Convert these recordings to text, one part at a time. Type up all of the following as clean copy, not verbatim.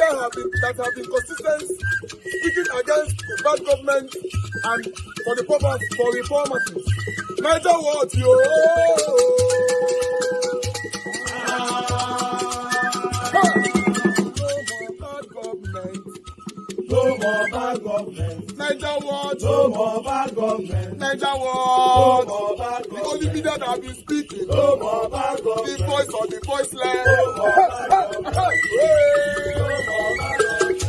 that have been consistent, speaking against the bad government and for the purpose for reformers. Niger what yo? No more bad government. Niger what? No more bad government. Niger what? No more bad government. The only media that have been speaking. No more bad government. The voice of the voiceless. No more bad government. No more bad government.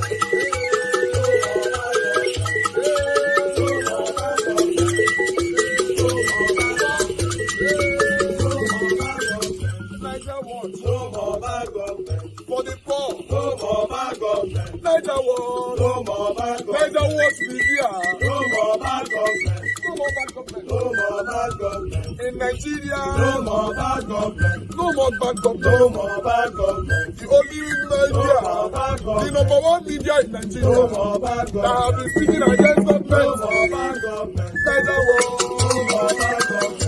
Niger what? No more bad government. For the poor. No more bad government. Niger what? No more bad government. Niger what media? No more bad government. No more bad government. No more bad government. In Nigeria. No more bad government. No more bad government. No more bad government. The only media. No more bad government. The number one media in Nigeria. No more bad government. That have been speaking against government. No more bad government. Niger what? No more bad government.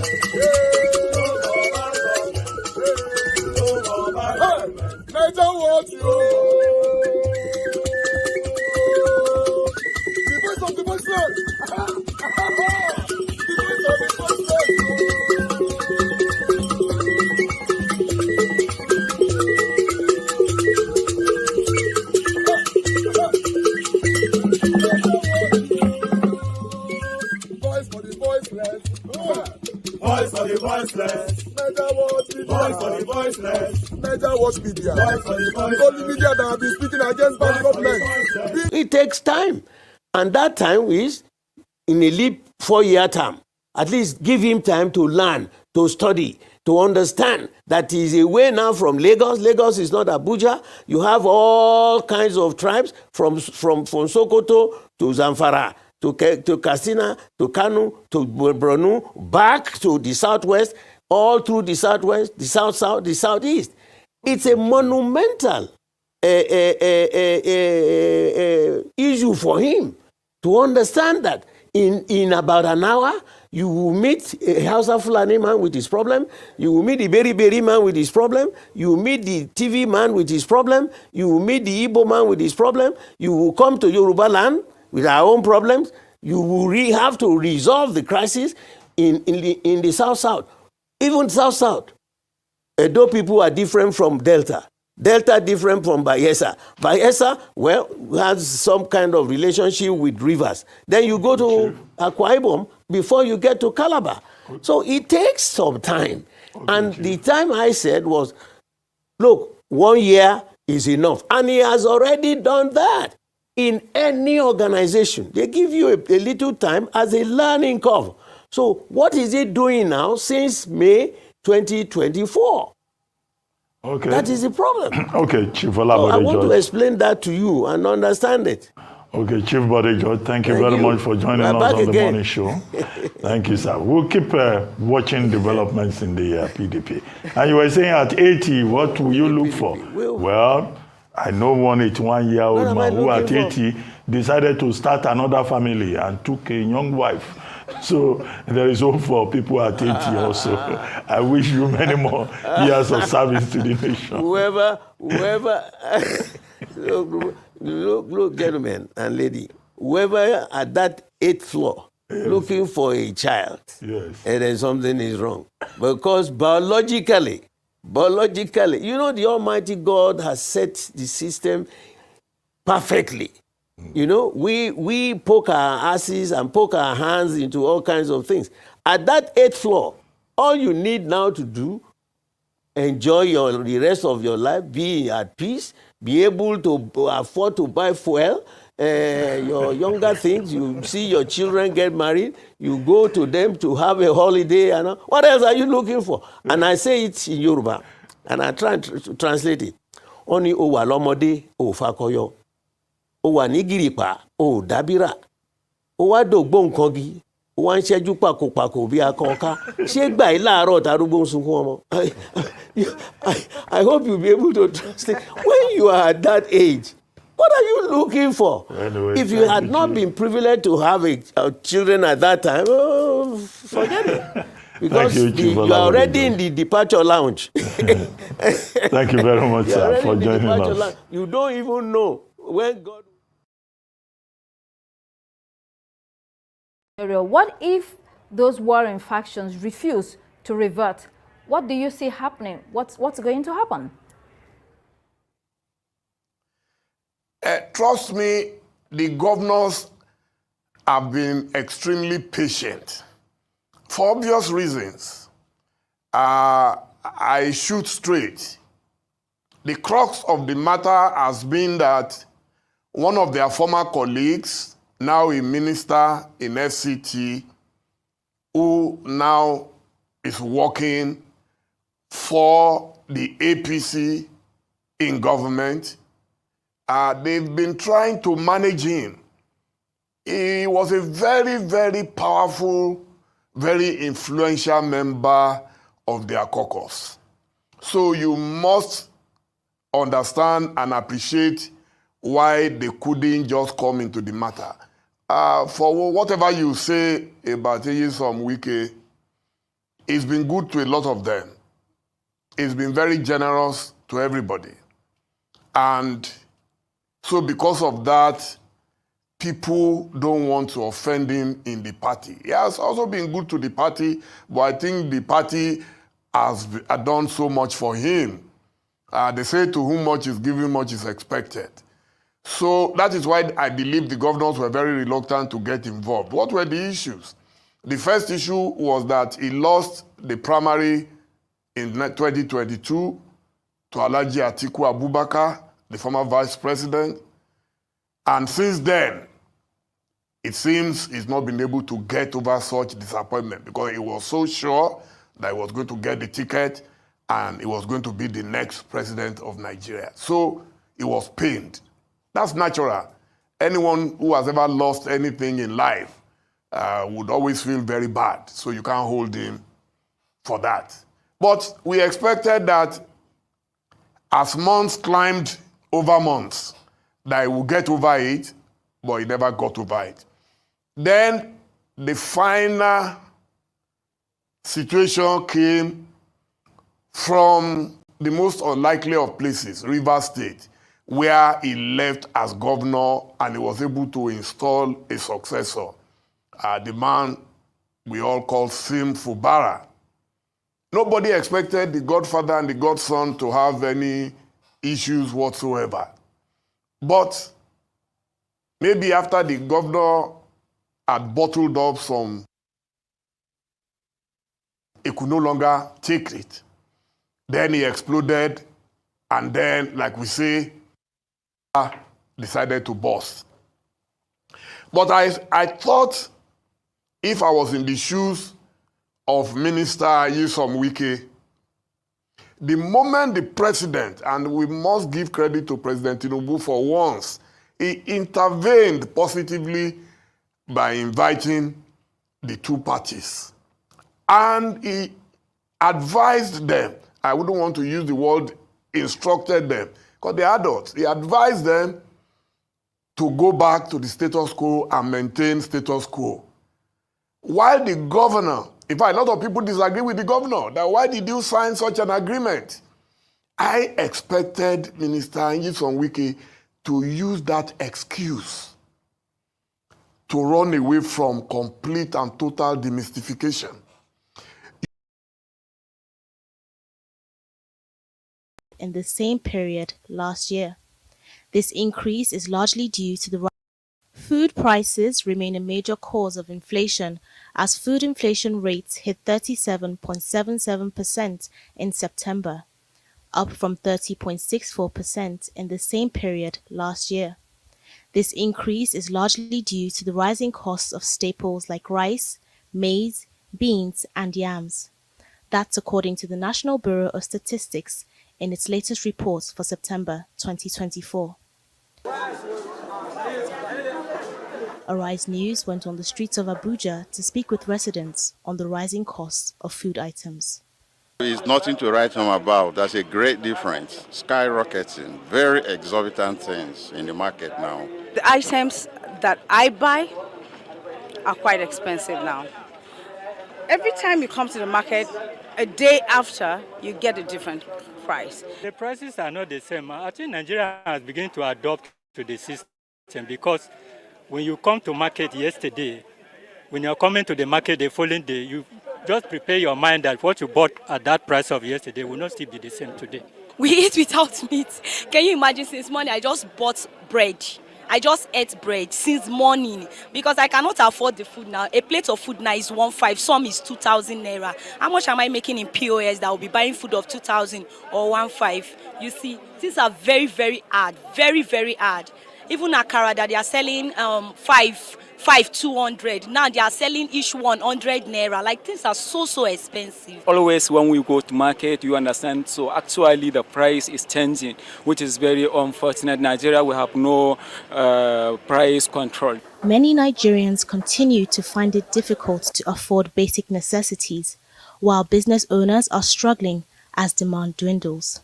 Niger what yo? The voice of the voiceless. The voice of the voiceless. Voice for the voiceless. Voice for the voiceless. Niger what media? Voice for the voiceless. Niger what media? Voice for the voiceless. The only media that have been speaking against bad government. It takes time. And that time is in a leap 4-year term. At least give him time to learn, to study, to understand that he is away now from Lagos. Lagos is not Abuja. You have all kinds of tribes from Sokoto to Zamfara, to Katsina, to Kano, to Borno, back to the southwest, all through the southwest, the south-south, the southeast. It's a monumental issue for him to understand that in about an hour, you will meet a Hausa Fulani man with his problem, you will meet the Beri man with his problem, you will meet the TV man with his problem, you will meet the Igbo man with his problem, you will come to Yoruba land with our own problems, you will have to resolve the crisis in the south-south. Even south-south. Edo people are different from Delta. Delta different from Bayelsa. Bayelsa, well, has some kind of relationship with rivers. Then you go to Akwa Ibom before you get to Calabar. So it takes some time. And the time I said was, look, 1 year is enough. And he has already done that. In any organization, they give you a little time as a learning curve. So what is he doing now since May 2024? Okay. That is the problem. Okay, Chief Bode I want George. to explain that to you and understand it. Okay, Chief Bode George, thank you very much for joining us on the morning show. Thank you, sir. We'll keep watching developments in the PDP. And you were saying at 80, what will you look for? Well, I know one 81-year-old man who at 80 decided to start another family and took a young wife. So there is hope for people at 80 also. I wish you many more years of service to the nation. Whoever, look, gentlemen and lady, whoever at that 8th floor looking for a child, and then something is wrong. Because biologically, you know, the Almighty God has set the system perfectly. You know, we poke our asses and poke our hands into all kinds of things. At that 8th floor, all you need now to do, enjoy the rest of your life, be at peace, be able to afford to buy fuel, your younger things, you see your children get married, you go to them to have a holiday. And what else are you looking for? And I say it in Yoruba, and I try to translate it. Oni owa lomode o fakoyo. Ó wà ní gìrìpá, ó dábírà, ó wá dògbò nǹkan gi, ó wá ń ṣẹ́jú pàkópàkó bí akọ́ká. Ṣé gbà yí láàárọ̀ tàrúgbó ń sunkún ọmọ? I hope you'll be able to translate. When you are at that age, what are you looking for? Anyway, if you had not been privileged to have children at that time, forget it. because you are already in the departure lounge. Thank you very much, sir, for joining us. Lounge. You don't even know when God. What if those warring factions refuse to revert? What do you see happening? What's going to happen? Trust me, the governors have been extremely patient. For obvious reasons, I shoot straight. The crux of the matter has been that one of their former colleagues, now a minister in FCT, who now is working for the APC in government, they've been trying to manage him. He was a very, very powerful, very influential member of their caucus. So you must understand and appreciate why they couldn't just come into the matter. For whatever you say about Nyesom Wike, it's been good to a lot of them. It's been very generous to everybody. And so because of that, people don't want to offend him in the party. He has also been good to the party, but I think the party has done so much for him. They say to whom much is given, much is expected. So that is why I believe the governors were very reluctant to get involved. What were the issues? The first issue was that he lost the primary in 2022 to Alhaji Atiku Abubakar, the former vice president. And since then, it seems he's not been able to get over such disappointment because he was so sure that he was going to get the ticket and he was going to be the next president of Nigeria. So he was pained. That's natural. Anyone who has ever lost anything in life would always feel very bad. So you can't hold him for that. But we expected that as months climbed over months, that he would get over it, but he never got over it. Then the final situation came from the most unlikely of places, Rivers State, where he left as governor and he was able to install a successor, the man we all call Sim Fubara. Nobody expected the godfather and the godson to have any issues whatsoever. But maybe after the governor had bottled up some, he could no longer take it. Then he exploded, and then, like we say, decided to burst. But I thought if I was in the shoes of Minister Nyesom Wike, the moment the president, and we must give credit to President Tinubu for once, he intervened positively by inviting the two parties. And he advised them, I wouldn't want to use the word instructed them, because they're adults. He advised them to go back to the status quo and maintain status quo. While the governor, in fact, a lot of people disagree with the governor, that why did you sign such an agreement? I expected Minister Nyesom Wike to use that excuse to run away from complete and total demystification. In the same period last year. This increase is largely due to the food prices remain a major cause of inflation, as food inflation rates hit 37.77% in September, up from 30.64% in the same period last year. This increase is largely due to the rising costs of staples like rice, maize, beans, and yams. That's according to the National Bureau of Statistics in its latest report for September 2024. Arise News went on the streets of Abuja to speak with residents on the rising costs of food items. It's nothing to write home about. That's a great difference. Skyrocketing, very exorbitant things in the market now. The items that I buy are quite expensive now. Every time you come to the market, a day after, you get a different price. The prices are not the same. I think Nigeria has begun to adopt to the system because when you come to market yesterday, when you're coming to the market the following day, you just prepare your mind that what you bought at that price of yesterday will not still be the same today. We eat without meat. Can you imagine, since morning I just bought bread. I just ate bread since morning because I cannot afford the food now. A plate of food now is 1,500, some is 2,000 naira. How much am I making in POS that will be buying food of 2,000 or 1,500? You see, things are very, very hard, very, very hard. Even akara that they are selling 200, now they are selling each 100 naira. Like, things are so expensive. Always when we go to market, you understand, so actually the price is changing, which is very unfortunate. Nigeria, we have no price control. Many Nigerians continue to find it difficult to afford basic necessities, while business owners are struggling as demand dwindles.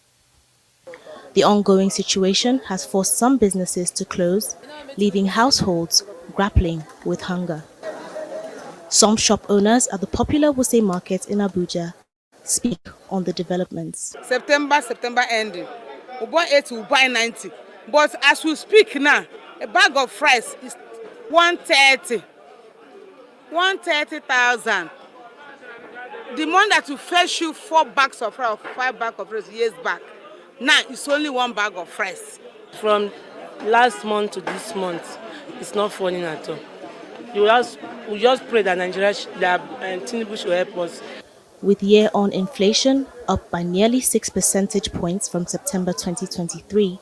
The ongoing situation has forced some businesses to close, leaving households grappling with hunger. Some shop owners at the popular Wuse market in Abuja speak on the developments. September ending. We buy 80, we buy 90. But as we speak now, a bag of rice is 130. 130,000. The money that will fetch you 4 bags of rice or 5 bags of rice years back, now it's only 1 bag of rice. From last month to this month, it's not falling at all. We just pray that Tinubu should help us. With year-on inflation up by nearly 6 percentage points from September 2023,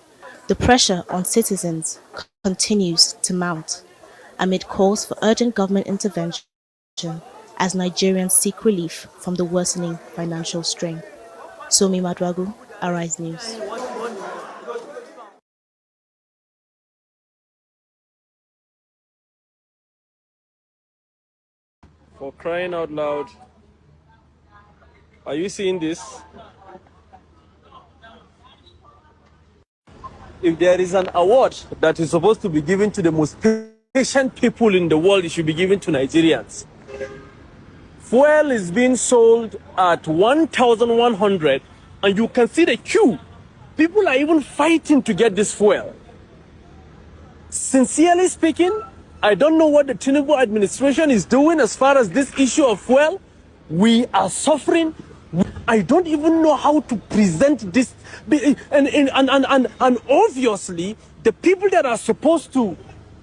the pressure on citizens continues to mount amid calls for urgent government intervention as Nigerians seek relief from the worsening financial strain. Somi Madragu, Arise News. For crying out loud, are you seeing this? If there is an award that is supposed to be given to the most patient people in the world, it should be given to Nigerians. Fuel is being sold at 1,100 and you can see the queue. People are even fighting to get this fuel. Sincerely speaking, I don't know what the Tinubu administration is doing as far as this issue of fuel. We are suffering. I don't even know how to present this. And obviously, the people that are supposed to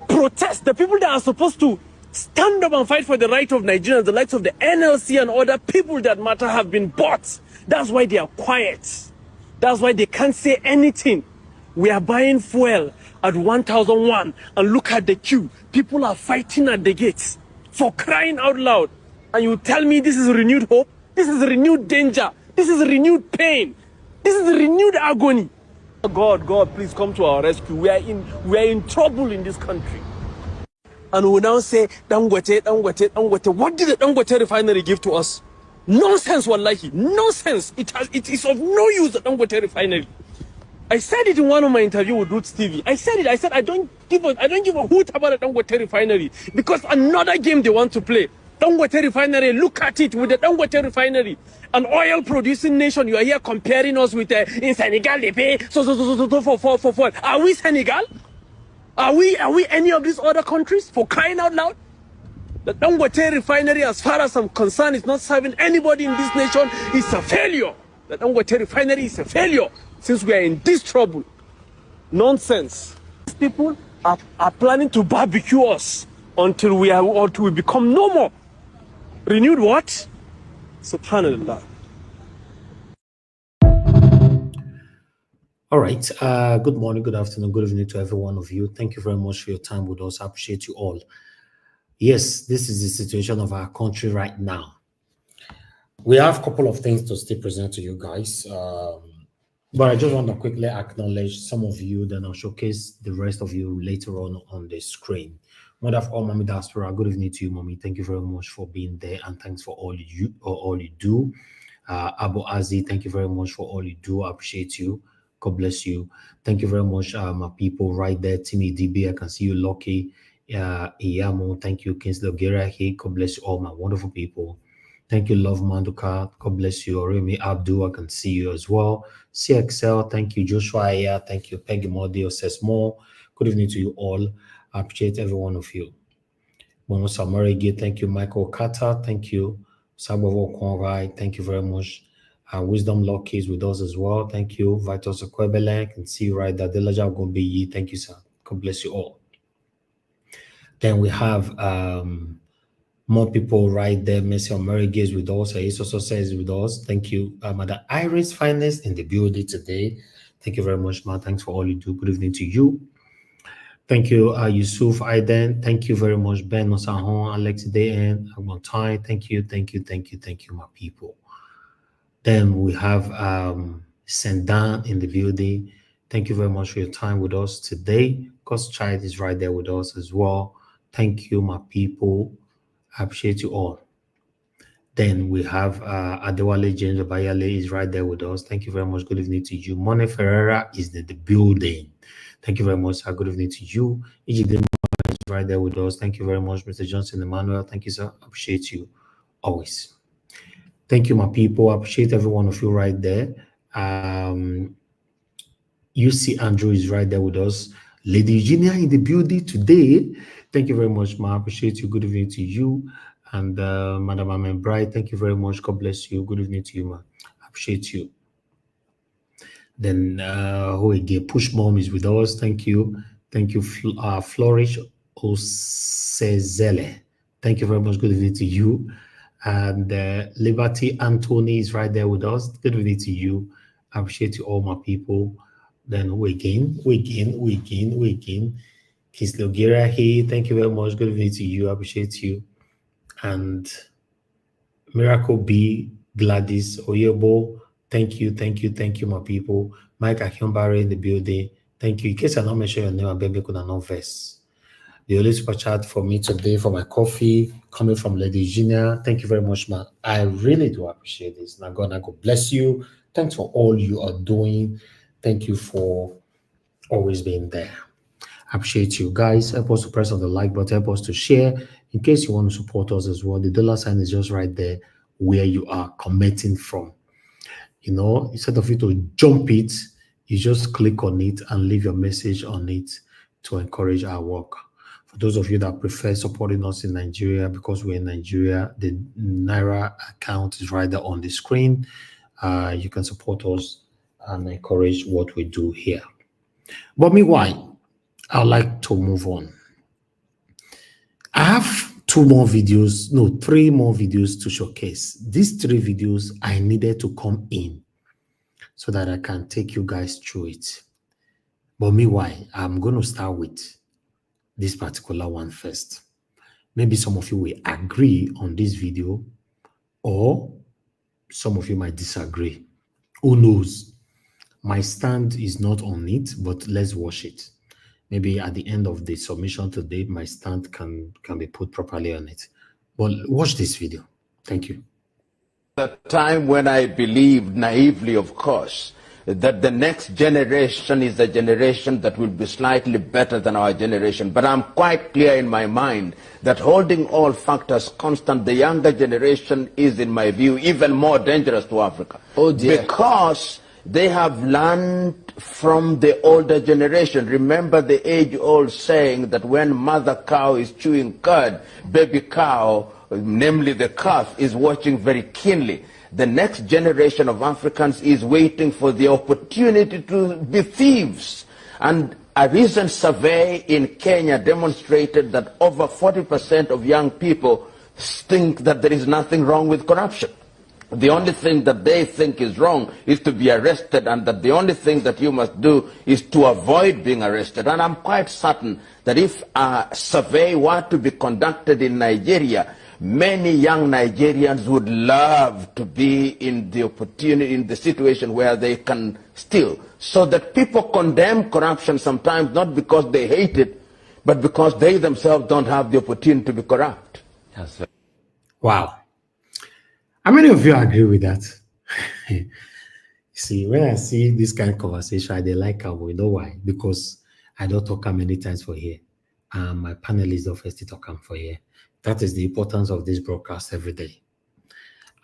protest, the people that are supposed to stand up and fight for the right of Nigerians, the likes of the NLC and other people that matter have been bought. That's why they are quiet. That's why they can't say anything. We are buying fuel at 1,001 and look at the queue. People are fighting at the gates for crying out loud. And you tell me this is renewed hope? This is renewed danger. This is renewed pain. This is renewed agony. God, please come to our rescue. We are in trouble in this country. And we now say, Dangote. What did the Dangote refinery give to us? Nonsense, wallahi. Nonsense. It is of no use, the Dangote refinery. I said it in one of my interviews with Roots TV. I said I don't give a hoot about the Dangote refinery because another game they want to play. Dangote refinery, look at it with the Dangote refinery. An oil producing nation, you are here comparing us with in Senegal they pay for. Are we Senegal? Are we any of these other countries, for crying out loud? The Dangote refinery, as far as I'm concerned, is not serving anybody in this nation. It's a failure. The Dangote refinery is a failure since we are in this trouble. Nonsense. These people are planning to barbecue us until we become no more. Renewed what? Subhanallah. All right. Good morning, good afternoon, good evening to every one of you. Thank you very much for your time with us. I appreciate you all. Yes, this is the situation of our country right now. We have a couple of things to still present to you guys. But I just want to quickly acknowledge some of you, then I'll showcase the rest of you later on the screen. Mother of all, Mommy Diaspora, good evening to you, Mommy. Thank you very much for being there, and thanks for all you do. Abu Azi, thank you very much for all you do. I appreciate you. God bless you. Thank you very much, my people right there. Timmy DB, I can see you, Lucky. Iyamo, thank you. Kingsley Ogera, hey, God bless you all, my wonderful people. Thank you, Love Manduka. God bless you. Oremi Abdul, I can see you as well. CXL, thank you. Joshua Aya, thank you. Peggy Modio says more. Good evening to you all. I appreciate every one of you. Bono Samarege, thank you. Michael Kata, thank you. Sabovo Konrai, thank you very much. Wisdom Lock is with us as well. Thank you. Vitus Okwebele, I can see you right there. Delaja Gombeyi, thank you, sir. God bless you all. Then we have more people right there. Messi Omerige is with us. He also says with us. Thank you. Madam Iris Finest in the building today. Thank you very much, ma. Thanks for all you do. Good evening to you. Thank you, Yusuf Aiden. Thank you very much, Ben Osahon, Alex Dayan, Agmontai. Thank you, my people. Then we have Sendan in the building. Thank you very much for your time with us today. God's child is right there with us as well. Thank you, my people. I appreciate you all. Then we have Adewale James Bayale is right there with us. Thank you very much. Good evening to you. Mone Ferreira is in the building. Thank you very much, sir. Good evening to you. Ejidema is right there with us. Thank you very much, Mr. Johnson Emmanuel. Thank you, sir. I appreciate you always. Thank you, my people. I appreciate every one of you right there. UC Andrew is right there with us. Lady Eugenia in the building today. Thank you very much, ma. I appreciate you. Good evening to you. And Madam Amen Bright, thank you very much. God bless you. Good evening to you, ma. I appreciate you. Then who again? Push Mom is with us. Thank you. Thank you, Flourish Osezele. Thank you very much. Good evening to you. And Liberty Anthony is right there with us. Good evening to you. I appreciate you all, my people. Then who again? Kislogira here. Thank you very much. Good evening to you. I appreciate you. And Miracle B, Gladys Oyebo. Thank you, my people. Mike Akionbare in the building. Thank you. In case I don't mention your name, I beg you could not verse. The only super chat for me today for my coffee coming from Lady Eugenia. Thank you very much, man. I really do appreciate this. Now God bless you. Thanks for all you are doing. Thank you for always being there. I appreciate you guys. Help us to press on the like button. Help us to share. In case you want to support us as well, the dollar sign is just right there where you are commenting from. You know, instead of you to jump it, you just click on it and leave your message on it to encourage our work. For those of you that prefer supporting us in Nigeria, because we're in Nigeria, the Naira account is right there on the screen. You can support us and encourage what we do here. But meanwhile, I'd like to move on. I have three more videos to showcase. These 3 videos, I needed to come in so that I can take you guys through it. But meanwhile, I'm going to start with this particular one first. Maybe some of you will agree on this video, or some of you might disagree. Who knows? My stand is not on it, but let's watch it. Maybe at the end of the submission today, my stand can be put properly on it. But watch this video. Thank you. The time when I believed naively, of course, that the next generation is a generation that will be slightly better than our generation. But I'm quite clear in my mind that holding all factors constant, the younger generation is, in my view, even more dangerous to Africa. Oh dear. Because they have learned from the older generation. Remember the age-old saying that when mother cow is chewing cud, baby cow, namely the calf, is watching very keenly. The next generation of Africans is waiting for the opportunity to be thieves. And a recent survey in Kenya demonstrated that over 40% of young people think that there is nothing wrong with corruption. The only thing that they think is wrong is to be arrested, and that the only thing that you must do is to avoid being arrested. And I'm quite certain that if a survey were to be conducted in Nigeria, many young Nigerians would love to be in the situation where they can steal. So that people condemn corruption sometimes not because they hate it, but because they themselves don't have the opportunity to be corrupt. Yes. Wow. How many of you agree with that? See, when I see this kind of conversation, I like how we know why. Because I don't talk many times for here. My panelists don't first talk for here. That is the importance of this broadcast every day.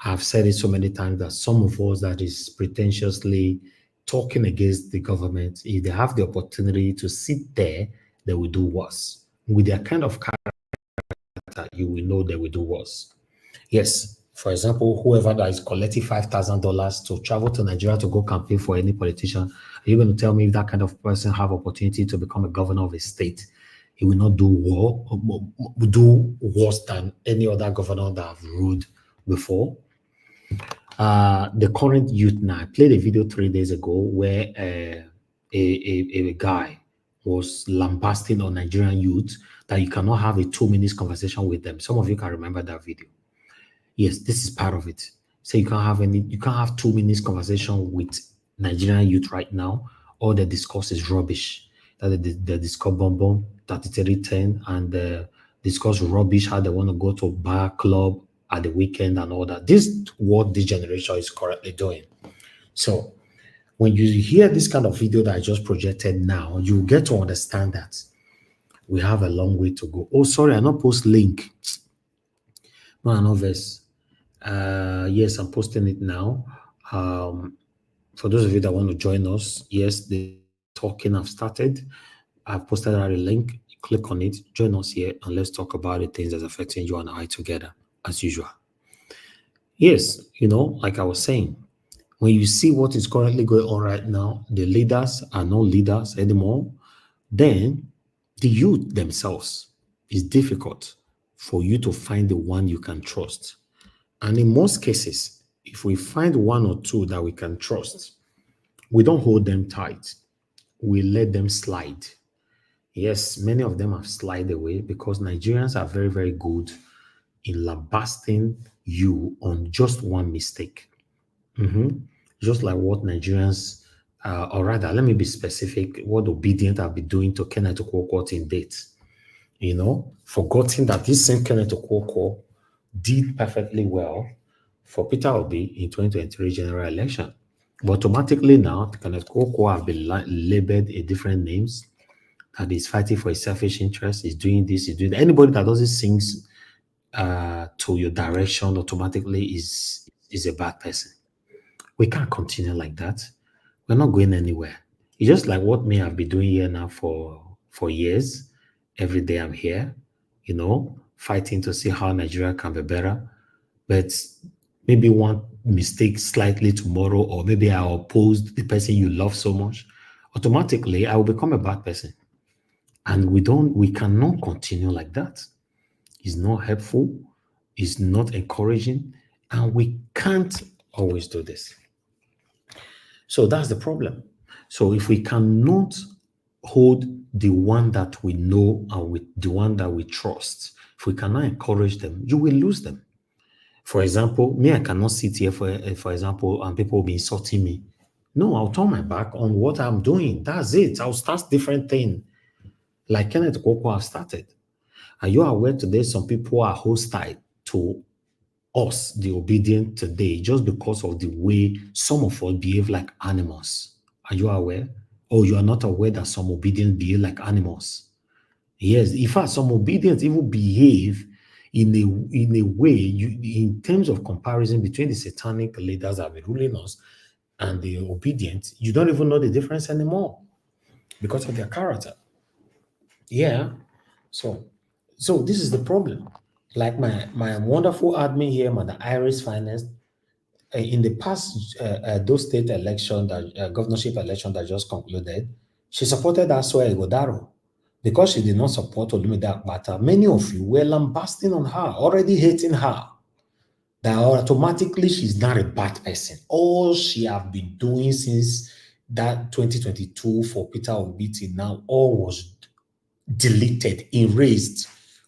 I've said it so many times that some of us that is pretentiously talking against the government, if they have the opportunity to sit there, they will do worse. With their kind of character, you will know they will do worse. Yes, for example, whoever that is collecting $5,000 to travel to Nigeria to go campaign for any politician, are you going to tell me if that kind of person have opportunity to become a governor of a state, he will not do worse than any other governor that have ruled before? The current youth now, I played a video 3 days ago where a guy was lambasting on Nigerian youth that you cannot have a 2 minute conversation with them. Some of you can remember that video. Yes, this is part of it. So you can't have 2 minutes conversation with Nigerian youth right now. All they discuss is rubbish. That they discuss bomb 3310 and discuss rubbish, how they want to go to bar club at the weekend and all that. This is what this generation is currently doing. So when you hear this kind of video that I just projected now, you get to understand that we have a long way to go. Oh, sorry, I not post link. No, I know this. Yes, I'm posting it now. For those of you that want to join us, yes, the talking have started. I've posted out a link. Click on it, join us here, and let's talk about the things that's affecting you and I together, as usual. Yes, like I was saying, when you see what is currently going on right now, the leaders are not leaders anymore, then the youth themselves, is difficult for you to find the one you can trust. And in most cases, if we find one or two that we can trust, we don't hold them tight. We let them slide. Yes, many of them have slid away because Nigerians are very, very good in lambasting you on just one mistake. Just like what Nigerians, or rather, let me be specific, what Obedient have been doing to Kenneth Okonkwo in dates. Forgetting that this same Kenneth Okonkwo did perfectly well for Peter Obi in 2023 general election. But automatically now, Kenneth Okonkwo have been labeled a different names, that is fighting for his selfish interest, is doing this, is doing that. Anybody that doesn't sing to your direction automatically is a bad person. We can't continue like that. We're not going anywhere. It's just like what me I've been doing here now for years. Every day I'm here, fighting to see how Nigeria can be better. But maybe one mistake slightly tomorrow, or maybe I oppose the person you love so much, automatically I will become a bad person. And we cannot continue like that. It's not helpful, it's not encouraging, and we can't always do this. So that's the problem. So if we cannot hold the one that we know and with the one that we trust, if we cannot encourage them, you will lose them. For example, me, I cannot sit here, for example, and people will be insulting me. No, I'll turn my back on what I'm doing. That's it. I'll start different thing. Like Kenneth Okonkwo have started. Are you aware today some people are hostile to us, the Obedient today, just because of the way some of us behave like animals? Are you aware? Or you are not aware that some Obedient behave like animals? Yes, in fact, some Obedient even behave in a way, in terms of comparison between the satanic leaders that have been ruling us and the Obedient, you don't even know the difference anymore because of their character. Yeah, so this is the problem. Like my wonderful admin here, Madam Iris Finance, in the past those state election, that governorship election that just concluded, she supported Aswa Igodaro because she did not support Olumide Akpata. Many of you were lambasting on her, already hating her. That automatically she's not a bad person. All she have been doing since that 2022 for Peter Obi now, all was deleted, erased,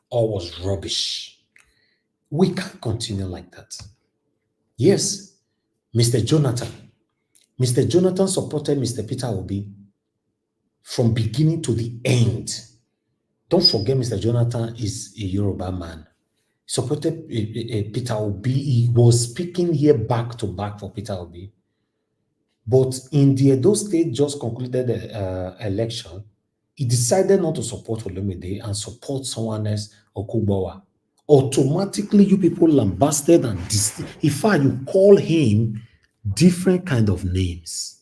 all was rubbish. We can't continue like that. Yes, Mr. Jonathan supported Mr. Peter Obi from beginning to the end. Don't forget, Mr. Jonathan is a Yoruba man. He supported Peter Obi. He was speaking here back to back for Peter Obi. But in the Edo State just concluded election, he decided not to support Olumide and support someone else, Okubowa. automatically you people lambasted and in fact you call him different kind of names.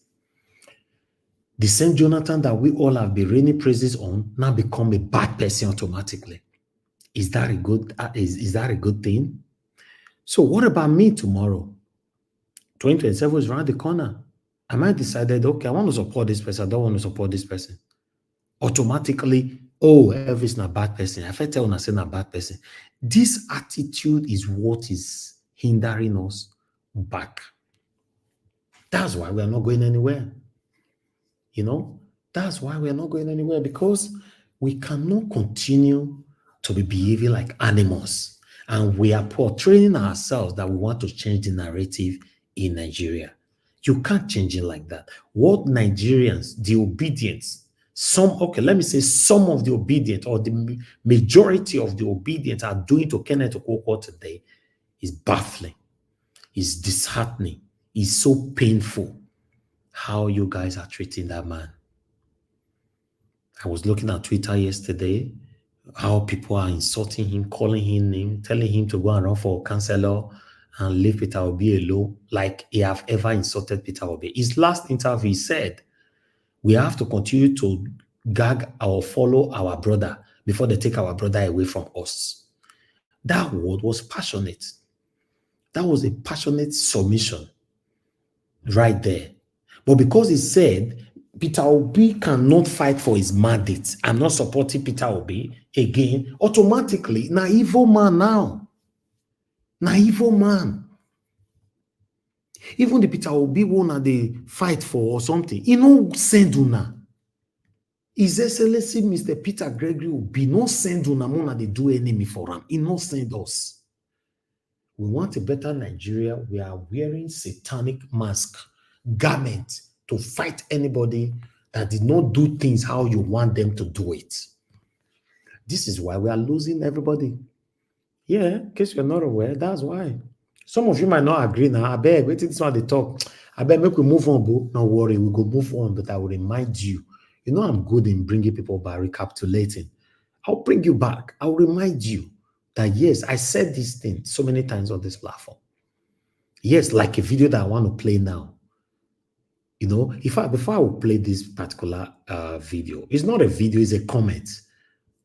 The same Jonathan that we all have been raining praises on now become a bad person automatically. Is that a good is that a good thing? So what about me tomorrow? 2027 is around the corner. I might decided, okay, I want to support this person, I don't want to support this person. Automatically, oh, Elvis is not a bad person. If I tell you I'm not a bad person, this attitude is what is hindering us back. That's why we are not going anywhere. You know, that's why we are not going anywhere, because we cannot continue to be behaving like animals. And we are portraying ourselves that we want to change the narrative in Nigeria. You can't change it like that. What Nigerians, the obedience, let me say some of the obedient or the majority of the obedient are doing to Kenneth Okonkwo today is baffling, is disheartening, is so painful how you guys are treating that man. I was looking at Twitter yesterday, how people are insulting him, calling him name, telling him to go and run for councillor and leave Peter Obi alone, like he have ever insulted Peter Obi. His last interview, he said, we have to continue to gag or follow our brother before they take our brother away from us. That word was passionate. That was a passionate submission right there. But because he said, Peter Obi cannot fight for his mandate, I'm not supporting Peter Obi again, automatically, na evil man now. Na evil man. Even the Peter Obi one they fight for or something, he no send una. His Excellency Mr. Peter Gregory Obi no send una mona they do enemy for him. He no send us. We want a better Nigeria. We are wearing satanic mask, garment to fight anybody that did not do things how you want them to do it. This is why we are losing everybody. Yeah, in case you're not aware, that's why. Some of you might not agree now. I beg, wait till this one they talk. I beg, make we move on, bro. Don't worry, we go move on, but I will remind you. You know I'm good in bringing people by recapitulating. I'll bring you back. I'll remind you that, yes, I said this thing so many times on this platform. Yes, like a video that I want to play now. You know, before I will play this particular video, it's not a video, it's a comment.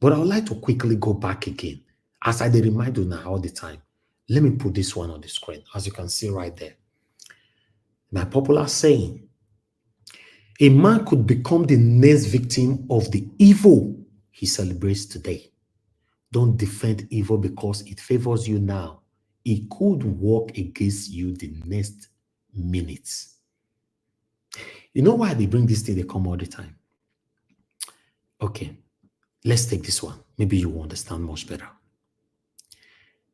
But I would like to quickly go back again, as I remind you now all the time. Let me put this one on the screen, as you can see right there. My popular saying, a man could become the next victim of the evil he celebrates today. Don't defend evil because it favors you now. It could work against you the next minute. You know why they bring this thing, they come all the time? Okay, let's take this one. Maybe you will understand much better.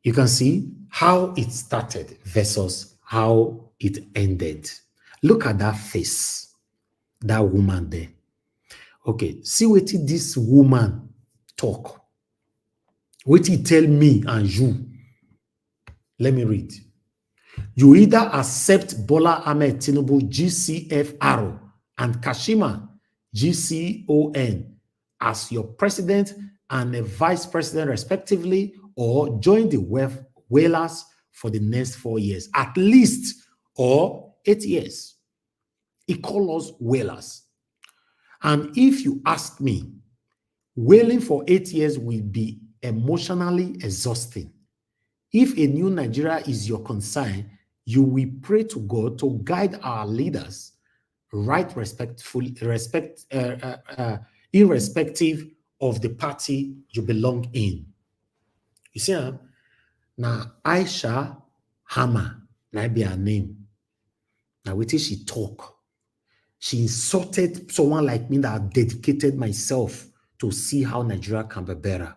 You can see how it started versus how it ended. Look at that face, that woman there. Okay, see what this woman talk. What he tell me and you. Let me read. You either accept Bola Ahmed Tinubu GCFR and Kashima GCON as your president and a vice president respectively, or join the whalers for the next 4 years, at least, or 8 years. He calls us whalers. And if you ask me, whaling for 8 years will be emotionally exhausting. If a new Nigeria is your concern, you will pray to God to guide our leaders irrespective of the party you belong in. You see, now Aisha Hama, that be her name. Now, wait till she talk. She insulted someone like me that I dedicated myself to see how Nigeria can be better.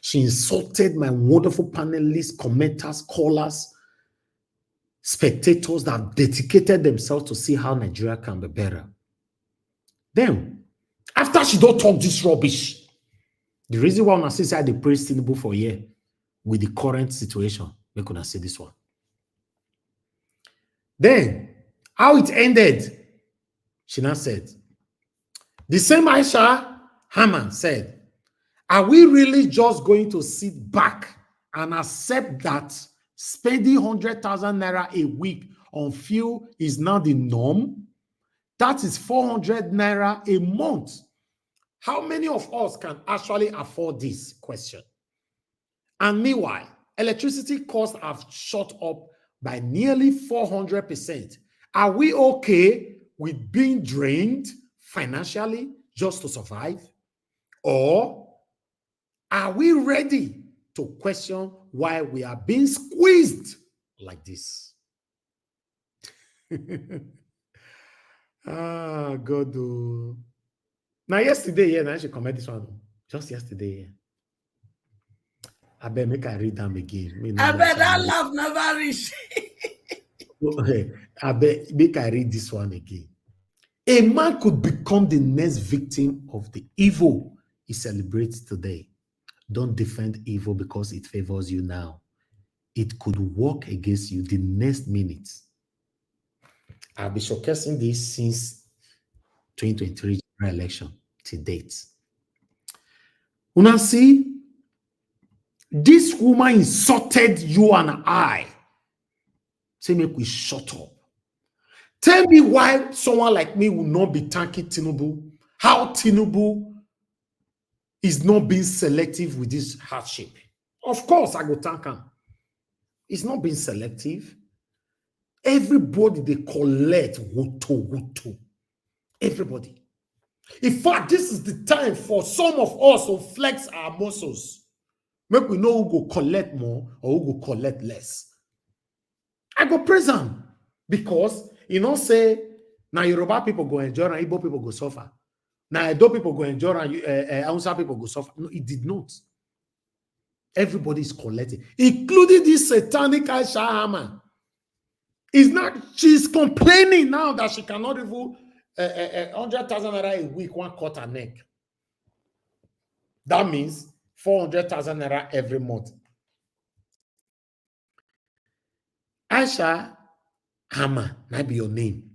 She insulted my wonderful panelists, commenters, callers, spectators that have dedicated themselves to see how Nigeria can be better. Then, after she don't talk this rubbish, the reason why I say they praise Tinubu for a year with the current situation, we could not say this one. Then, how it ended, she now said, the same Aisha Haman said, are we really just going to sit back and accept that spending 100,000 naira a week on fuel is now the norm, that is 400 naira a month. How many of us can actually afford this question? And meanwhile, electricity costs have shot up by nearly 400%. Are we okay with being drained financially just to survive? Or are we ready to question why we are being squeezed like this? Ah, God. Oh. Now, yesterday, yeah, I should comment this one. Just yesterday, yeah. I bet make I read them again. I bet that laugh never reach. I bet make I read this one again. A man could become the next victim of the evil he celebrates today. Don't defend evil because it favors you now. It could work against you the next minute. I've been showcasing this since 2023 general election to date. Una see, this woman insulted you and I. Say, make we shut up. Tell me why someone like me will not be thanking Tinubu. How Tinubu is not being selective with this hardship. Of course, I go thank him. It's not being selective. Everybody they collect woto. Everybody. In fact, this is the time for some of us to flex our muscles. Make we know who go collect more or who go collect less. I go praise them because you know say now Yoruba people go enjoy and Igbo people go suffer. Now Edo people go enjoy and Hausa people go suffer. No, it did not. Everybody is collecting, including this satanic Aisha Hammer. It's not. She's complaining now that she cannot even 100,000 naira a week, one quarter neck. That means 400,000 naira every month. Aisha Hammer, that be your name.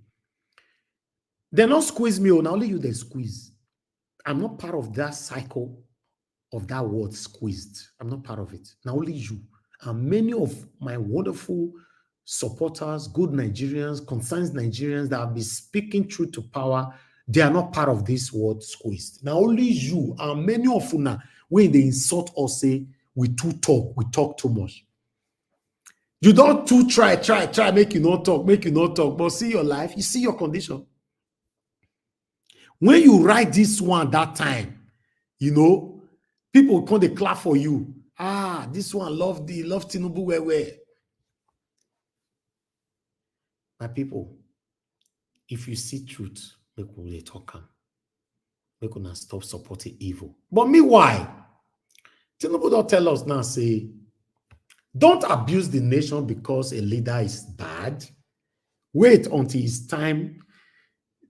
They not squeeze me, now only you they squeeze. I'm not part of that cycle of that word squeezed. I'm not part of it. Now only you. And many of my wonderful supporters, good Nigerians, concerned Nigerians that have been speaking truth to power, they are not part of this word squeezed. Now only you and many of you now, when they insult or say, we talk too much. You don't too try, make you not talk, but see your life, you see your condition. When you write this one that time, you know, people come to clap for you. Ah, this one love Tinubu where. My people, if you see truth, make we talk am. Make una stop supporting evil. But meanwhile, Tinubu don't tell us now, say, don't abuse the nation because a leader is bad. Wait until it's time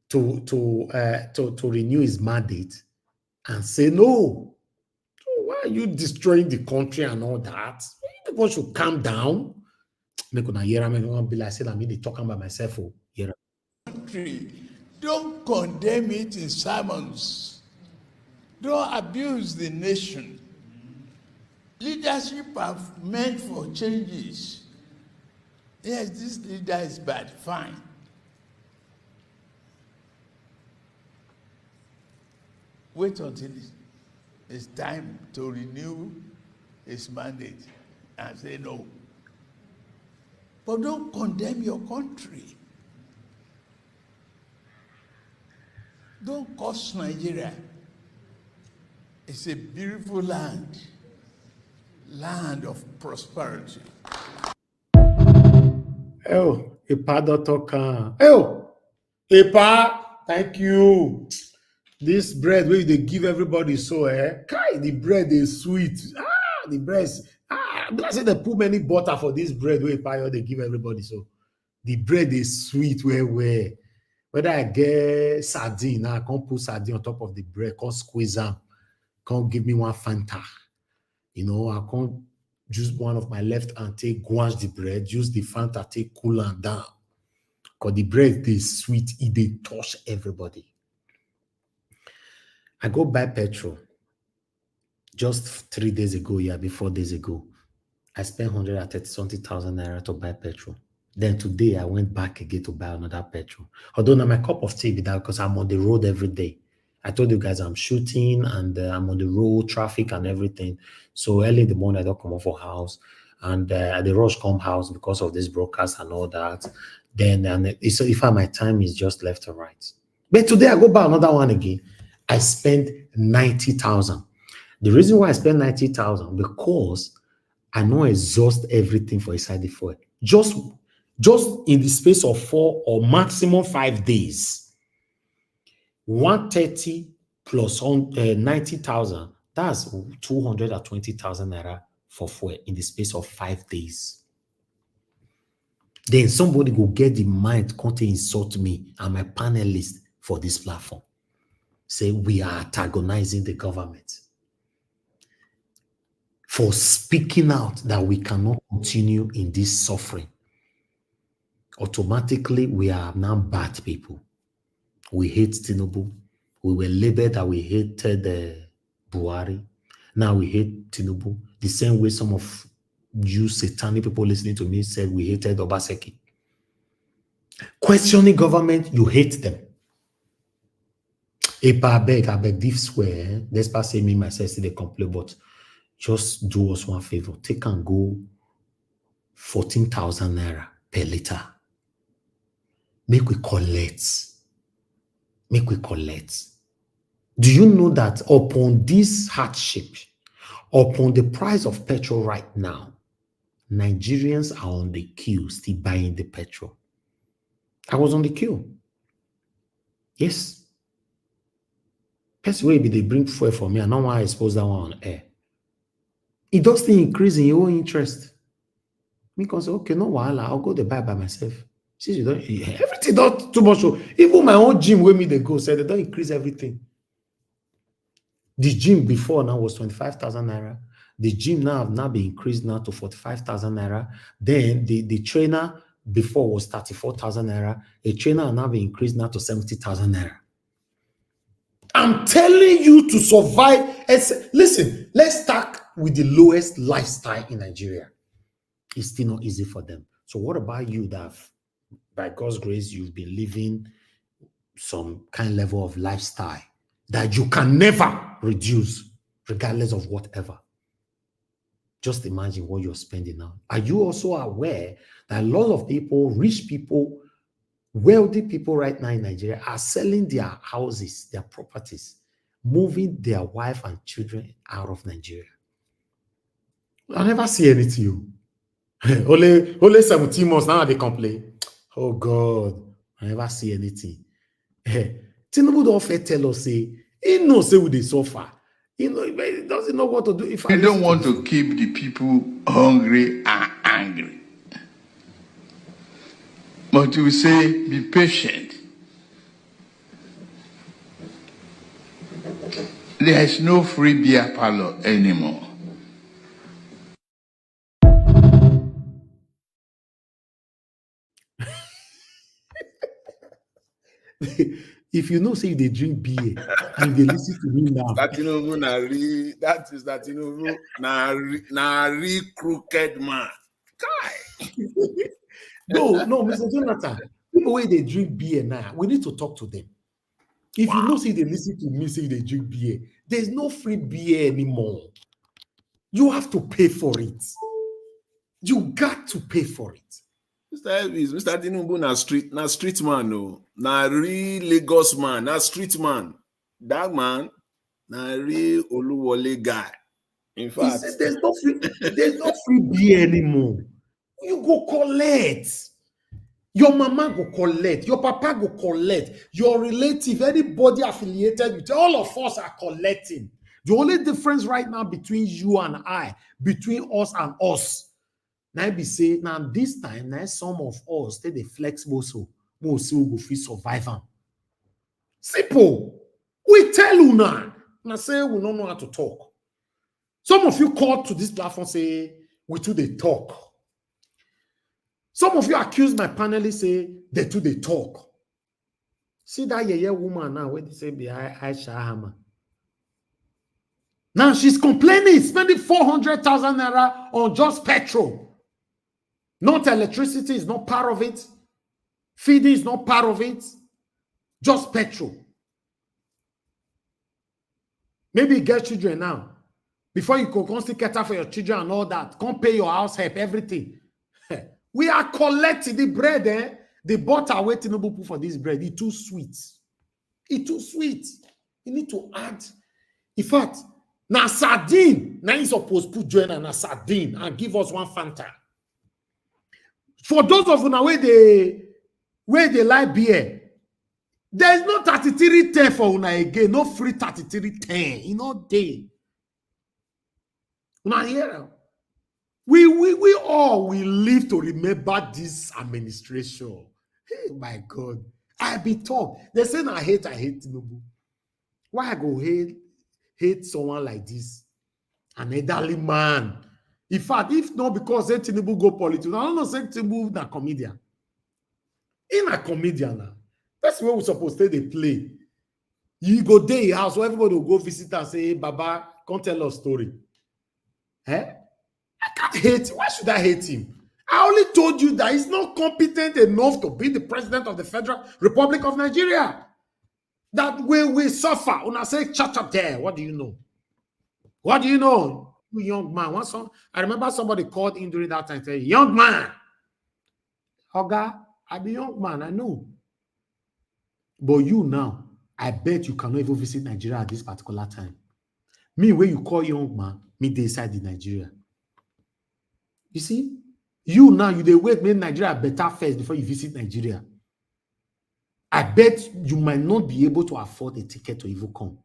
to renew his mandate and say no. Why are you destroying the country and all that? People should calm down. Make una hear me. Don't be like saying I'm really talking about myself. Country, don't condemn it in sermons. Don't abuse the nation. Leadership are meant for changes. Yes, this leader is bad. Fine. Wait until it's time to renew his mandate and say no. But don't condemn your country. Don't curse Nigeria. It's a beautiful land of prosperity. Oh, Epa Dotoka. Oh, Epa, thank you. This bread where they give everybody so Kai, the bread is sweet. The bread is I say they put many butter for this bread where Epa they give everybody so. The bread is sweet where whether I get sardine, I can't put sardine on top of the bread, can't squeeze them, can't give me one Fanta. You know, I can't use one of my left hand, take guanche the bread, use the Fanta, take cool and down. Because the bread is sweet, they touch everybody. I go buy petrol just 3 days ago, before 4 days ago. I spent 130,000 naira to buy petrol. Then today I went back again to buy another petrol. Although now my cup of tea be that because I'm on the road every day. I told you guys I'm shooting and I'm on the road, traffic and everything. So early in the morning I don't come off for house, and the rush come house because of this broadcast and all that. Then so if my time is just left and right. But today I go buy another one again. I spent 90,000. The reason why I spent 90,000 because I know exhaust everything for inside the fuel. Just in the space of 4 or maximum 5 days. 130 plus 90,000, that's 220,000 naira for fuel in the space of 5 days. Then somebody go get the mind come to insult me and my panelists for this platform. Say we are antagonizing the government for speaking out that we cannot continue in this suffering. Automatically, we are now bad people. We hate Tinubu. We were labeled that we hated Buhari. Now we hate Tinubu. The same way some of you satanic people listening to me said we hated Obaseki. Questioning government, you hate them. If I beg this swear, despite saying me myself still they complain, but just do us one favor. Take and go 14,000 naira per liter. Make we collect. Make we collect. Do you know that upon this hardship, upon the price of petrol right now, Nigerians are on the queue still buying the petrol? I was on the queue. Yes. Person will be they bring fuel for me. I don't want to expose that one on air. It does still increase in your own interest. Me can say, okay, no wahala, I'll go to buy by myself. Since you don't, everything don't too much. So even my own gym where me they go, say they don't increase everything. The gym before now was 25,000 naira. The gym now have now been increased now to 45,000 naira. Then the trainer before was 34,000 naira. A trainer now been increased now to 70,000 naira. I'm telling you to survive. Listen, let's start with the lowest lifestyle in Nigeria. It's still not easy for them. So what about you that by God's grace, you've been living some kind of level of lifestyle that you can never reduce regardless of whatever? Just imagine what you're spending now. Are you also aware that a lot of people, rich people, wealthy people right now in Nigeria are selling their houses, their properties, moving their wife and children out of Nigeria? I never see anything. only 17 months now they complain. Oh God, I never see anything. Tinubu don't fair tell us, say, he knows say we they suffer. He doesn't know what to do. If I don't want to keep the people hungry and angry. But we say, be patient. There is no free beer parlor anymore. If you know, say they drink beer and they listen to me now. That Tinubu na real crooked man. Guy. No, Mr. Jonathan. People where they drink beer now, we need to talk to them. If you know, say they listen to me, say they drink beer, there's no free beer anymore. You have to pay for it. You got to pay for it. Mr. Tinubu na street man, no. Na real Lagos man, na street man. That man, na real Oluwole guy. In fact, there's no free beer anymore. You go collect. Your mama go collect. Your papa go collect. Your relative, anybody affiliated with, all of us are collecting. The only difference right now between you and I, between us and us, now be say, now this time, now some of us stay the flexible so we'll see who go fit survive. Simple. We tell you now. Now say we don't know how to talk. Some of you called to this platform say we too they talk. Some of you accuse my panelists say they too they talk. See that woman now when they say be Aisha Hammer. Now she's complaining, spending 400,000 naira on just petrol. Not electricity is not part of it. Feeding is not part of it. Just petrol. Maybe you get children now. Before you go constantly cater for your children and all that, come pay your house help, everything. We are collecting the bread, the butter wey Tinubu put for this bread. It's too sweet. It's too sweet. You need to add. In fact, now sardine. Now you supposed to put join and a sardine and give us one Fanta. For those of you where they like beer, there is no 3310 for una again. No free 3310. You know day. Una here. We all will live to remember this administration. Hey, my God. I be told. They say I hate Tinubu. Why I go hate someone like this? An elderly man. In fact, if not because Tinubu go politics, I don't know say Tinubu na comedian. In a comedian now. That's where we're supposed to play. You go day house, so everybody will go visit and say, hey, Baba, come tell us story. Eh? I can't hate him. Why should I hate him? I only told you that he's not competent enough to be the president of the Federal Republic of Nigeria. That way we suffer. When I say chat up there, what do you know? What do you know? You young man. I remember somebody called in during that time and said, young man. Oga, I be young man, I know. But you now, I bet you cannot even visit Nigeria at this particular time. Me, when you call young man, me decide in Nigeria. You see? You now, you dey wait, make Nigeria better first before you visit Nigeria. I bet you might not be able to afford a ticket to even come.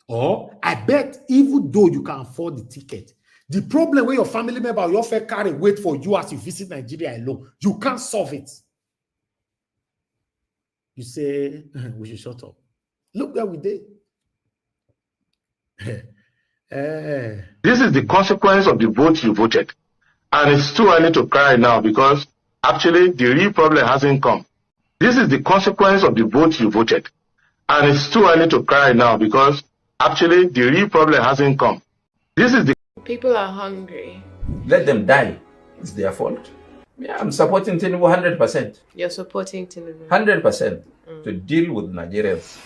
Or I bet even though you can afford the ticket, the problem where your family member or your friend carry wait for you as you visit Nigeria alone, you can't solve it. You say, we should shut up. Look where we did. This is the consequence of the vote you voted. And it's too early to cry now because actually the real problem hasn't come. This is the consequence of the vote you voted. And it's too early to cry now because actually the real problem hasn't come. This is the... People are hungry. Let them die. It's their fault. Yeah, I'm supporting Tinubu 100%. You're supporting Tinubu? 100% to deal with Nigerians.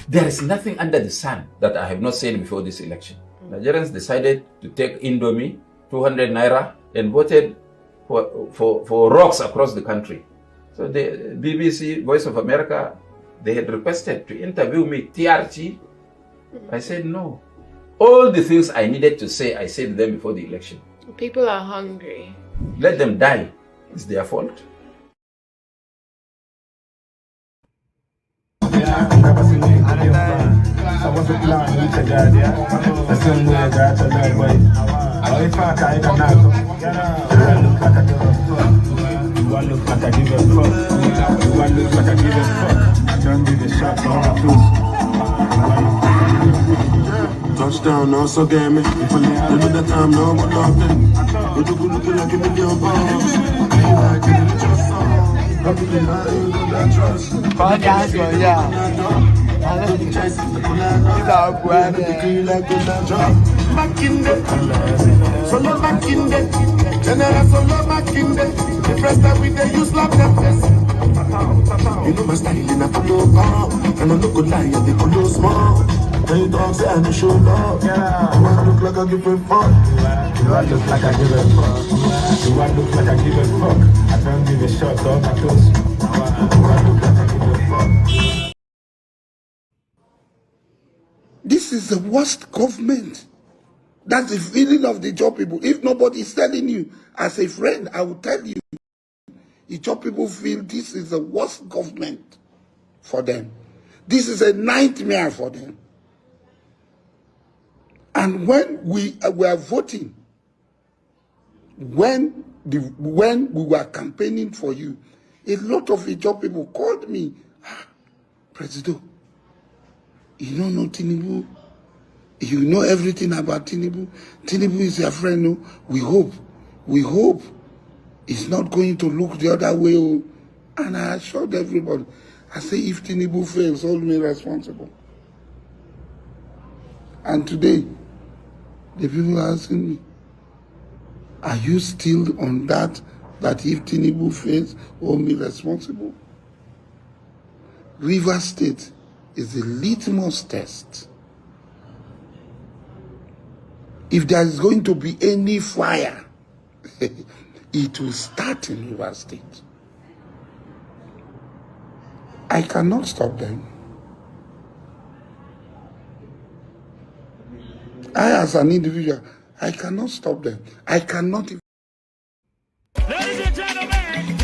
There is nothing under the sun that I have not seen before this election. Nigerians decided to take Indomie, 200 naira, and voted for rocks across the country. So the BBC, Voice of America, they had requested to interview me, TRT. I said no. All the things I needed to say, I said them before the election. People are hungry. Let them die. It's their fault. Touchdown, also game me. You know that I'm no one nothing. But you looking like a million pounds. Solo Makinde, General Solo Makinde, the first time we they use lap you know my style in a polo bar, and I'm not gonna lie, they polo small. When you talk, say I'm show love. Do I look like I give a fuck? Do I look like I give a fuck? Do I look like I give a fuck? I don't give a shot, all my clothes. Do I look like I give a fuck? This is the worst government. That's the feeling of the job people. If nobody is telling you, as a friend, I will tell you. The job people feel this is the worst government for them. This is a nightmare for them. And when we were voting, when we were campaigning for you, a lot of the job people called me, President, you don't know Tinubu. You know everything about Tinubu. Tinubu is your friend. No? We hope it's not going to look the other way. Oh. And I assured everybody, I say, if Tinubu fails, hold me responsible. And today, the people are asking me, are you still on that if Tinubu fails, hold me responsible? River State is the litmus test. If there is going to be any fire, it will start in River State. I cannot stop them. I, as an individual, I cannot stop them. I cannot. Ladies and gentlemen,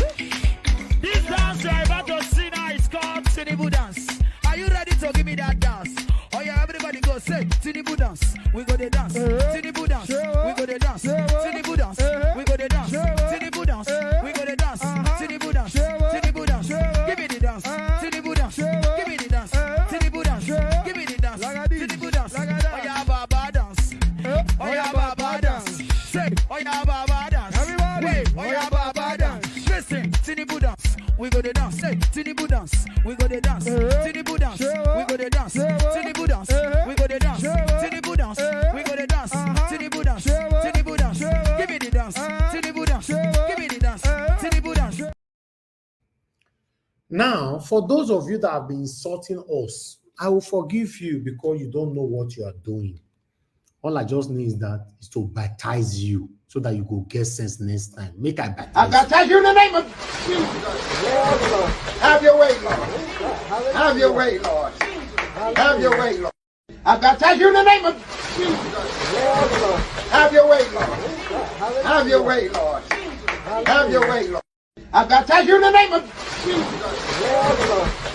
this dance you're about to see now is called Tinubu dance. Are you ready to give me that dance? Oh yeah, everybody go say Tinubu dance. We go the dance. Tinubu dance. We go the dance. Tinubu dance. We go the dance. Tinubu dance. We go the dance. Tinubu dance. Tinubu dance. Give me the dance. Tinubu dance. Give me the dance. Tinubu dance. Give me the dance. Tinubu dance. Oh yeah, Baba dance. Oh yeah, Baba dance. Say, oh yeah, Baba dance. Wait, oh yeah, Baba dance. Listen, Tinubu dance. We go the dance. Say, Tinubu dance. We go the dance. Tinubu dance. We go the dance. Tinubu dance. We go the dance. Tinubu dance. We go the dance. Tinubu dance. Tinubu dance. Give me the dance. Tinubu dance. Give me the dance. Tinubu dance. Now, for those of you that have been insulting us, I will forgive you because you don't know what you are doing. All I just need is to baptize you so that you go get sense next time. Make I baptize I baptize you in the name of Jesus. Have your way, Lord. Have your way, Lord. Have your way, Lord. I baptize you in the name of Jesus. Have your way, Lord. Have your way, Lord. Have your way, Lord. I baptize you in the name of Jesus.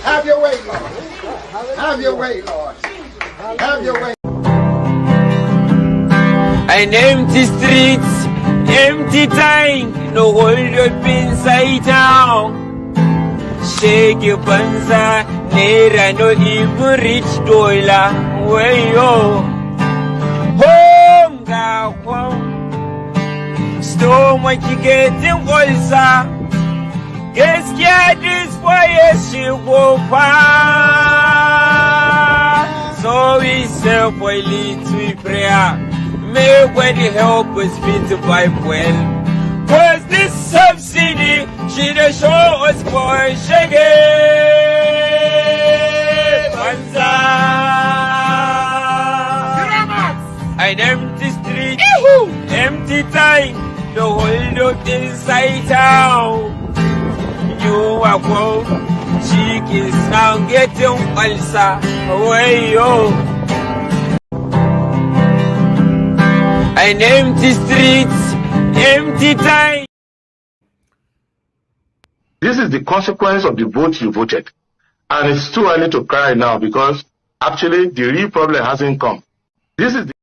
Have your way, Lord. Have your way, Lord. Have your way. An empty streets, empty tank, no hold up inside town. Shake your banza, naira no even reach dollar. Wayo, home ga home. Stomach getting ulcer. Guess this boy she go far. So we say boy lead to prayer. May when the help us fit to buy well. Cause this subsidy, she dey show us boy shaggy. Banza. An empty street, empty time, the whole of inside town. You are quote, chickens now getting ulcer. Away yo. An empty streets, empty time. This is the consequence of the vote you voted. And it's too early to cry now because actually the real problem hasn't come. This is the...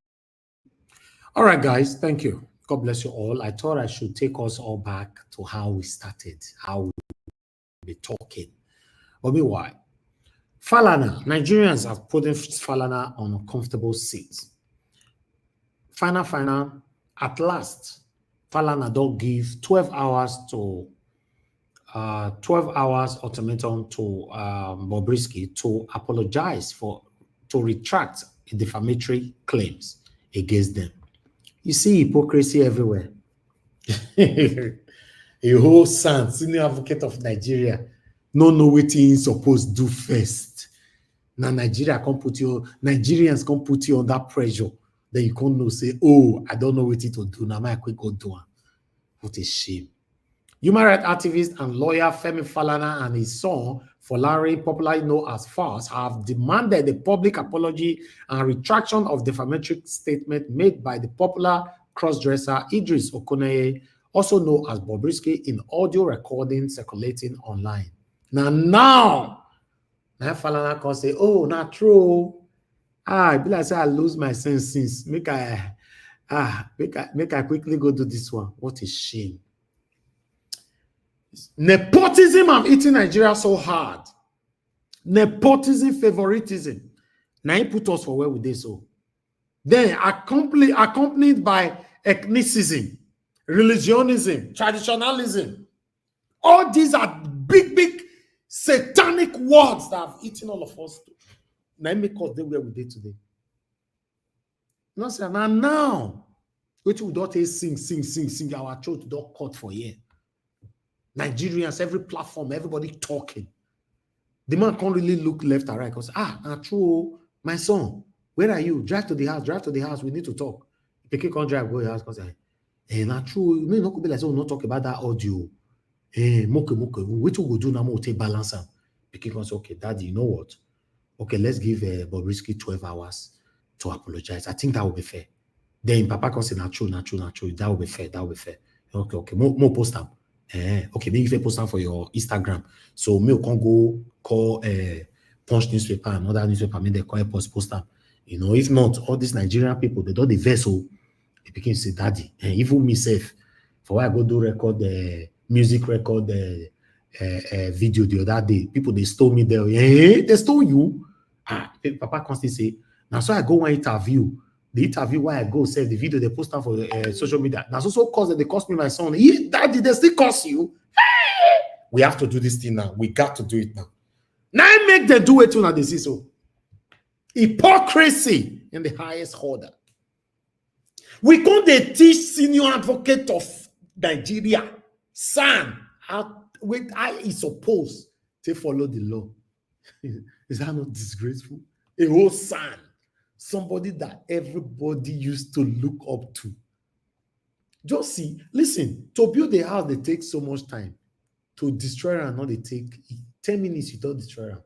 All right, guys, thank you. God bless you all. I thought I should take us all back to how we started, how we were talking. But meanwhile, Falana, Nigerians have put Falana on a comfortable seat. Final, at last, Falana don't give 12 hours to 12 hours ultimatum to Bobrisky to apologize to retract defamatory claims against them. You see hypocrisy everywhere. A whole senior advocate of Nigeria, no know what he's supposed to do first. Now Nigerians can put you under pressure. Then you can't know, say, oh, I don't know what to do. Now my quick go do. What a shame. Human rights activist and lawyer Femi Falana and his son, Falana, popularly known as Falz, have demanded a public apology and retraction of defamatory statement made by the popular crossdresser Idris Okoneye, also known as Bobrisky, in audio recording circulating online. Now Falana can say, oh, not true. I be like say I lose my sense since. Make I quickly go do this one. What a shame. Nepotism have eaten Nigeria so hard. Nepotism, favoritism. Now he put us for where we did so. Then accompanied by ethnicism, religionism, traditionalism. All these are big satanic words that have eaten all of us. Now make us where we did today. No, sir. Now, which we don't sing. Our throat don't cut for year. Nigerians, every platform, everybody talking. The man can't really look left and right because, true, my son, where are you? Drive to the house. We need to talk. Pikin can't drive, go to the house because, not true. You may not be like, so not talk about that audio. Moke, what we do now, we'll take balance. Pikin can say, okay, daddy, you know what? Okay, let's give Bobrisky 12 hours to apologize. I think that will be fair. Then Papa can say, not true. That will be fair. Okay. More post them. Okay, maybe if you post them for your Instagram. So me can go call Punch newspaper and other newspaper, maybe they call post them. You know, if not, all these Nigerian people, they don't the vessel. They begin to say, daddy, even myself, for why I go do record the music record video the other day, people they stole me there. They stole you. Papa constantly say, now so I go one interview. The interview why I go say the video they post on for social media. Now so cause that they cost me my son. Daddy, they still cost you. We have to do this thing now. We got to do it now. Now make them do it too now. They see so. Hypocrisy in the highest order. We can't teach senior advocate of Nigeria, son, how is supposed to follow the law. Is that not disgraceful? A whole son, somebody that everybody used to look up to. Just see, listen, to build a house, they take so much time. To destroy and not they take 10 minutes, you don't destroy them.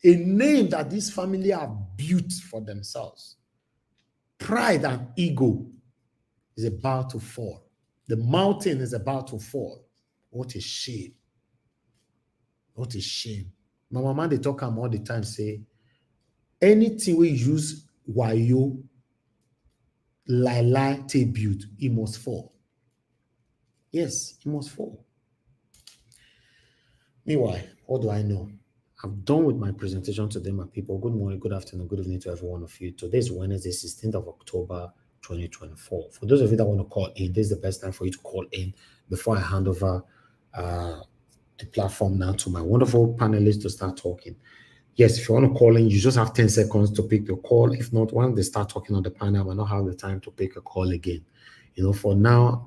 A name that this family have built for themselves. Pride and ego is about to fall. The mountain is about to fall. What a shame. What a shame. My mama, they talk all the time, say, anything we use wayo, lie, to build, it must fall. Yes, it must fall. Meanwhile, what do I know? I'm done with my presentation today, my people. Good morning, good afternoon, good evening to every one of you. Today is Wednesday, 16th of October, 2024. For those of you that want to call in, this is the best time for you to call in before I hand over the platform now to my wonderful panelists to start talking. Yes, if you want to call in, you just have 10 seconds to pick your call. If not, once they start talking on the panel, I will not have the time to pick a call again. You know, for now,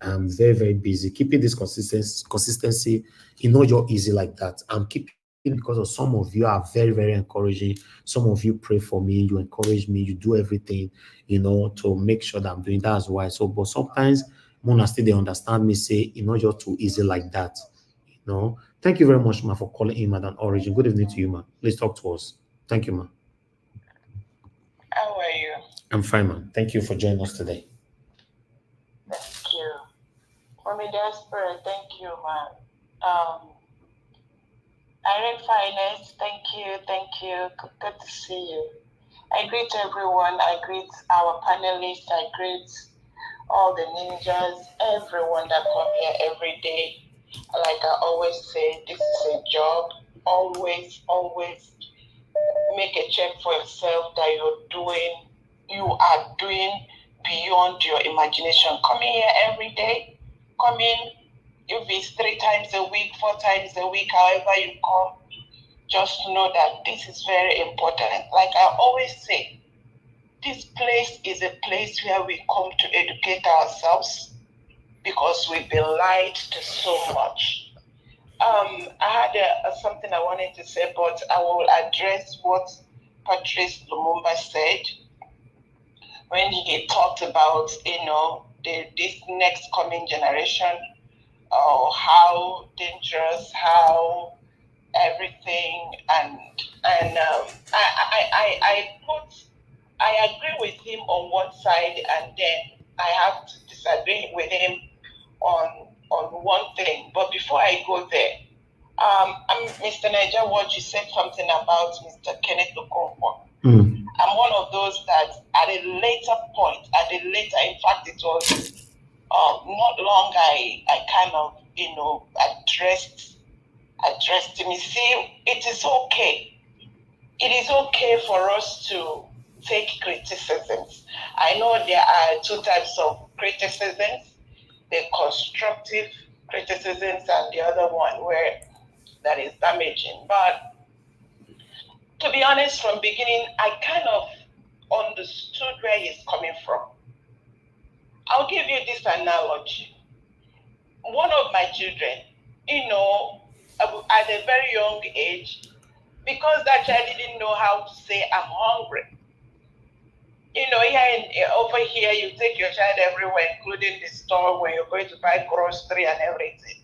I'm very, very busy. Keeping this consistency, you know, you're easy like that. I'm keeping because of some of you are very, very encouraging. Some of you pray for me, you encourage me, you do everything, you know, to make sure that I'm doing that as well. So, but sometimes Mona still they understand me, say, you know, you're too easy like that. You know, thank you very much, ma, for calling in, Madam Origin. Good evening to you, ma. Please talk to us. Thank you, ma. How are you? I'm fine, man. Thank you for joining us today. Thank you. Mommy Desperate, thank you, man. Irene Finance, thank you. Good to see you. I greet everyone. I greet our panelists. I greet all the ninjas, everyone that come here every day. Like I always say, this is a job. Always make a check for yourself that you are doing beyond your imagination. Coming here every day, if it's 3 times a week, 4 times a week, however you come, just know that this is very important. Like I always say, this place is a place where we come to educate ourselves because we've been lied to so much. I had something I wanted to say, but I will address what Patrice Lumumba said when he talked about, you know, this next coming generation. How dangerous, how everything, and I agree with him on one side, and then I have to disagree with him on one thing. But before I go there, Mr. Niger, what you said something about Mr. Kenneth Okonkwo. I'm one of those that at a later point, in fact, it was not long I kind of, you know, addressed him. You see, it is okay. It is okay for us to take criticisms. I know there are 2 types of criticisms: the constructive criticisms and the other one where that is damaging. But to be honest, from beginning, I kind of understood where he's coming from. I'll give you this analogy. One of my children, at a very young age, because that child didn't know how to say, I'm hungry. Over here, you take your child everywhere, including the store when you're going to buy grocery and everything.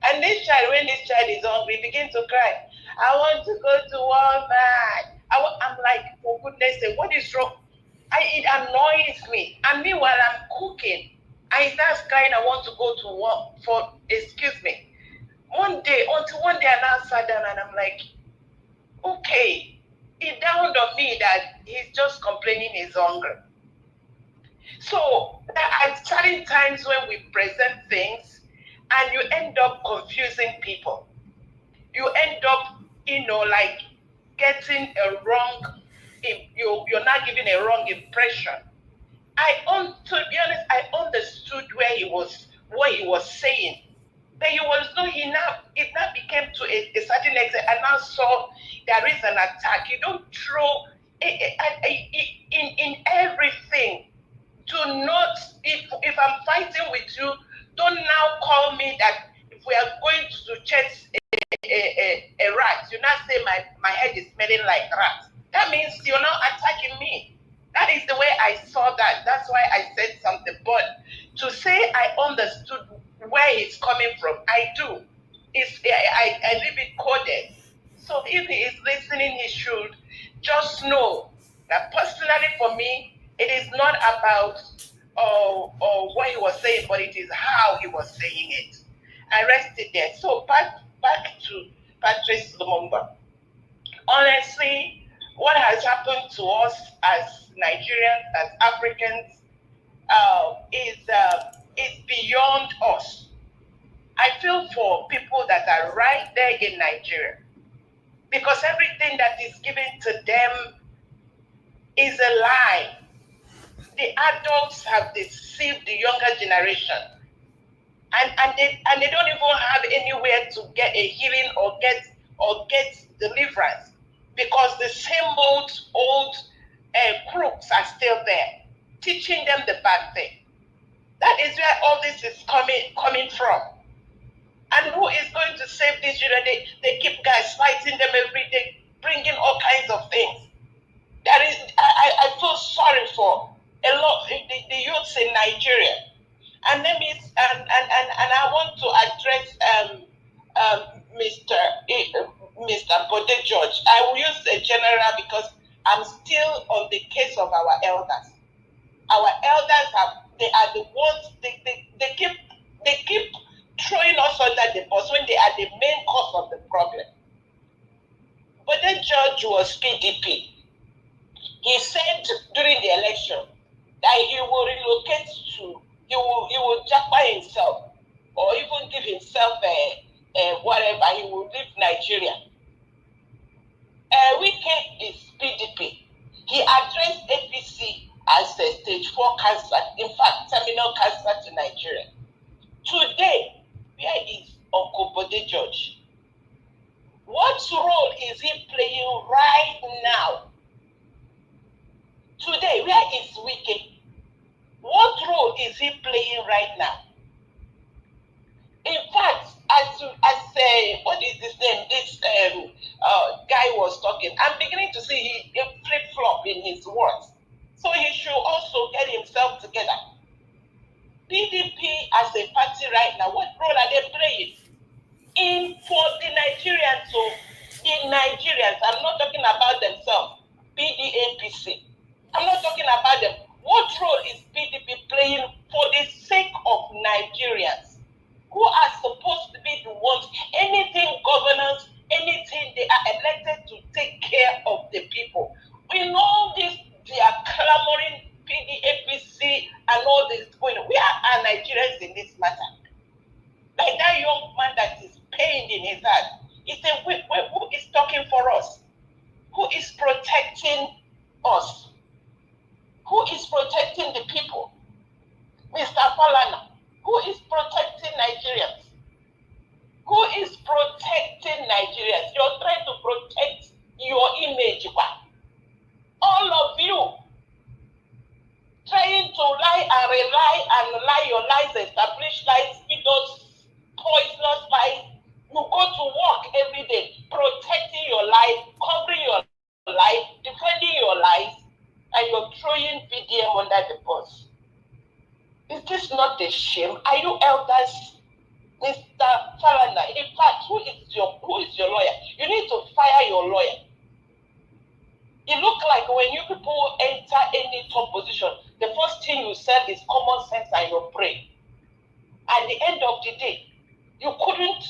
And this child, when this child is hungry, begins to cry. I want to go to Walmart. I'm like, for goodness sake, what is wrong? It annoys me. And meanwhile, I'm cooking. I start crying, I want to go to work excuse me. Until one day I now sat down and I'm like, okay. It dawned on me that he's just complaining he's hungry. So at certain times when we present things and you end up confusing people, you end up, getting a wrong, you're not giving a wrong impression. To be honest, I understood what he was saying. But it now became to a certain extent. I now saw there is an attack. You don't throw in everything. Do not, if I'm fighting with you, don't now call me that if we are going to chase a rat, you now say my head is smelling like rat. That means you're now attacking me. That is the way I saw that. That's why I said something. But to say I understood where he's coming from, I do. I leave it coded. So if he is listening, he should just know that personally for me, it is not about what he was saying, but it is how he was saying it. I rested there. So back to Patrice Lumumba. Honestly, what has happened to us as Nigerians, as Africans, is beyond us. I feel for people that are right there in Nigeria, because everything that is given to them is a lie. The adults have deceived the younger generation, and they don't even have anywhere to get a healing or get deliverance, because the same old crooks are still there, teaching them the bad thing. That is where all this is coming from. And who is going to save these children? They keep guys fighting them every day, bringing all kinds of things. I feel sorry for a lot the youths in Nigeria. And I want to address Mr. Bode George. I will use a general because I'm still on the case of our elders. Our elders they are the ones they keep throwing us under the bus when they are the main cause of the problem. Bode George was PDP. He said during the election that he will relocate he will japa himself, or even give himself whatever, he will leave Nigeria. Wike is PDP. He addressed APC as a stage 4 cancer, in fact, terminal cancer to Nigeria. Today, where is Uncle Bode George? What role is he playing right now? Today, where is Wike? What role is he playing right now? In fact, as what is his name? This guy was talking. I'm beginning to see he flip-flop in his words. So he should also get himself together. PDP as a party right now, what role are they playing? For the Nigerians, so the Nigerians, I'm not talking about themselves, PDAPC. I'm not talking about them. What role is PDP playing for the sake of Nigerians who are supposed to be the ones, anything governance, anything they are elected to take care of the people? We know this, they are clamoring PDAPC and all this going on. We are Nigerians in this matter. Like that young man that is pained in his heart. He said, who is talking for us? Who is protecting us? Who is protecting the people? Mr. Falana, who is protecting Nigerians? Who is protecting Nigerians? You're trying to protect your image. All of you, the day. You couldn't,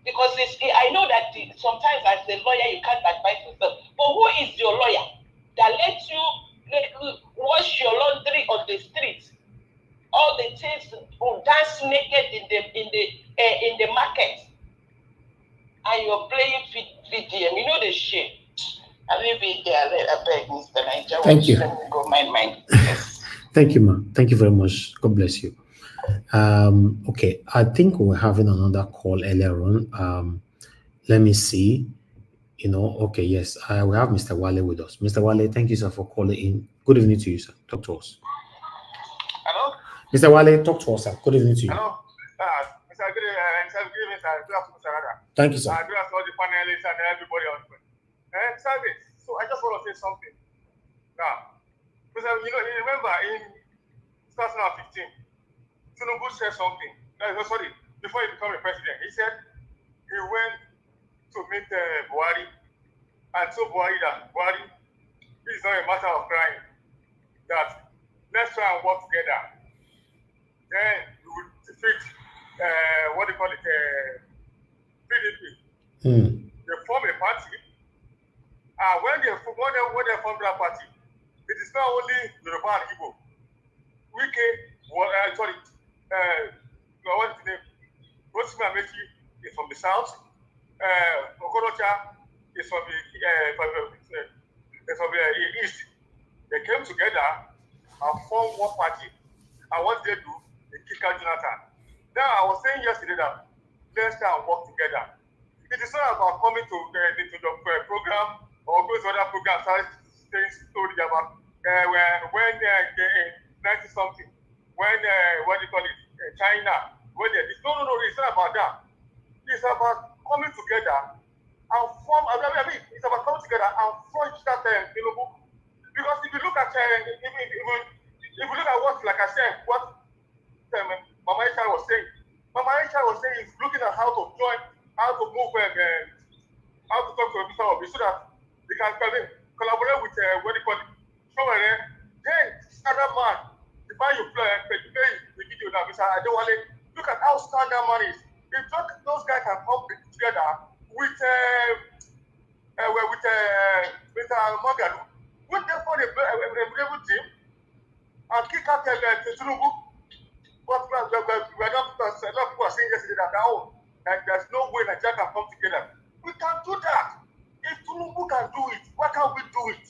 because I know that sometimes as a lawyer you can't advise yourself. But who is your lawyer that lets you wash your laundry on the streets? All the things, dance naked in the market, and you're playing VDM. You know the shit. I leave it there. I beg, Mr. Niger. Thank you. Let me go mind. Yes. Thank you, ma'am. Thank you very much. God bless you. Okay, I think we're having another call earlier on. Let me see. Okay, yes, we have Mr. Wale with us. Mr. Wale, thank you, sir, for calling in. Good evening to you, sir. Talk to us. Hello? Mr. Wale, talk to us, sir. Good evening to you. Hello? Mr. Good evening, sir. Good afternoon, sir. Thank you, sir. Good afternoon, all the panelists and everybody on the service. So I just want to say something. Now, because you remember in 2015, Tinubu said something. Sorry, before he became a president, he said he went to meet Buhari and told Buhari that Buhari, this is not a matter of crying. That let's try and work together. Then we will defeat PDP. They form a party. When they form that party, it is not only Yoruba and Igbo. What's his name? Bobrisky is from the south. Okorocha is from the east. They came together and formed one party. And what they do, they kick out Jonathan. Now, I was saying yesterday that let's try and work together. It is not about coming to the program or going to other programs, saying story about when in 90-something, when China, when they did. No, it's not about that. It's about coming together and form. It's about coming together and forge that Tinubu. Because if you look at if you look at what, like I said, what Mama Aisha was saying is looking at how to join, how to move, how to talk to Mr. Obi so that they can collaborate with then standard man. The man you play the video now, Mr. Adewale. Look at how standard man is. If those guys can come together with Mr. Morgan, would they form a brave team and kick out Tinubu? But a lot of people are saying yesterday that there's no way Nigeria can come together. We can do that. If Tinubu can do it, why can't we do it?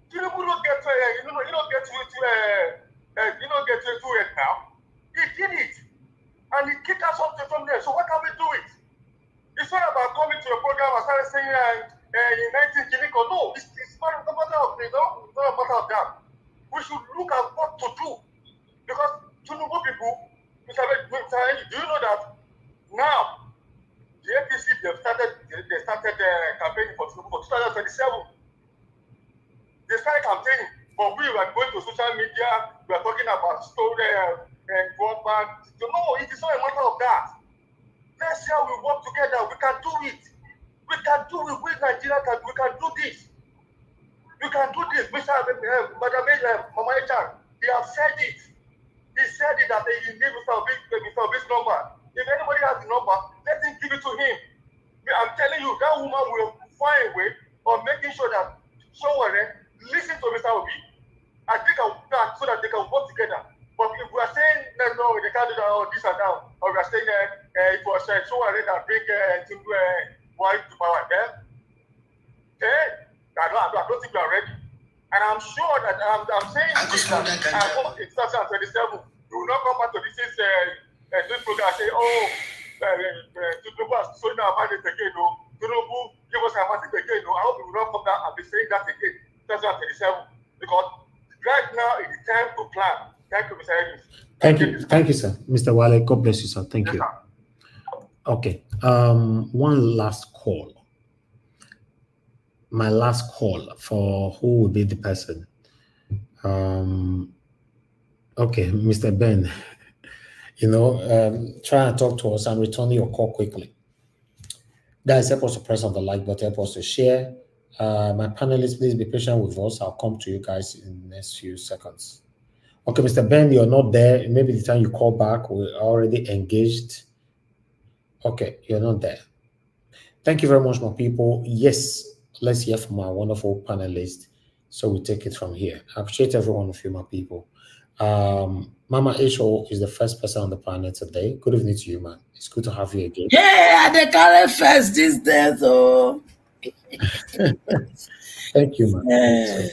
Tinubu don't get to it now. He did it, and he kicked us something from there. So why can't we do it? It's not about coming to a program and starting saying in 19 Kiniko. No, it's not a matter of it's not a matter of that. We should look at what to do, because Tinubu people, do you know that now the APC they started campaigning for Tinubu for 2027. They started campaigning, but we were going to social media. We are talking about story and broadband. No, it is not a matter of that. Let's see how we work together. We can do it. We can do it. We Nigeria we can do this. We can do this. Mr. Mama Echan, he have said it. He said it that he gave Mr. Obi's number. If anybody has the number, let him give it to him. I'm telling you, that woman will find a way of making sure that someone listen to Mr. Obi and take a plan so that they can work together. But if we are saying no, they can't do that, or this and that, or we are saying it was someone that bring Buhari to power, I don't think we are ready. And I'm sure that I'm saying this that I hope in 2027 we will not come back to this program and say, Tinubu has sold our mandate again, no. Tinubu give us our mandate again, no. I hope we will not come back and be saying that again, 2027, because right now it is time to plan. Thank you, Mr. Edis. Thank you, sir. Mr. Wale, God bless you, sir. Thank you. Okay. One last call. My last call for who will be the person. Okay, Mr. Ben, try and talk to us and return your call quickly. Guys, help us to press on the like button, help us to share. My panelists, please be patient with us. I'll come to you guys in the next few seconds. Okay, Mr. Ben, you're not there. Maybe the time you call back, we're already engaged. Okay, you're not there. Thank you very much, my people. Yes, let's hear from our wonderful panelists. So we take it from here. I appreciate every one of you, my people. Mama H.O. is the first person on the planet today. Good evening to you, man. It's good to have you again. Yeah, they carry first these days, oh. Thank you, man. Yeah.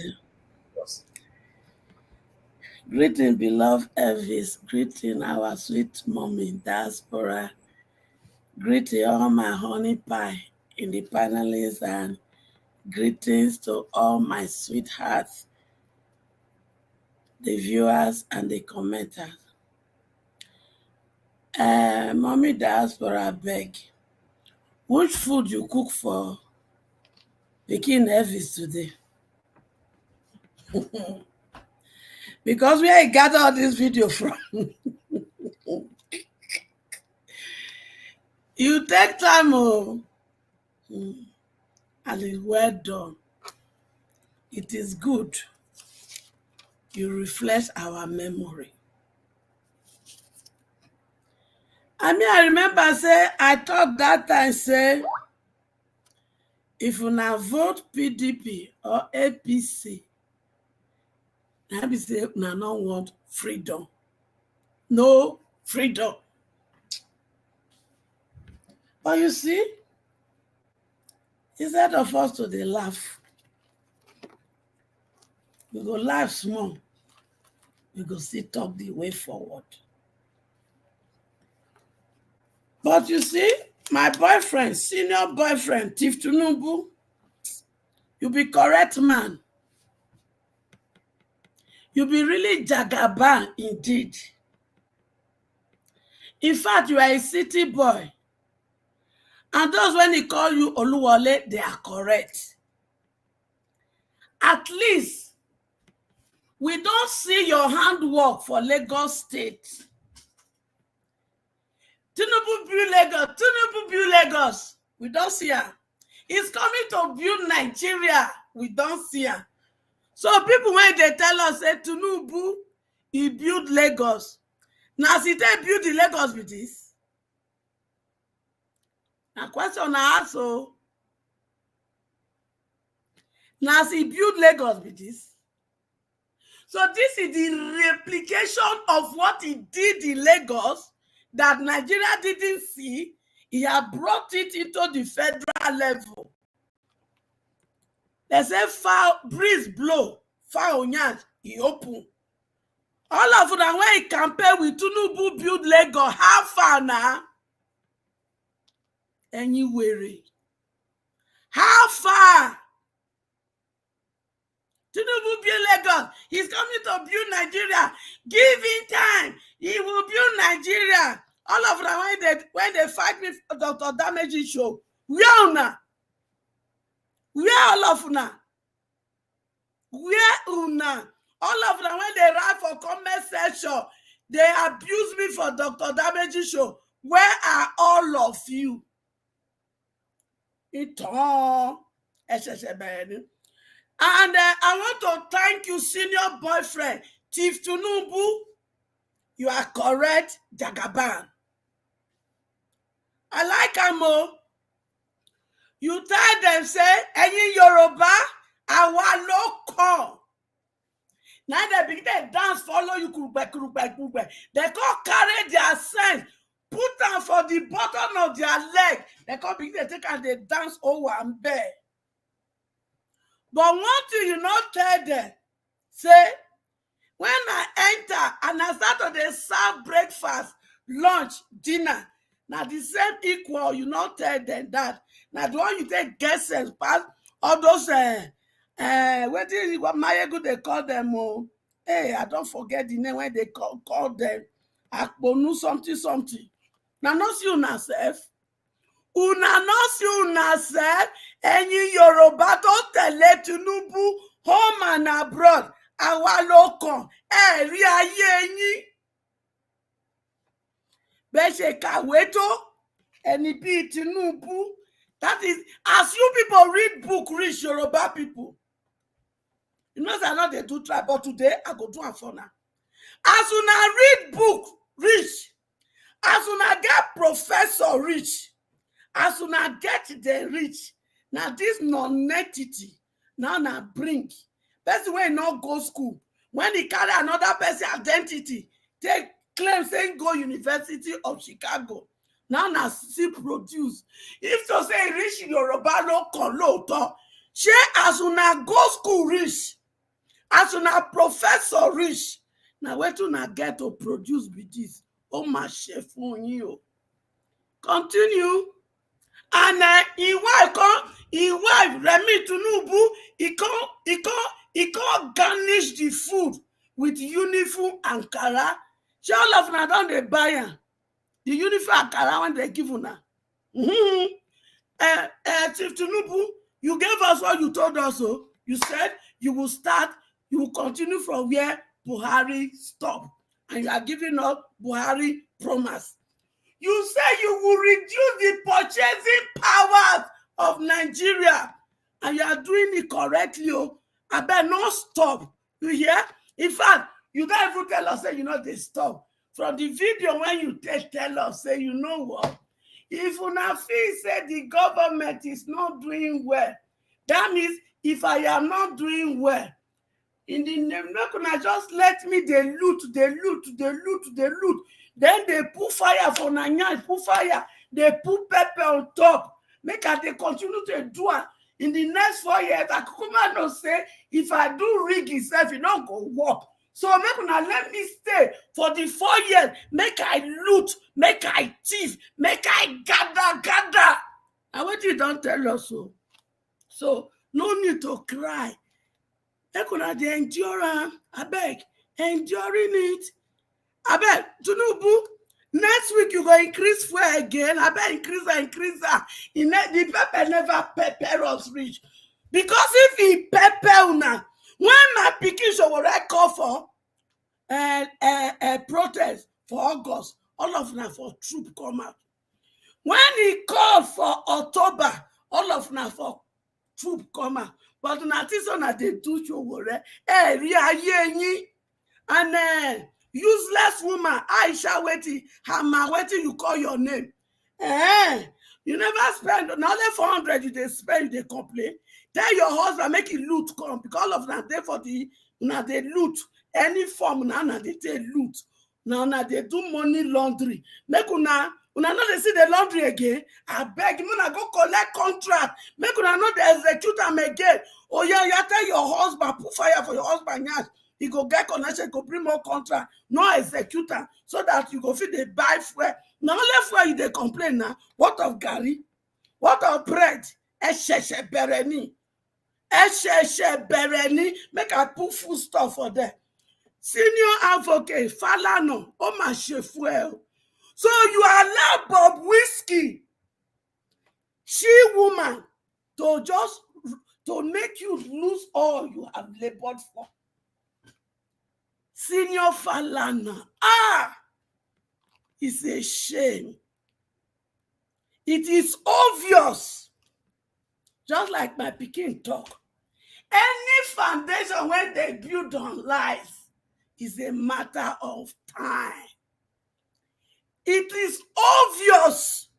Greeting, beloved Elvis. Greeting, our sweet mommy diaspora. Greeting all my honey pie in the panelists, and greetings to all my sweethearts, the viewers and the commenters. Mommy diaspora beg, which food you cook for Pikin Elvis today? Because where I gather all this video from, you take time, oh, and it's well done. It is good. You refresh our memory. I remember say, I thought that time say, if you now vote PDP or APC, I be say, you don't want freedom. No freedom. But you see, instead of us to dey laugh, we go laugh small. We go still talk the way forward. But you see, my boyfriend, senior boyfriend, Tinubu, you be correct man. You be really jagaban indeed. In fact, you are a city boy. And those when he call you Oluwole, they are correct. At least, we don't see your handwork for Lagos State. Tinubu build Lagos. Tinubu build Lagos. We don't see her. He's coming to build Nigeria. We don't see her. So people, when they tell us, say, Tinubu, he built Lagos. Now, see, they build the Lagos with this. Now, question I ask, so. Now, see, build Lagos with this. So this is the replication of what he did in Lagos that Nigeria didn't see. He had brought it into the federal level. They say, foul breeze blow, foul nyan, he open. All of them, when he campaign with Tinubu build Lagos, how far now? Anywhere. How far? Tinubu build Lagos. He's coming to build Nigeria. Give him time. He will build Nigeria. All of them, when they fight me for Dr. Damage show, where una? Where all of una? Where una? All of them, when they write for comment section, they abuse me for Dr. Damage show. Where are all of you? And I want to thank you, senior boyfriend, Chief Tinubu. You are correct, Jagaban. I like Amo. You tell them, say, any Yoruba, our local. Now they begin to dance, follow you, kurube. They can't carry their sense, put them for the bottom of their leg. They can't begin to take and they dance over and bear. But one thing you not tell them, say, when I enter and I start to serve breakfast, lunch, dinner, now the same equal, you not tell them that. Now the one you take guests and pass, all those, what Mayegu they call them, oh, hey, I don't forget the name when they call them, Akbonu something. Now not see una self. Una not see una self. Any Yoruba don't tell Tinubu home and abroad. Àwa ló kàn rí ayé yín. Bẹ́ẹ̀ ṣe kàwé tó ẹni bíi Tinubu. That is, as you people read book, read Yoruba people. You know, I know they do try, but today I go do it for now. As una read book, rich. As una get professor, rich. As una get the rich. Now this non-entity, now na bring. Person wey no go school. When he carry another person identity, take claim saying go University of Chicago. Now na see produce. If to say rich Yoruba no kon looto, she as una go school rich, as una professor rich. Now where to na get to produce be this? Oh my chef on you. Continue. And his wife Remi Tinubu, he can't garnish the food with uniform Ankara. She all of them don dey buy am. The uniform Ankara when they give una. Chief Tinubu, you gave us what you told us. So you said you will continue from where Buhari stopped, and you are giving up Buhari promise. You say you will reduce the purchasing powers of Nigeria, and you are doing it correctly. I better not stop. You hear? In fact, you don't even tell us, say, you know, they stop. From the video when you tell us, say, you know what? If una feel say the government is not doing well, that means if I am not doing well, in the name, not gonna just let me they loot. Then they put fire for Nanya, put fire, they put pepper on top. Make us they continue to do it. In the next 4 years, I come no say, if I do rig itself, it not go work. So make una let me stay for the 4 years. Make I loot, make I thief, make I gather. And what you don't tell us so. So no need to cry. Make una dey endure, I beg, enduring it. I beg, Tinubu, next week you go increase fuel again. I beg, increase that. The pepper never pepper us reach. Because if he pepper una, when my pikin show what I call for a protest for August, all of them for troop come out. When he called for October, all of them for troop come out. But this one they do show what and useless woman, Aisha waiting, Hama waiting, you call your name. You never spend another 400 you they spend, they complain. Tell your husband, make it loot come because all of them there for the now they loot any form now they take loot. Now they do money laundry. Make una not they see the laundry again. I beg you na go collect contract. Make una not they execute them again. Oh yeah, tell your husband, put fire for your husband. Yes. He go get connection, go bring more contract, no executor, so that you go fit they buy fuel. Now only fuel you they complain now. What of Gary? What of bread? Esheshe bereni. Make I put food stuff for them. Senior advocate, Falana, oh my fuel. So you allow Bobrisky, she woman, to make you lose all you have labored for. Senior Falana, it's a shame. It is obvious, just like my Peking talk. Any foundation when they build on lies is a matter of time. It is obvious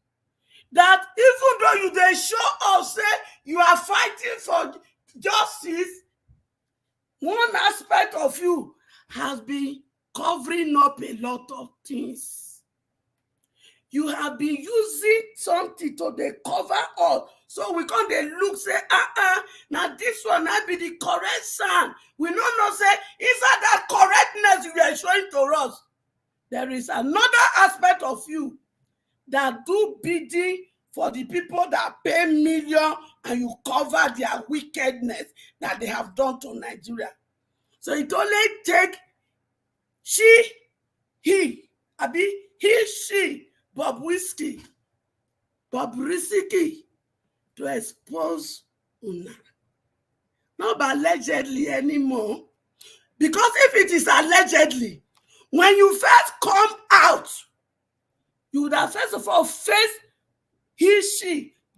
that even though you they show us say you are fighting for justice, one aspect of you has been covering up a lot of things. You have been using something to they cover up. So we can't they look, say, now this one might be the correct sound. We don't say, inside that correctness you are showing to us, there is another aspect of you that do bidding for the people that pay million and you cover their wickedness that they have done to Nigeria. So it only take he, Bobrisky to expose una. Not allegedly anymore. Because if it is allegedly, when you first come out, you would have first of all faced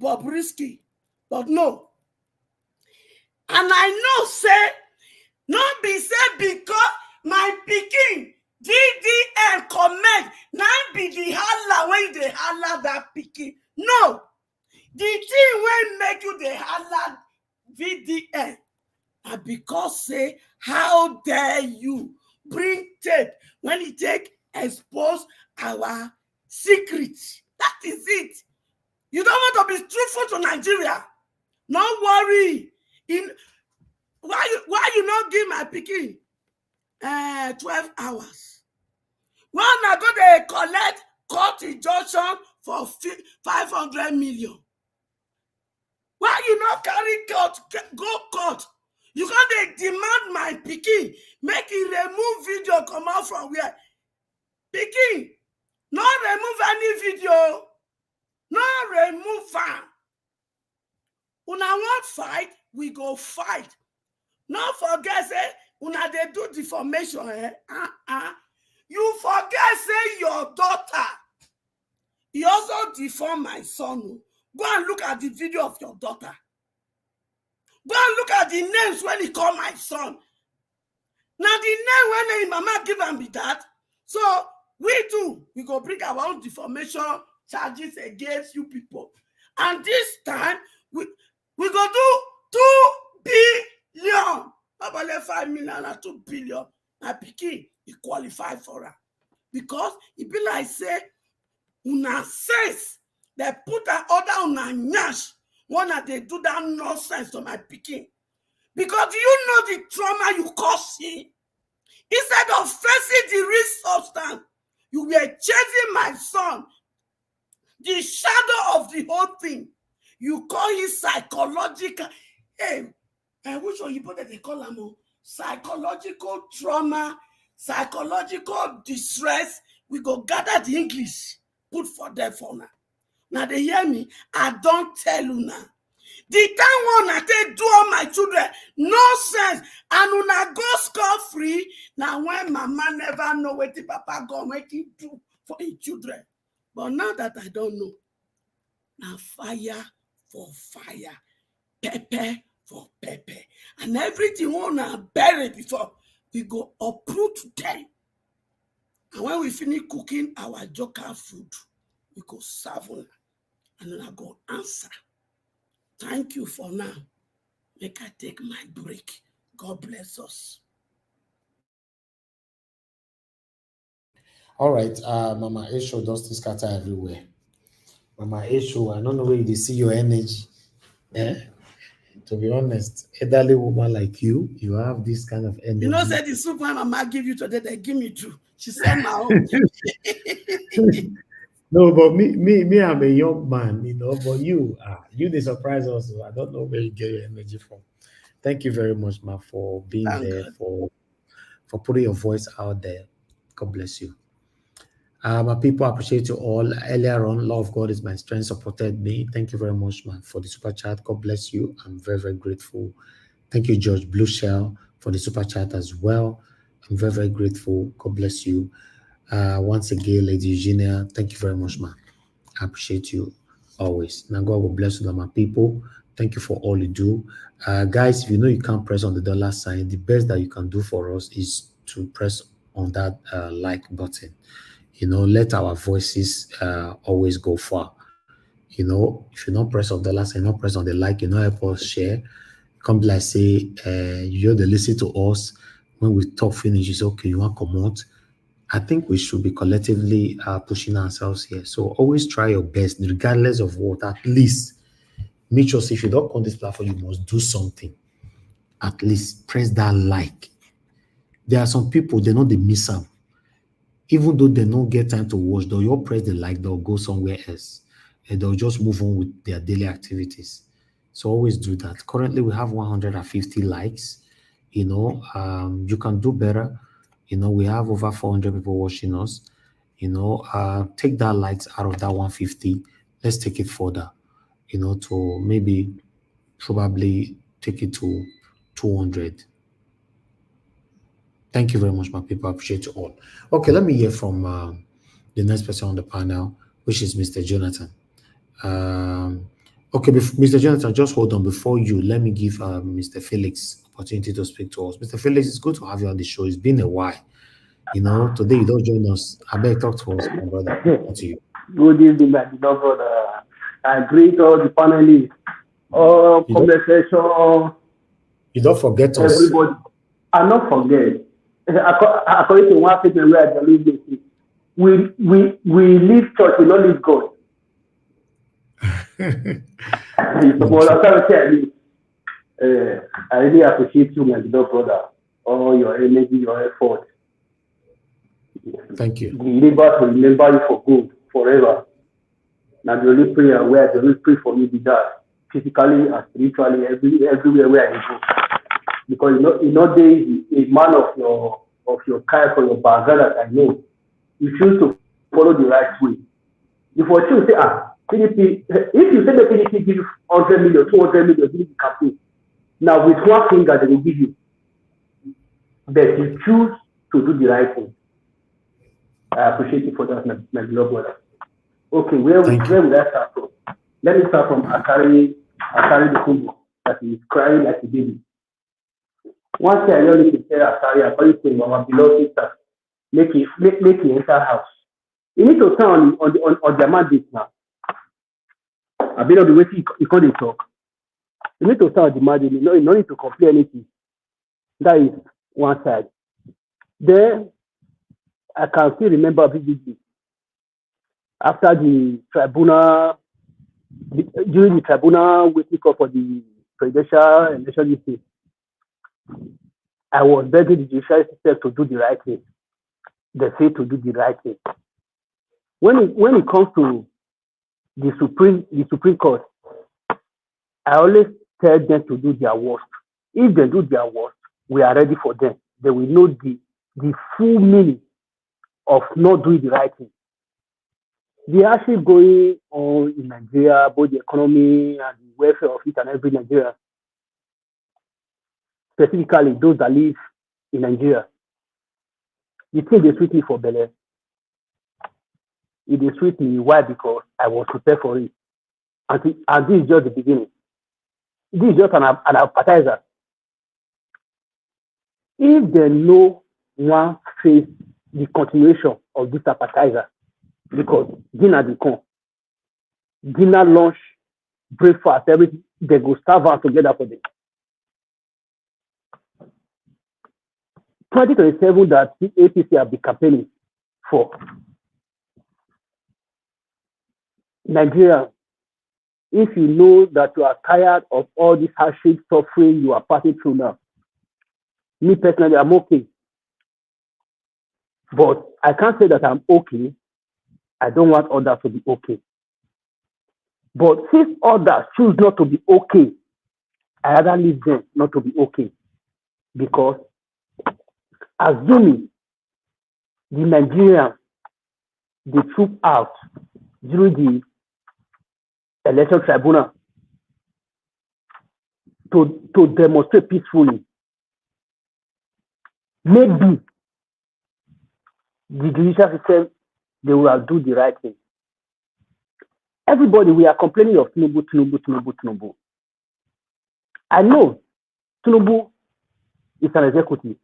Bobrisky. But no. And I know, say, not be said because my Peking VDM comment. Now be the holla when they holla that picky. No. The thing when make you the holla VDM. And because say, how dare you bring tape when you take expose our secrets. That is it. You don't want to be truthful to Nigeria. No worry. Why you not give my picking 12 hours? When I go to collect court injunction for 500 million. Why you not carry court, go court? You can't demand my picking, make it remove video come out from where? Picking, not remove any video, not remove fan. Una want fight, we go fight. Not forget say, una they do deformation. You forget say your daughter. He also deformed my son. Go and look at the video of your daughter. Go and look at the names when he called my son. Now the name when his mama give him be that. So we too, we go bring our own deformation charges against you people. And this time, we go do 2 billion. Not only 5 million and 2 billion. My pikin, he qualify for her. Because it be like say, una sense, they put an order on a nyash when they do that nonsense to my pikin. Because you know the trauma you cause him. Instead of facing the real substance, you were chasing my son. The shadow of the whole thing. You call it psychological. Hey, which one you put that they call them? Psychological trauma, psychological distress. We go gather the English, put for them for now. Now they hear me. I don't tell you now. The time one I take do all my children nonsense and una go score free. Now when mama never know what the papa go make it do for his children. But now that I don't know, now fire for fire, pepper for pepper, and everything wanna bury before we go uproot them. And when we finish cooking our joker food, we go serve una, and then I go answer. Thank you for now. Make I take my break. God bless us. All right, Mama Esho does scatter everywhere. Mama Esho, I don't know where you see your energy. To be honest, elderly woman like you have this kind of energy. You know, say the soup my mama give you today, they give me too. She said my own. No, but me, I'm a young man, you know. But you they surprise us. I don't know where you get your energy from. Thank you very much, Ma, for being there, for putting your voice out there. God bless you. My people, appreciate you all. Earlier on, Love of God is my strength, supported me. Thank you very much, man, for the super chat. God bless you. I'm very, very grateful. Thank you, George Blue Shell, for the super chat as well. I'm very, very grateful. God bless you. Once again, Lady Eugenia, thank you very much, man. I appreciate you always. Now, God will bless you, my people. Thank you for all you do. Guys, if you know you can't press on the dollar sign, the best that you can do for us is to press on that like button. You know, let our voices always go far. You know, if you don't press on the dollar sign, not press on the like, you know, help us share. Come like say, you're the listen to us. When we talk finish, you say, okay, you want to come out. I think we should be collectively pushing ourselves here. So always try your best, regardless of what. At least make sure if you don't on this platform, you must do something. At least press that like. There are some people, they know they miss out. Even though they don't get time to watch, they'll all press the like, they'll go somewhere else. And they'll just move on with their daily activities. So always do that. Currently, we have 150 likes. You know, you can do better. You know, we have over 400 people watching us. You know, take that likes out of that 150. Let's take it further, you know, to maybe probably take it to 200. Thank you very much, my people. I appreciate you all. Okay, let me hear from the next person on the panel, which is Mr. Jonathan. Okay, Mr. Jonathan, just hold on. Before you, let me give Mr. Felix opportunity to speak to us. Mr. Felix, it's good to have you on the show. It's been a while. You know, today you don't join us. I beg talk to us, my brother. Not to you. Good evening, my beloved brother. I greet all the panelists, all conversation. You don't forget us. Everybody. I not forget. According to one statement where I believe this, we leave church, we don't leave God. I really appreciate you, my beloved brother, all your energy, your effort. Thank you. The labor to remember you for good forever. Now the only prayer where the only pray for me be that physically and spiritually everywhere where I go. Because you know there is a man of your kind or your background that I know. You choose to follow the right way. If you choose say PDP, if you say the PDP give you 100 million, 200 million, give the campaign. Now with one finger they will give you. But you choose to do the right thing. I appreciate you for that, my beloved brother. Okay, where will I start from? Let me start from Akari the Kumbo, that is crying like a baby. One thing I know to tell Akari, according to our beloved sister, make it enter house. You need to turn on their mandate now. I been on the way you can't talk. You need to start on the mandate. You don't need to complain anything. That is one side. Then I can still remember vividly after the tribunal, during the tribunal waiting for the presidential election, I was begging the judicial system to do the right thing. They say to do the right thing. When it comes to the Supreme Court, I always tell them to do their worst. If they do their worst, we are ready for them. They will know the full meaning of not doing the right thing. The actually going on in Nigeria, both the economy and the welfare of each and every Nigerian, specifically those that live in Nigeria. The thing they sweet me for Bele. It is sweet me. Why? Because I was prepared for it. And this is just the beginning. This is just an appetizer. If they know one face the continuation of this appetizer, because dinner they come, dinner, lunch, breakfast, everything, they go starve out together for them. 2027 that the APC have been campaigning for. Nigeria, if you know that you are tired of all this hardship, suffering you are passing through now, me personally, I'm okay. But I can't say that I'm okay. I don't want others to be okay. But if others choose not to be okay, I rather leave them not to be okay. Because assuming the Nigerians, they troop out during the election tribunal to demonstrate peacefully, maybe the judicial system, they will do the right thing. Everybody, we are complaining of Tinubu. I know Tinubu is an executive.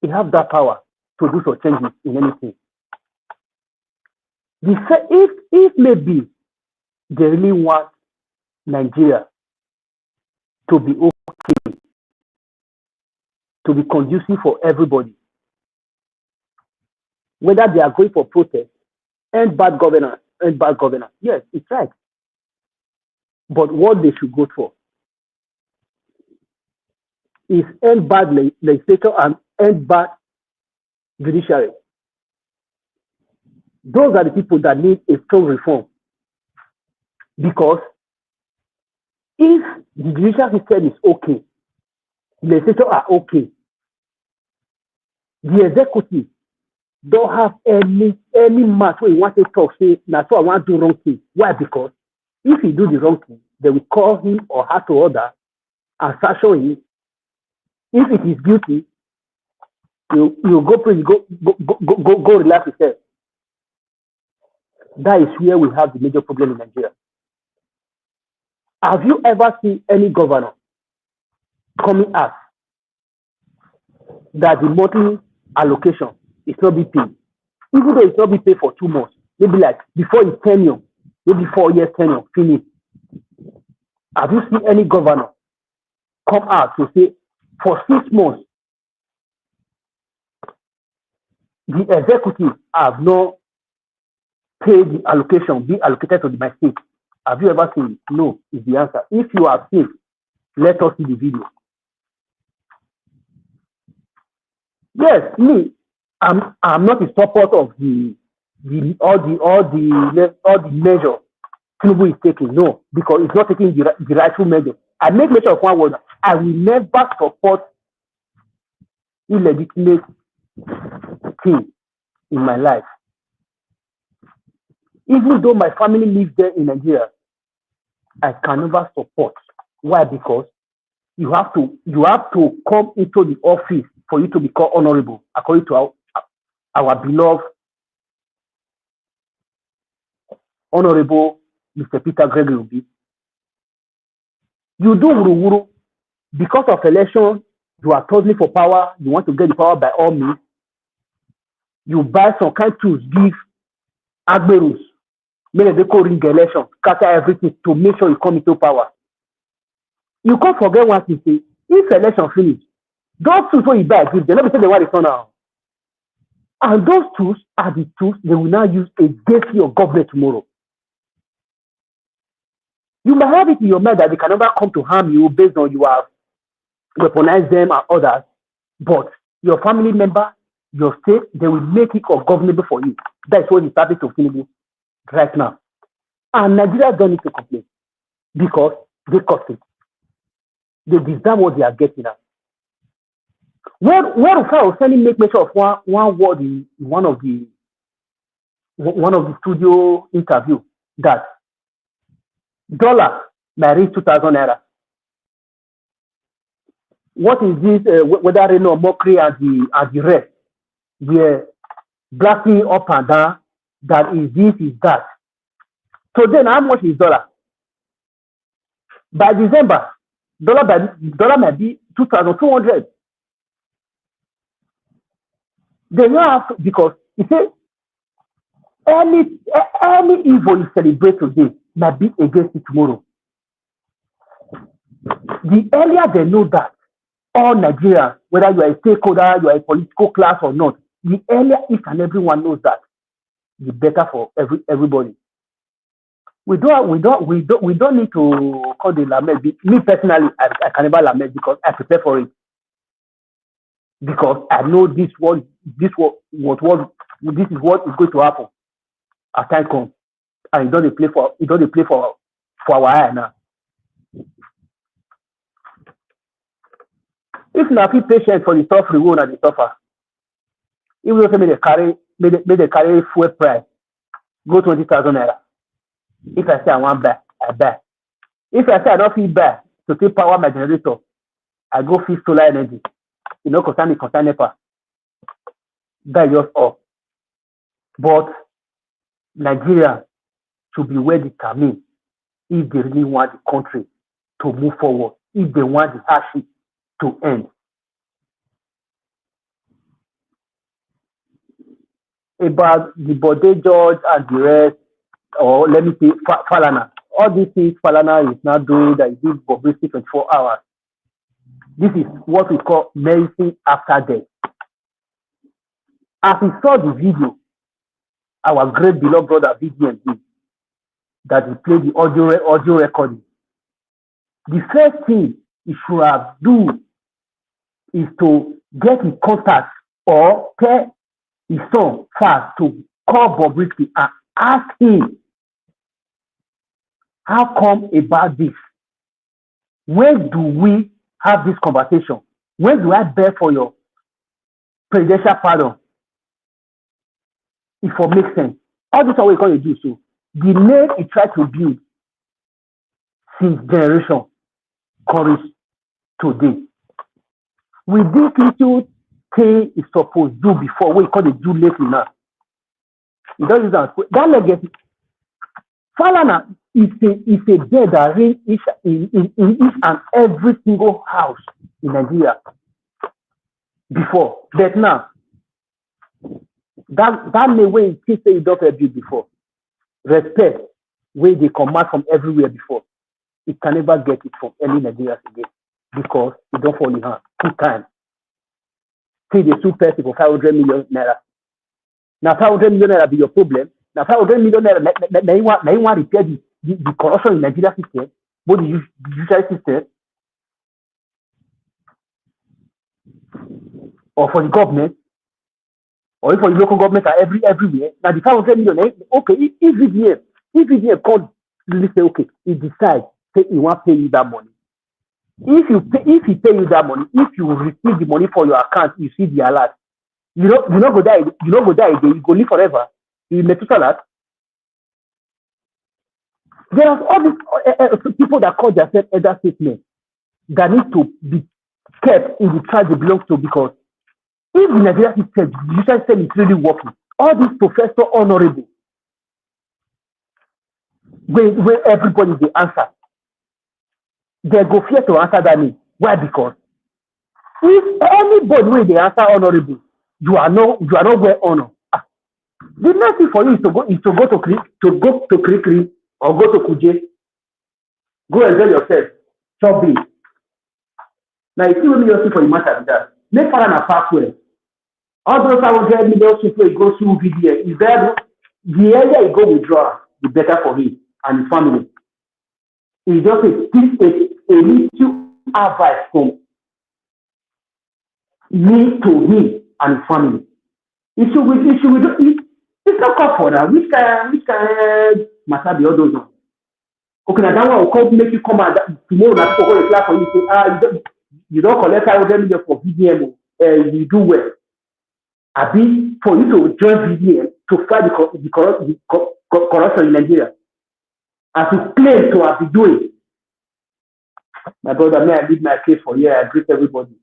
He has that power to do some changes in anything. If maybe they really want Nigeria to be okay, to be conducive for everybody, whether they are going for protest, end bad governance, yes, it's right. But what they should go for is end bad legislature and end bad judiciary. Those are the people that need a strong reform. Because if the judicial system is okay, the legislature are okay, the executive don't have any match where you want to talk, say, that's why I want to do wrong thing. Why? Because if he do the wrong thing, they will call him or her to order and sanction him. If it is guilty, you go pray, go relax yourself. That is where we have the major problem in Nigeria. Have you ever seen any governor coming out that the monthly allocation it's not be paid. Even though it's not be paid for 2 months, maybe like before his tenure, maybe 4 years tenure, finish. Have you seen any governor come out to say for 6 months the executive have not paid the allocation be allocated to my state? Have you ever seen it? No, is the answer. If you have seen, let us see the video. Yes, me, I'm not in support of all the measure Tinubu is taking. No, because it's not taking the rightful measure. I make mention of one word. I will never support illegitimate thing in my life. Even though my family lives there in Nigeria, I can never support. Why? Because you have to come into the office for you to become honorable, according to our beloved Honorable Mr. Peter Gregory Obi. You do wuru because of election, you are totally for power, you want to get the power by all means. You buy some kind of tools, give Agberus, make they call ring election, scatter everything to make sure you come into power. You can't forget one thing, say, if election finish, those tools when you buy, give them, let me say the one is on now. And those tools are the tools they will now use against your government tomorrow. You might have it in your mind that they can never come to harm you based on you have weaponized them and others, but your family member, your state, they will make it ungovernable for you. That's what is happening to Tinubu right now. And Nigeria don't need to complain because they cost it. They deserve what they are getting at. Where if I was telling make mention of one word in one of the studio interview that dollar may reach 2,000 naira. What is this? Whether they know mockery and the rest, they're blasting up and down. That is this, is that. So then, how much is dollar? By December, dollar might be 2,200. They have to, because you say any evil you celebrate today might be against it tomorrow. The earlier they know that all Nigerians, whether you are a stakeholder, you are a political class or not, the earlier each and everyone knows that, the better for everybody. We don't need to call the lament. Me personally, I can never lament because I prepare for it. Because I know this is what is going to happen as time comes, and it doesn't play for our eye now. If not be patient for the suffering, we will not suffer. Even though they carry fuel price, go 20,000 naira. If I say I want buy, I buy. If I say I don't feel buy to take power my generator, I go fix solar energy. You know, concern NEPA. That is just all. But Nigeria should be well determined if they really want the country to move forward, if they want the hardship to end. About the Bode George and the rest, or let me say Falana. All these things Falana is now doing, that is doing Bobrisky 24 hours. This is what we call medicine after death. As we saw the video, our great beloved brother VDM did, that he played the audio recording. The first thing he should have done is to get in contact or tell his son Falz to call Bobrisky and ask him, how come about this? When do we have this conversation? When do I beg for your presidential pardon? If it makes sense. All this is what we're going to do. So the name he tried to build since generation courage today. With this little thing is supposed to do before, what we call the do lately now. It doesn't that legacy. Falana is a dead that reigns in each and every single house in Nigeria before. But now, That may way he say you don't abuse before. Respect where they command from everywhere before. It can never get it from any Nigerians again because it don't fall in hand 2 times. See the 2 person for 500 million naira. Now 500 million naira be your problem. Now 500 million naira, now you want to repair the corruption in Nigeria system, both the judiciary system, or for the government, or for the local government are everywhere. Now the 500 million, okay, if VDM called, say, okay, he decides, say he want to pay you that money. If he pay you that money, if you receive the money for your account, you see the alert. You not go die. You not go die again. You go live forever. You make it alert. There are all these people that call themselves elder statesmen that need to be kept in the tribe they belong to because if the Nigerian system, the judicial system is really working, all these professor honorable, where everybody they answer, they go fear to answer that name. Why? Because if anybody where they answer honorable, you are not well honor. The next thing for you is to go to Krikri or go to Kuje. Go enjoy yourself. Chop big. Now you see when you see for the matter that make Falana pathway. All those 500 million people go through VDA. Is there the earlier you go withdraw, the better for him and his family. It's just a little advice from me to him and his family. It's not called for that. Which kind matter the others on? Okay, now that one will come make you come and tomorrow na people go clap for you say you don't collect 500 million for VDM. You do well. Abi for you to join VDM to fight the corruption in Nigeria. As you claim to have been doing. My brother, may I leave my case for here. I greet everybody.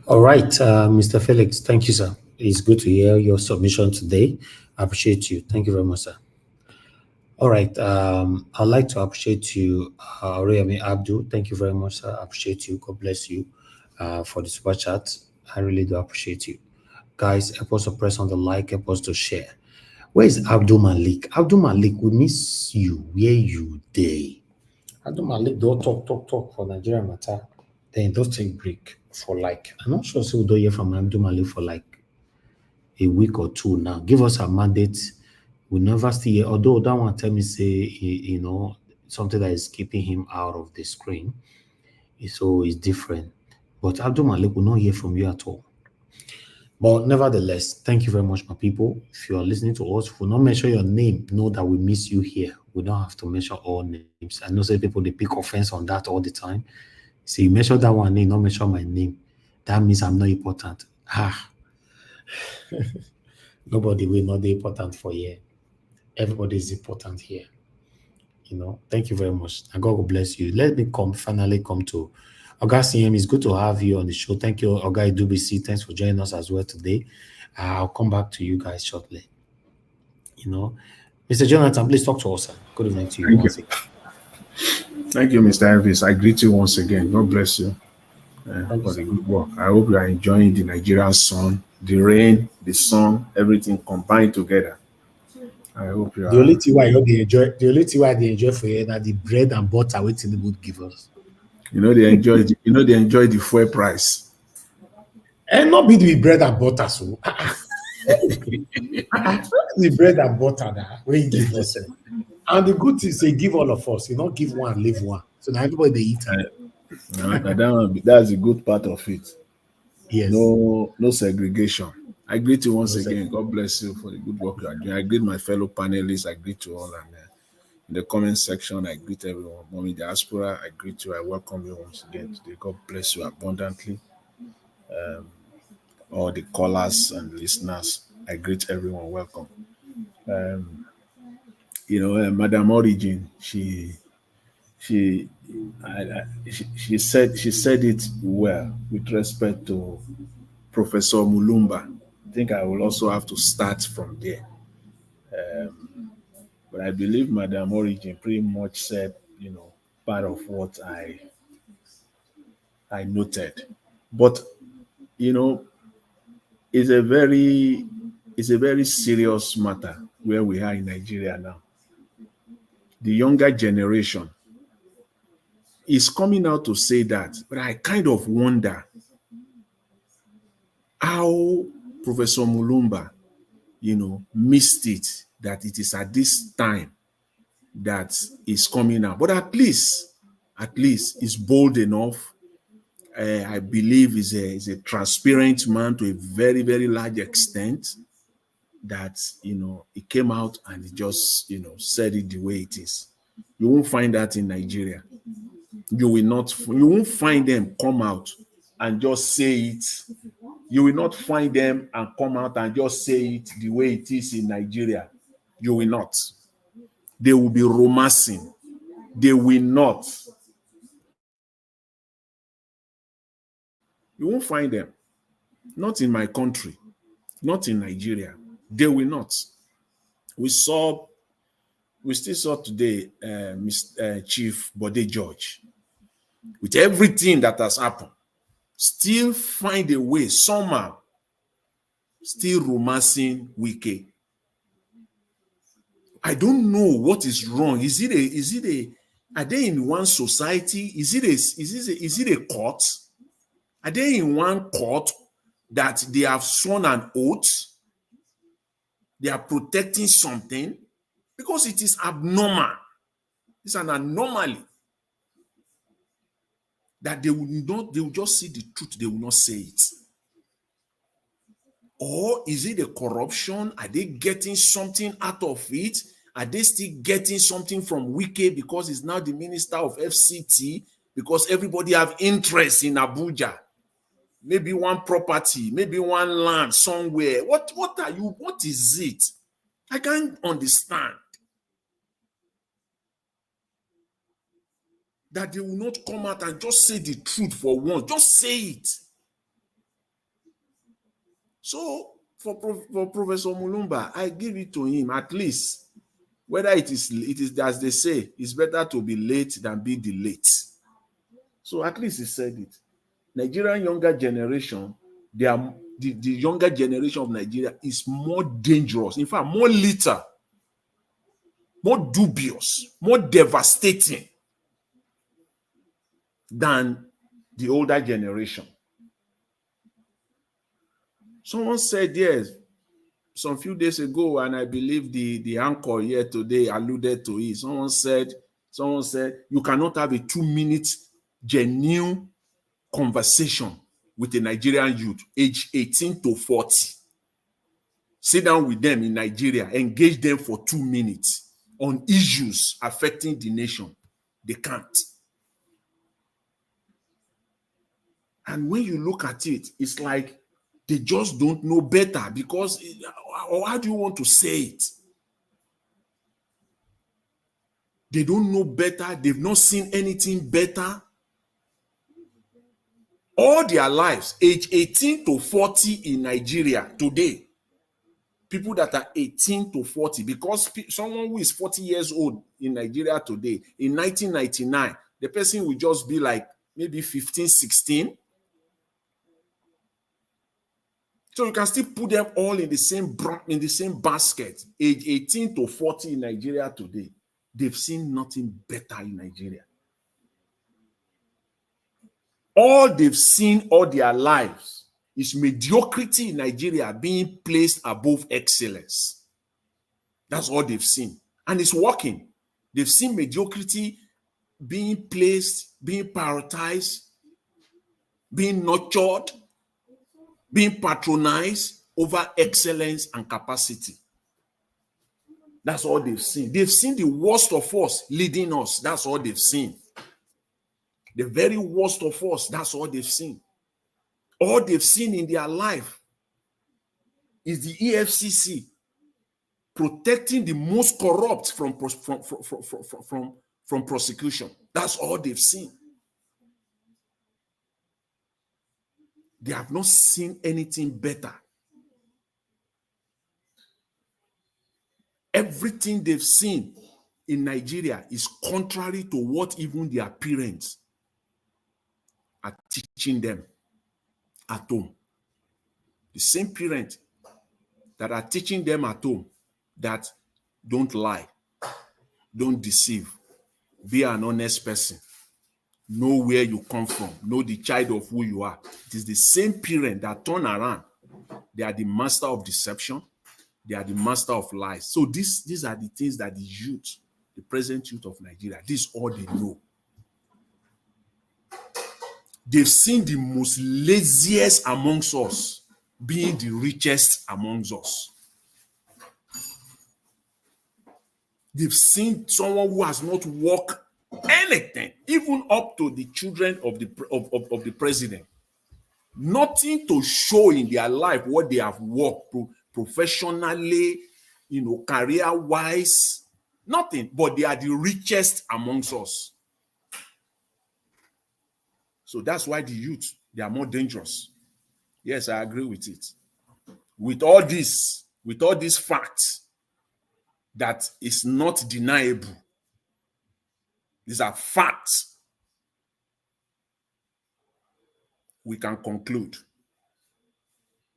All right, Mr. Felix, thank you, sir. It's good to hear your submission today. I appreciate you. Thank you very much, sir. All right, I'd like to appreciate you, Rayami Abdul. Thank you very much, sir. I appreciate you. God bless you for the super chat. I really do appreciate you. Guys, help us to press on the like, help us to share. Where is Abdul Malik? Abdul Malik, we miss you. Where you day? Abdul Malik, don't talk for Nigeria matter. Then don't take break for like, I'm not sure so we don't hear from Abdul Malik for like a week or 2 now. Give us a mandate. We never see it. Although that one tell me say, something that is keeping him out of the screen. So it's different. But Abdul Malik will not hear from you at all. But nevertheless, thank you very much, my people. If you are listening to us, if we not mention your name, know that we miss you here. We don't have to mention all names. I know some people, they pick offense on that all the time. So you mention that one name, not mention my name. That means I'm not important. Nobody will not be important for here. Everybody is important here. Thank you very much. And God will bless you. Let me finally come to Oga CM. It's good to have you on the show. Thank you, Oga Idubisi. Thanks for joining us as well today. I'll come back to you guys shortly. Mr. Jonathan, please talk to us, sir. Good evening to you once again. Thank you, Mr. Elvis. I greet you once again. God bless you for the good work. I hope you are enjoying the Nigerian sun, the rain, the sun, everything combined together. I hope you are. The only thing why they enjoy for you now the bread and butter which they would give us. They enjoy the fuel price. And not be the bread and butter, so the bread and butter that we give us. And the good thing is they give all of us. You don't give one, leave one. So now everybody they eat. That's the good part of it. Yes. No segregation. I greet you once again. God bless you for the good work you are doing. I greet my fellow panelists. I greet you all. And in the comment section, I greet everyone. Mommy Diaspora, I greet you. I welcome you once again today. God bless you abundantly. All the callers and listeners, I greet everyone. Welcome. Madam Origin, she said it well with respect to Professor Mulumba. I think I will also have to start from there. But I believe Madam Origin pretty much said, part of what I noted. But, it's a very serious matter where we are in Nigeria now. The younger generation is coming out to say that, but I kind of wonder how Professor Mulumba, missed it, that it is at this time that is coming out. But at least is bold enough. I believe is a transparent man to a very, very large extent, that he came out and he just said it the way it is. You won't find that in Nigeria. You won't find them come out and just say it. You will not find them and come out and just say it the way it is in Nigeria. You will not. They will be romancing. They will not. You won't find them. Not in my country. Not in Nigeria. They will not. We still saw today Chief Bode George, with everything that has happened, still find a way somehow, still romancing Wike. I don't know what is wrong. Are they in one society? Is it a court? Are they in one court that they have sworn an oath? They are protecting something? Because it is abnormal. It's an anomaly that they will just see the truth, they will not say it. Or is it a corruption? Are they getting something out of it? Are they still getting something from Wike because he's now the minister of FCT? Because everybody have interest in Abuja. Maybe one property, maybe one land somewhere. What is it? I can't understand. That they will not come out and just say the truth for once. Just say it. So, for Professor Mulumba, I give it to him at least. Whether it is as they say, it's better to be late than be delayed. So at least he said it. Nigerian younger generation, the younger generation of Nigeria is more dangerous. In fact, more lethal, more dubious, more devastating than the older generation. Someone said yes, some few days ago, and I believe the anchor here today alluded to it. Someone said, you cannot have a 2-minute genuine conversation with a Nigerian youth, age 18 to 40. Sit down with them in Nigeria, engage them for 2 minutes on issues affecting the nation. They can't. And when you look at it, it's like they just don't know better, because, or how do you want to say it? They don't know better. They've not seen anything better. All their lives, age 18 to 40 in Nigeria today, people that are 18 to 40, because someone who is 40 years old in Nigeria today, in 1999, the person will just be like maybe 15, 16. So you can still put them all in the same basket. Age 18 to 40 in Nigeria today, they've seen nothing better in Nigeria. All they've seen all their lives is mediocrity in Nigeria being placed above excellence. That's all they've seen. And it's working. They've seen mediocrity being placed, being prioritized, being nurtured, being patronized over excellence and capacity. That's all they've seen. They've seen the worst of us leading us. That's all they've seen. The very worst of us, that's all they've seen. All they've seen in their life is the EFCC protecting the most corrupt from prosecution. That's all they've seen. They have not seen anything better. Everything they've seen in Nigeria is contrary to what even their parents are teaching them at home. The same parents that are teaching them at home that don't lie, don't deceive, be an honest person, know where you come from, know the child of who you are. It is the same parent that turn around. They are the master of deception. They are the master of lies. So these are the things that the youth, the present youth of Nigeria, this is all they know. They've seen the most laziest amongst us being the richest amongst us. They've seen someone who has not worked anything, even up to the children of the president. Nothing to show in their life what they have worked professionally, career-wise, nothing, but they are the richest amongst us. So that's why the youth, they are more dangerous. Yes, I agree with it. With all these facts that is not deniable, these are facts, we can conclude,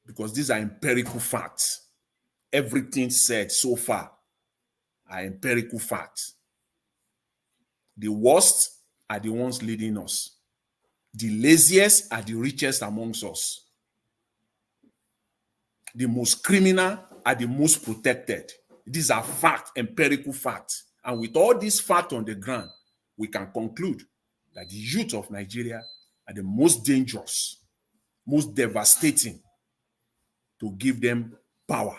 because these are empirical facts. Everything said so far are empirical facts. The worst are the ones leading us. The laziest are the richest amongst us. The most criminal are the most protected. These are facts, empirical facts. And with all these facts on the ground, we can conclude that the youth of Nigeria are the most dangerous, most devastating to give them power.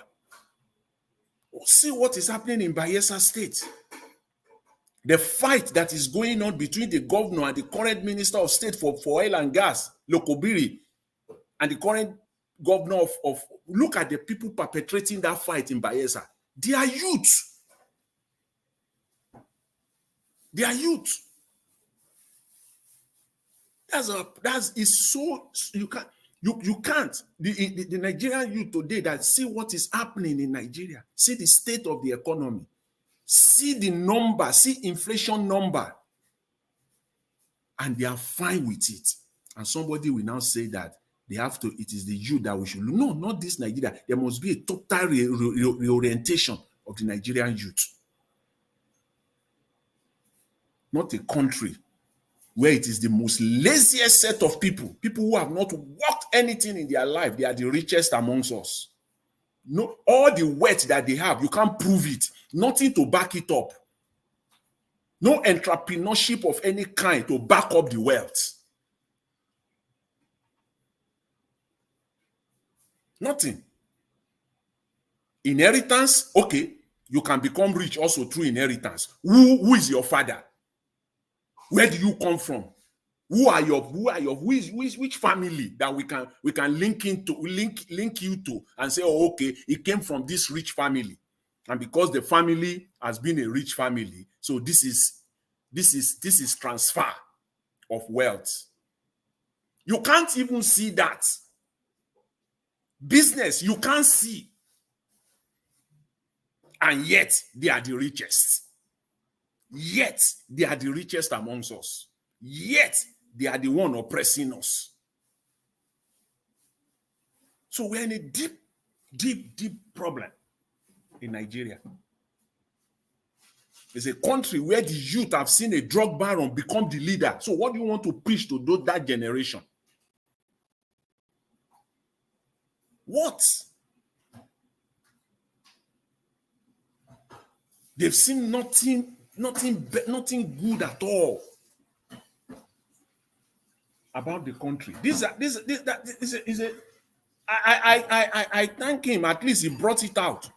See what is happening in Bayelsa State. The fight that is going on between the governor and the current minister of state for oil and gas, Lokobiri, and the current governor of look at the people perpetrating that fight in Bayelsa. They are youth. They are youth. You can't. The Nigerian youth today that see what is happening in Nigeria, see the state of the economy, see the number, see inflation number, and they are fine with it. And somebody will now say that they have to, it is the youth that we should look. No, not this Nigeria. There must be a total reorientation of the Nigerian youth. Not a country where it is the most laziest set of people who have not worked anything in their life. They are the richest amongst us. No, all the wealth that they have, you can't prove it. Nothing to back it up. No entrepreneurship of any kind to back up the wealth. Nothing. Inheritance, okay, you can become rich also through inheritance. Who is your father? Where do you come from? Which family that we can link you to and say, oh, okay, it came from this rich family. And because the family has been a rich family, so this is transfer of wealth. You can't even see that. Business, you can't see. And yet, they are the richest. Yet, they are the richest amongst us. Yet, they are the one oppressing us. So we're in a deep, deep, deep problem in Nigeria. It's a country where the youth have seen a drug baron become the leader. So what do you want to preach to that generation? What? They've seen nothing good at all about the country. I thank him. At least he brought it out.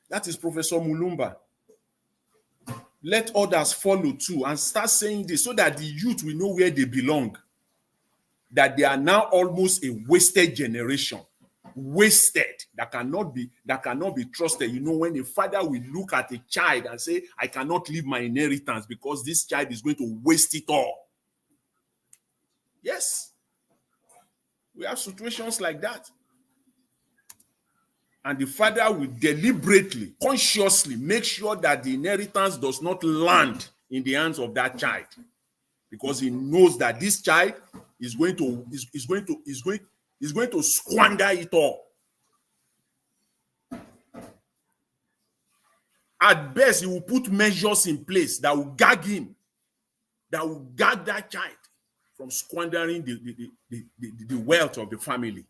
That is Professor Mulumba. Let others follow too and start saying this so that the youth will know where they belong. That they are now almost a wasted generation. Wasted, that cannot be trusted. You know, when a father will look at a child and say, I cannot leave my inheritance because this child is going to waste it all. Yes. We have situations like that. And the father will deliberately, consciously make sure that the inheritance does not land in the hands of that child. Because he knows that this child is going He's going to squander it all. At best, he will put measures in place that will gag him, that will gag that child from squandering the wealth of the family.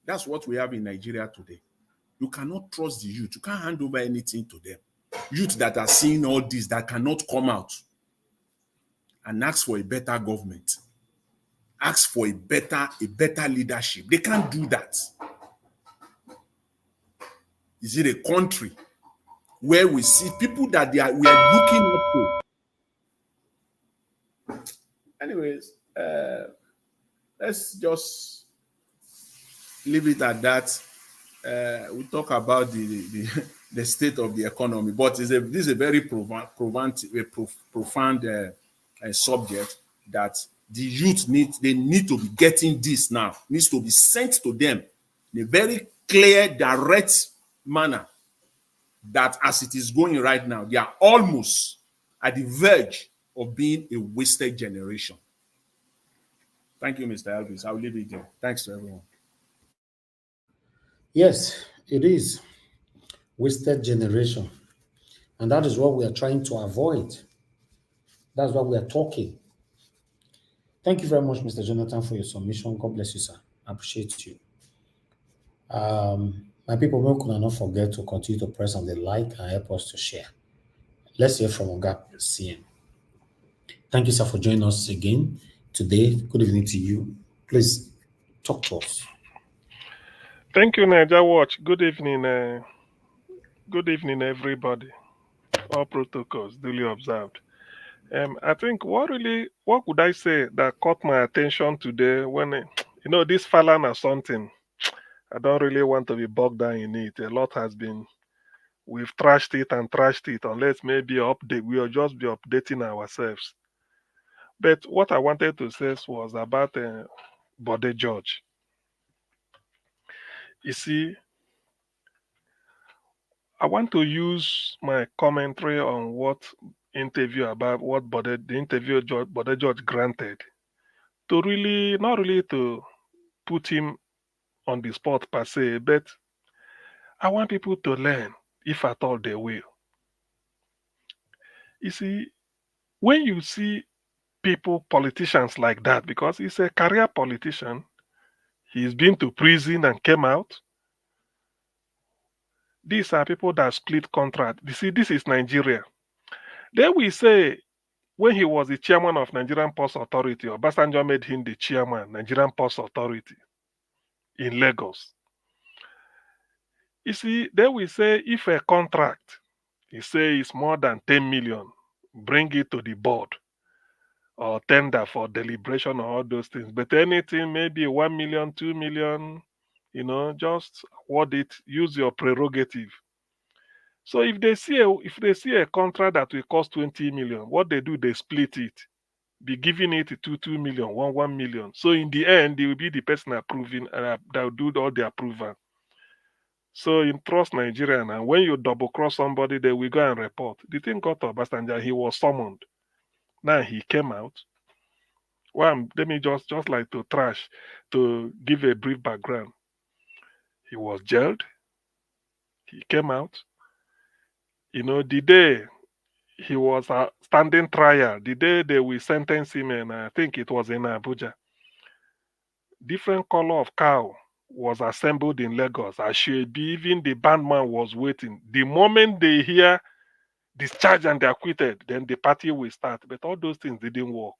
That's what we have in Nigeria today. You cannot trust the youth. You can't hand over anything to them. Youth that are seeing all this, that cannot come out and ask for a better government, ask for a better leadership. They can't do that. Is it a country where we see people that we are looking up to? Anyways, let's just leave it at that. We talk about the state of the economy, but this is a very profound subject that the youth need to be getting this now. Needs to be sent to them in a very clear, direct manner, that as it is going right now, they are almost at the verge of being a wasted generation. Thank you, Mr. Elvis. I'll leave it there. Thanks to everyone. Yes, it is wasted generation. And that is what we are trying to avoid. That's what we are talking. Thank you very much, Mr. Jonathan, for your submission. God bless you, sir. I appreciate you. My people, we could not forget to continue to press on the like and help us to share. Let's hear from Oga CM. Thank you, sir, for joining us again today. Good evening to you. Please talk to us. Thank you, Niger Watch. Good evening, everybody. All protocols duly observed. I think what could I say that caught my attention today when, this Falana something, I don't really want to be bogged down in it. A lot has been, we've trashed it, unless maybe we'll just be updating ourselves. But what I wanted to say was about Bode George. You see, I want to use my commentary on what interview about what Bode George granted to really, not really to put him on the spot per se, but I want people to learn, if at all they will. You see, when you see politicians like that, because he's a career politician, he's been to prison and came out. These are people that split contract. You see, this is Nigeria. Then we say, when he was the chairman of Nigerian Ports Authority, Obasanjo made him the chairman, Nigerian Ports Authority in Lagos. You see, then we say, if a contract, he say it's more than 10 million, bring it to the board or tender for deliberation or all those things. But anything, maybe 1 million, 2 million, just award it, use your prerogative. So if they see a contract that will cost 20 million, what they do, they split it, be giving it to 2 million, 1 million. So in the end, they will be the person approving that will do all the approval. So in Trust Nigeria, and when you double cross somebody, they will go and report. The thing got to Obasanjo, he was summoned. Now he came out. Well, let me just like to give a brief background. He was jailed. He came out. The day he was standing trial, the day they will sentence him, and I think it was in Abuja, different color of cow was assembled in Lagos. Even the bandman was waiting. The moment they hear discharge and they're acquitted, then the party will start. But all those things didn't work.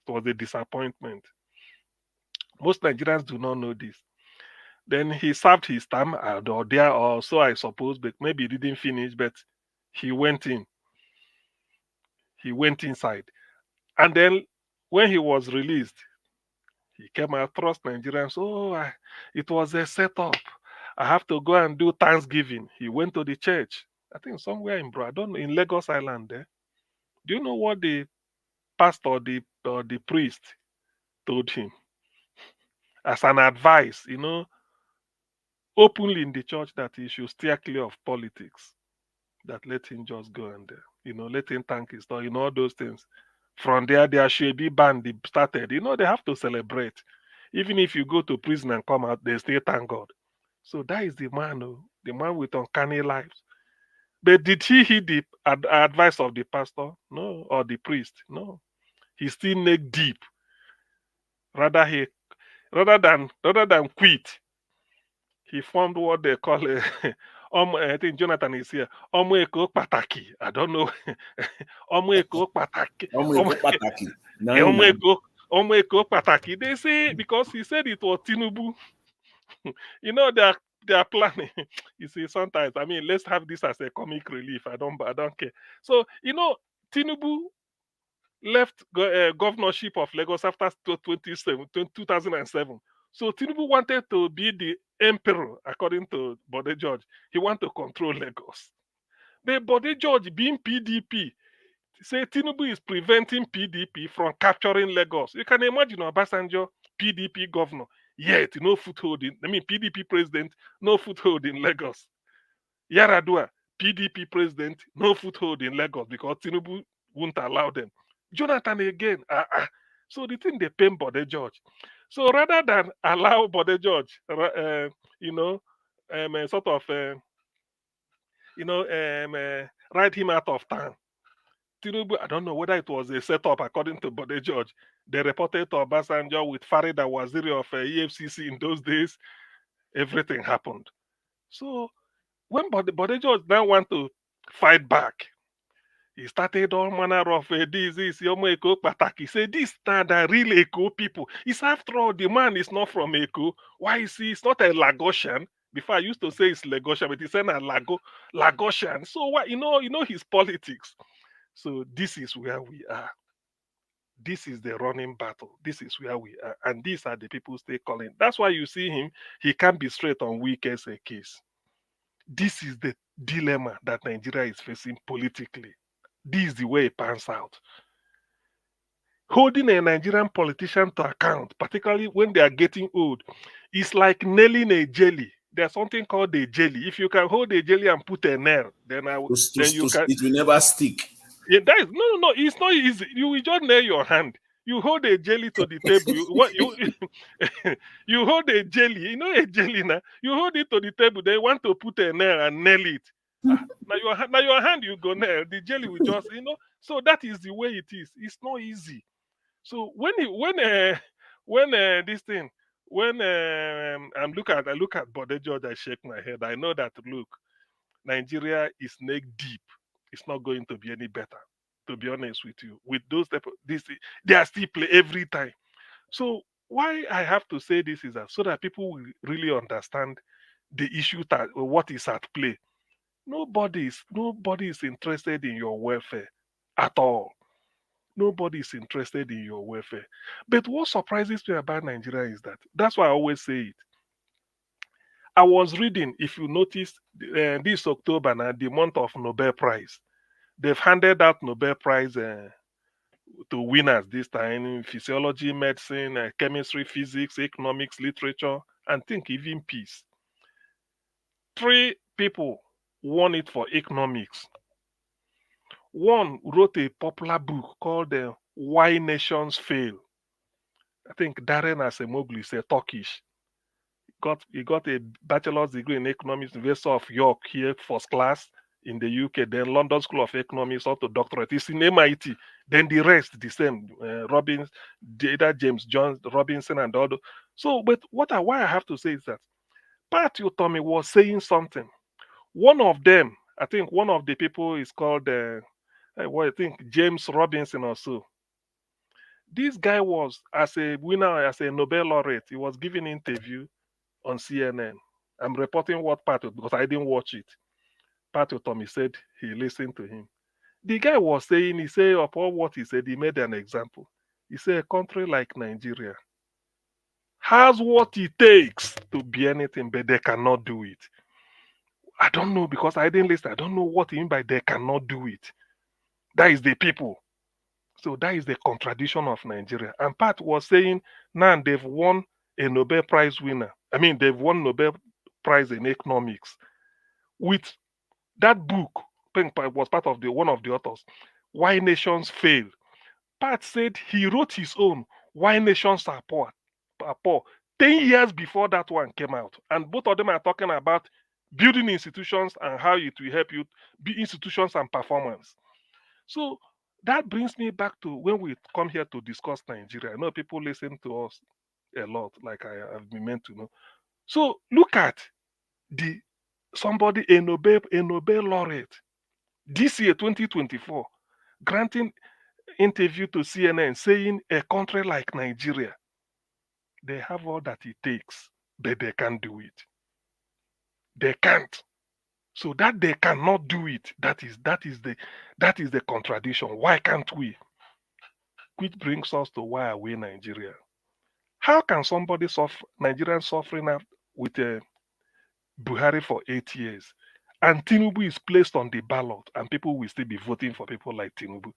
It was a disappointment. Most Nigerians do not know this. Then he served his term or so I suppose, but maybe he didn't finish, but he went in. He went inside. And then when he was released, he came out, Trust Nigerians. It was a setup. I have to go and do Thanksgiving. He went to the church. I think somewhere in Lagos Island there. Do you know what the pastor or the priest told him? As an advice, openly in the church, that he should steer clear of politics. That let him just go and let him thank his Lord, all those things. From there should be band started. They have to celebrate. Even if you go to prison and come out, they still thank God. So that is the man, the man with uncanny lives. But did he heed the advice of the pastor? No, or the priest? No. He still neck deep. Rather than quit, he formed what they call a I think Jonathan is here. Ọmọ Èkó pàtàkì. I don't know. Ọmọ Èkó pàtàkì. Ọmọ Èkó pàtàkì. They say because he said it was Tinubu. You know they are planning. You see, sometimes I mean, let's have this as a comic relief. I don't care. So Tinubu left governorship of Lagos after 2007. So Tinubu wanted to be the emperor, according to Bode George. He wanted to control Lagos. But Bode George, being PDP, say Tinubu is preventing PDP from capturing Lagos. You can imagine Obasanjo, PDP governor, yet no foothold PDP president, no foothold in Lagos. Yaradua, PDP president, no foothold in Lagos because Tinubu won't allow them. Jonathan again. So the thing they pain Bode George. So rather than allow Bode George, write him out of town. Tinubu, I don't know whether it was a setup according to Bode George. They reported to Obasanjo with Farida Waziri of EFCC in those days. Everything happened. So when Bode George now want to fight back, he started all manner of disease. Ọmọ Èkó pàtàkì. Say this now the real Èkó people. It's after all the man is not from Èkó. Why is he? It's not a Lagosian. Before I used to say it's Lagosian, but he said a Lagosian. So what you know his politics. So this is where we are. This is the running battle. This is where we are, and these are the people stay calling. That's why you see him. He can't be straight on weak as a case. This is the dilemma that Nigeria is facing politically. This is the way it pans out. Holding a Nigerian politician to account, particularly when they are getting old, is like nailing a jelly. There's something called a jelly. If you can hold a jelly and put a nail, then it will never stick. Yeah, that is no. It's not easy. You will just nail your hand. You hold a jelly to the table. You hold a jelly. You know a jelly now. You hold it to the table. They want to put a nail and nail it. Now your hand you go nail. The jelly will just So that is the way it is. It's not easy. So when I look at Bode George, I shake my head. I know that look, Nigeria is neck deep. It's not going to be any better, to be honest with you. With those they are still play every time. So why I have to say this is that so that people will really understand the issue that what is at play. Nobody is interested in your welfare at all. Nobody is interested in your welfare. But what surprises me about Nigeria is that's why I always say it. I was reading, if you notice, this October now, the month of Nobel Prize. They've handed out Nobel Prize to winners this time in physiology, medicine, chemistry, physics, economics, literature, and think even peace. 3 people won it for economics. One wrote a popular book called Why Nations Fail. I think Darren Acemoglu is a Turkish. He got a bachelor's degree in economics, University of York here, first class in the UK, then London School of Economics, up to doctorate. It's in MIT. Then the rest, the same. Robbins, James John Robinson, and all. So, but why I have to say is that Pat Utomi was saying something. One of them, I think one of the people is called, I think James Robinson or so. This guy was, as a winner, as a Nobel laureate, he was giving an interview on CNN. I'm reporting what part of, because I didn't watch it. Pat Utomi said he listened to him. The guy was saying, he said, upon what he said, he made an example. He said, a country like Nigeria has what it takes to be anything, but they cannot do it. I don't know, because I didn't listen. I don't know what he mean by they cannot do it. That is the people. So that is the contradiction of Nigeria. And Pat was saying, now they've won a Nobel Prize winner. I mean, they've won Nobel Prize in economics. With that book, was part of one of the authors, Why Nations Fail. Pat said he wrote his own, Why Nations Are Poor. are poor 10 years before that one came out. And both of them are talking about building institutions and how it will help you be institutions and performance. So that brings me back to when we come here to discuss Nigeria. I know people listen to us a lot, like I have been meant to know. So look at the somebody, a Nobel laureate, this year 2024, granting interview to CNN saying a country like Nigeria, they have all that it takes, but they can't do it. They can't. So that they cannot do it, that is the contradiction. Why can't we? Which brings us to why are we Nigeria? How can somebody suffer, Nigerian suffering with Buhari for 8 years, and Tinubu is placed on the ballot, and people will still be voting for people like Tinubu?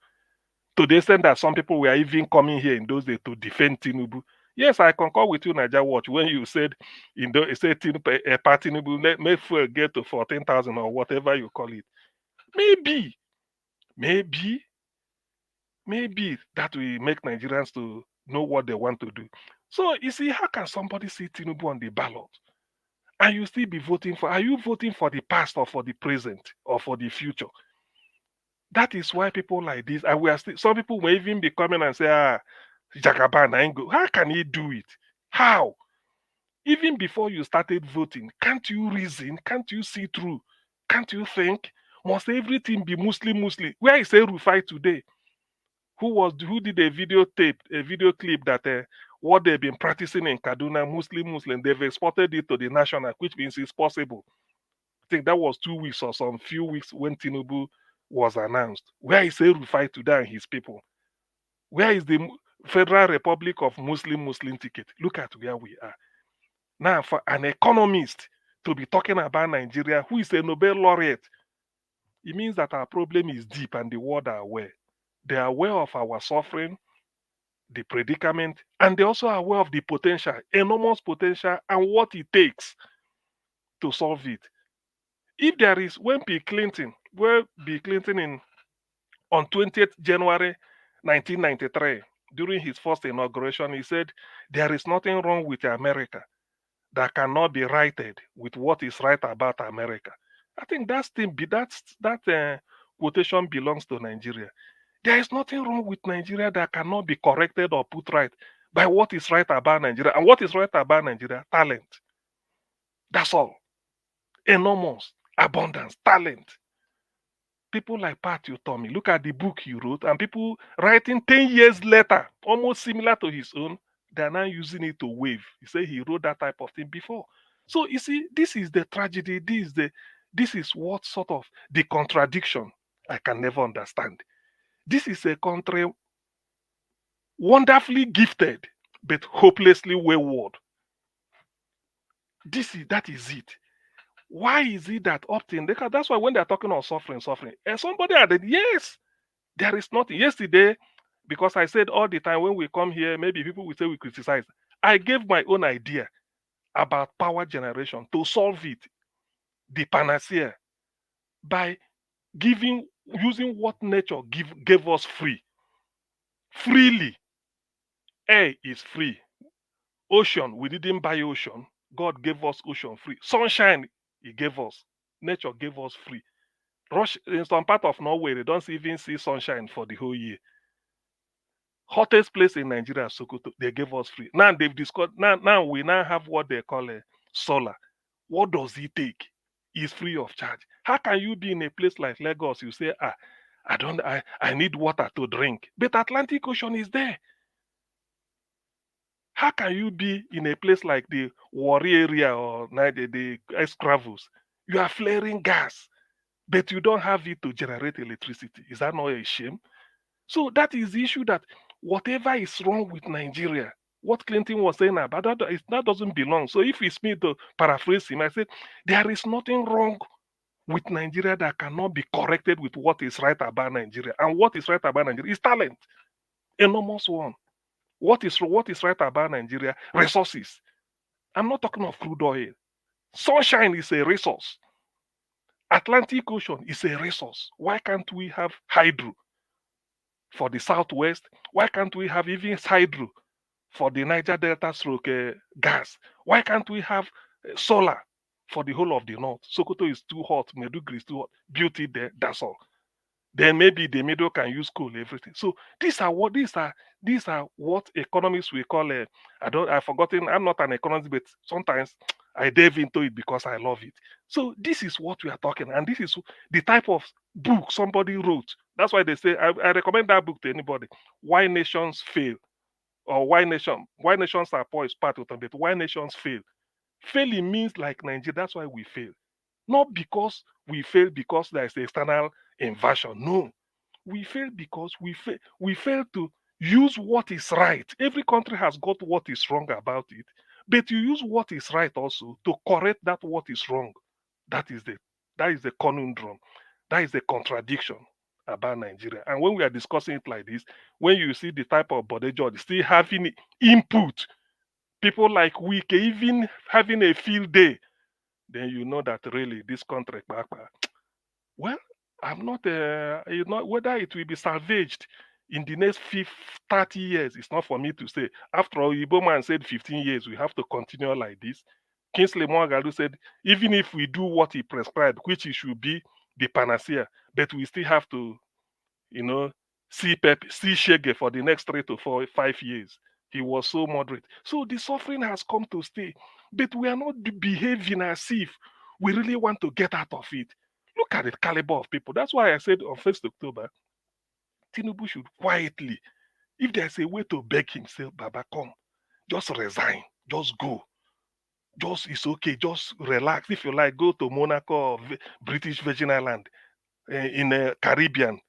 To the extent that some people were even coming here in those days to defend Tinubu. Yes, I concur with you, Niger Watch, when you said Tinubu may fuel get to 14,000 or whatever you call it. Maybe that will make Nigerians to know what they want to do. So you see, how can somebody see Tinubu on the ballot and you still be voting for? Are you voting for the past or for the present or for the future? That is why people like this, and we are still, some people may even be coming and say, Jagaban, I ain't go. How can he do it? How? Even before you started voting, can't you reason? Can't you see through? Can't you think? Must everything be Muslim? Where is Rufai today? Who did a video clip that what they've been practicing in Kaduna, Muslim, they've exported it to the national, which means it's possible. I think that was 2 weeks or some few weeks when Tinubu was announced. Where is Rufai today and his people? Where is the Federal Republic of Muslim ticket? Look at where we are. Now, for an economist to be talking about Nigeria, who is a Nobel laureate, it means that our problem is deep and the world are aware. They are aware of our suffering, the predicament, and they also are aware of the potential, enormous potential, and what it takes to solve it. If there is, when Bill Clinton on 20th January 1993, during his first inauguration, he said, there is nothing wrong with America that cannot be righted with what is right about America. I think that quotation belongs to Nigeria. There is nothing wrong with Nigeria that cannot be corrected or put right by what is right about Nigeria. And what is right about Nigeria? Talent. That's all. Enormous abundance, talent. People like Pat Utomi, look at the book he wrote, and people writing 10 years later, almost similar to his own, they're now using it to wave. He said he wrote that type of thing before. So you see, this is the tragedy. This is what sort of the contradiction I can never understand. This is a country wonderfully gifted, but hopelessly wayward. That is it. Why is it that often? That's why when they're talking about suffering, and somebody added, yes, there is nothing. Yesterday, because I said all the time when we come here, maybe people will say we criticize. I gave my own idea about power generation to solve it, the panacea, by using what nature gave us freely. Air is free. Ocean, we didn't buy ocean. God gave us ocean free. Sunshine, He gave us. Nature gave us free. In some part of Norway, they don't even see sunshine for the whole year. Hottest place in Nigeria, Sokoto, they gave us free. Now they've discovered. Now we have what they call solar. What does it take? It's free of charge. How can you be in a place like Lagos? You say, I need water to drink, but Atlantic Ocean is there. How can you be in a place like the Warri area or the Escravos? You are flaring gas, but you don't have it to generate electricity. Is that not a shame? So that is the issue, that whatever is wrong with Nigeria, what Clinton was saying about that doesn't belong. So if it's me to paraphrase him, I said, there is nothing wrong with Nigeria that cannot be corrected with what is right about Nigeria. And what is right about Nigeria is talent. Enormous one. What is right about Nigeria? Resources. I'm not talking of crude oil. Sunshine is a resource. Atlantic Ocean is a resource. Why can't we have hydro for the southwest? Why can't we have even hydro for the Niger Delta stroke gas? Why can't we have solar for the whole of the north? Sokoto is too hot, Maiduguri is too hot. Beauty there, that's all. Then maybe the middle can use coal, everything. So these are what economists will call I've forgotten. I'm not an economist, but sometimes I delve into it because I love it. So this is what we are talking, and this is the type of book somebody wrote. That's why they say I recommend that book to anybody. Why Nations Fail, or Why Nations Are Poor is part of it, but Why Nations Fail. Failing means like Nigeria. That's why we fail. Not because we fail because there is external invasion. No, we fail because we fail to use what is right. Every country has got what is wrong about it, but you use what is right also to correct that what is wrong. That is the conundrum. That is the contradiction about Nigeria. And when we are discussing it like this, when you see the type of Bode George still having input, people like Wike even having a field day, then you know that really this country, well, I'm not, whether it will be salvaged in the next 30 years, it's not for me to say. After all, Igbo man said 15 years, we have to continue like this. Kingsley Moghalu said, even if we do what he prescribed, which it should be the panacea, but we still have to, see Shege for the next 3 to 5 years. He was so moderate. So the suffering has come to stay, but we are not behaving as if we really want to get out of it. Look at the caliber of people. That's why I said on 1st October, Tinubu should quietly, if there's a way to beg him, say, Baba, come, just resign, just go. It's okay, just relax. If you like, go to Monaco or British Virgin Island, in the Caribbean,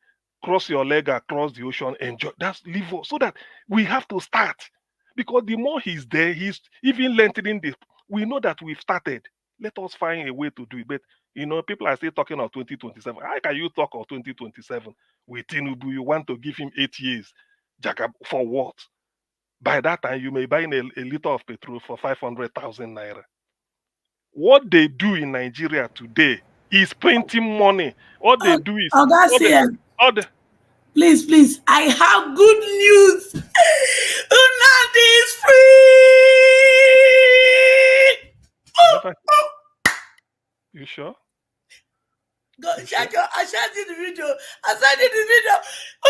cross your leg across the ocean, enjoy. That's live so that we have to start. Because the more he's there, he's even lengthening this. We know that we've started. Let us find a way to do it. But people are still talking of 2027. How can you talk of 2027 with Tinubu? You want to give him 8 years. For what? By that time, you may buy a liter of petrol for 500,000 naira. What they do in Nigeria today is printing money. What they do is... Please, I have good news. Unadi is free. You sure? Go check your. I shared the video.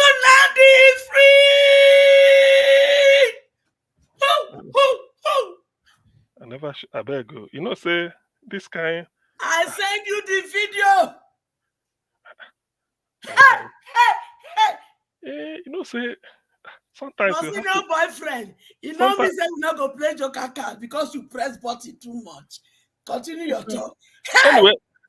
Unadi is free. I better go. Say this kind. I sent you the video. Say sometimes you see your boyfriend. Me say we not go play joker card because you press button too much. Continue your talk.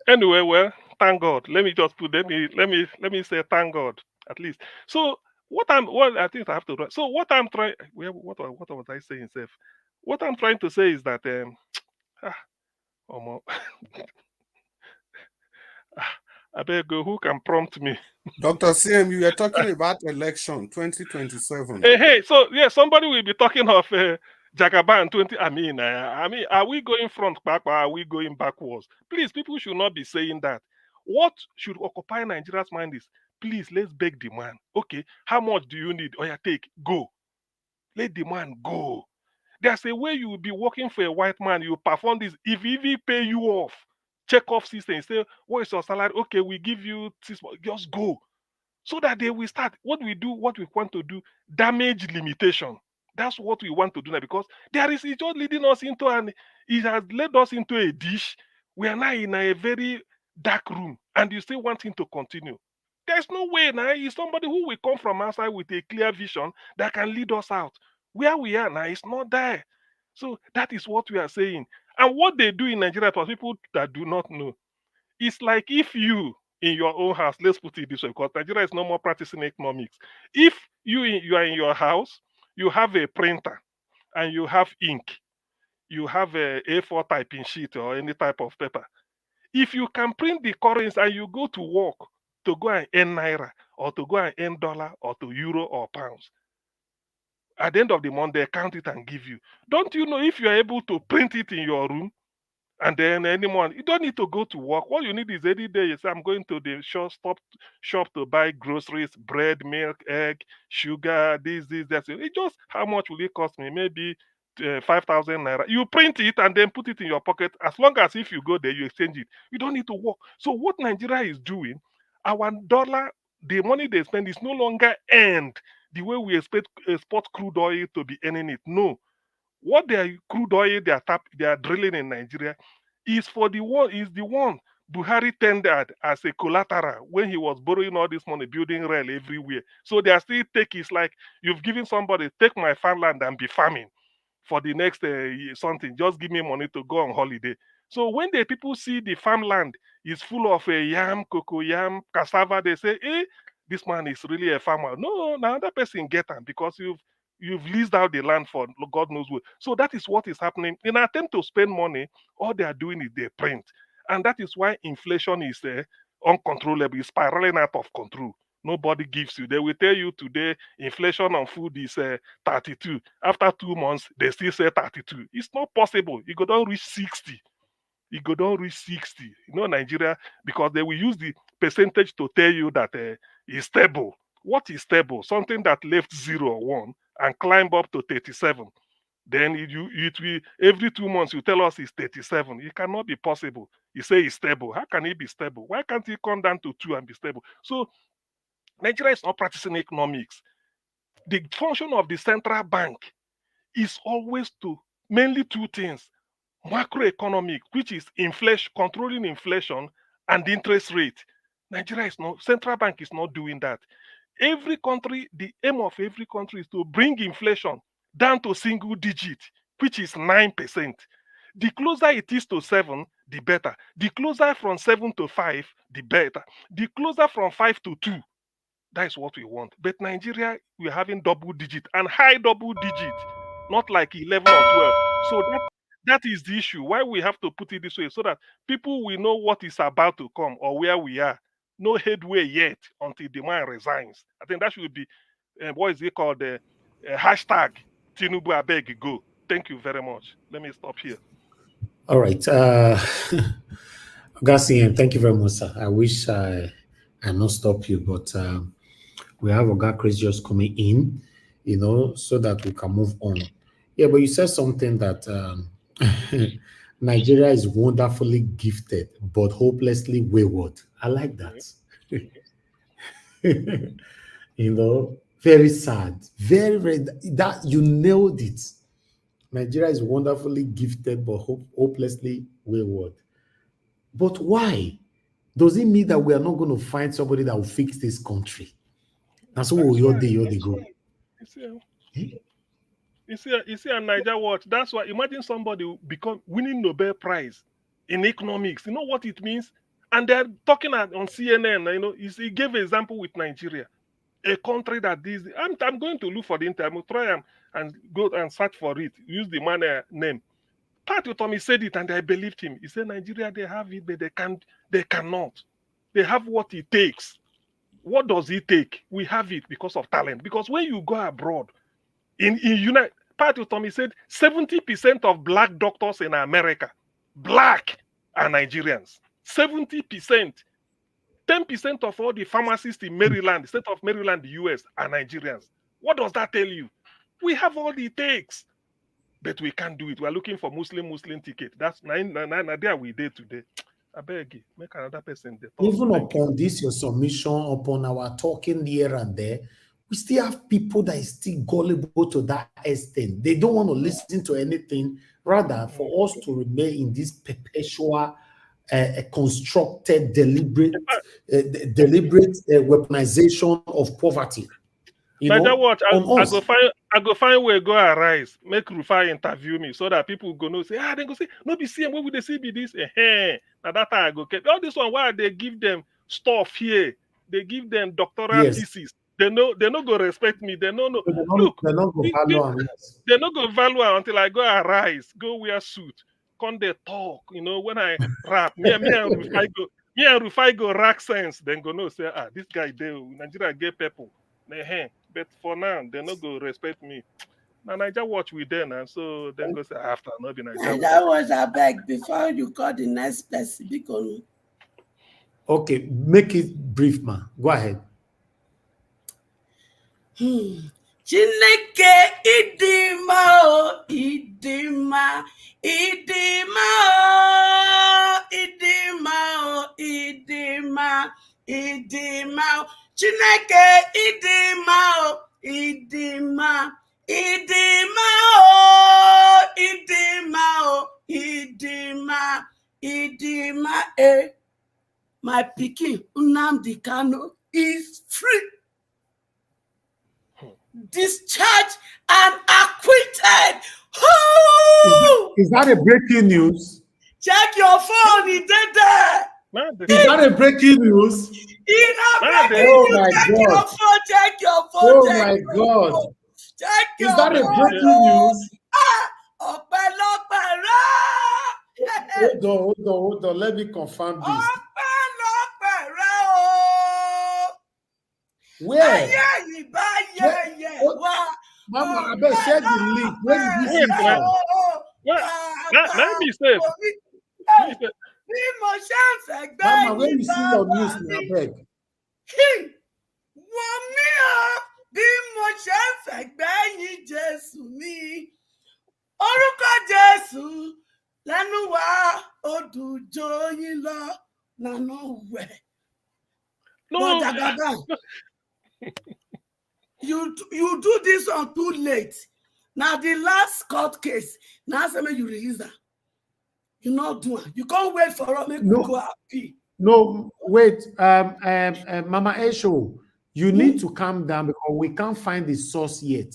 Anyway, well, thank God. Let me just let me say thank God at least. So what I think I have to write. So what I'm trying. What was I saying, Seth? What I'm trying to say is that I better go. Who can prompt me? Dr. CM, you were talking about election 2027. Hey, so yeah, somebody will be talking of Jagaban 20. I mean, are we going front back or are we going backwards? Please, people should not be saying that. What should occupy Nigeria's mind is, please, let's beg the man. Okay, how much do you need? Oh yeah, take, go. Let the man go. There's a way you will be working for a white man. You perform this. If he pay you off, check off system, say, what is your salary? Okay, we give you 6 months. Just go. So that they will start. What we want to do, damage limitation. That's what we want to do now, because it's just leading us into it has led us into a dish. We are now in a very dark room, and you still want him to continue. There's no way now. He's somebody who will come from outside with a clear vision that can lead us out. Where we are now, it's not there. So that is what we are saying. And what they do in Nigeria, for people that do not know, it's like if you, in your own house, let's put it this way, because Nigeria is no more practicing economics. If you are in your house, you have a printer and you have ink, you have a A4 typing sheet or any type of paper. If you can print the currency and you go to work to go and earn naira or to go and earn dollar or to euro or pounds, at the end of the month, they count it and give you. Don't you know if you are able to print it in your room And then anyone, you don't need to go to work. All you need is any day you say, I'm going to the shop to buy groceries, bread, milk, egg, sugar, this, that. It just, how much will it cost me? Maybe 5,000 naira. You print it and then put it in your pocket. As long as if you go there, you exchange it. You don't need to work. So what Nigeria is doing, our dollar, the money they spend is no longer earned the way we export crude oil to be earning it. No. What their crude oil they are drilling in Nigeria is the one Buhari tendered as a collateral when he was borrowing all this money, building rail everywhere. So they are still it's like you've given somebody, take my farmland and be farming for the next something. Just give me money to go on holiday. So when the people see the farmland is full of yam, cocoa yam, cassava, they say, this man is really a farmer. No, another person get them because you've leased out the land for God knows what. So that is what is happening. In an attempt to spend money, all they are doing is they print. And that is why inflation is uncontrollable, it's spiraling out of control. Nobody gives you. They will tell you today inflation on food is 32. After 2 months, they still say 32. It's not possible. You go down reach 60. You go down reach 60. You know, Nigeria, because they will use the percentage to tell you that it's stable. What is stable? Something that left 0 or 1 and climb up to 37. Then it will every 2 months you tell us it's 37. It cannot be possible. You say it's stable. How can it be stable? Why can't it come down to 2 and be stable? So Nigeria is not practicing economics. The function of the central bank is always to mainly 2 things: macroeconomic, which is inflation, controlling inflation, and interest rate. Central bank is not doing that. Every country, the aim of every country is to bring inflation down to single digit, which is 9%. The closer it is to 7, the better. The closer from 7 to 5, the better. The closer from 5 to 2, that is what we want. But Nigeria, we're having double digit and high double digit, not like 11 or 12. So that is the issue. Why we have to put it this way, so that people will know what is about to come or where we are. No headway yet until the man resigns. I think that should be, what is it called? Hashtag Tinubu abeg go. Thank you very much. Let me stop here. All right. Oga, thank you very much, sir. I wish I not stop you, but we have Oga Chris just coming in, so that we can move on. Yeah, but you said something that Nigeria is wonderfully gifted, but hopelessly wayward. I like that. Very sad. Very, very, that you nailed it. Nigeria is wonderfully gifted, but hopelessly wayward. But why? Does it mean that we are not going to find somebody that will fix this country? That's what you're the go. You see, a Niger watch. That's why imagine somebody become winning Nobel Prize in economics. You know what it means? And they're talking on CNN. He gave an example with Nigeria, a country that this. I'm going to look for the interview. I'm try and go and search for it. Use the man name. Pat Utomi said it, and I believed him. He said Nigeria, they have it, but they cannot. They have what it takes. What does it take? We have it because of talent. Because when you go abroad, Pat Utomi said 70% of black doctors in America, black, are Nigerians. 70%. 10% of all the pharmacists in Maryland, state of Maryland, the US, are Nigerians. What does that tell you? We have all it takes, but we can't do it. We're looking for Muslim ticket. That's there we did today. I beg you, make another person. Even upon this, your submission, upon our talking here and there, we still have people that is still gullible to that extent. They don't want to listen to anything. Rather, for us to remain in this perpetual, constructed, deliberate weaponization of poverty. Watch, I go find where go arise, make Rufai interview me so that people go know say, they go say, no be CM, where would they see be this? Now that I go get all this one. Why they give them stuff here? They give them doctoral thesis. They no go respect me. They no. Look, they no go value until I go arise, go wear suit, come they talk. When I rap, me and Rufai go rack sense. Then go no say, this guy there, Nigeria get people. But for now, they no go respect me. Now Niger Watch we there now, so then go say after not be Niger Watch. That was a beg before you call the next person. Because Okay, make it brief, man. Go ahead. Chineke idima o idima idima o idima o idima idima o Chineke idima o idima idima o idima o idima idima my pikin Nnamdi Kanu is free, discharged and acquitted. Is that a breaking news? Check your phone, he did that. Is that a breaking news? Oh my God. Check your phone. Oh my God. Check your phone. Is that a breaking news? Hold on. Let me confirm this. Where? Mama, I better share the link. Where did you see it from? Let me say. Mama, where you see your news now, beg? Bí mo ṣe ń fẹ̀gbẹ́ yín Jésù mi, orúkọ Jésù lẹ́nu wa odùjọ yín lọ nánú wẹ̀. No. You do this on too late. Now the last court case, now say you release that. You not do it. You can't wait for us. No. Go happy. No, wait. Mama Esho, you need to calm down because we can't find the source yet.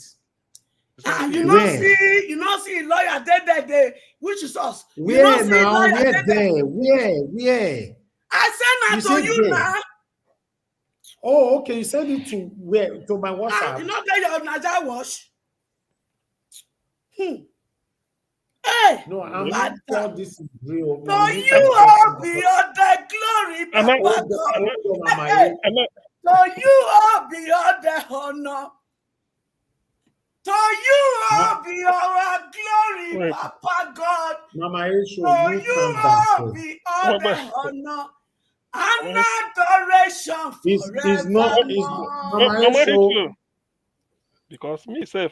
You not see lawyer there. Which is us? Where now? Where there? Where? I send that to you now. Oh, okay. You send it to where? To my WhatsApp. You know that your Naija Watch. Hey, no, I'm not sure this is real. So you all beyond the glory, Papa God. So you all beyond the honor. So you all beyond glory, Papa God. Mama, so you all beyond the honor. And adoration is not because me say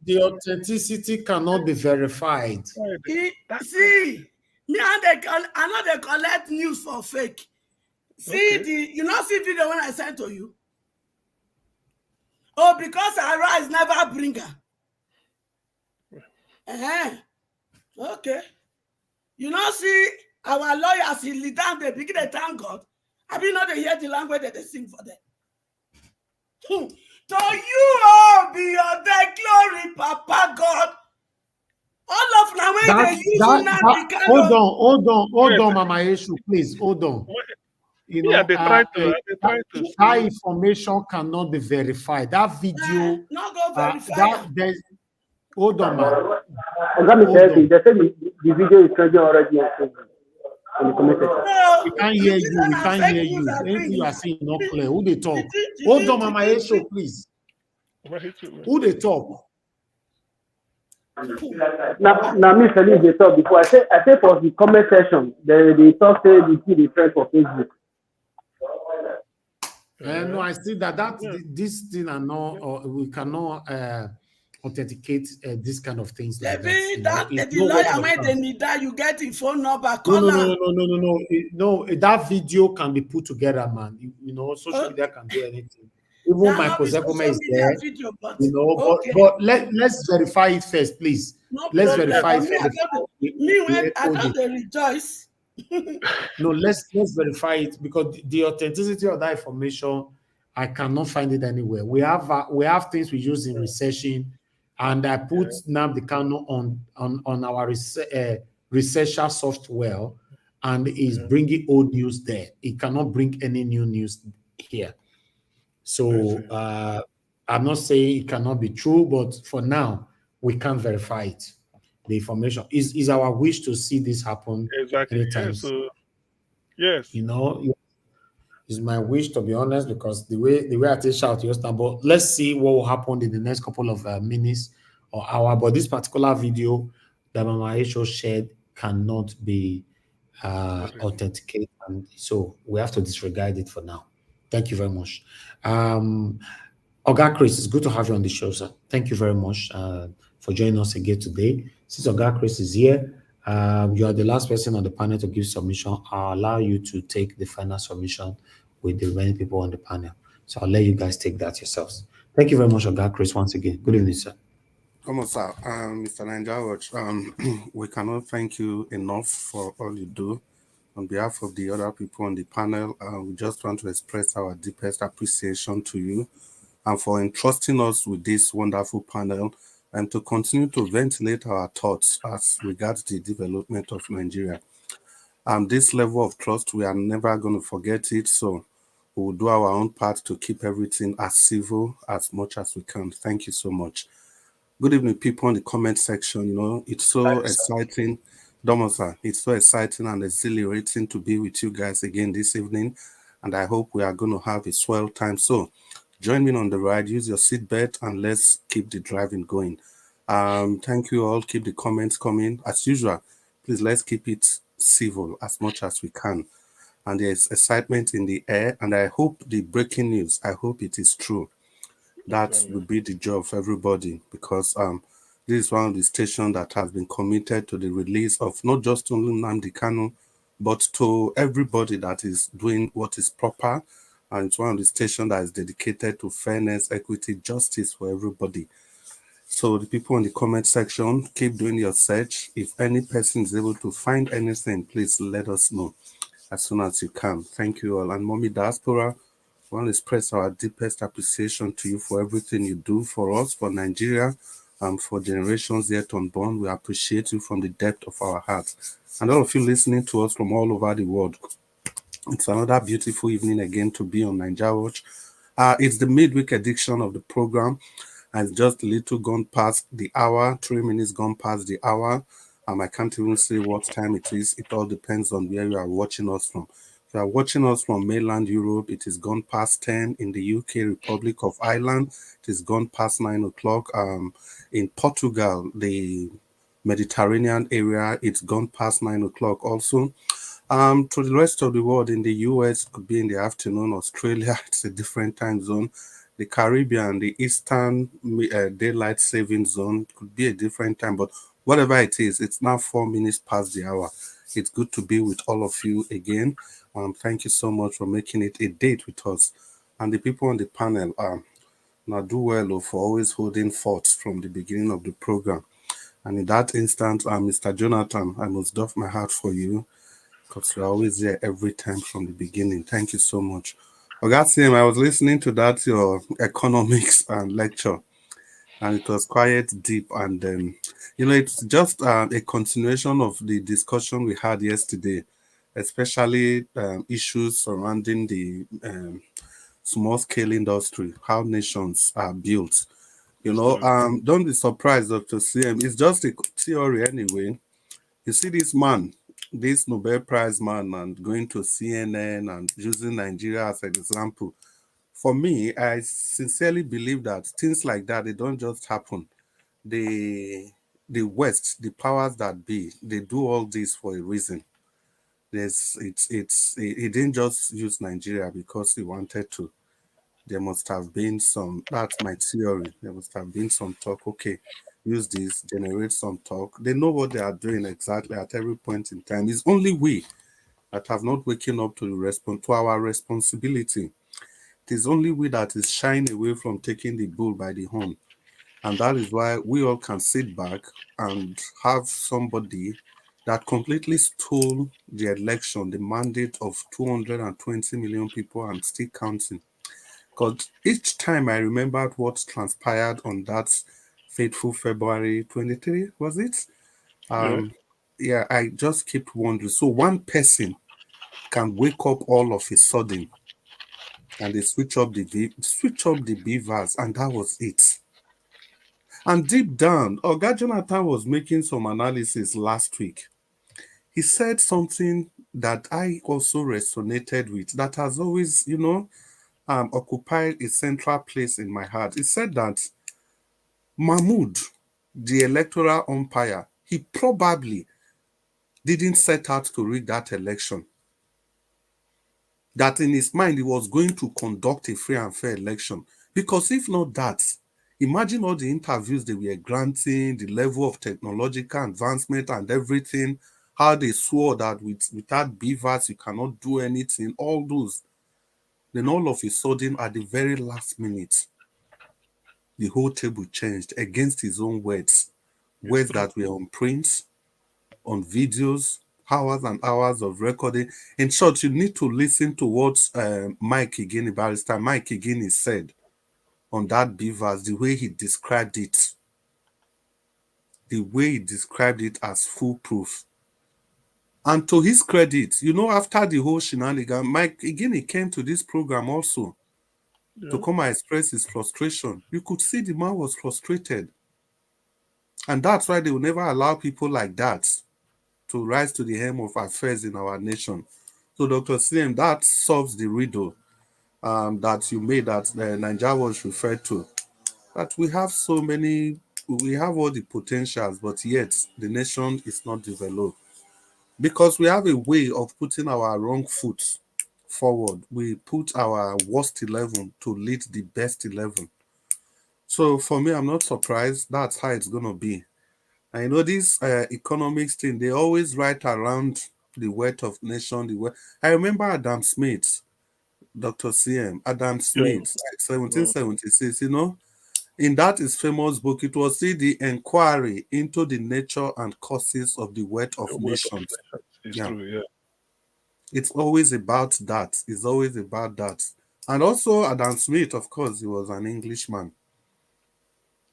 the authenticity cannot be verified. See, me and I know they collect news for fake. See you not see video when I sent to you. Oh, because I rise never bring her. Okay. You know see. Our lawyers, he lead down, they begin to thank God. I mean, not they hear the language that they sing for them. So you all be of the glory, Papa God. All of now when they use hold on, Mama Eshu, please, hold on. You know, they try to that information cannot be verified. That video, not go verify. Hold on, man. They said the video is trending already on Facebook. We can't hear you. Anything you are saying not clear. Who they talk? Hold on, Mama Esho, please. Who they talk? Now, Miss Felice, they talk before. I said for the comment section, they talk say they see the trend for Facebook. No, I see that this thing are not, or we cannot authenticate this kind of things. Like the lawyer when they need that, you get the phone number. No, that video can be put together, man. You know, social media can do anything. Even my Kozekome is there. Video, but let's verify it first, please. Let's verify it first. I thought they rejoice. No, let's verify it because the authenticity of that information, I cannot find it anywhere. We have things we use in researching. And I put Nnamdi Kanu on our researcher software, and is bringing old news there. It cannot bring any new news here. So I'm not saying it cannot be true, but for now we can't verify it. The information is our wish to see this happen. Exactly. Anytime. Yes. You know, It's my wish, to be honest, because the way I take shout to understand. But let's see what will happen in the next couple of minutes or hour. But this particular video that Mama Aisha shared cannot be authenticated, and so we have to disregard it for now. Thank you very much. Oga Chris, it's good to have you on the show, sir. Thank you very much for joining us again today. Since Oga Chris is here, you are the last person on the panel to give submission. I'll allow you to take the final submission with the remaining people on the panel. So I'll let you guys take that yourselves. Thank you very much, Oga Chris, once again. Good evening, sir. Come on, sir. Mr. Ninja, we cannot thank you enough for all you do. On behalf of the other people on the panel, we just want to express our deepest appreciation to you and for entrusting us with this wonderful panel and to continue to ventilate our thoughts as regards the development of Nigeria. This level of trust, we are never going to forget it, so we will do our own part to keep everything as civil as much as we can. Thank you so much. Good evening, people in the comment section. You know, it's so exciting. Domosa, it's so exciting and exhilarating to be with you guys again this evening, and I hope we are going to have a swell time. So join me on the ride, use your seatbelt, and let's keep the driving going. Thank you all. Keep the comments coming. As usual, please let's keep it civil as much as we can. And there's excitement in the air, and I hope the breaking news, I hope it is true. That will be the job of everybody, because this is one of the stations that has been committed to the release of not just only Nnamdi Kanu, but to everybody that is doing what is proper. And it's one of the stations that is dedicated to fairness, equity, justice for everybody. So the people in the comment section, keep doing your search. If any person is able to find anything, please let us know as soon as you can. Thank you all. And Mommy Diaspora, I want to express our deepest appreciation to you for everything you do for us, for Nigeria, and for generations yet unborn. We appreciate you from the depth of our hearts. And all of you listening to us from all over the world, it's another beautiful evening again to be on Naija Watch. It's the midweek edition of the program, and it's just a little gone past the hour, 3 minutes gone past the hour. I can't even say what time it is. It all depends on where you are watching us from. If you are watching us from mainland Europe, it is gone past 10. In the UK, Republic of Ireland, it is gone past 9 o'clock. In Portugal, the Mediterranean area, it's gone past 9 o'clock also. To the rest of the world, in the US, it could be in the afternoon. Australia, it's a different time zone. The Caribbean, the Eastern Daylight Saving Zone, could be a different time. But whatever it is, it's now 4 minutes past the hour. It's good to be with all of you again. Thank you so much for making it a date with us. And the people on the panel, now do well for always holding forth from the beginning of the program. And in that instance, Mr. Jonathan, I must doff my heart for you, because you're always there every time from the beginning. Thank you so much. Ogasim, I was listening to that, your economics lecture, and it was quite deep. And, you know, it's just a continuation of the discussion we had yesterday, especially issues surrounding the small-scale industry, how nations are built. You know, don't be surprised, Dr. CM. It's just a theory anyway. You see this man, this Nobel Prize man, and going to CNN and using Nigeria as an example. For me, I sincerely believe that things like that, they don't just happen. The West, the powers that be, they do all this for a reason. He didn't just use Nigeria because he wanted to. There must have been some, that's my theory. There must have been some talk, okay, use this, generate some talk. They know what they are doing exactly at every point in time. It's only we that have not waken up to our responsibility. It is only we that is shying away from taking the bull by the horn. And that is why we all can sit back and have somebody that completely stole the election, the mandate of 220 million people and still counting. Because each time I remembered what transpired on that fateful February 23, was it? Yeah, I just kept wondering. So one person can wake up all of a sudden and they switch up the beavers, and that was it. And deep down, Oga Jonathan was making some analysis last week. He said something that I also resonated with, that has always, occupied a central place in my heart. It said that Mahmoud, the electoral umpire, he probably didn't set out to rig that election. That in his mind, he was going to conduct a free and fair election. Because if not that, imagine all the interviews they were granting, the level of technological advancement and everything, how they swore that without beavers, you cannot do anything, all those. Then all of a sudden, at the very last minute, the whole table changed against his own words. Words that were on print, on videos, hours and hours of recording. In short, you need to listen to what Barrister Mike Igini said on that beavers, the way he described it. The way he described it as foolproof. And to his credit, after the whole shenanigan, Mike Igini came to this program also to come and express his frustration. You could see the man was frustrated. And that's why they will never allow people like that to rise to the helm of affairs in our nation. So, Dr. CM, that solves the riddle that you made, that Nigeria was referred to. That we have we have all the potentials, but yet the nation is not developed. Because we have a way of putting our wrong foot forward. We put our worst 11 to lead the best 11. So for me, I'm not surprised. That's how it's going to be. I know this economics thing, they always write around the wealth of nation. I remember Adam Smith, Dr. CM, Adam Smith, 1776, in that his famous book, it was the inquiry into the nature and causes of the wealth of nations. It's true, yeah. It's always about that. It's always about that. And also Adam Smith, of course, he was an Englishman.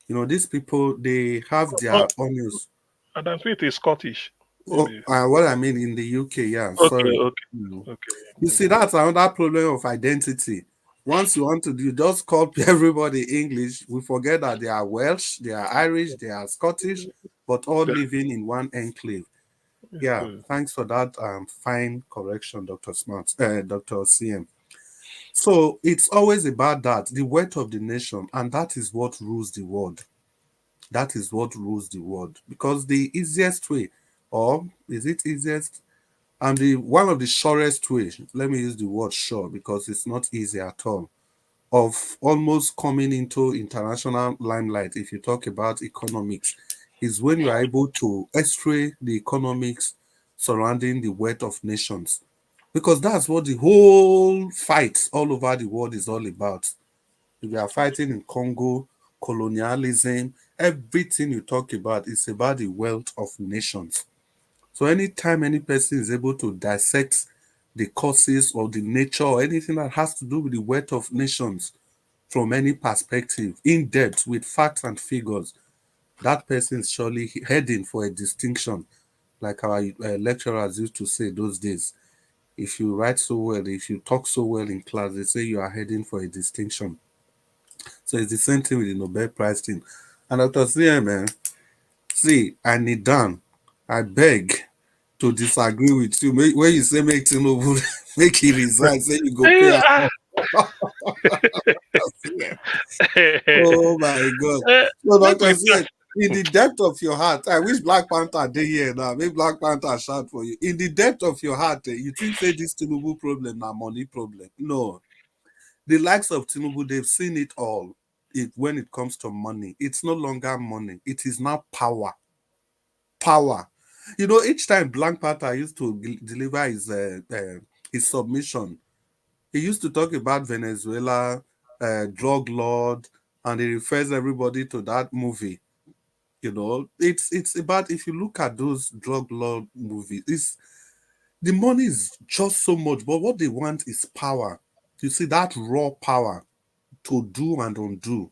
These people, they have their onions. Adam Smith is Scottish. What I mean in the UK, yeah. Okay, Sorry. okay. You see, that's another problem of identity. Once you want to do, just call everybody English. We forget that they are Welsh, they are Irish, they are Scottish, but all living in one enclave. Yeah, thanks for that fine correction, Dr. Dr. CM. So it's always about that, the wealth of the nation, and that is what rules the world. That is what rules the world. Because the easiest way, or is it easiest? And one of the surest ways, let me use the word sure because it's not easy at all, of almost coming into international limelight, if you talk about economics, is when you are able to x-ray the economics surrounding the wealth of nations. Because that's what the whole fight all over the world is all about. We are fighting in Congo, colonialism, everything you talk about is about the wealth of nations. So anytime any person is able to dissect the causes or the nature or anything that has to do with the wealth of nations from any perspective, in depth, with facts and figures, that person is surely heading for a distinction, like our lecturers used to say those days. If you write so well, if you talk so well in class, they say you are heading for a distinction. So it's the same thing with the Nobel Prize thing. And Dr. CM, see, I need done. I beg to disagree with you. When you say make Tinubu make it resign, say you go pay. Oh my God. So Dr. CM, in the depth of your heart, I wish Black Panther dey here now. Make Black Panther shout for you. In the depth of your heart, you think say this Tinubu problem na money problem? No. The likes of Tinubu, they've seen it all. When it comes to money, it's no longer money. It is now power. Power. Each time Black Panther used to deliver his submission, he used to talk about Venezuela, drug lord, and he refers everybody to that movie. It's about, if you look at those drug lord movies, the money is just so much, but what they want is power. You see, that raw power to do and undo.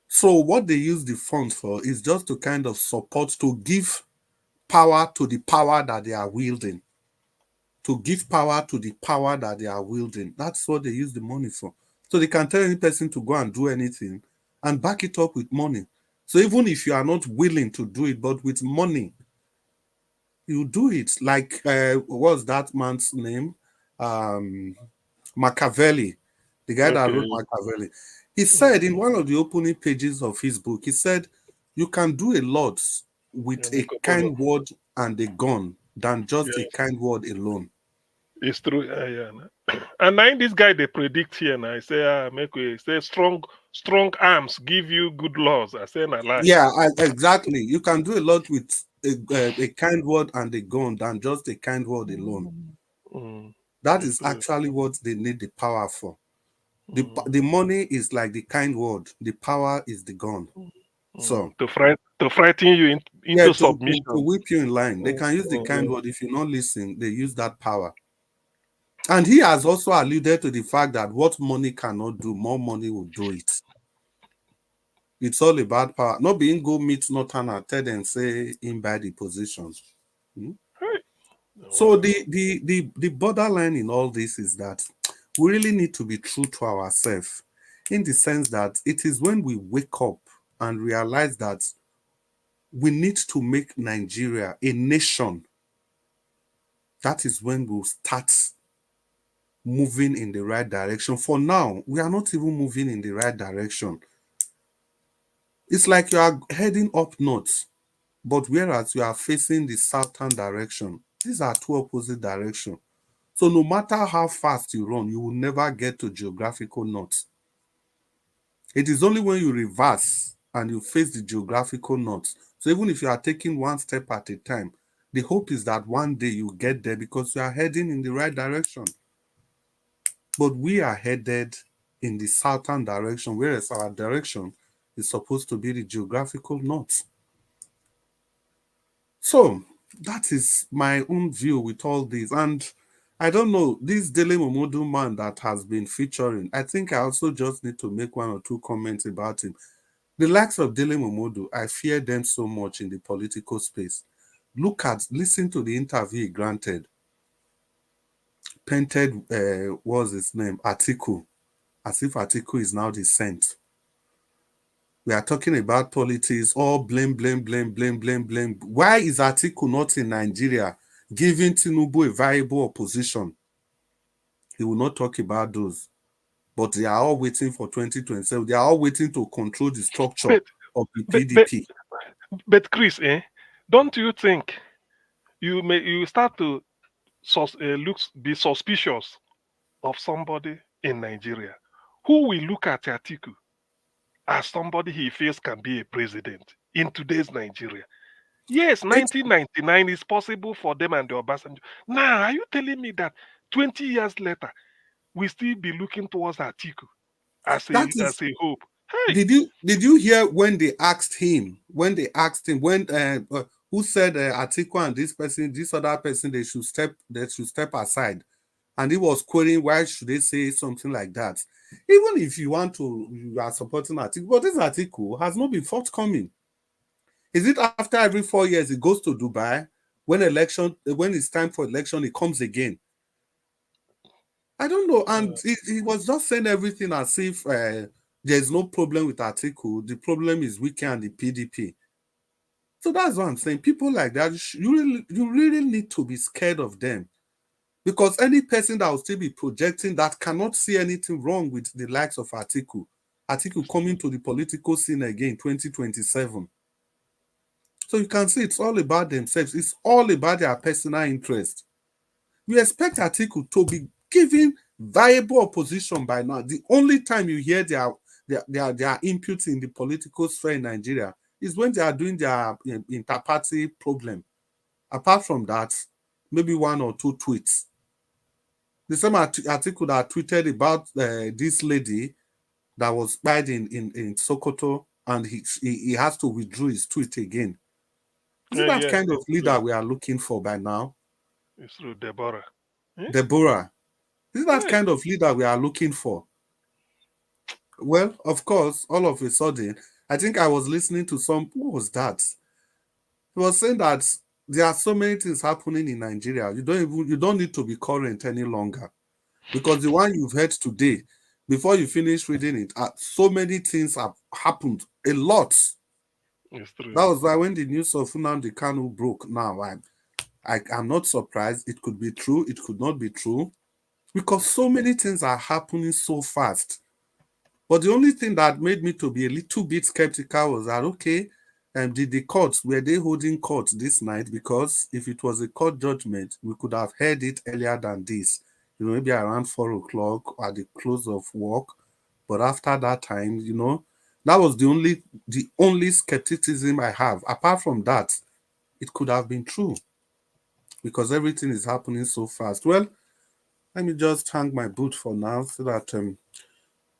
So what they use the funds for is just to kind of support, to give power to the power that they are wielding. To give power to the power that they are wielding. That's what they use the money for. So they can tell any person to go and do anything and back it up with money. So even if you are not willing to do it, but with money, You do it like what's that man's name? Machiavelli, the guy that wrote Machiavelli. He said in one of the opening pages of his book, he said, "You can do a lot with a kind word and a gun than just a kind word alone." It's true. Yeah. And now this guy they predict here now. I say, make we say strong arms give you good laws. I say, na lie. Yeah, exactly. You can do a lot with a kind word and a gun than just a kind word alone. That is actually what they need the power for. The money is like the kind word. The power is the gun. So to frighten you into submission, to whip you in line. They can use the kind word. If you not listen, they use that power. And he has also alluded to the fact that what money cannot do, more money will do it. It's all about power. Not being go meet Northern and tell them say in by the position. So the borderline in all this is that we really need to be true to ourselves, in the sense that it is when we wake up and realize that we need to make Nigeria a nation. That is when we'll start moving in the right direction. For now, we are not even moving in the right direction. It's like you are heading up north, but whereas you are facing the southern direction. These are two opposite directions. So no matter how fast you run, you will never get to geographical north. It is only when you reverse and you face the geographical north. So even if you are taking one step at a time, the hope is that one day you get there because you are heading in the right direction. But we are headed in the southern direction, whereas our direction is supposed to be the geographical north. So that is my own view with all this. And I don't know, this Dele Momodu man that has been featuring, I think I also just need to make one or two comments about him. The likes of Dele Momodu, I fear them so much in the political space. Listen to the interview he granted. Painted, what's his name? Atiku. As if Atiku is now the saint. We are talking about politics, all blame. Why is Atiku not in Nigeria giving Tinubu a viable opposition? He will not talk about those. But they are all waiting for 2027. They are all waiting to control the structure of the PDP. But Chris, don't you think you start to be suspicious of somebody in Nigeria who will look at Atiku as somebody he feels can be a president in today's Nigeria? Yes, 1999 is possible for them and the Obasanjo. Now, are you telling me that 20 years later, we still be looking towards Atiku as a hope? Hey. Did you hear when they asked him, who said Atiku and this other person, they should step aside, and he was quoting, why should they say something like that? Even if you are supporting Atiku, but this Atiku has not been forthcoming. Is it after every 4 years he goes to Dubai? When it's time for election, he comes again. I don't know. And he was just saying everything as if there's no problem with Atiku. The problem is Wike and the PDP. So that's what I'm saying. People like that, you really need to be scared of them. Because any person that will still be projecting that cannot see anything wrong with the likes of Atiku coming to the political scene again 2027. So you can see it's all about themselves. It's all about their personal interest. We expect Atiku to be given viable opposition by now. The only time you hear their input in the political sphere in Nigeria is when they are doing their inter-party problem. Apart from that, maybe one or two tweets. The same Atiku that tweeted about this lady that was spied in Sokoto, and he has to withdraw his tweet again. Is it that kind of leader we are looking for by now? It's through Deborah. Deborah. Is it that kind of leader we are looking for? Well, of course, all of a sudden, I think I was listening to who was that? He was saying that there are so many things happening in Nigeria. You don't need to be current any longer. Because the one you've heard today, before you finish reading it, so many things have happened. A lot. It's true. That was why when the news of Nnamdi Kanu broke now, I'm not surprised. It could be true, it could not be true, because so many things are happening so fast. But the only thing that made me to be a little bit skeptical was that, okay, did the courts, were they holding court this night? Because if it was a court judgment, we could have heard it earlier than this, maybe around 4 o'clock at the close of work. But after that time, that was the only skepticism I have. Apart from that, it could have been true, because everything is happening so fast. Well, let me just hang my boot for now so that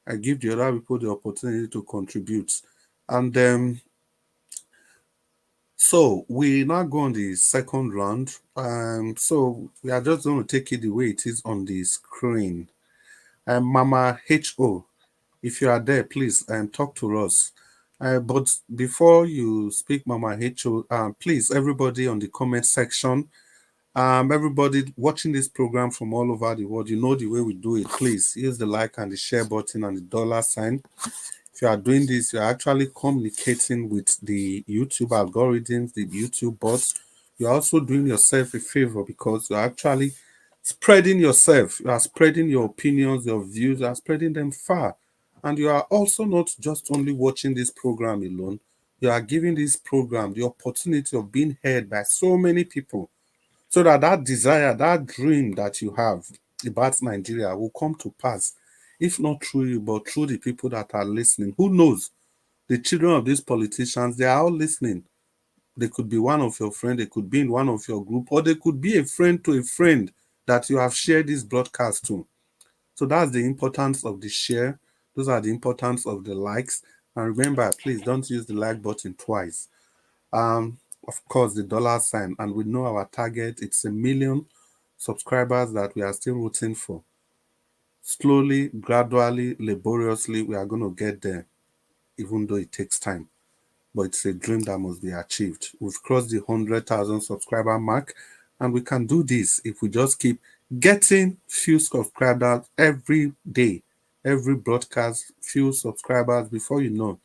I give the other people the opportunity to contribute. And so we now go on the second round. So we are just going to take it the way it is on the screen. Mama H.O., if you are there, please talk to us. But before you speak, Mama H.O., please, everybody on the comment section, everybody watching this program from all over the world, you know the way we do it. Please use the like and the share button and the dollar sign. If you are doing this, you're actually communicating with the YouTube algorithms, the YouTube bots. You're also doing yourself a favor, because you're actually spreading yourself. You are spreading your opinions, your views, you are spreading them far. And you are also not just only watching this program alone. You are giving this program the opportunity of being heard by so many people, so that that desire, that dream that you have about Nigeria will come to pass. If not through you, but through the people that are listening. Who knows? The children of these politicians, they are all listening. They could be one of your friends, they could be in one of your group, or they could be a friend to a friend that you have shared this broadcast to. So that's the importance of the share. Those are the importance of the likes. And remember, please don't use the like button twice. Of course, the dollar sign. And we know our target, it's 1 million subscribers that we are still rooting for. Slowly, gradually, laboriously, we are going to get there, even though it takes time. But it's a dream that must be achieved. We've crossed the 100,000 subscriber mark, and we can do this if we just keep getting few subscribers every day, every broadcast, few subscribers. Before you know,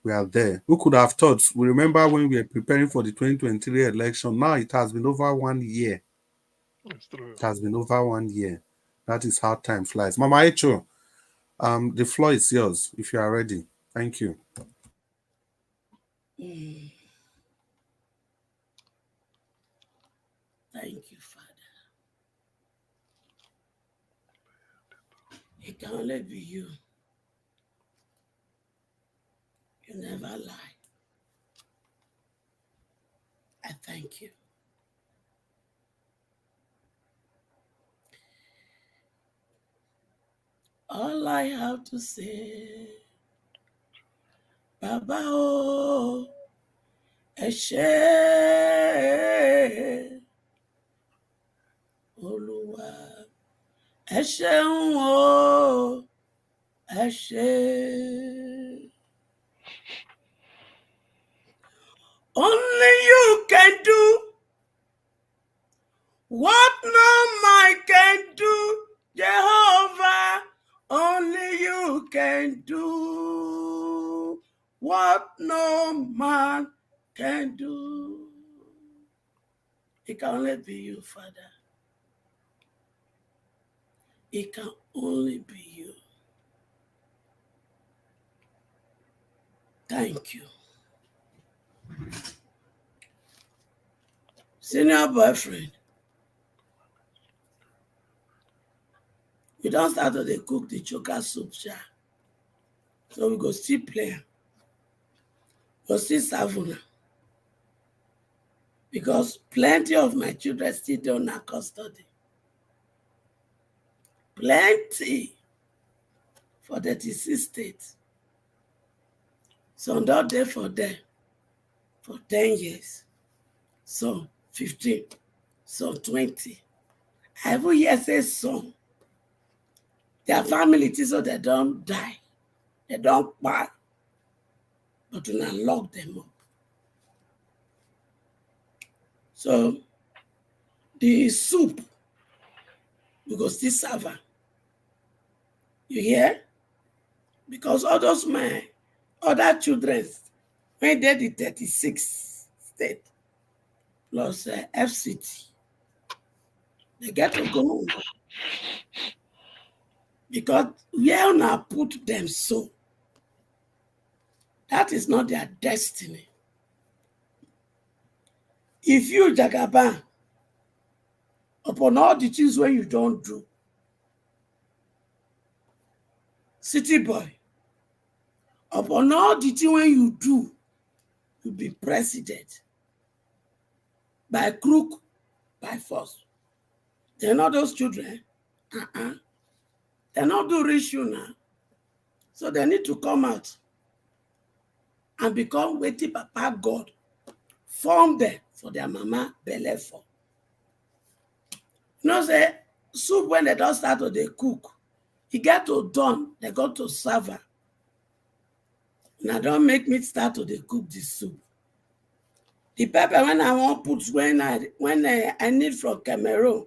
we are there. Who could have thought? We remember when we were preparing for the 2023 election. Now it has been over 1 year. It's true. It has been over 1 year. That is how time flies. Mama Echo, the floor is yours if you are ready. Thank you. Thank you, Father. It can only be you. You never lie. I thank you. All I have to say, Baba o, ẹ ṣé, Olúwa, ẹ ṣeun o, ẹ ṣé. Only you can do what no man can do, Jehovah. Only you can do what no man can do. It can only be you, Father. It can only be you. Thank you. Senior boyfriend, we don't start to cook the choker soup, sha. So we go still play. We'll still serve una. Because plenty of my children still don't have custody. Plenty for the deceased state. Some don't there for them for 10 years. Some 15. Some 20. I even hear say some. Their family, so they don't die. They don't buy. But we not lock them up. So the soup, we go still serve her. You hear? Because all those my other children, when they the 36 state, plus FCT. They get to go home. Because where now put them so, that is not their destiny. If you, Jagaban, upon all the things when you don't do, city boy, upon all the things when you do, you be president. By crook, by force. They're not those children. They're not do rich you now. So they need to come out and become waiting Papa God. Form them for their mama belly for. You know, say, soup when they don't start to they cook, you get to done, they go to server. Now don't make me start to they cook the soup. The pepper when I want put when I need from Cameroon,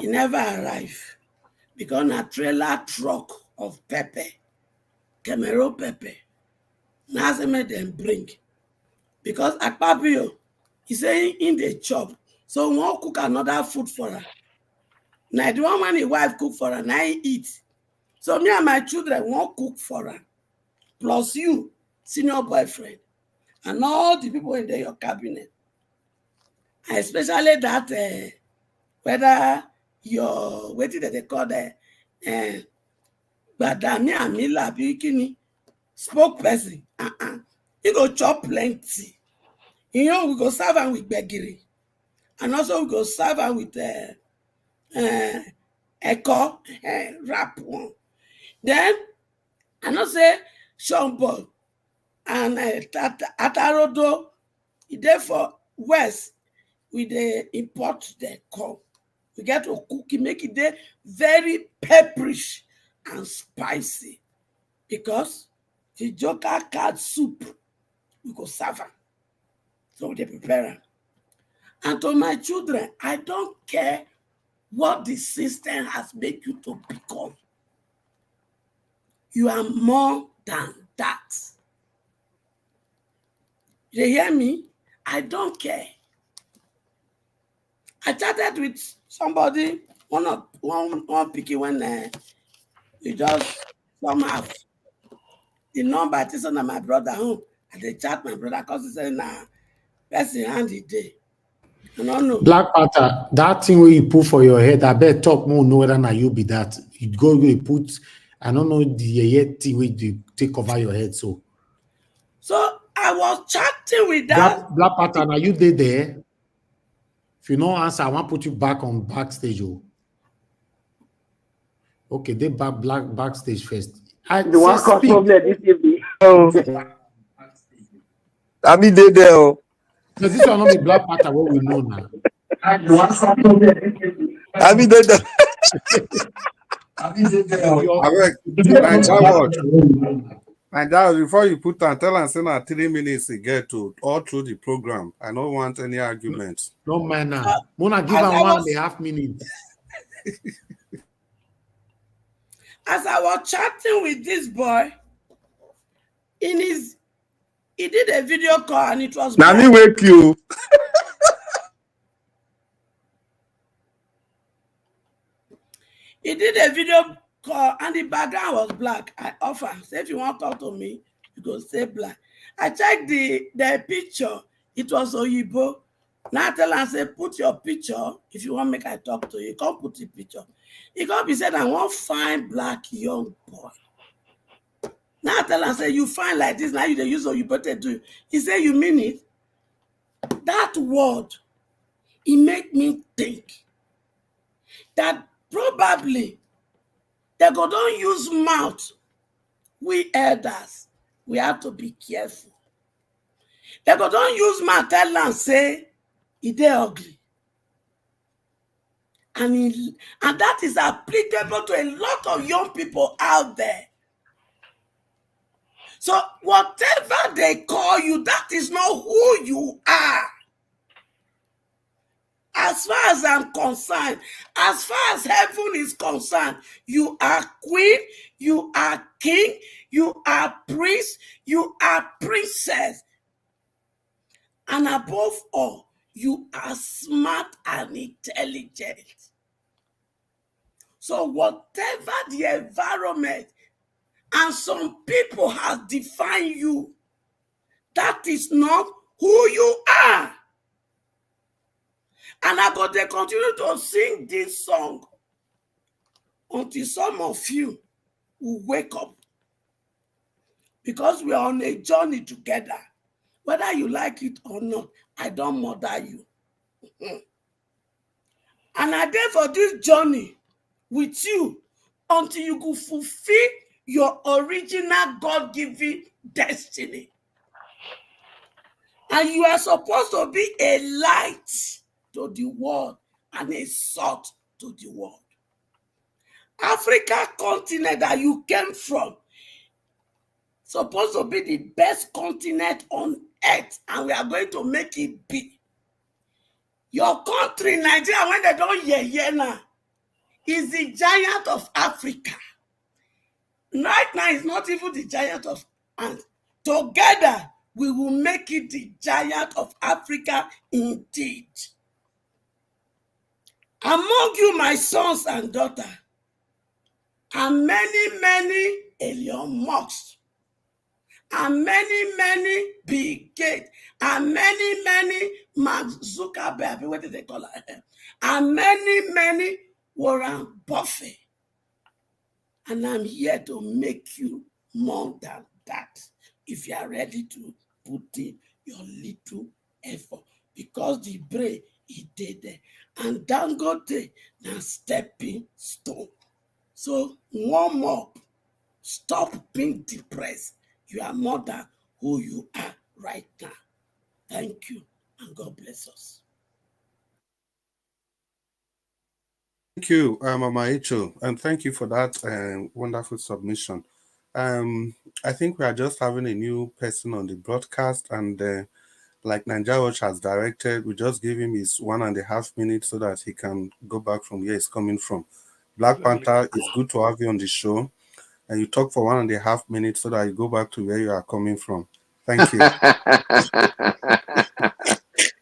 it never arrive because a trailer truck of pepper, Cameroon pepper, now they make them bring. Because Akpabio, he say in the chop, so we won't cook another food for her. Now the one when the wife cook for her, now he eat. So me and my children won't cook for her. Plus you, senior boyfriend, and all the people in your cabinet. And especially that whether you're waiting that they call the Gbajabiamila bikini spokesperson. You go chop plenty. You know, we go serve them with begiri. And also we go serve them with echo, rap one. Then, I know say, Sean Paul and Atarodo, therefore, West, we they import the corn. We get to cook it, make it very pepperish and spicy. Because the joker card soup, we go serve them. So they prepare them. And to my children, I don't care what the system has made you to become. You are more than that. You hear me? I don't care. I chatted with somebody, one picky when we just somehow the number I tell my brother home, and they chat my brother because he said, nah, person hand the day. I don't know. Black Panther, that thing where you put for your head, I bet talk more know whether you be that. You go you put, I don't know the thing where you take over your head. So I was chatting with that. Black Panther, now you did there. If you don't answer, I want to put you back on backstage. Oh. Okay, they backstage first. The one cause problem this evening. I mean, they there. No, this one not be Black Panther. What we know now. I mean, they there. I mean, they there. And that before you put on, tell us in 3 minutes to get to all through the program. I don't want any arguments. No man, Mona give her 1.5 minutes. As I was chatting with this boy, he did a video call and it was. Now me wake you. He did a video call and the background was black. I offer, say if you want to talk to me, you go say black. I checked the picture, it was Oyibo. Now I tell him, say, put your picture if you want me to talk to you. You can't put the picture. He can't be said, I want fine black young boy. Now I tell him, say, you fine like this, now you use Oyibo to do. He said, you mean it? That word, it make me think that probably they go don't use mouth. We elders, we have to be careful. They go don't use mouth tell and say, it dey ugly. And that is applicable to a lot of young people out there. So whatever they call you, that is not who you are. As far as I'm concerned, as far as heaven is concerned, you are queen, you are king, you are priest, you are princess. And above all, you are smart and intelligent. So whatever the environment, and some people have defined you, that is not who you are. And I go to continue to sing this song until some of you will wake up. Because we are on a journey together. Whether you like it or not, I don't murder you. And I there for this journey with you until you could fulfill your original God-given destiny. And you are supposed to be a light to the world and a salt to the world. Africa continent that you came from supposed to be the best continent on earth, and we are going to make it be. Your country, Nigeria, when they don't now, is the giant of Africa. Right now, it's not even the giant of ants. Together, we will make it the giant of Africa indeed. Among you, my sons and daughters, and many alien mocks, and many Bill Gates, and many Mark Zuckerberg, what do they call it? And many Warren Buffett. And I'm here to make you more than that if you are ready to put in your little effort. Because the brain is there. And Dangote now stepping stone. So warm up. Stop being depressed. You are more than who you are right now. Thank you, and God bless us. Thank you, Mama Echo, and thank you for that wonderful submission. I think we are just having a new person on the broadcast, and like Naija Watch has directed, we just give him his 1.5 minutes so that he can go back from where he's coming from. Black Panther, it's good to have you on the show, and you talk for 1.5 minutes so that you go back to where you are coming from. Thank you.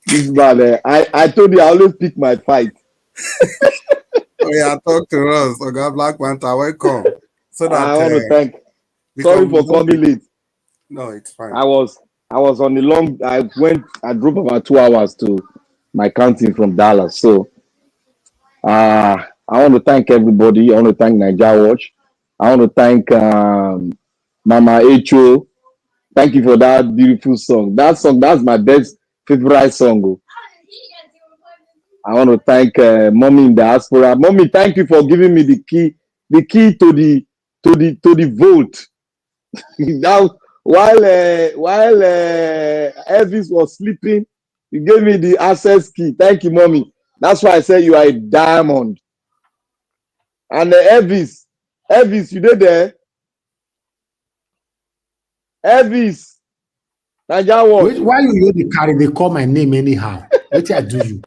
This man, I told you I always pick my fight. Oh yeah, talk to us. Okay, Black Panther, welcome. So that I want to thank. Sorry for coming late. No, it's fine. I was on the long. I drove about 2 hours to my county from Dallas. So I want to thank everybody. I want to thank Naija Watch. I want to thank Mama Echo. Thank you for that beautiful song. That's my best favorite song. I want to thank Mommy in diaspora. Mommy, thank you for giving me the key to the vote. Now, while Elvis was sleeping, you gave me the access key. Thank you, Mommy. That's why I said you are a diamond. And Elvis, you did there? Elvis, Naija Watch. Why you the carry? They call my name anyhow. What I do you?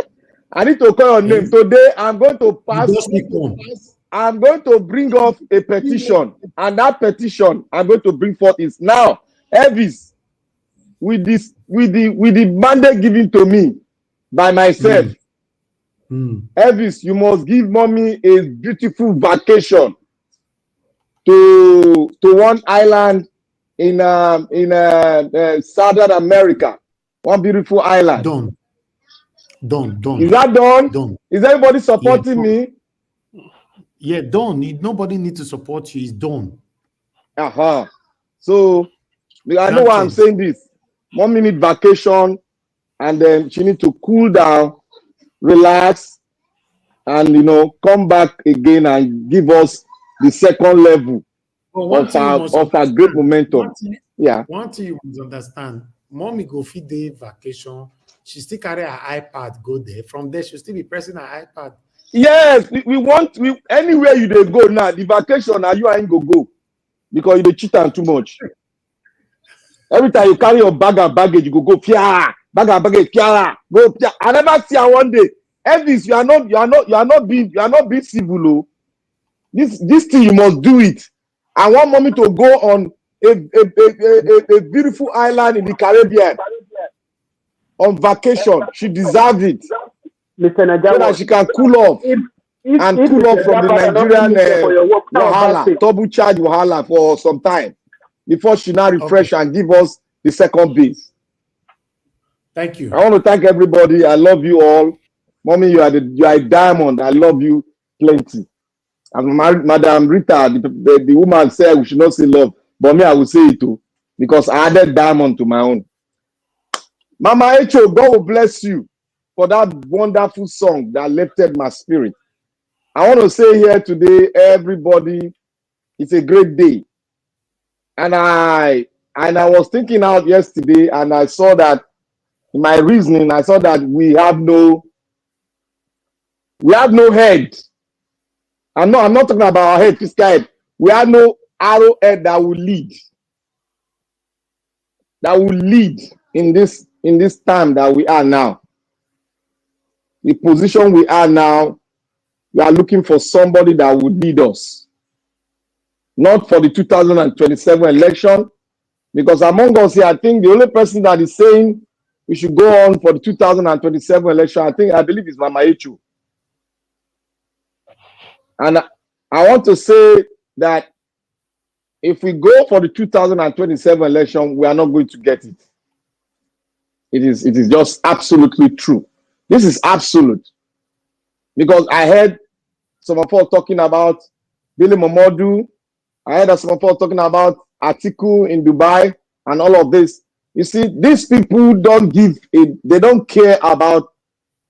I need to call your name. Today, I'm going to pass. I'm going to bring off a petition. And that petition I'm going to bring forth is now, Elvis, with the mandate given to me by myself. Elvis, you must give Mommy a beautiful vacation to one island in Southern America. One beautiful island. Done. Is that done? Done. Is everybody supporting me? Yeah, done. Nobody needs to support you. It's done. So I know why I'm saying this. Mommy need vacation, and then she need to cool down, relax, and come back again and give us the second level of our great momentum. One thing you must understand: Mommy go feed the vacation. She still carry her iPad go there. From there, she'll still be pressing her iPad. Yes, we want anywhere you dey go now. The vacation now you ain't go because you dey cheat am too much. Every time you carry your bag and baggage, you go pia bag and baggage pia go pia. I never see her one day. Elvis, you are not being civil. Oh. This thing you must do it. I want Mommy to go on a beautiful island in the Caribbean. on vacation. She deserves it. Mr. So Najawa, that she can cool off if and if cool off Mr. from the Japa cannot Nigerian finish for your work, now bad wahala, thing. double charge wahala for some time before she now refresh and give us the second base. Thank you. I want to thank everybody. I love you all. Mommy, you are a diamond. I love you plenty. And Madam Rita, the woman said we should not say love, but me, I will say it too, because I added diamond to my own. Mama Echo, God will bless you for that wonderful song that lifted my spirit. I want to say here today, everybody, it's a great day. And I was thinking out yesterday, and I saw that in my reasoning, I saw that we have no head. I'm not talking about our head, physical head. We have no arrowhead that will lead. That will lead in this time that we are now. The position we are now, we are looking for somebody that will lead us. Not for the 2027 election, because among us here, I think the only person that is saying we should go on for the 2027 election, I believe is Mama Echo. And I want to say that if we go for the 2027 election, we are not going to get it. It is just absolutely true. This is absolute. Because I heard some of us talking about Billy Momodu. I heard some of us talking about Atiku in Dubai and all of this. You see, these people they don't care about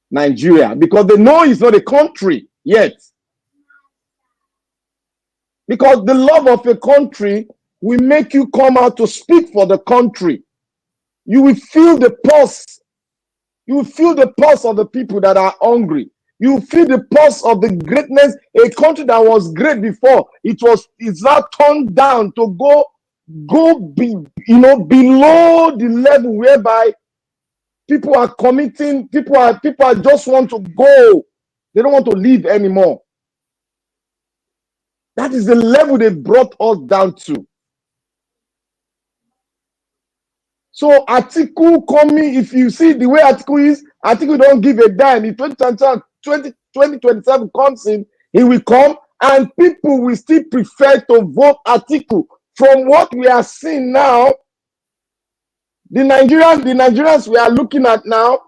Nigeria because they know it's not a country yet. Because the love of a country will make you come out to speak for the country. You will feel the pulse. You will feel the pulse of the people that are hungry. You will feel the pulse of the greatness. A country that was great before, it's now turned down to go below the level whereby people are committing. People just want to go. They don't want to live anymore. That is the level they brought us down to. So Atiku coming, if you see the way Atiku is, Atiku don't give a dime. If 2027 comes in, he will come and people will still prefer to vote Atiku. From what we are seeing now, the Nigerians we are looking at now,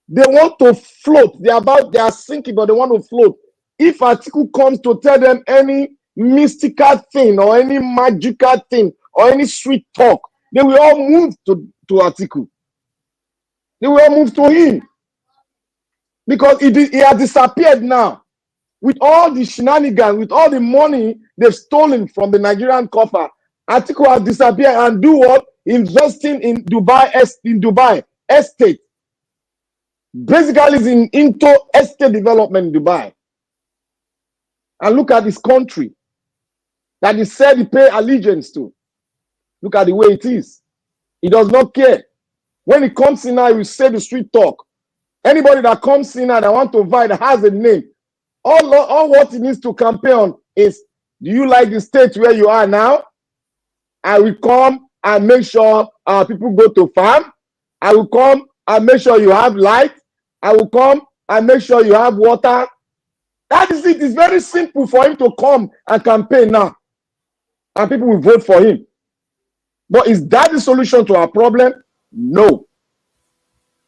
they want to float. They are sinking, but they want to float. If Atiku comes to tell them any mystical thing or any magical thing or any sweet talk, they will all move to Atiku. They will all move to him. Because he has disappeared now. With all the shenanigans, with all the money they've stolen from the Nigerian coffer, Atiku has disappeared and do what? Investing in Dubai estate. Basically, is into estate development in Dubai. And look at this country that he said he pay allegiance to. Look at the way it is. He does not care. When he comes in now, he will say the street talk. Anybody that comes in now that want to vote that has a name, all what he needs to campaign on is, do you like the state where you are now? I will come and make sure people go to farm. I will come and make sure you have light. I will come and make sure you have water. That is it. It's very simple for him to come and campaign now. And people will vote for him. But is that the solution to our problem? No.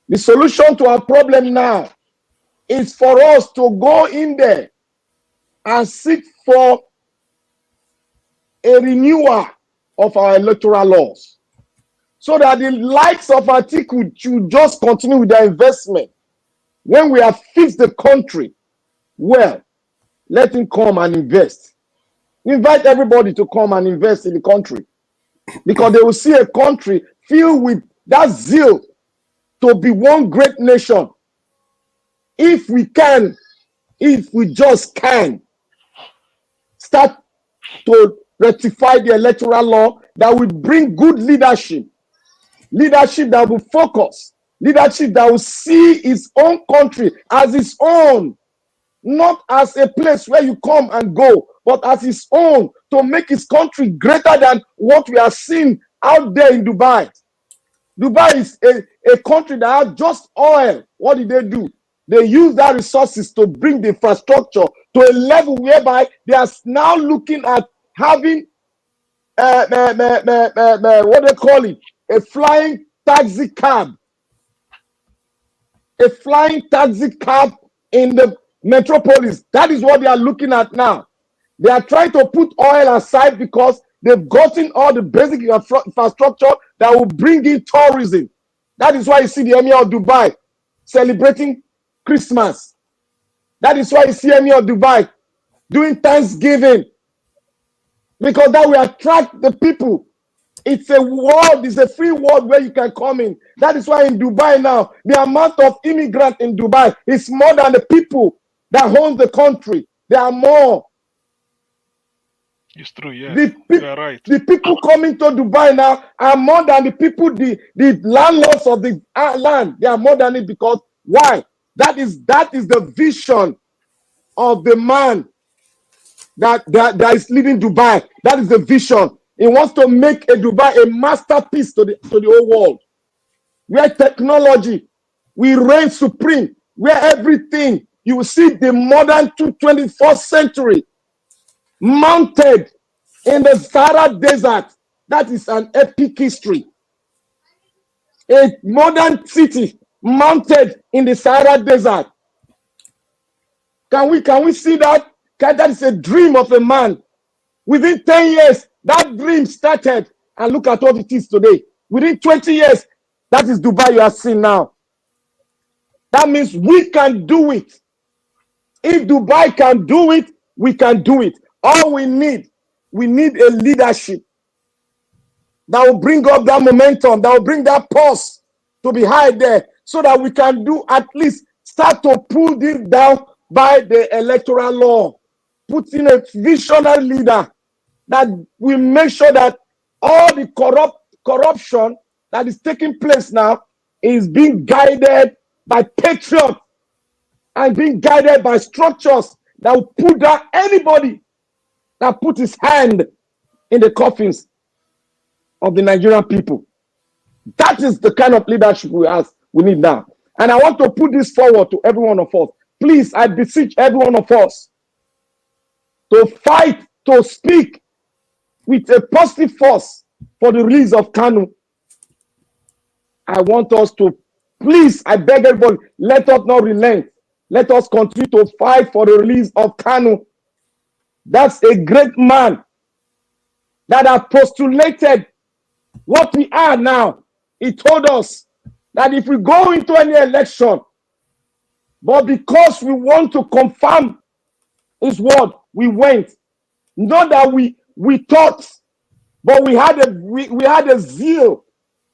The solution to our problem now is for us to go in there and seek for a renewal of our electoral laws so that the likes of Atiku should just continue with their investment. When we have fixed the country, well, let him come and invest. Invite everybody to come and invest in the country because they will see a country filled with that zeal to be one great nation. If we just can start to rectify the electoral law that will bring good leadership that will focus, leadership that will see its own country as its own, not as a place where you come and go, but as its own, to make its country greater than what we are seeing out there in Dubai. Dubai is a country that has just oil. What did they do? They use that resources to bring the infrastructure to a level whereby they are now looking at having what they call it, a flying taxi cab. A flying taxi cab in the metropolis. That is what they are looking at now. They are trying to put oil aside because they've gotten all the basic infrastructure that will bring in tourism. That is why you see the Emir of Dubai celebrating Christmas. That is why you see Emir of Dubai doing Thanksgiving. Because that will attract the people. It's a world, it's a free world where you can come in. That is why in Dubai now, the amount of immigrants in Dubai is more than the people that own the country. There are more. It's true, yes. You are right. The people coming to Dubai now are more than the people, the landlords of the land. They are more than it because why? That is the vision of the man that is leading Dubai. That is the vision. He wants to make a Dubai a masterpiece to the whole world. Where technology will reign supreme. Where everything, you will see the modern 21st century mounted in the Sahara Desert. That is an epic history. A modern city mounted in the Sahara Desert. Can we see that? That is a dream of a man. Within 10 years, that dream started, and look at what it is today. Within 20 years, that is Dubai you are seeing now. That means we can do it. If Dubai can do it, we can do it. All we need a leadership that will bring up that momentum, that will bring that pulse to be high there, so that we can do at least start to pull this down by the electoral law. Put in a visionary leader that will make sure that all the corruption that is taking place now is being guided by patriots and being guided by structures that will put down anybody that put his hand in the coffins of the Nigerian people. That is the kind of leadership we need now. And I want to put this forward to every one of us. Please, I beseech every one of us to fight, to speak with a positive force for the release of Kanu. I want us to, please, I beg everybody, let us not relent. Let us continue to fight for the release of Kanu. That's a great man that has postulated what we are now. He told us that if we go into any election, but because we want to confirm his word, we went. Not that we thought, but we had a zeal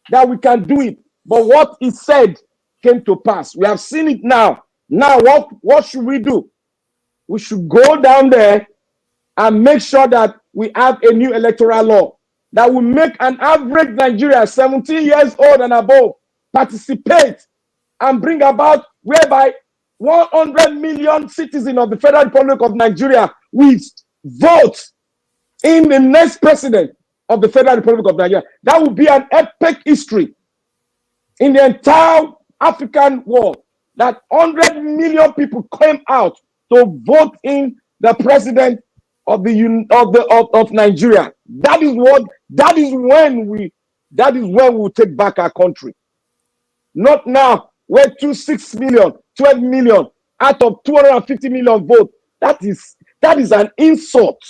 that we can do it. But what he said came to pass. We have seen it now. Now, what should we do? We should go down there and make sure that we have a new electoral law that will make an average Nigerian 17 years old and above participate and bring about whereby 100 million citizens of the Federal Republic of Nigeria will vote in the next president of the Federal Republic of Nigeria. That will be an epic history in the entire African world, that 100 million people came out to vote in the president of Nigeria. That is when we will take back our country. Not now, where 6 million, 12 million out of 250 million votes. That is an insult.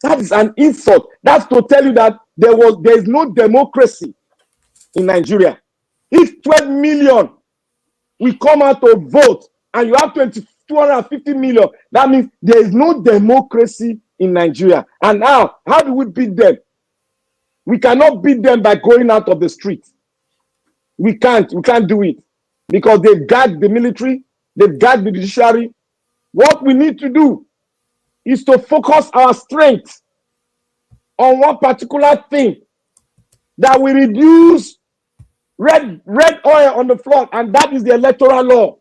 That is an insult. That's to tell you that there is no democracy in Nigeria. If 12 million we come out to vote and you have 250 million, that means there is no democracy in Nigeria. And now, how do we beat them? We cannot beat them by going out of the street. We can't do it because they've got the military, they've got the judiciary. What we need to do is to focus our strength on one particular thing that will reduce red oil on the floor, and that is the electoral law.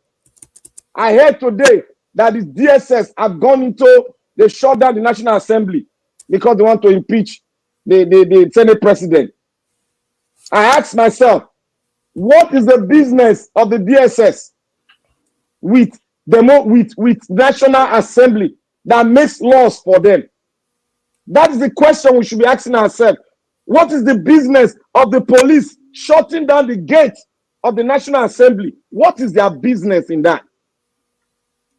I heard today that the DSS have gone into, they shut down the National Assembly because they want to impeach the Senate president. I ask myself, what is the business of the DSS with National Assembly that makes laws for them? That is the question we should be asking ourselves. What is the business of the police shutting down the gate of the National Assembly? What is their business in that?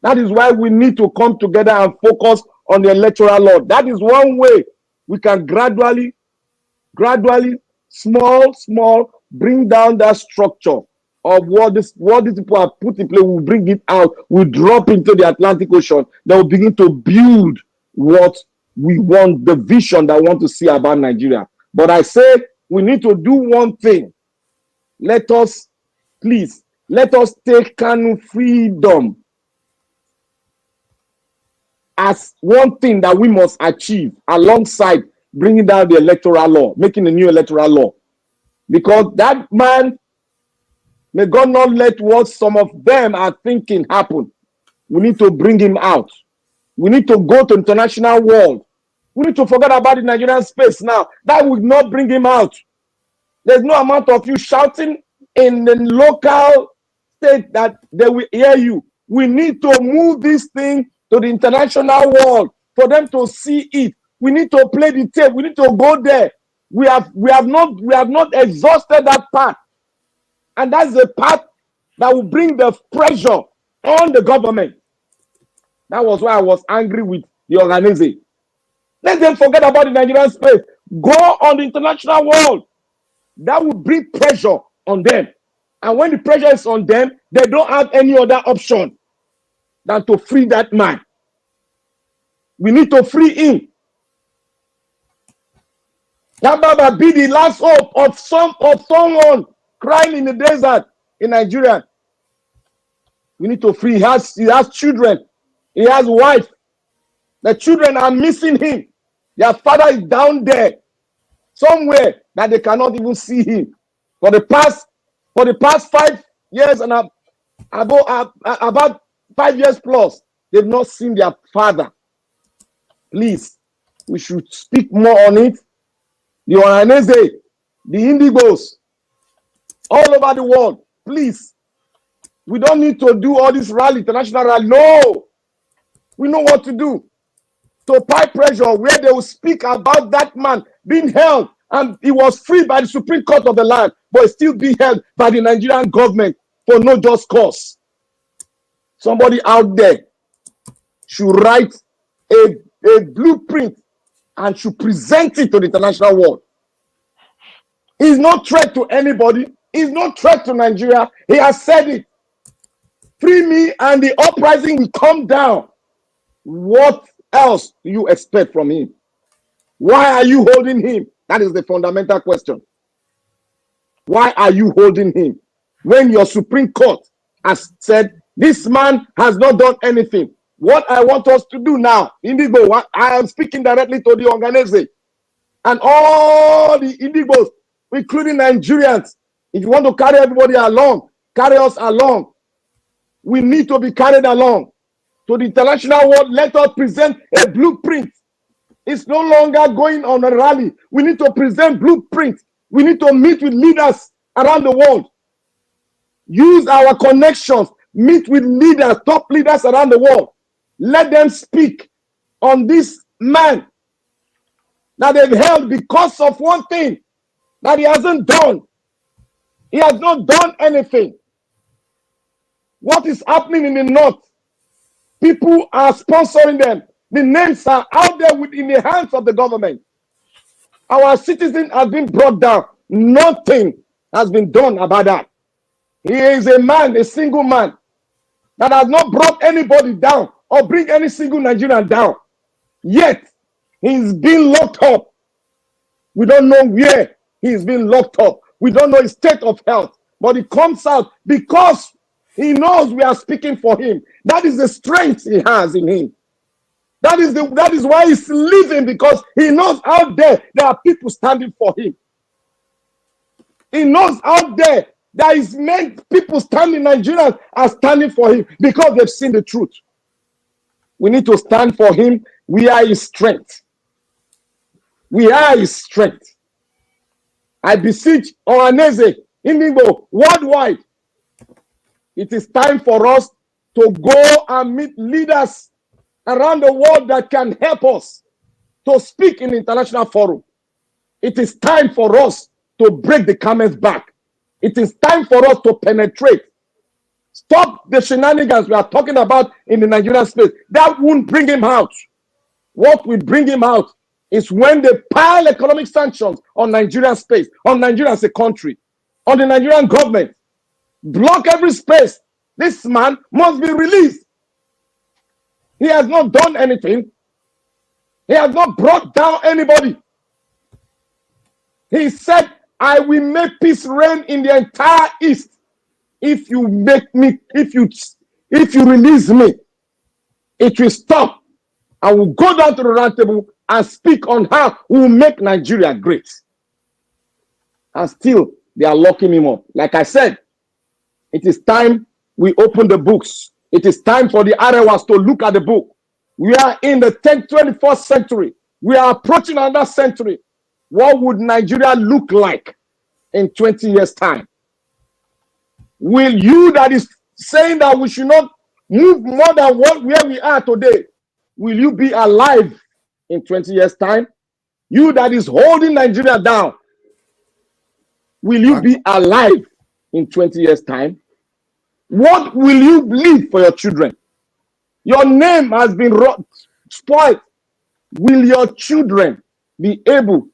That is why we need to come together and focus on the electoral law. That is one way we can gradually, small, bring down that structure of what these people have put in place. We'll bring it out, we'll drop into the Atlantic Ocean, then we'll begin to build what we want, the vision that we want to see about Nigeria. But I say we need to do one thing. Let us take Kanu freedom as one thing that we must achieve alongside bringing down the electoral law, making a new electoral law. Because that man, may God not let what some of them are thinking happen. We need to bring him out. We need to go to international world. We need to forget about the Nigerian space now. That would not bring him out. There's no amount of you shouting in the local state that they will hear you. We need to move this thing to the international world for them to see it. We need to play the tape. We need to go there. We have not exhausted that part. And that's the part that will bring the pressure on the government. That was why I was angry with the organization. Let them forget about the Nigerian space. Go on the international world. That will bring pressure on them. And when the pressure is on them, they don't have any other option than to free that man. We need to free him. That Baba be the last hope of someone crying in the desert in Nigeria. We need to free. He has children. He has wife. The children are missing him. Their father is down there somewhere that they cannot even see him. For the past 5 years and about 5 years plus, they've not seen their father. Please, we should speak more on it. The Oranese, the Indigos, all over the world, please. We don't need to do all this rally, international rally. No, we know what to do. To apply pressure where they will speak about that man being held, and he was freed by the Supreme Court of the land, but still being held by the Nigerian government for no just cause. Somebody out there should write a blueprint and should present it to the international world. He's no threat to anybody. He's no threat to Nigeria. He has said it. Free me and the uprising will come down. What else do you expect from him? Why are you holding him? That is the fundamental question. Why are you holding him? When your Supreme Court has said, this man has not done anything. What I want us to do now, Indigo, I am speaking directly to the organization and all the Indigos, including Nigerians. If you want to carry everybody along, carry us along. We need to be carried along to the international world. Let us present a blueprint. It's no longer going on a rally. We need to present blueprint. We need to meet with leaders around the world. Use our connections. Meet with leaders, top leaders around the world. Let them speak on this man that they've held because of one thing that he hasn't done. He has not done anything. What is happening in the north? People are sponsoring them. The names are out there in the hands of the government. Our citizen has been brought down. Nothing has been done about that. He is a man, a single man, that has not brought anybody down or bring any single Nigerian down. Yet, he's been locked up. We don't know where he's been locked up. We don't know his state of health. But he comes out because he knows we are speaking for him. That is the strength he has in him. That is why he's living, because he knows out there are people standing for him. He knows out there is meant people standing, Nigerians are standing for him because they've seen the truth. We need to stand for him. We are his strength. We are his strength. I beseech Ohaneze, Indigo, worldwide. It is time for us to go and meet leaders around the world that can help us to speak in international forum. It is time for us to break the camel's back. It is time for us to penetrate. Stop the shenanigans we are talking about in the Nigerian space. That won't bring him out. What will bring him out is when they pile economic sanctions on Nigerian space, on Nigeria as a country, on the Nigerian government. Block every space. This man must be released. He has not done anything. He has not brought down anybody. He said, I will make peace reign in the entire East if you make me, if you release me. It will stop. I will go down to the round table and speak on how we will make Nigeria great. And still, they are locking him up. Like I said, it is time we open the books. It is time for the Arewas to look at the book. We are in the 21st century. We are approaching another century. What would Nigeria look like in 20 years' time? Will you that is saying that we should not move more than where we are today, will you be alive in 20 years' time? You that is holding Nigeria down, will you be alive in 20 years' time? What will you leave for your children? Your name has been spoiled. Will your children be able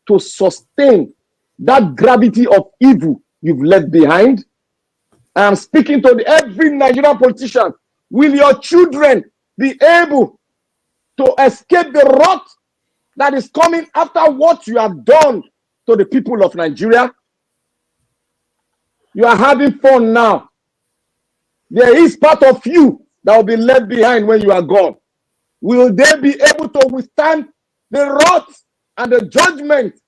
to sustain that gravity of evil you've left behind? I am speaking to every Nigerian politician. Will your children be able to escape the rot that is coming after what you have done to the people of Nigeria? You are having fun now. There is part of you that will be left behind when you are gone. Will they be able to withstand the wrath and the judgment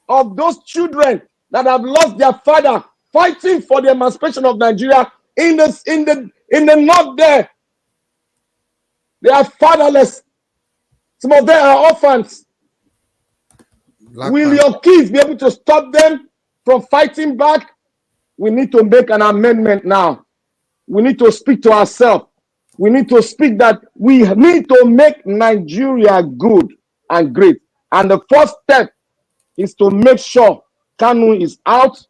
of those children that have lost their father fighting for the emancipation of Nigeria in the north there? They are fatherless. Some of them are orphans. Will your kids be able to stop them from fighting back? We need to make an amendment now. We need to speak to ourselves. We need to speak that we need to make Nigeria good and great. And the first step is to make sure Kanu is out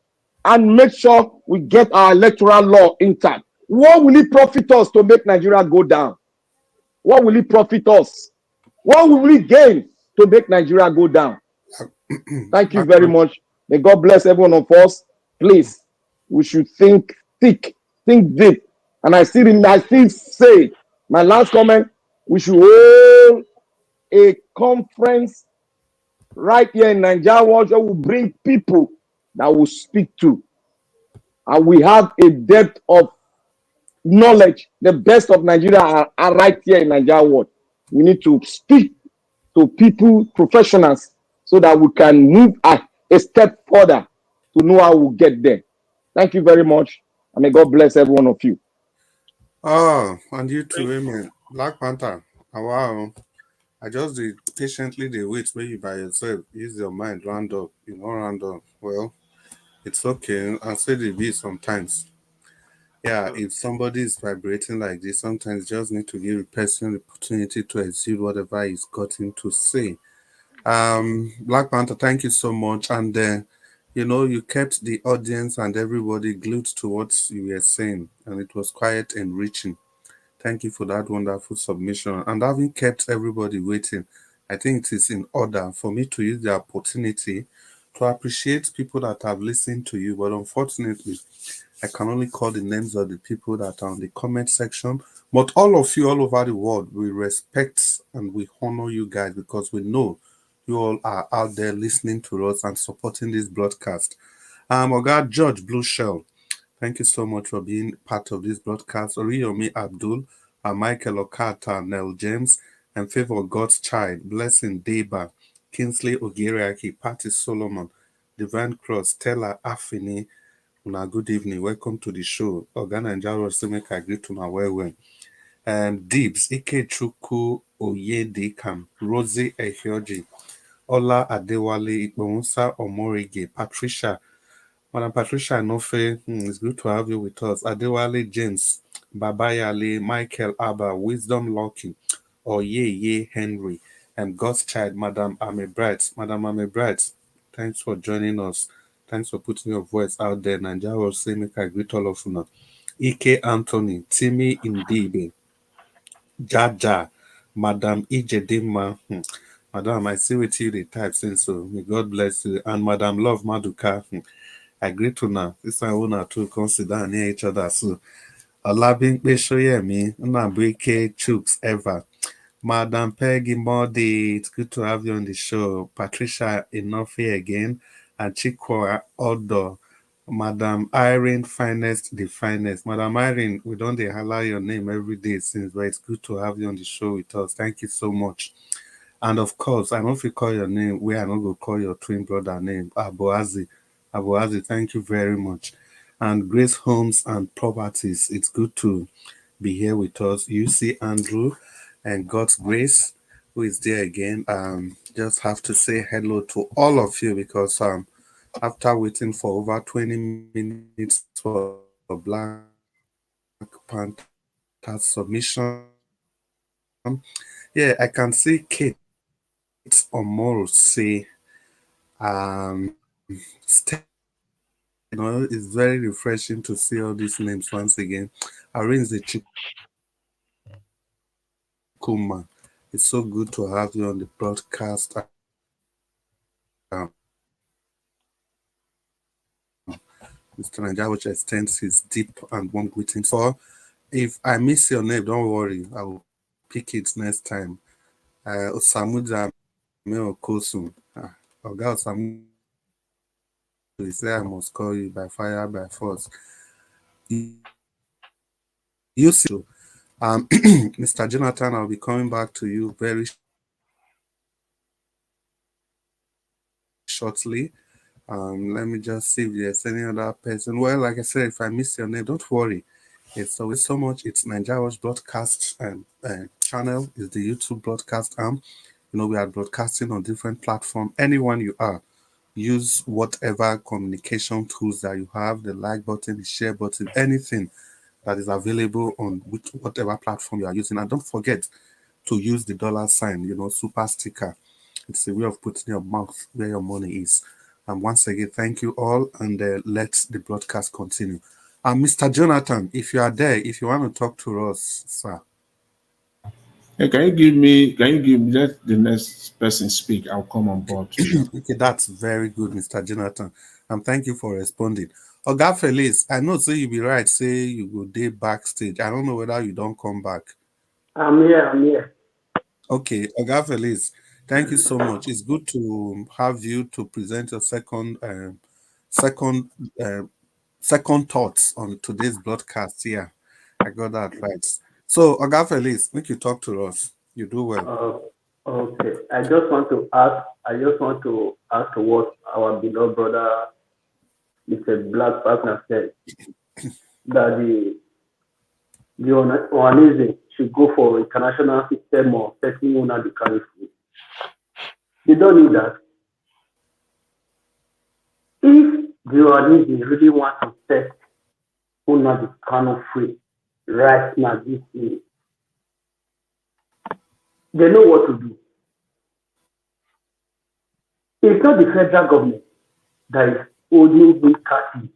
and make sure we get our electoral law intact. What will it profit us to make Nigeria go down? What will it profit us? What will we gain to make Nigeria go down? Thank you very much. May God bless every one of us. Please, we should think thick, think deep. And I still say, my last comment, we should hold a conference right here in Nigeria where we will bring people that will speak to. And we have a depth of knowledge. The best of Nigeria are right here in Nigeria world. We need to speak to people, professionals, so that we can move a step further to know how we'll get there. Thank you very much. And may God bless every one of you. Oh, and you too, amen. Black Panther, wow. I just patiently wait where you by yourself. Use your mind, round up, round up. Well, it's okay. I'll say the be sometimes. Yeah, if somebody is vibrating like this, sometimes you just need to give a person the opportunity to exude whatever he's gotten to say. Black Panther, thank you so much. And you kept the audience and everybody glued to what you were saying, and it was quite enriching. Thank you for that wonderful submission. And having kept everybody waiting, I think it is in order for me to use the opportunity to appreciate people that have listened to you. But unfortunately, I can only call the names of the people that are on the comment section. But all of you all over the world, we respect and we honor you guys because we know you all are out there listening to us and supporting this broadcast. Oga George Blue Shell, thank you so much for being part of this broadcast. Oriyomi Abdul, Michael Okata, Nell James, and Favor God's Child, Blessing Deba, Kingsley Ogiriaki, Patty Solomon, Divine Cross, Stella Afini. Good evening. Welcome to the show. Oga and Jaro Simeka agree to my well. And Deeps, Ike Chuku Oyedekam, Rosie Ehioji, Ola Adewale Ikbonsa Omorige, Patricia. Madam Patricia Nofe, it's good to have you with us. Adewale James, Babayale, Michael Abba, Wisdom Lucky, Oyeye Henry, and God's Child, Madam Ame Bright. Madam Ame Bright, thanks for joining us. Thanks for putting your voice out there. Nigeria will say, make I greet all of you now. Ike Anthony, Timmy Indibe, Jaja, Madam Ijedima. Madam, I see with you the type since so. May God bless you. And Madam Love Maduka. I greet you now. This one will not to consider near each other. So, Olabin Beshoyemi, Nabwike Chooks ever. Madam Peggy Modi, it's good to have you on the show. Patricia Enofe again. And Chikwa Odo. Madam Irene Finest, the finest. Madam Irene, we don't allow your name every day since, but it's good to have you on the show with us. Thank you so much. And of course, I know if you call your name, we are not going to call your twin brother name, Aboazi. Aboazi, thank you very much. And Grace Homes and Properties, it's good to be here with us. You see Andrew and God's Grace, who is there again. Just have to say hello to all of you because after waiting for over 20 minutes for Black Panther submission, yeah, I can see Kate Omoro say, it's very refreshing to see all these names once again. Arrange the Chikuma. It's so good to have you on the broadcast. Mr. Nigeria, which extends his deep and warm greetings for. If I miss your name, don't worry. I will pick it next time. Osamuja Meokosun. Oga Osamuja, he said I must call you by fire, by force. You see, Mr. Jonathan, I'll be coming back to you very shortly. Let me just see if there's any other person. Well, like I said, if I miss your name, don't worry. It's always so much. It's Nigeria's broadcast channel. Is the YouTube broadcast arm. You know, we are broadcasting on different platforms. Anyone you are, use whatever communication tools that you have, the like button, the share button, anything that is available on whatever platform you are using. And don't forget to use the $sign, super sticker. It's a way of putting your mouth where your money is. And once again, thank you all, and let the broadcast continue. Mr. Jonathan, if you are there, if you want to talk to us, sir. Hey, can you give me, let the next person speak? I'll come on board. Okay, that's very good, Mr. Jonathan. And thank you for responding. Oga Felix, I know say you be right, say you go day backstage. I don't know whether you don't come back. I'm here. Okay, Oga Felix, thank you so much. It's good to have you to present your second thoughts on today's broadcast here. I got that right. So, Oga Felix, make you talk to us. You do well. Okay. I just want to ask what our beloved brother, Mr. Black Partner, said that the Ohanese should go for international system of setting on the country. They don't need that. If the Ohanese really want to set on the country free right now, this minute, they know what to do. It's not the federal government that is holding the captive.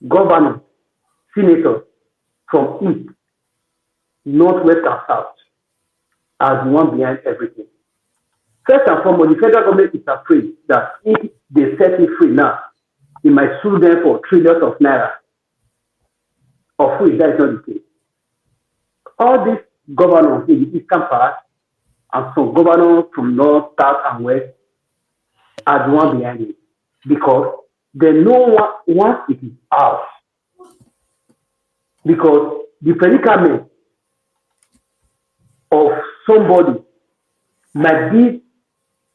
Governors, senators from east, northwest, and south are the one behind everything. First and foremost, the federal government is afraid that if they set it free now, it might sue them for trillions of naira. Of which that is not the case. All these governors in the eastern part and some governors from north, south, and west are the one behind it. Because they know once it is out. Because the predicament of somebody might be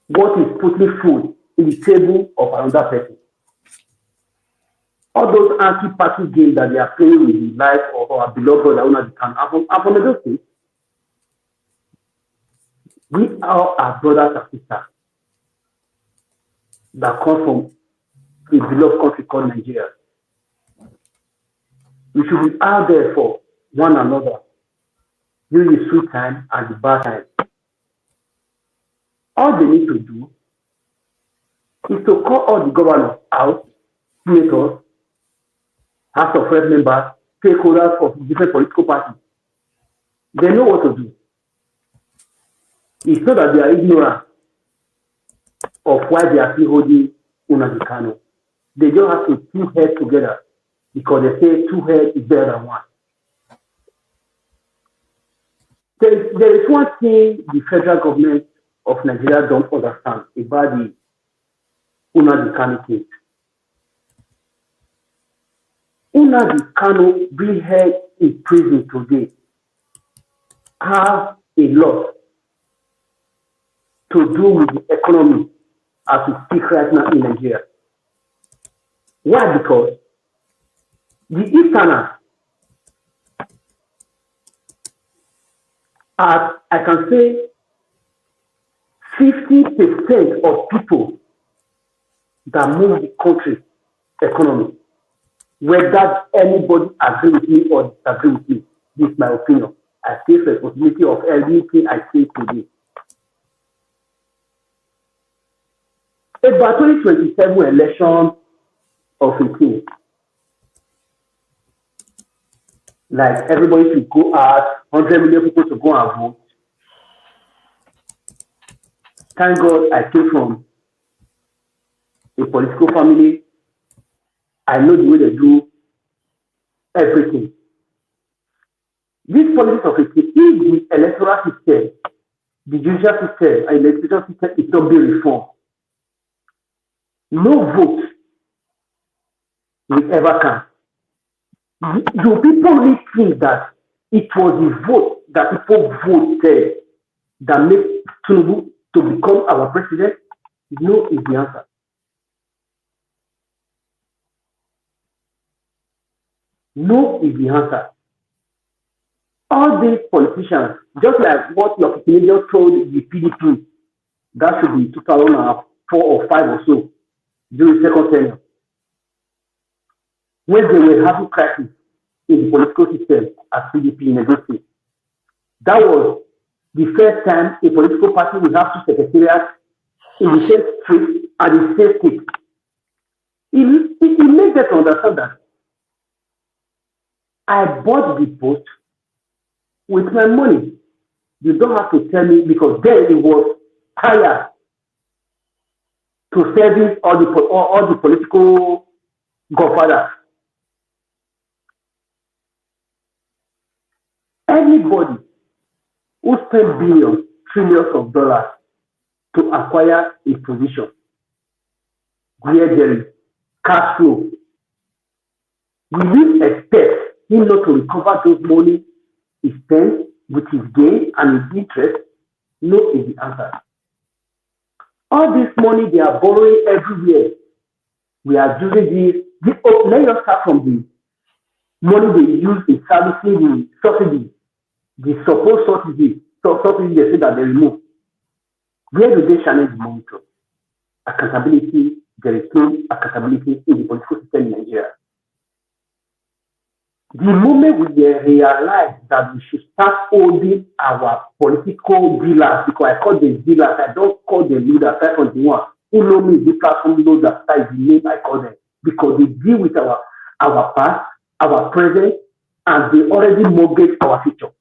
what is putting food in the table of another person. All those anti-party games that they are playing with the life of our beloved brother, can happen in those things. We all are brothers and sisters that come from a beloved country called Nigeria. We should be out there for one another during the sweet time and the bad time. All they need to do is to call all the governors out, senators, House of Rep members, stakeholders of different political parties. They know what to do. It's not that they are ignorant of why they are still holding Nnamdi Kanu. They just have to put heads together because they say two heads is better than one. There is one thing the federal government of Nigeria don't understand about the Nnamdi Kanu case. Nnamdi Kanu being held in prison today has a lot to do with the economy as we speak right now in Nigeria. Why? Because the Easterners, as I can say, 50% of people that move the country economy, whether anybody agree with me or disagree with me, this is my opinion. I take responsibility of everything I say today. About 2027 election of 18, like everybody should go out, 100 million people to go and vote. Thank God I came from a political family. I know the way they do everything. This politics of 18, if the electoral system, the judicial system, and the legislative system is not being reformed, no vote will ever come. Do people really think that it was the vote that people voted that made Tinubu to become our president? No is the answer. No is the answer. All these politicians, just like what your Canadian told the PDP, that should be 2004 or 5 or so, during the second tenure, when they were having crisis in the political system as PDP in Edo State. That was the first time a political party will have two secretariats in the same street and the same state. It makes them understand that I bought the post with my money. You don't have to tell me, because then it was higher to service all the political godfathers. Anybody who spent billions, trillions of dollars to acquire a position, where there is cash flow, will you expect him not to recover those money he spent with his gain and his interest? No is the answer. All this money they are borrowing everywhere. We are using this. Let us start from the money they use in servicing the subsidy, the supposed subsidy they say that they remove. Where do they channel the money to? Accountability. There is no accountability in the political system in Nigeria. The moment we realize that we should start holding our political dealers, because I call them dealers, I don't call them leaders, I call them one who know me, the platform knows that is the name I call them, because they deal with our past, our present, and they already mortgage our future.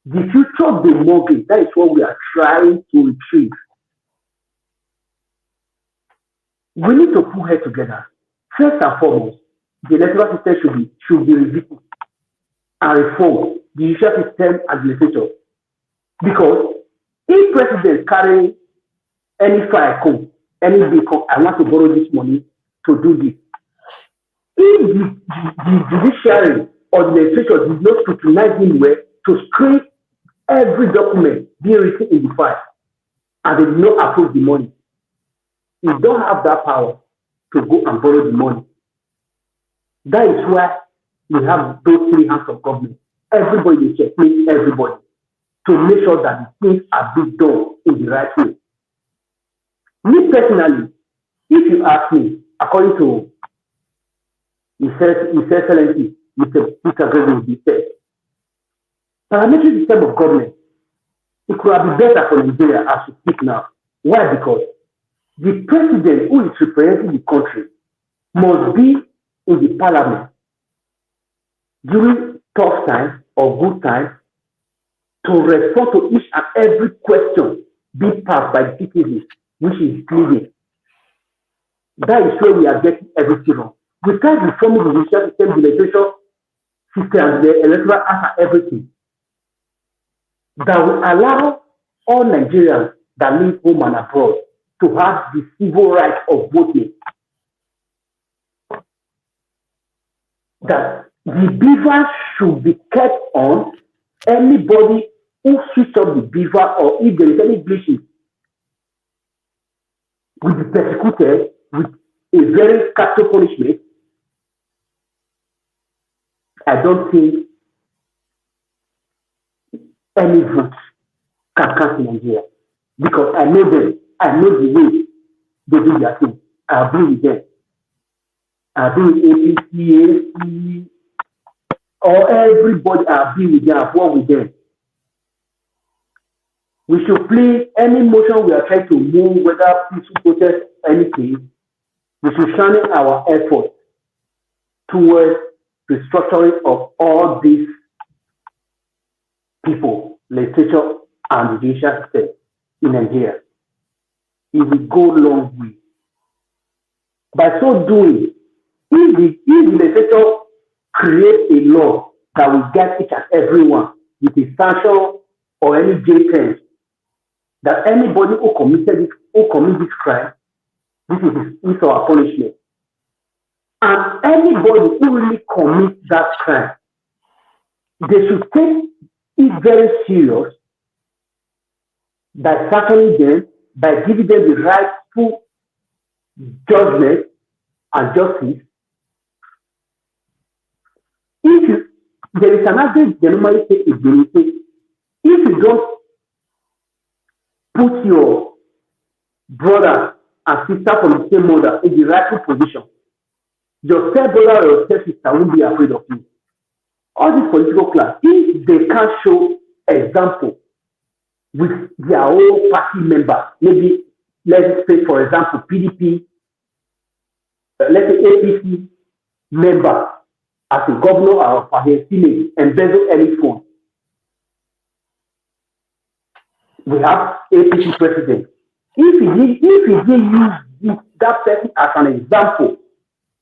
The future they mortgage, that is what we are trying to retrieve. We need to put heads together. First and foremost, the electoral system should be reviewed and reformed, the judicial system and the legislature. Because if president carry any file come, any bill come, I want to borrow this money to do this. If the judiciary or the legislature did not scrutinize him well to screen every document being written in the file, and they did not approve the money, he don't have that power to go and borrow the money. That is why we have those three hands of government. Everybody checkmate everybody. to make sure that the things are being done in the right way. Me personally, if you ask me, according to His Excellency, Mr. President, he said, parliamentary system of government, it could have been better for Nigeria as we speak now. Why? Because the president who is representing the country must be in the parliament during tough times or good times to respond to each and every question being passed by the citizens, which is living. That is where we are getting everything wrong. We can't reform the judicial system, the legislation system, the electoral act, and everything that will allow all Nigerians that live home and abroad to have the civil right of voting. That the beaver should be kept on. Anybody who switches up the beaver, or if there is any glitches, will be persecuted with a very capital punishment. I don't think any vote can count in Nigeria, because I know them. I know the way they do their thing. I agree with them. I agree with APC, AC, or everybody. I agree with them. I work with them. We should please, any motion we are trying to move, whether peaceful protest, anything, we should channel our effort towards the structuring of all these people, legislature and the judicial system in Nigeria. It will go long way. By so doing, if the legislature creates a law that will get each and everyone with a sanction or any jail terms, that anybody who commits this crime, this is our punishment. And anybody who really commits that crime, they should take it very serious by sanctioning them, by giving them the rightful judgment and justice. There is an adage they normally say if you don't put your brother and sister from the same mother in the rightful position, your step-brother or your step-sister won't be afraid of you. All this political class, if they can't show example with their own party member, maybe let's say, for example, PDP, let's say APC member as a governor or for their Senate embezzle any phone. We have APC president. If he use that person as an example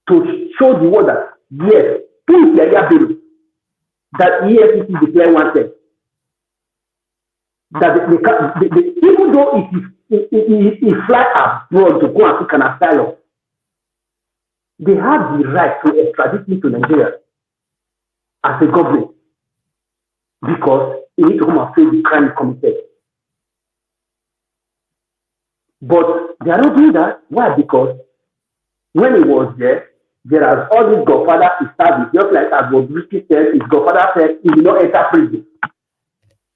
to show the world that yes, please bill that EFCC declare wanted. That even though he fly abroad to go and seek an asylum, they have the right to extradite him to Nigeria as a government, because he needs to come and face the crime committed. But they are not doing that. Why? Because when he was there are all these godfathers established, just like as Bobrisky said, his godfather said he will not enter prison.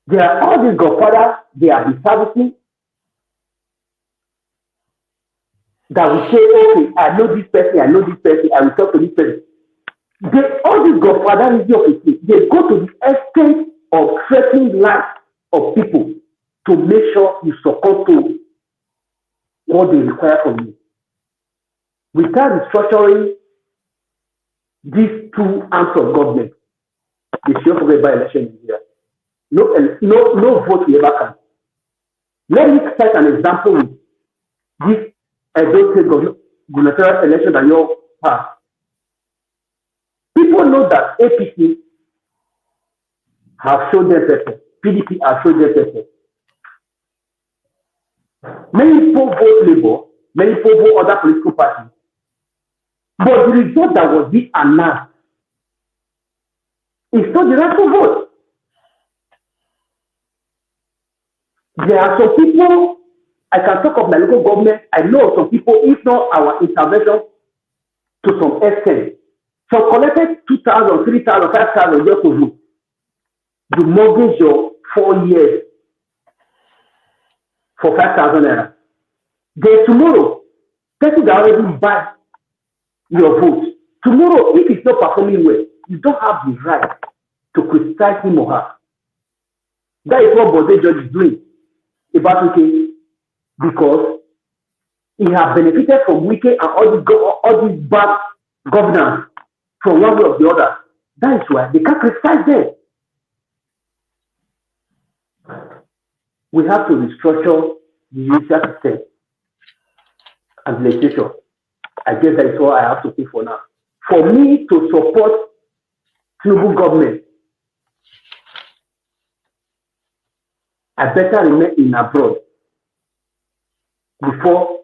There are all these godfathers, they are establishing that we say, okay, I know this person, I will talk to this person. All these godfathers, they go to the extent of threatening life of people to make sure you succumb to what they require from you. Without restructuring these two arms of government, they should forget by election in Nigeria. No vote we ever can. Let me cite an example with this Edo State gubernatorial election that you all passed. People know that APC have shown their purpose. PDP have shown their purpose. Many people vote Labour, many people vote other political parties. But the result that was being announced is not the right to vote. There are some people, I can talk of my local government, I know some people, if not our intervention to some extent, some collected 2,000, 3,000, 5,000 just to vote. You mortgage your 4 years for 5,000 naira. Then tomorrow, person that already buy your vote, tomorrow, if it's not performing well, you don't have the right to criticize him or her. That is what Bode Judge is doing about Wike, because he has benefited from Wike and all these bad governance from one way or the other. That is why they can't criticize them. We have to restructure the judicial system and legislation. I guess that is all I have to say for now. For me to support Tinubu government, I better remain in abroad before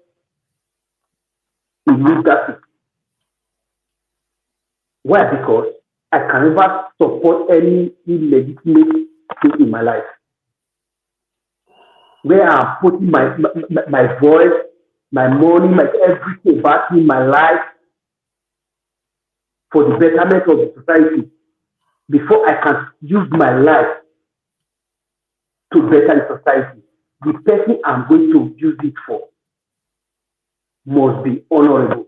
we leave that seat. Why? Because I can never support any illegitimate thing in my life, where I'm putting my voice, my money, my everything back in my life for the betterment of the society, before I can use my life to better the society. The person I'm going to use it for must be honorable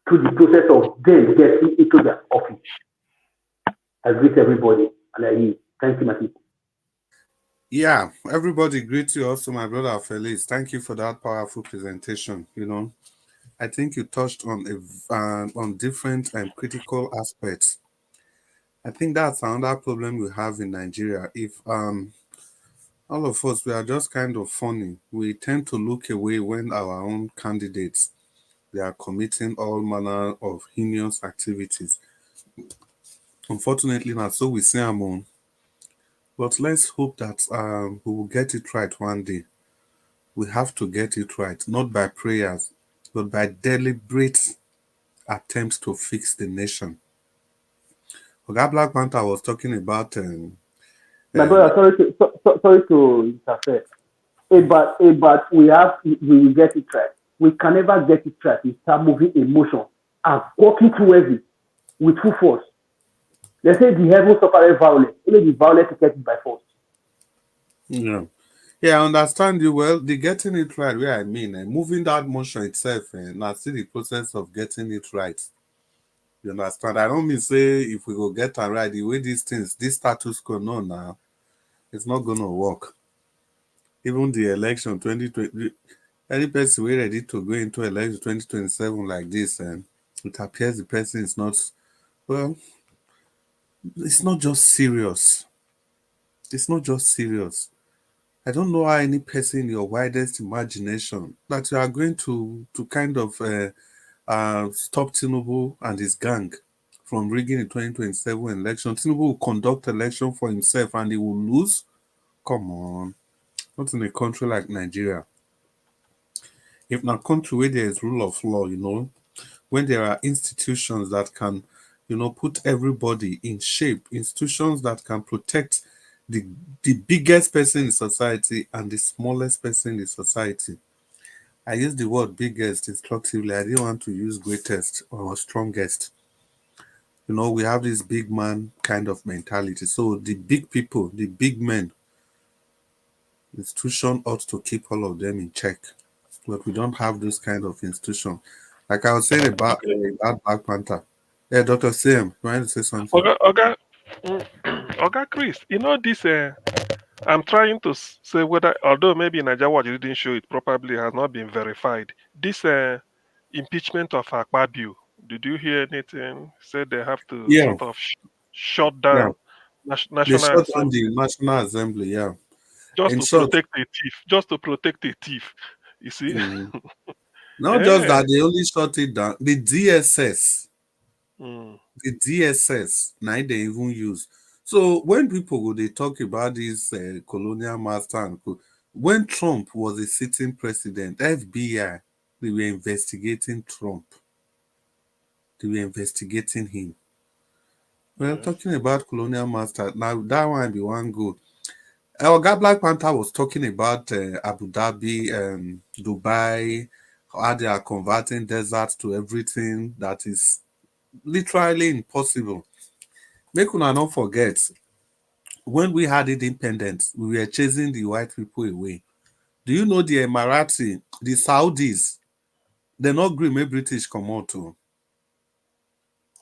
to the process of them getting into their office. I greet everybody and I yield. Thank you, my people. Yeah, everybody greet you also, my brother Felix. Thank you for that powerful presentation. I think you touched on different and critical aspects. I think that's another problem we have in Nigeria. If all of us, we are just kind of funny. We tend to look away when our own candidates, they are committing all manner of heinous activities. Unfortunately, not so we see them on. But let's hope that we will get it right one day. We have to get it right, not by prayers, but by deliberate attempts to fix the nation. Oga Black Panther was talking about. My brother, sorry to interfere. But we will get it right. We can never get it right. We start moving emotion and walking towards it with full force. They say the heaven suffered violence. Only the violence is getting by force. Yeah, I understand you well. The getting it right, where I mean, moving that motion itself, and now see the process of getting it right. You understand? I don't mean say if we go get it right, the way these things, this status quo, no, now it's not gonna work. Even the election 2020, any person we ready to go into election 2027 like this, and it appears the person is not. Well, it's not just serious. It's not just serious. I don't know how any person in your widest imagination that you are going to kind of stop Tinubu and his gang from rigging the 2027 election. Tinubu will conduct election for himself and he will lose. Come on. Not in a country like Nigeria. If in a country where there is rule of law, when there are institutions that can, put everybody in shape, institutions that can protect the biggest person in society and the smallest person in society. I use the word biggest instructively. I didn't want to use greatest or strongest. We have this big man kind of mentality. So the big people, the big men, institution ought to keep all of them in check. But we don't have this kind of institution. Like I was saying about Black Panther. Yeah, Dr. Sam, you want to say something? Oga Chris, this, I'm trying to say whether, although maybe Nigeria Watch didn't show it properly, has not been verified. This impeachment of Akpabio, did you hear anything? Said they have to sort of shut down National They shut Assembly. down the National Assembly, yeah. Just to protect a thief. You see? Not just that, they only shut it down. The DSS, now they even use. So when people go, they talk about this colonial master, and when Trump was a sitting president, FBI, they were investigating Trump. They were investigating him. Well, talking about colonial master, now that one be one good. Oga Black Panther was talking about Abu Dhabi, Dubai, how they are converting deserts to everything that is literally impossible. Make una not forget, when we had independence, we were chasing the white people away. Do you know the Emirati, the Saudis, they're not agree make British come out too.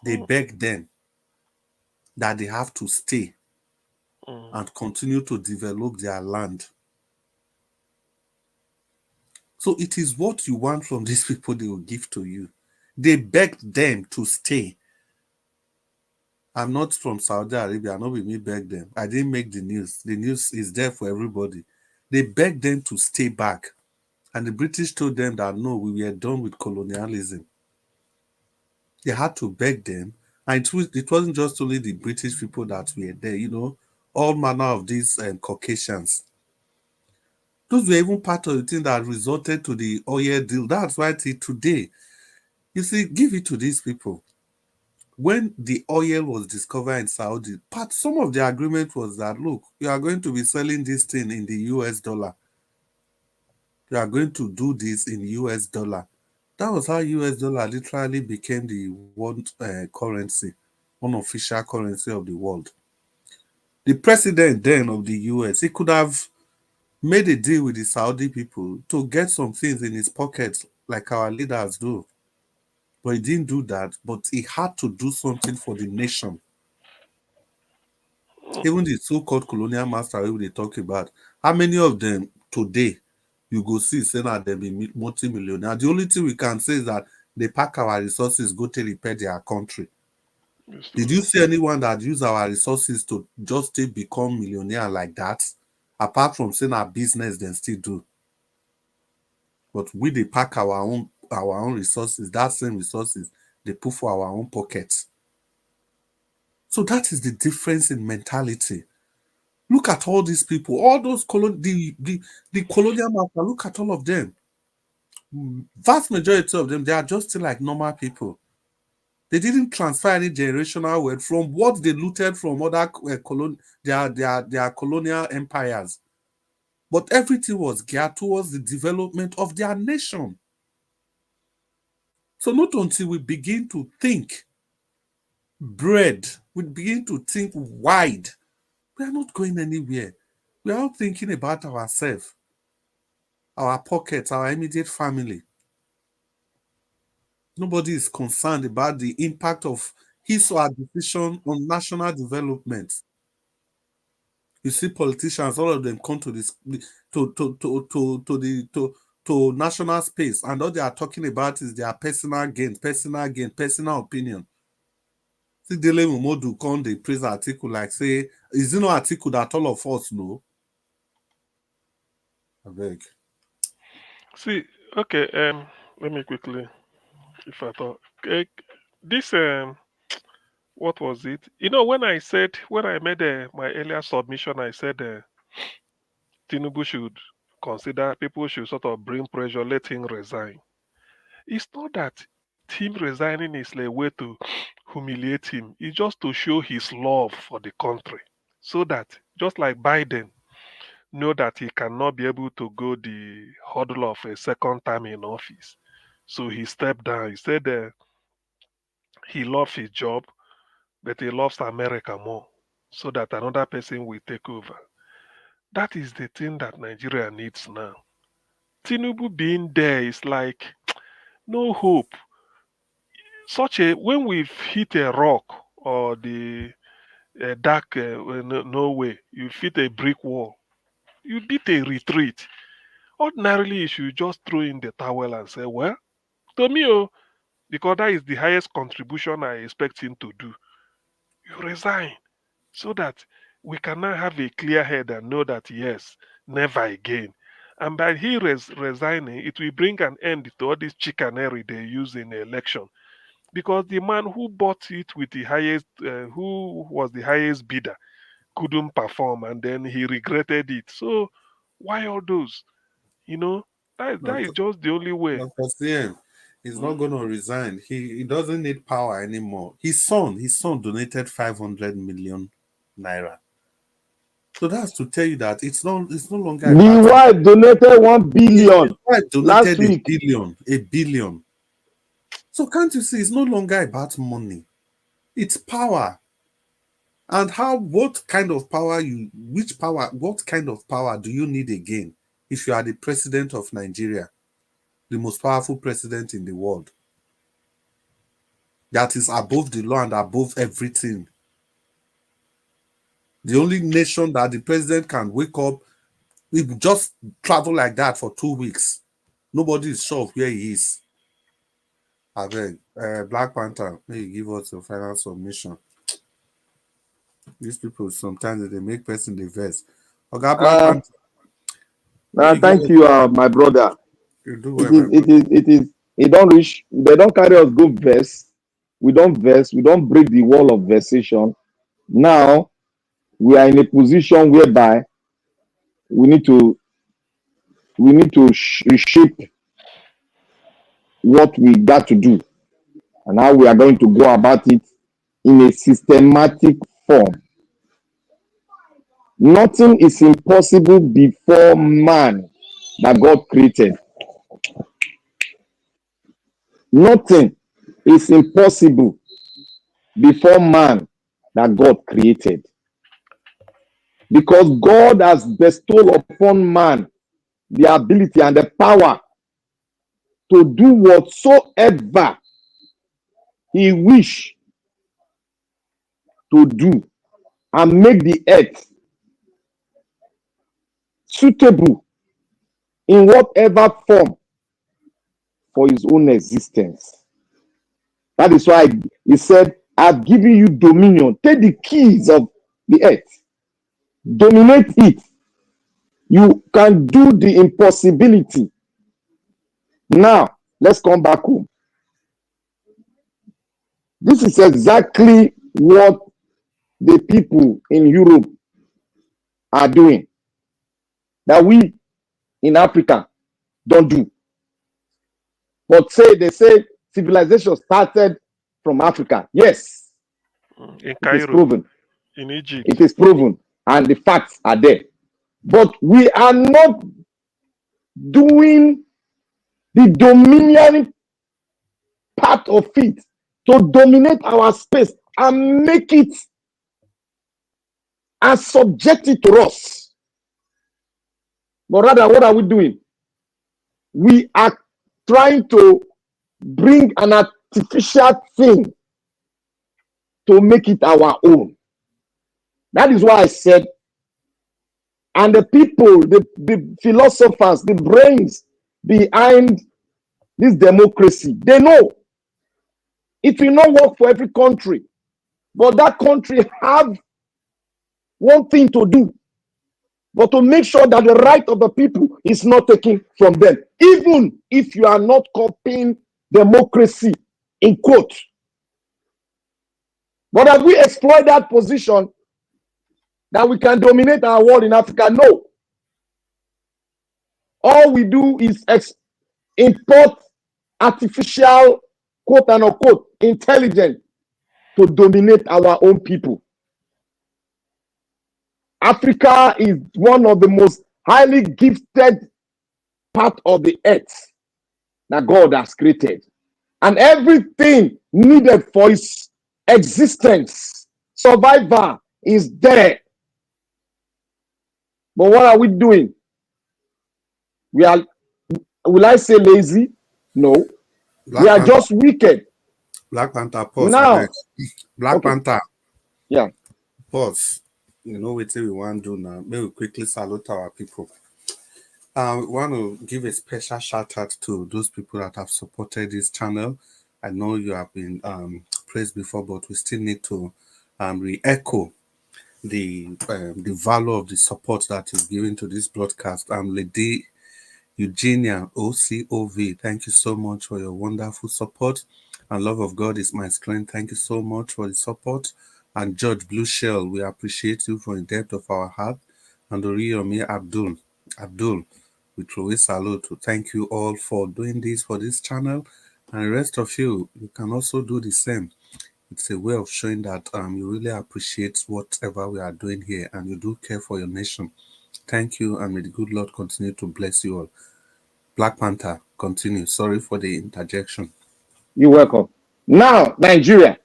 They beg them that they have to stay and continue to develop their land. So it is what you want from these people they will give to you. They begged them to stay. I'm not from Saudi Arabia. Not with me beg them. I didn't make the news. The news is there for everybody. They begged them to stay back. And the British told them that no, we were done with colonialism. They had to beg them. And it wasn't just only the British people that were there, you know, all manner of these Caucasians. Those were even part of the thing that resulted to the oil deal. That's why till today, you see, give it to these people. When the oil was discovered in Saudi, some of the agreement was that, look, you are going to be selling this thing in the US dollar. You are going to do this in US dollar. That was how US dollar literally became the world currency, unofficial currency of the world. The president then of the US, he could have made a deal with the Saudi people to get some things in his pockets like our leaders do. But he didn't do that, but he had to do something for the nation. Even the so-called colonial master we they talk about, how many of them today you go see say that they be multi-millionaire? The only thing we can say is that they pack our resources, go to repair their country. Did you see anyone that use our resources to just become millionaire like that? Apart from saying our business, then still do. But we they pack our own resources, that same resources, they put for our own pockets. So that is the difference in mentality. Look at all these people, all those the colonial master, look at all of them. Vast majority of them, they are just still like normal people. They didn't transfer any generational wealth from what they looted from other their colonial empires. But everything was geared towards the development of their nation. So not until we begin to think broad, we begin to think wide, we are not going anywhere. We are all thinking about ourselves, our pockets, our immediate family. Nobody is concerned about the impact of his or her decision on national development. You see politicians, all of them come to this to national space, and all they are talking about is their personal gain, personal opinion. See, Dele Momodu come they praise article like say, is it no article that all of us know? I beg. See, okay, let me quickly, if I thought, this, what was it? You know, when I made my earlier submission, I said Tinubu should consider, people should sort of bring pressure, let him resign. It's not that him resigning is a way to humiliate him. It's just to show his love for the country. So that, just like Biden, know that he cannot be able to go the hurdle of a second term in office. So he stepped down. He said he loves his job, but he loves America more, so that another person will take over. That is the thing that Nigeria needs now. Tinubu being there is like no hope. When we've hit a rock or the dark no way, you hit a brick wall, you beat a retreat. Ordinarily, you should just throw in the towel and say, well, to me, because that is the highest contribution I expect him to do. You resign so that we can now have a clear head and know that, yes, never again. And by he resigning, it will bring an end to all this chicanery they use in the election. Because the man who bought it with the highest, who was the highest bidder, couldn't perform, and then he regretted it. So why all those? You know, that is just the only way. Dr. CM, he's not going to resign. He doesn't need power anymore. His son donated 500 million naira. So that's to tell you that it's no longer. The wife donated 1 billion. His wife donated last week. a billion. So can't you see? It's no longer about money. It's power. And what kind of power what kind of power do you need again if you are the president of Nigeria, the most powerful president in the world, that is above the law and above everything? The only nation that the president can wake up, he just travel like that for 2 weeks. Nobody is sure of where he is. I beg, Black Panther, may you give us your final submission. These people sometimes they make person the verse. Okay, Black Panther. Thank you, my brother. You do well, it don't reach. They don't carry us go verse. We don't verse. We don't break the wall of versation. Now we are in a position whereby we need to reshape what we got to do, and how we are going to go about it in a systematic form. Nothing is impossible before man that God created. Nothing is impossible before man that God created. Because God has bestowed upon man the ability and the power to do whatsoever he wish to do and make the earth suitable in whatever form for his own existence. That is why he said, I've given you dominion. Take the keys of the earth. Dominate it. You can do the impossibility. Now, let's come back home. This is exactly what the people in Europe are doing, that we in Africa don't do. But they say civilization started from Africa. Yes, in Cairo, it is proven. In Egypt, it is proven, and the facts are there. But we are not doing the dominion part of it to dominate our space and make it and subject it to us. But rather, what are we doing? We are trying to bring an artificial thing to make it our own. That is why I said, and the people, the philosophers, the brains behind this democracy, they know it will not work for every country, but that country have one thing to do, but to make sure that the right of the people is not taken from them, even if you are not copying democracy in quote. But have we exploited that position that we can dominate our world in Africa? No. All we do is import artificial, quote and unquote, intelligence to dominate our own people. Africa is one of the most highly gifted part of the earth that God has created. And everything needed for its existence, survival, is there. But what are we doing? We are, will I say lazy? No. We are just wicked. Black Panther, pause. Now, Black Panther. Yeah. Pause. You know what we want to do now? Maybe we quickly salute our people. We want to give a special shout out to those people that have supported this channel. I know you have been praised before, but we still need to re-echo the value of the support that is given to this broadcast. Lady Eugenia OCOV, thank you so much for your wonderful support. And love of God is my strength. Thank you so much for the support. And George Blue Shell, we appreciate you from the depth of our heart. And Oriyomi Abdul, we truly salute to thank you all for doing this for this channel. And the rest of you, you can also do the same. It's a way of showing that you really appreciate whatever we are doing here and you do care for your nation. Thank you, and may the good Lord continue to bless you all. Black Panther, continue. Sorry for the interjection. You're welcome. Now, Nigeria,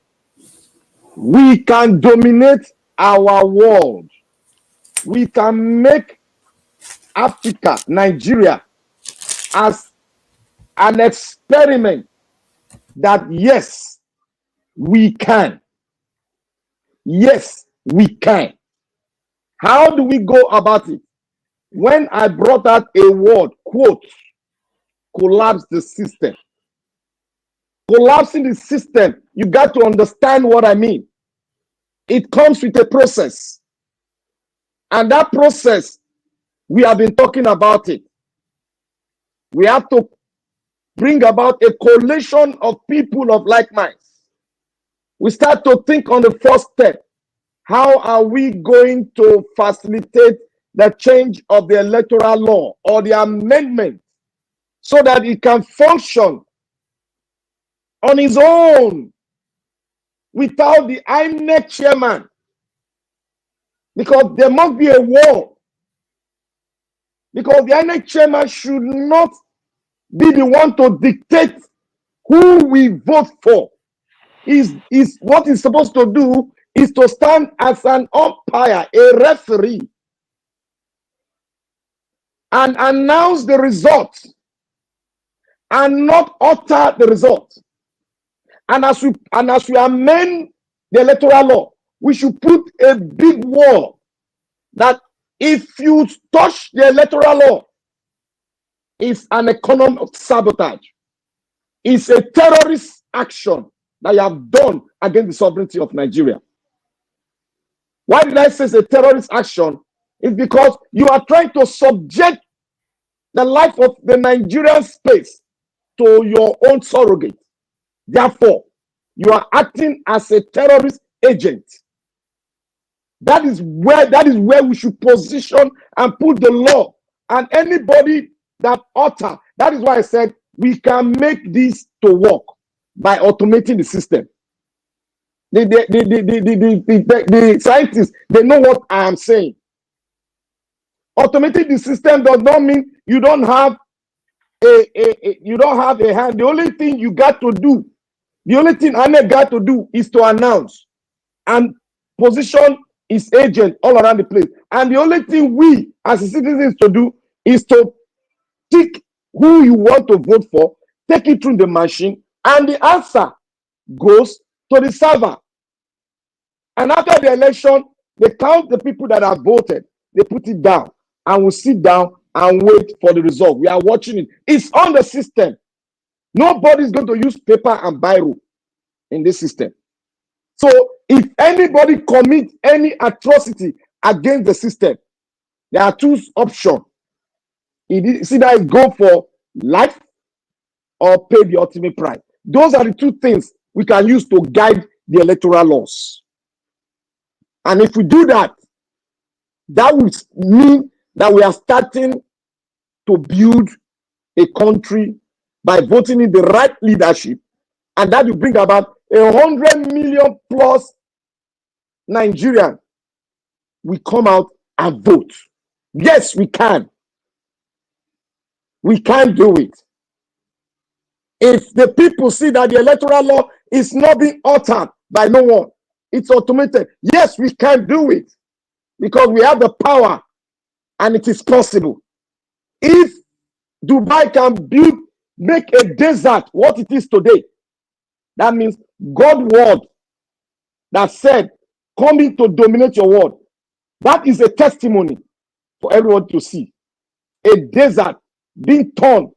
we can dominate our world. We can make Africa, Nigeria, as an experiment that yes, we can. Yes, we can. How do we go about it? When I brought out a word, quote, collapse the system. Collapsing the system, you got to understand what I mean. It comes with a process. And that process, we have been talking about it. We have to bring about a coalition of people of like minds. We start to think on the first step. How are we going to facilitate the change of the electoral law or the amendment so that it can function on its own without the INEC chairman? Because there must be a war. Because the INEC chairman should not be the one to dictate who we vote for. Is what he's supposed to do is to stand as an umpire, a referee, and announce the result and not utter the result. And as we amend the electoral law, we should put a big wall that if you touch the electoral law, it's an economic sabotage. It's a terrorist action that you have done against the sovereignty of Nigeria. Why did I say it's a terrorist action? It's because you are trying to subject the life of the Nigerian space to your own surrogate. Therefore, you are acting as a terrorist agent. That is where we should position and put the law. And anybody that utter, that is why I said we can make this to work by automating the system. The scientists, they know what I am saying. Automating the system does not mean you don't have a hand. The only thing you got to do, the only thing INEC got to do is to announce and position its agent all around the place. And the only thing we as citizens to do is to pick who you want to vote for, take it through the machine, and the answer goes to the server. And after the election, they count the people that have voted, they put it down, and we sit down and wait for the result. We are watching it. It's on the system. Nobody's going to use paper and biro in this system. So if anybody commits any atrocity against the system, there are two options. It's either go for life or pay the ultimate price. Those are the two things we can use to guide the electoral laws. And if we do that, that would mean that we are starting to build a country by voting in the right leadership, and that will bring about 100 million plus Nigerians will come out and vote. Yes, we can. We can do it. If the people see that the electoral law is not being altered by no one, it's automated. Yes, we can do it because we have the power and it is possible. If Dubai can make a desert what it is today, that means God's word that said, coming to dominate your world. That is a testimony for everyone to see. A desert being turned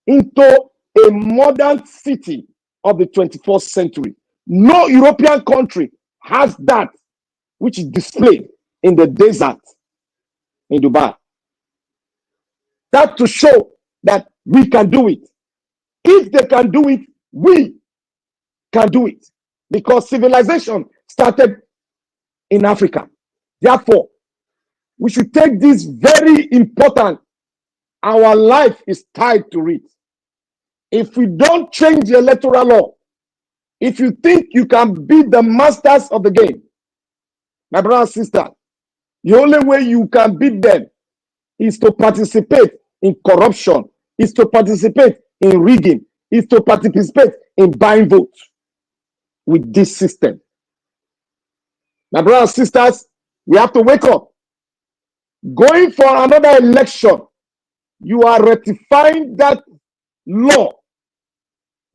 into a modern city of the 21st century. No European country has that which is displayed in the desert in Dubai. That to show that we can do it. If they can do it, we can do it. Because civilization started in Africa. Therefore, we should take this very important. Our life is tied to it. If we don't change the electoral law, if you think you can beat the masters of the game, my brother and sister, the only way you can beat them is to participate in corruption, is to participate in rigging, is to participate in buying votes with this system. My brothers and sisters, We have to wake up. Going for another election, you are ratifying that law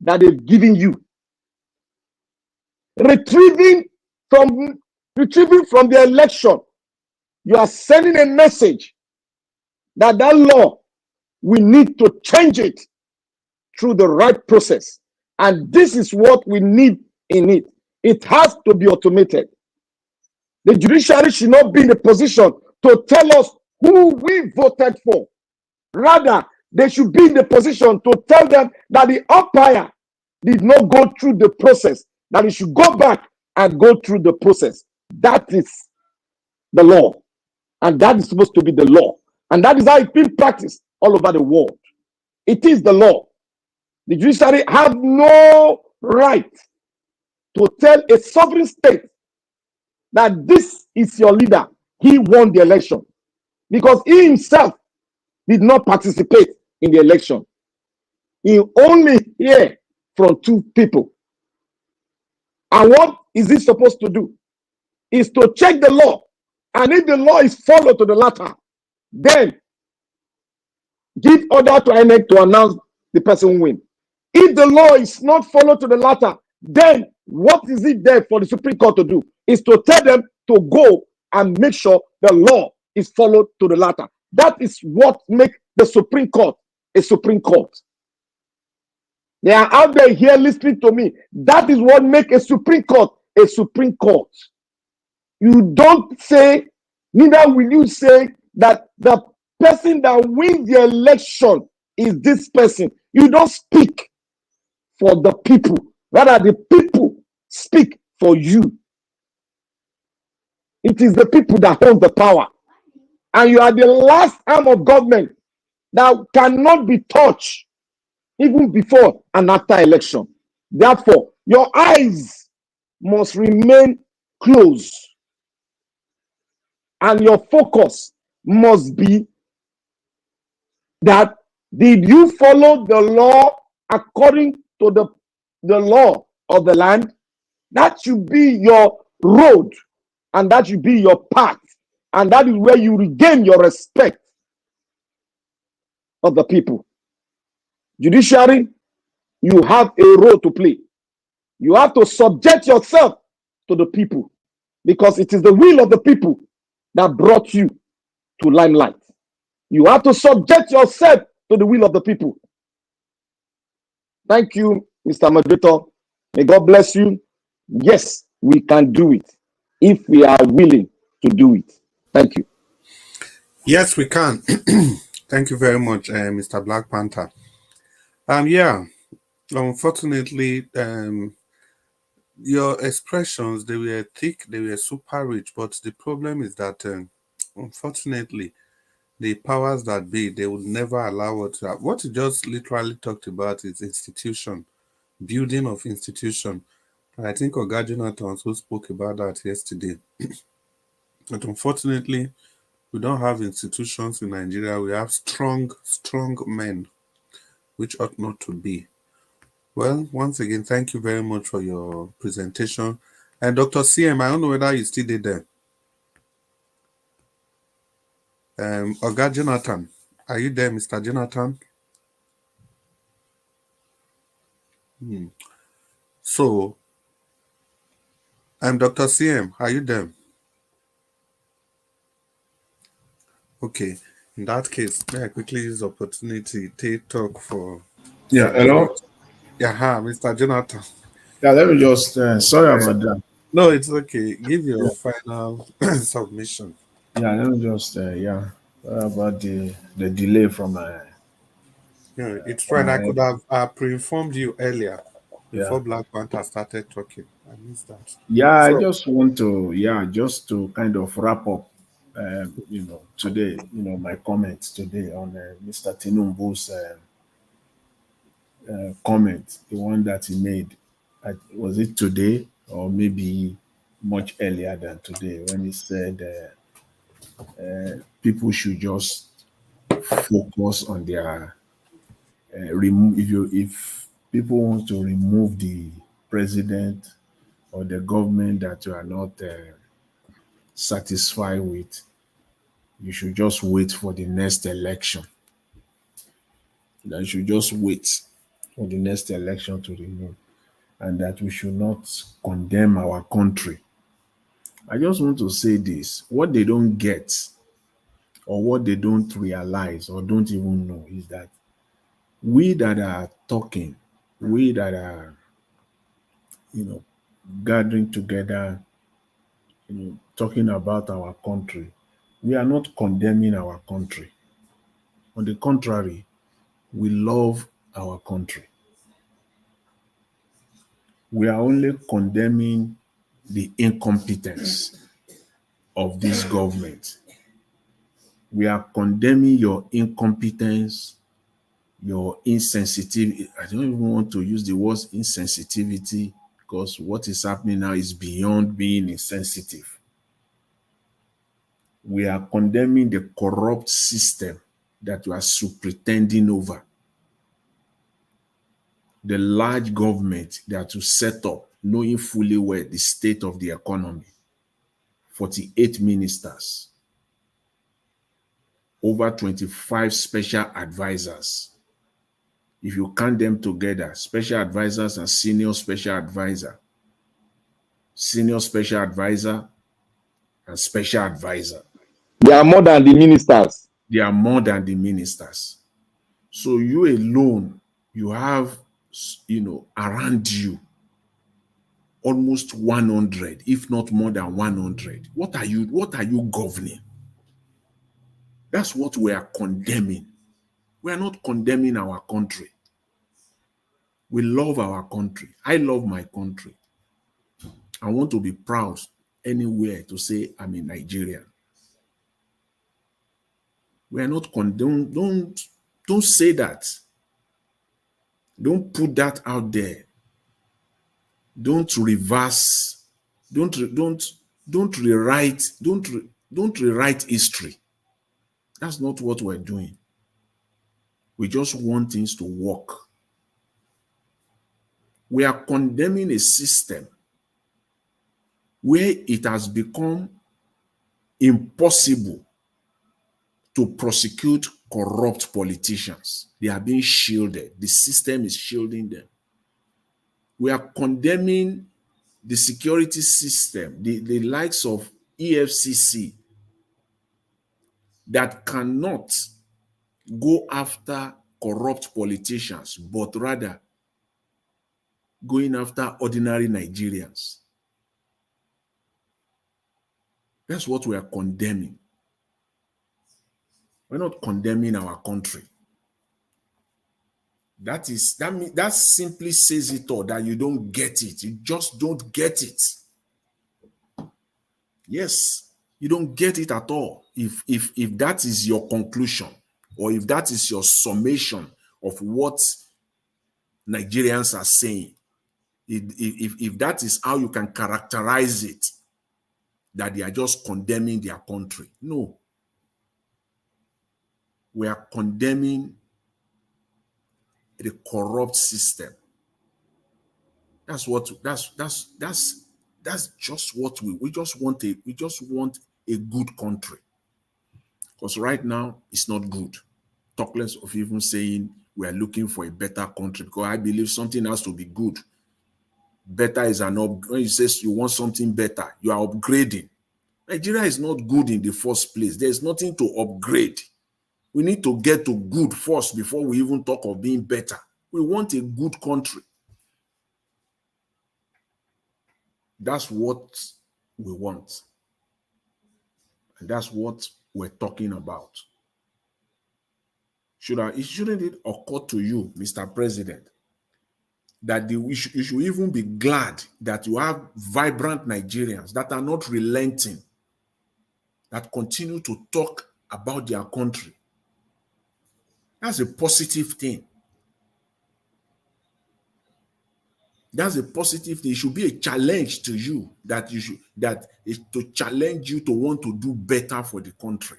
that they've given you. Retrieving from the election, you are sending a message that law, we need to change it through the right process. And this is what we need in it. It has to be automated. The judiciary should not be in a position to tell us who we voted for. Rather, they should be in the position to tell them that the umpire did not go through the process, that he should go back and go through the process. That is the law. And that is supposed to be the law. And that is how it's been practiced all over the world. It is the law. The judiciary have no right to tell a sovereign state that this is your leader. He won the election. Because he himself did not participate in the election. He only heard from two people. And what is he supposed to do? Is to check the law. And if the law is followed to the latter, then give order to INEC to announce the person win. If the law is not followed to the latter, then what is it there for the Supreme Court to do? Is to tell them to go and make sure the law is followed to the latter. That is what makes the Supreme Court a Supreme Court. They are out there here listening to me. That is what makes a Supreme Court a Supreme Court. You don't say, neither will you say that the person that wins the election is this person. You don't speak for the people. Rather, the people speak for you. It is the people that hold the power. And you are the last arm of government that cannot be touched even before and after election. Therefore, your eyes must remain closed. And your focus must be that did you follow the law according to the law of the land? That should be your road, and that should be your path, and that is where you regain your respect of the people. Judiciary, you have a role to play. You have to subject yourself to the people, because it is the will of the people that brought you to limelight. You have to subject yourself to the will of the people. Thank you, Mr. Moderator. May God bless you. Yes, we can do it if we are willing to do it. Thank you. Yes, we can. Thank you very much, Mr. Black Panther. Yeah, unfortunately, your expressions, they were thick, they were super rich, but the problem is that, unfortunately, the powers that be, they would never allow us to have. What you just literally talked about is institution, building of institution. And I think Oga Jonathan also spoke about that yesterday. But unfortunately, we don't have institutions in Nigeria. We have strong men, which ought not to be. Well, once again, thank you very much for your presentation. And Dr. CM, I don't know whether you still did there. Oga Jonathan, are you there, Mr. Jonathan? So, Dr. CM, are you there? Okay, in that case, may I quickly use the opportunity to talk for... Yeah, hello? Yeah, Mr. Jonathan. Yeah, let me just, sorry about that. No, it's okay. Give your final submission. Yeah, let me just, about the delay from my... Yeah, it's fine. I could have pre-informed you earlier before Black Panther started talking. I missed that. Yeah, so, I just want to, just to kind of wrap up, today, my comments today on Mr. Tinubu's comment, the one that he made. Was it today or maybe much earlier than today, when he said people should just focus on their if people want to remove the president or the government that you are not satisfied with, you should just wait for the next election. That you should just wait for the next election to renew, and that we should not condemn our country. I just want to say this. What they don't get, or what they don't realize or don't even know, is that we that are talking, we that are, gathering together, talking about our country, we are not condemning our country. On the contrary, we love our country. We are only condemning the incompetence of this government. We are condemning your incompetence, your insensitivity. I don't even want to use the word insensitivity, because what is happening now is beyond being insensitive. We are condemning the corrupt system that you are pretending over. The large government that you set up, knowing fully well the state of the economy. 48 ministers, over 25 special advisors. If you count them together, special advisors and senior special advisor, senior special advisor and special advisor. They are more than the ministers. They are more than the ministers. So you alone, you have, around you, almost 100, if not more than 100. What are you governing? That's what we are condemning. We are not condemning our country. We love our country. I love my country. I want to be proud anywhere to say I'm a Nigerian. We are not condemning. Don't say that. Don't put that out there. Don't reverse. Don't rewrite. Don't rewrite history. That's not what we're doing. We just want things to work. We are condemning a system where it has become impossible to prosecute corrupt politicians. They are being shielded. The system is shielding them. We are condemning the security system, the likes of EFCC, that cannot go after corrupt politicians, but rather going after ordinary Nigerians. That's what we are condemning. We're not condemning our country. That simply says it all, that you don't get it. You just don't get it. Yes, you don't get it at all. If that is your conclusion, or if that is your summation of what Nigerians are saying, if that is how you can characterize it, that they are just condemning their country. No. We are condemning the corrupt system. That's just what we just want a good country. Because right now it's not good. Talk less of even saying we are looking for a better country, because I believe something has to be good. Better is an upgrade. When you say you want something better, you are upgrading. Nigeria is not good in the first place. There's nothing to upgrade. We need to get to good first before we even talk of being better. We want a good country. That's what we want. And that's what we're talking about. Shouldn't it occur to you, Mr. President, that you should even be glad that you have vibrant Nigerians that are not relenting, that continue to talk about their country? That's a positive thing. That's a positive thing. It should be a challenge to you, to challenge you to want to do better for the country.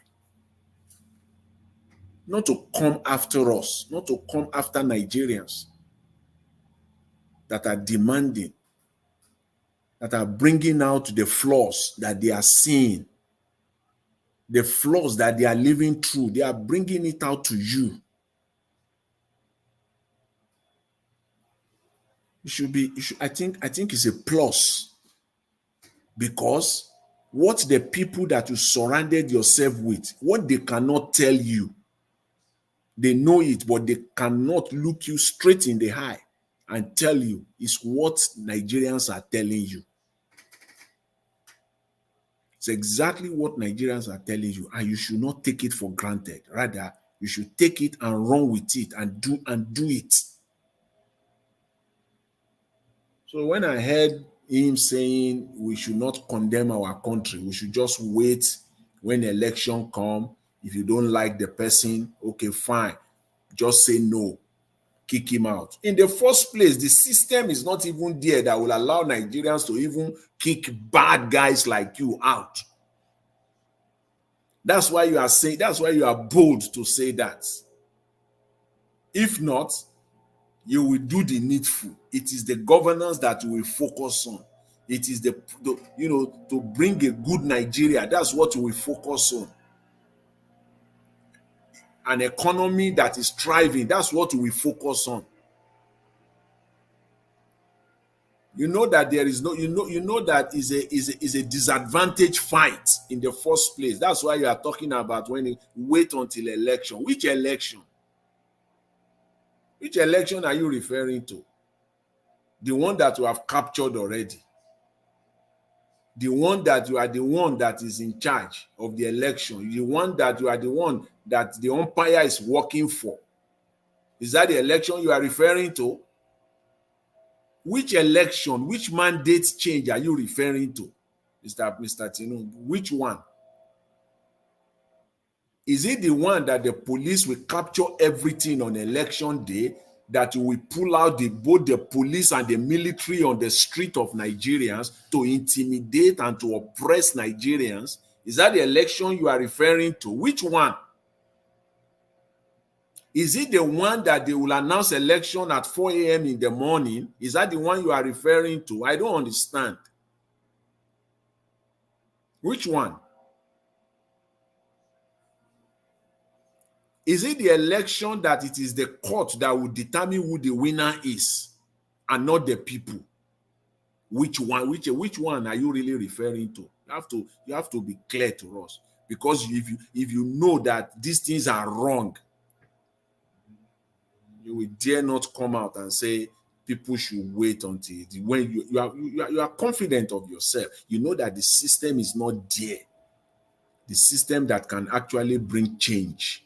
Not to come after us, not to come after Nigerians that are demanding, that are bringing out the flaws that they are seeing the flaws that they are living through. They are bringing it out to you. I think it's a plus, because what the people that you surrounded yourself with, what they cannot tell you, they know it, but they cannot look you straight in the eye and tell you, is what Nigerians are telling you. It's exactly what Nigerians are telling you, and you should not take it for granted. Rather, you should take it and run with it and do it. So when I heard him saying we should not condemn our country, we should just wait when election come. If you don't like the person, okay, fine. Just say no. Kick him out. In the first place, the system is not even there that will allow Nigerians to even kick bad guys like you out. That's why you are saying, that's why you are bold to say that. If not, you will do the needful. It is the governance that you will focus on. It is the to bring a good Nigeria. That's what we will focus on. An economy that is thriving. That's what we will focus on. You know that there is no, you know that is a disadvantage fight in the first place. That's why you are talking about when you wait until election. Which election? Which election are you referring to? The one that you have captured already. The one that you are the one that is in charge of the election. The one that you are the one that the umpire is working for. Is that the election you are referring to? Which election, which mandate change are you referring to, Mr. Tinubu? Which one? Is it the one that the police will capture everything on election day, that you will pull out both the police and the military on the street of Nigerians to intimidate and to oppress Nigerians? Is that the election you are referring to? Which one? Is it the one that they will announce election at 4 a.m. in the morning? Is that the one you are referring to? I don't understand. Which one? Is it the election that it is the court that will determine who the winner is and not the people? Which one? Which one are you really referring to? You have to be clear to us, because if you know that these things are wrong, you will dare not come out and say people should wait until when you are confident of yourself. You know that the system is not there. The system that can actually bring change,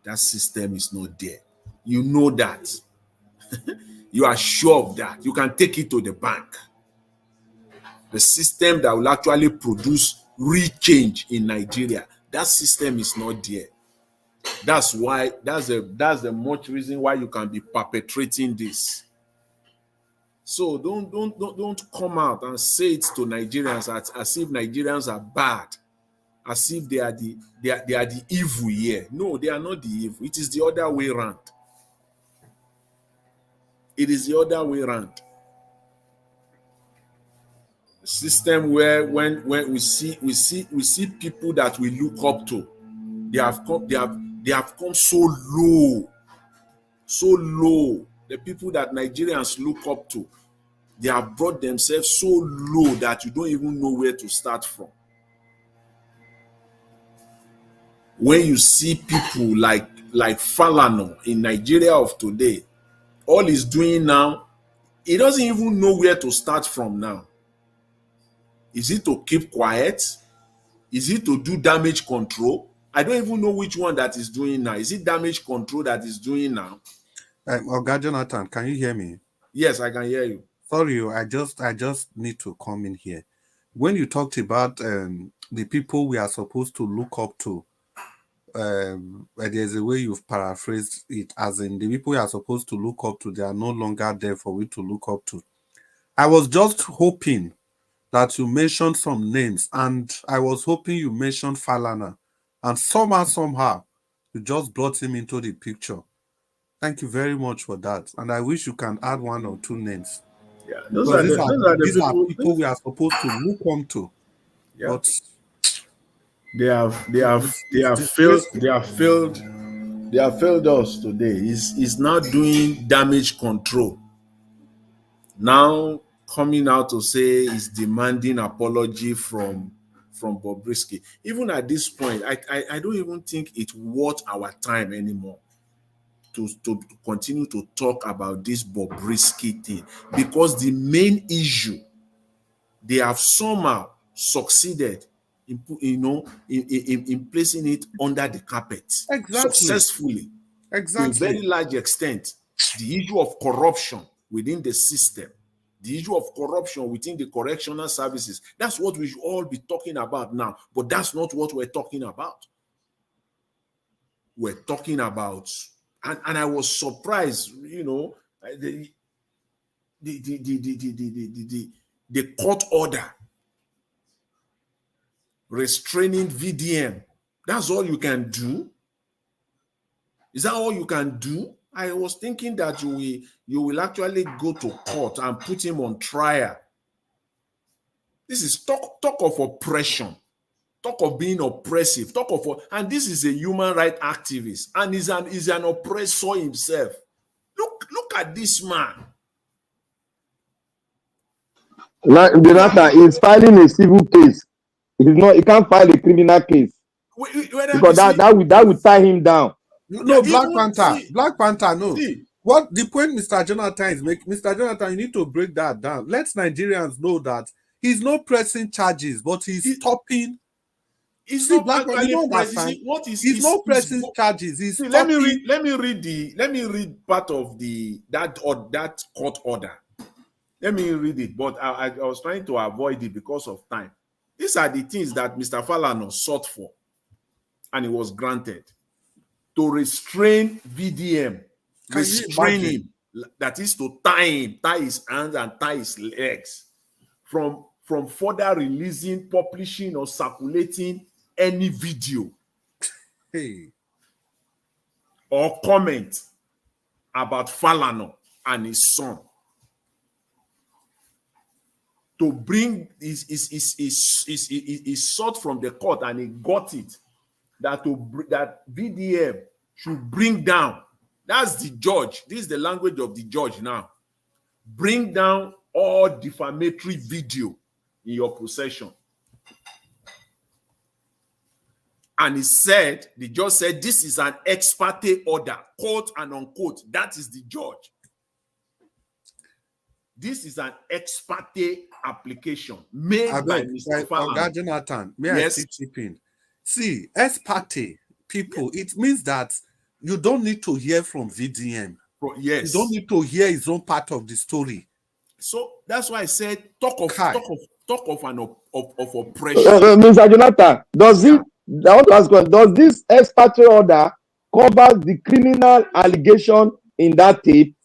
that system is not there. You know that. You are sure of that. You can take it to the bank. The system that will actually produce real change in Nigeria, that system is not there. That's why that's the much reason why you can be perpetrating this. So don't come out and say it to Nigerians as if Nigerians are bad, as if they are the evil here. No, they are not the evil. It is the other way around. It is the other way around. The system where when we see people that we look up to, they have come so low. The people that Nigerians look up to, they have brought themselves so low that you don't even know where to start from. When you see people like Falana in Nigeria of today, all he's doing now, he doesn't even know where to start from now. Is it to keep quiet? Is it to do damage control? I don't even know which one that is doing now. Is it damage control that is doing now? Oga Jonathan, can you hear me? Yes, I can hear you. Sorry, I just need to come in here. When you talked about the people we are supposed to look up to, there's a way you've paraphrased it, as in the people we are supposed to look up to, they are no longer there for we to look up to. I was just hoping that you mentioned some names, and I was hoping you mentioned Falana, and somehow you just brought him into the picture. Thank you very much for that, and I wish you can add one or two names. Yeah, these are people we are supposed to look on to. Yeah. But They have failed us today. Is now doing damage control. Now coming out to say he's demanding apology from Bobrisky. Even at this point, I don't even think it's worth our time anymore to continue to talk about this Bobrisky thing, because the main issue, they have somehow succeeded in placing it under the carpet successfully, to a very large extent. The issue of corruption within the system, the issue of corruption within the correctional services, that's what we should all be talking about now. But that's not what we're talking about. We're talking about, and I was surprised, the court order restraining VDM. That's all you can do? Is that all you can do? I was thinking that you will actually go to court and put him on trial. This is talk of oppression, talk of being oppressive, and this is a human rights activist, and he's an oppressor himself. Look at this man. Like Jonathan is filing a civil case. He can't file a criminal case because that would tie him down. No, Black Panther, no. See, what the point Mr. Jonathan is making, Mr. Jonathan, you need to break that down. Let Nigerians know that he's not pressing charges, but he's stopping. He's not pressing charges. He's let me read part of that court order. Let me read it, but I was trying to avoid it because of time. These are the things that Mr. Falana sought for, and it was granted. To restrain VDM, restrain him, that is to tie his hands and tie his legs from further releasing, publishing, or circulating any video or comment about Falana and his son. To bring is sought from the court, and he got it, that VDM should bring down. That's the judge. This is the language of the judge now. Bring down all defamatory video in your possession. And the judge said, this is an ex parte order, quote and unquote. That is the judge. This is an ex parte application made by Mr. Falana. Jonathan, may I chip in? See, ex parte people, it means that you don't need to hear from VDM. Yes. You don't need to hear his own part of the story. So that's why I said talk of oppression. Mr. Jonathan, does this ex parte order cover the criminal allegation in that tape?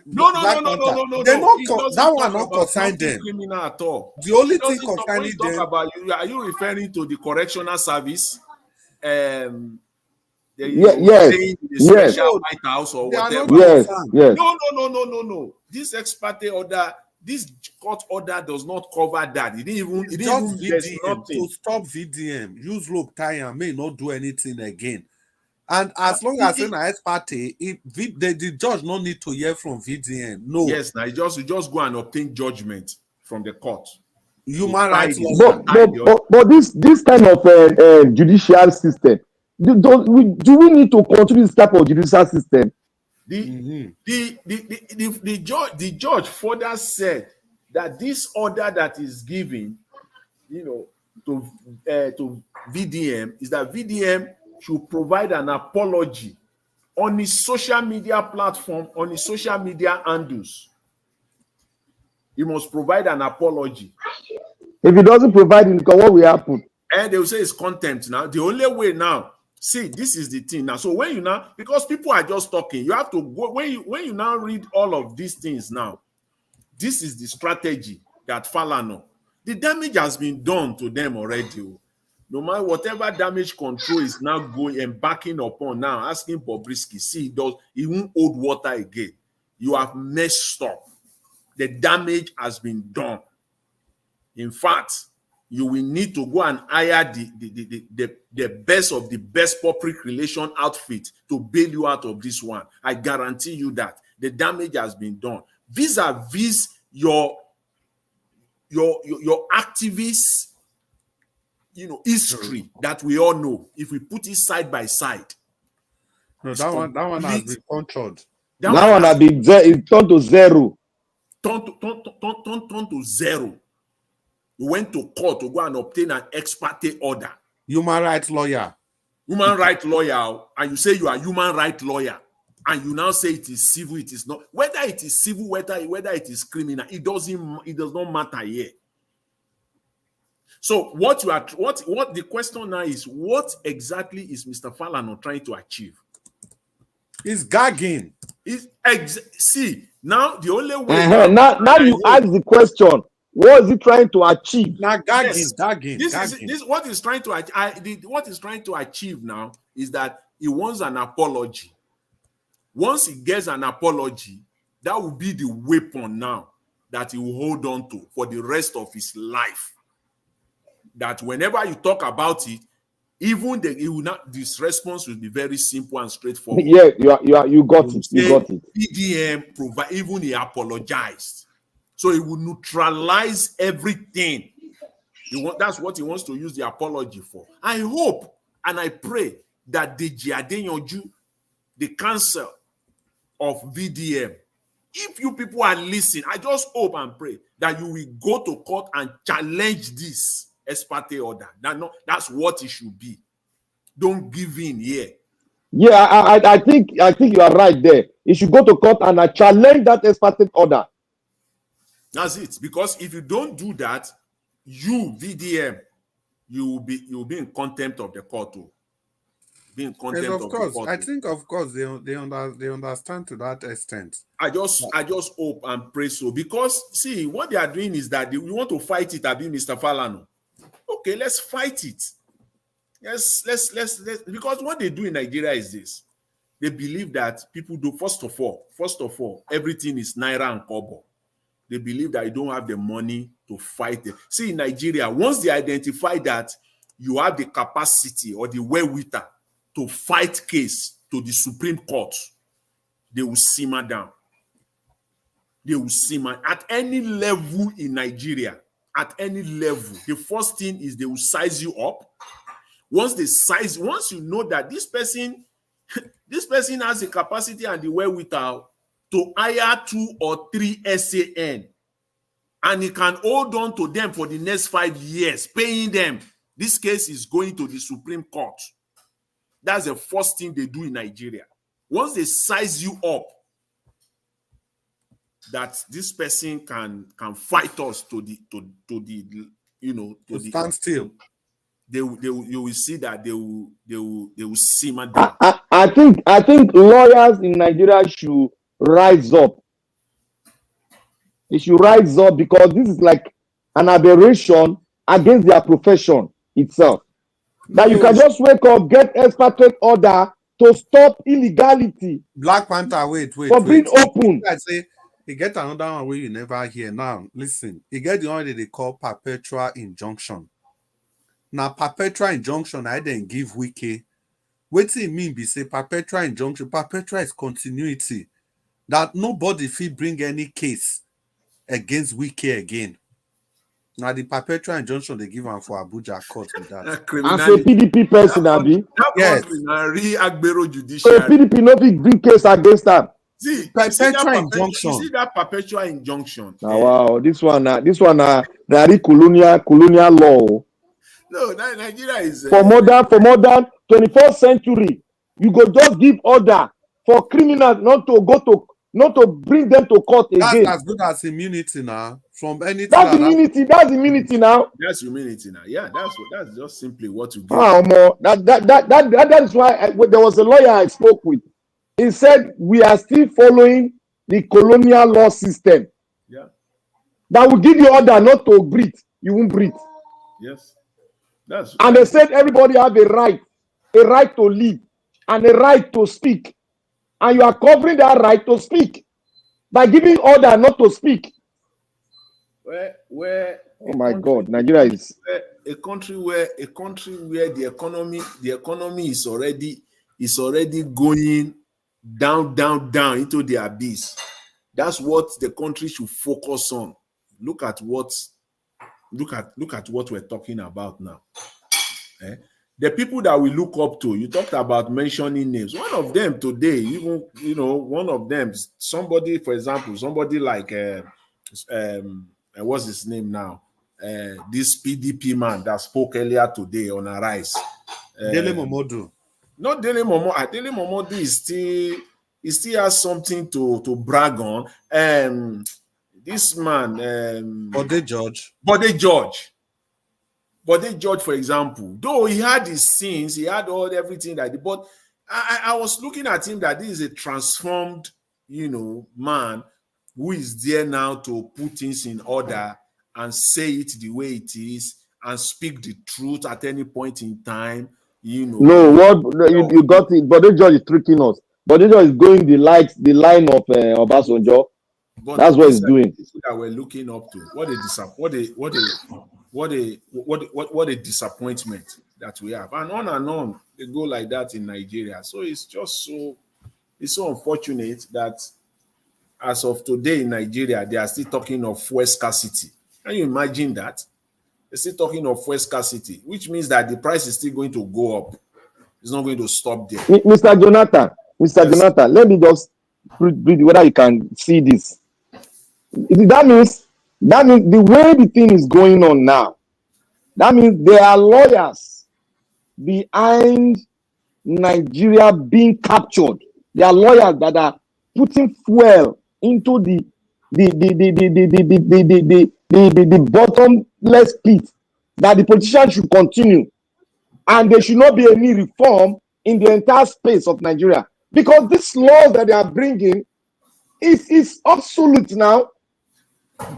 No. That one not concern them. Criminal at all. The only thing concerning them. Are you referring to the correctional service? Special White House or whatever. Yes. No. This ex parte order, this court order does not cover that. It didn't even to stop VDM. Use look time may not do anything again. And as long as in ex parte, the judge no need to hear from VDM. No. Yes, now you just go and obtain judgment from the court. Human rights. But this kind of judicial system, do we need to continue this type of judicial system? The judge further said that this order that is given, to VDM is that VDM should provide an apology on his social media platform, on his social media handles. He must provide an apology. If he doesn't provide it, what will happen? And they will say it's contempt now. The only way now, see, this is the thing now. So when you now, because people are just talking, you have to go, when you now read all of these things now, this is the strategy that Falana. The damage has been done to them already. No matter whatever damage control is now embarking upon now, asking Bobrisky, see, he won't hold water again. You have messed up. The damage has been done. In fact, you will need to go and hire the best of the best public relation outfit to bail you out of this one. I guarantee you that the damage has been done. Vis-a-vis your activists, history that we all know. If we put it side by side, no, that one has been punctured. That one has been turned to zero. Turn to zero. We went to court to go and obtain an ex parte order. Human rights lawyer. Human rights lawyer, and you say you are human rights lawyer, and you now say it is civil, it is not. Whether it is civil, whether it is criminal, it does not matter here. So what the question now is, what exactly is Mr. Falana trying to achieve? He's gagging. See, now the only way now you ask the question, what is he trying to achieve? Now gagging. This what he's trying to achieve. What he's trying to achieve now is that he wants an apology. Once he gets an apology, that will be the weapon now that he will hold on to for the rest of his life. That whenever you talk about it, even this response will be very simple and straightforward. Yeah, you got it. You got it. PDM even he apologized, so he will neutralize everything. That's what he wants to use the apology for. I hope and I pray that the Adeyanju, the council of VDM, if you people are listening, I just hope and pray that you will go to court and challenge this ex parte order. That's what it should be. Don't give in here. Yeah, I think you are right there. You should go to court and challenge that ex parte order. That's it. Because if you don't do that, you VDM, you will be in contempt of the court too. Be in contempt yes, of the court. I think of course they understand to that extent. I just hope and pray so, because see what they are doing is that we want to fight it. Abi Mr. Falana. Okay, let's fight it. Let's because what they do in Nigeria is this. They believe that people do first of all, everything is naira and kobo. They believe that you don't have the money to fight it. See, in Nigeria, once they identify that you have the capacity or the wherewithal to fight case to the Supreme Court, they will simmer down. They will simmer at any level in Nigeria. At any level, the first thing is they will size you up. Once you know that this person has the capacity and the wherewithal to hire 2 or 3 SAN, and he can hold on to them for the next 5 years, paying them. This case is going to the Supreme Court. That's the first thing they do in Nigeria. Once they size you up, that this person can fight us to stand still. You will see that they will simmer down. I think lawyers in Nigeria should rise up. They should rise up because this is like an aberration against their profession itself. That you can just wake up, get ex parte order to stop illegality. Black Panther, wait. For being open. I say he get another one where you never hear. Now, listen, he get the one that they call perpetual injunction. Now, perpetual injunction, I didn't give Wiki. What do you mean? Be say perpetual injunction. Perpetual is continuity. That nobody feel bring any case against Wiki again. Now, the perpetual injunction they give him for Abuja court with that. As a PDP person, Abi. Yes. So PDP no big bring case against them. See, perpetual injunction. You see that perpetual injunction. Wow, this one, very colonial law. No, Nigeria is for modern 21st century. You go just give order for criminals not to bring them to court again. That's as good as immunity now. From anything. That's immunity. That's immunity now. That's immunity now. Yeah, that's just simply what you give. That is why there was a lawyer I spoke with. He said we are still following the colonial law system. Yeah. That will give you order not to breathe. You won't breathe. Yes. And they said everybody have a right to live and a right to speak. And you are covering that right to speak by giving order not to speak. Where Oh my God, Nigeria is a country where the economy is already going down into the abyss. That's what the country should focus on. Look at what we're talking about now. The people that we look up to, you talked about mentioning names. One of them today, even one of them, somebody, for example, somebody like what's his name now? This PDP man that spoke earlier today on Arise. Dele Momodu. Not Dele Momodu. Dele Momodu he still has something to brag on. This man, Bode George, for example, though he had his sins, he had everything that he, but I was looking at him that this is a transformed, man who is there now to put things in order and say it the way it is and speak the truth at any point in time. No, you got it. Bode George is tricking us. Bode George is going the line of Obasanjo. But that's what he's doing. That we're looking up to. What a disappointment that we have, and on they go like that in Nigeria. So it's just so unfortunate that as of today in Nigeria they are still talking of fuel scarcity. Can you imagine that? They're still talking of fuel scarcity, which means that the price is still going to go up. It's not going to stop there. Mr. Jonathan, let me just read whether you can see this. That means the way the thing is going on now, that means there are lawyers behind Nigeria being captured. There are lawyers that are putting fuel into the bottomless pit that the politicians should continue, and there should not be any reform in the entire space of Nigeria, because these laws that they are bringing is absolute now.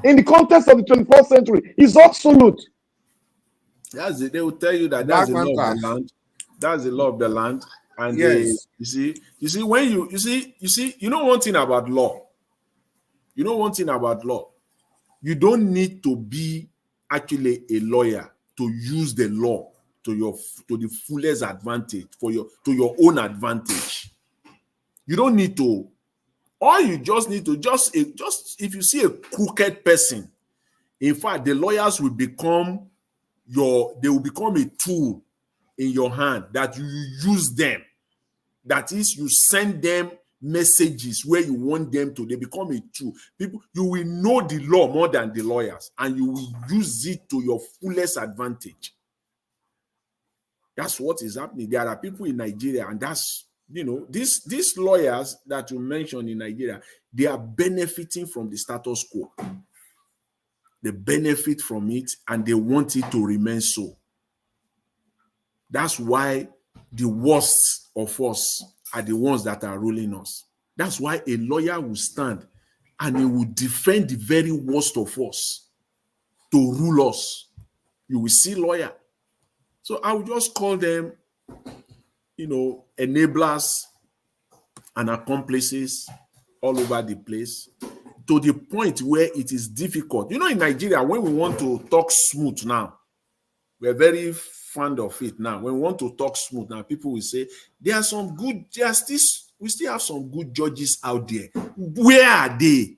In the context of the 21st century, is absolute. That's it. They will tell you that that's the law of the land. That's the law of the land. And yes, you see, when you know one thing about law. You know one thing about law. You don't need to be actually a lawyer to use the law to the fullest advantage to your own advantage. You don't need to. All you just need to just if you see a crooked person, in fact, the lawyers will become a tool in your hand that you use them. That is, you send them messages where you want them to. They become a tool. People, you will know the law more than the lawyers, and you will use it to your fullest advantage. That's what is happening. There are people in Nigeria, and that's these lawyers that you mentioned in Nigeria, they are benefiting from the status quo. They benefit from it and they want it to remain so. That's why the worst of us are the ones that are ruling us. That's why a lawyer will stand and he will defend the very worst of us to rule us. You will see lawyer. So I will just call them enablers and accomplices all over the place, to the point where it is difficult. In Nigeria, when we want to talk smooth now, we're very fond of it now. When we want to talk smooth now, people will say, there are some good justice. We still have some good judges out there. Where are they?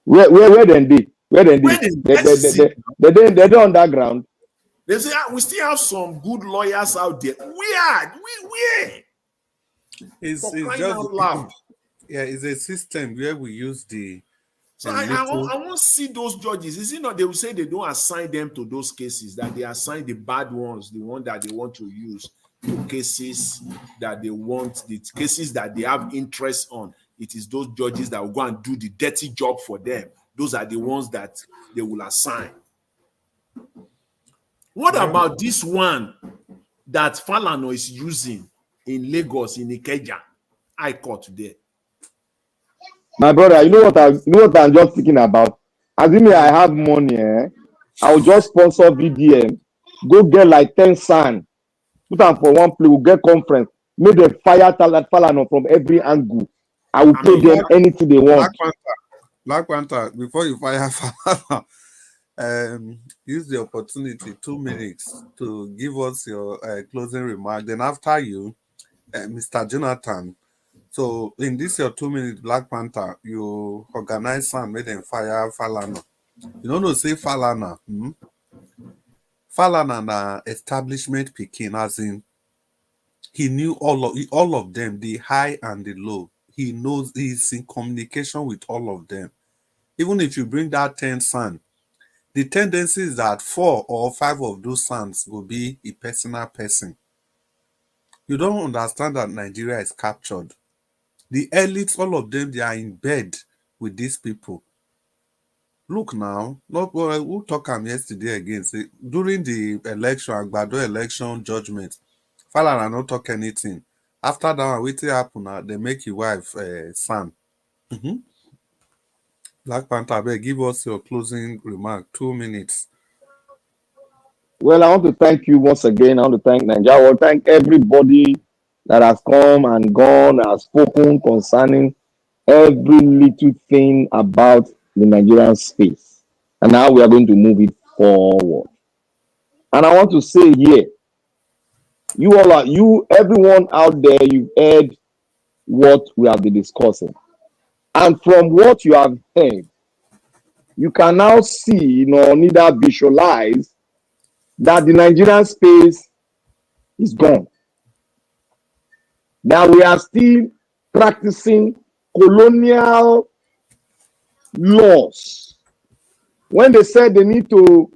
Where then they? They're underground. They say, we still have some good lawyers out there. Where? It's just it's a system where we use the. So I want to see those judges. Is it not? They will say they don't assign them to those cases, that they assign the bad ones, the one that they want to use, to cases that they want, the cases that they have interest on. It is those judges that will go and do the dirty job for them. Those are the ones that they will assign. What about this one that Falana is using in Lagos, in Ikeja? I caught there. My brother, you know what I'm just thinking about? Assuming I have money, I will just sponsor VDM, go get like 10 sand, put them for one place, we'll get conference, make them fire Falana from every angle. I will pay them anything they want. Black Panther, before you fire Falana, use the opportunity, 2 minutes, to give us your closing remark. Then after you, Mr. Jonathan. So in this your 2 minutes, Black Panther, you organize some made them fire Falana. You don't know say Falana. Falana na establishment picking, as in he knew all of them, the high and the low. He knows he's in communication with all of them. Even if you bring that 10 sons, the tendency is that 4 or 5 of those sons will be a personal person. You don't understand that Nigeria is captured. The elites, all of them, they are in bed with these people. Look now, we'll talk yesterday again. Say, during the election, Agbado election judgment, Falana not talk anything. After that, what happen? They make your wife son. Black Panther, give us your closing remark. 2 minutes. Well, I want to thank you once again. I want to thank Nigeria. I want to thank everybody that has come and gone, has spoken concerning every little thing about the Nigerian space. And now we are going to move it forward. And I want to say here, everyone out there, you've heard what we have been discussing. And from what you have heard, you can now see, neither visualize that the Nigerian space is gone. That we are still practicing colonial laws. When they said they need to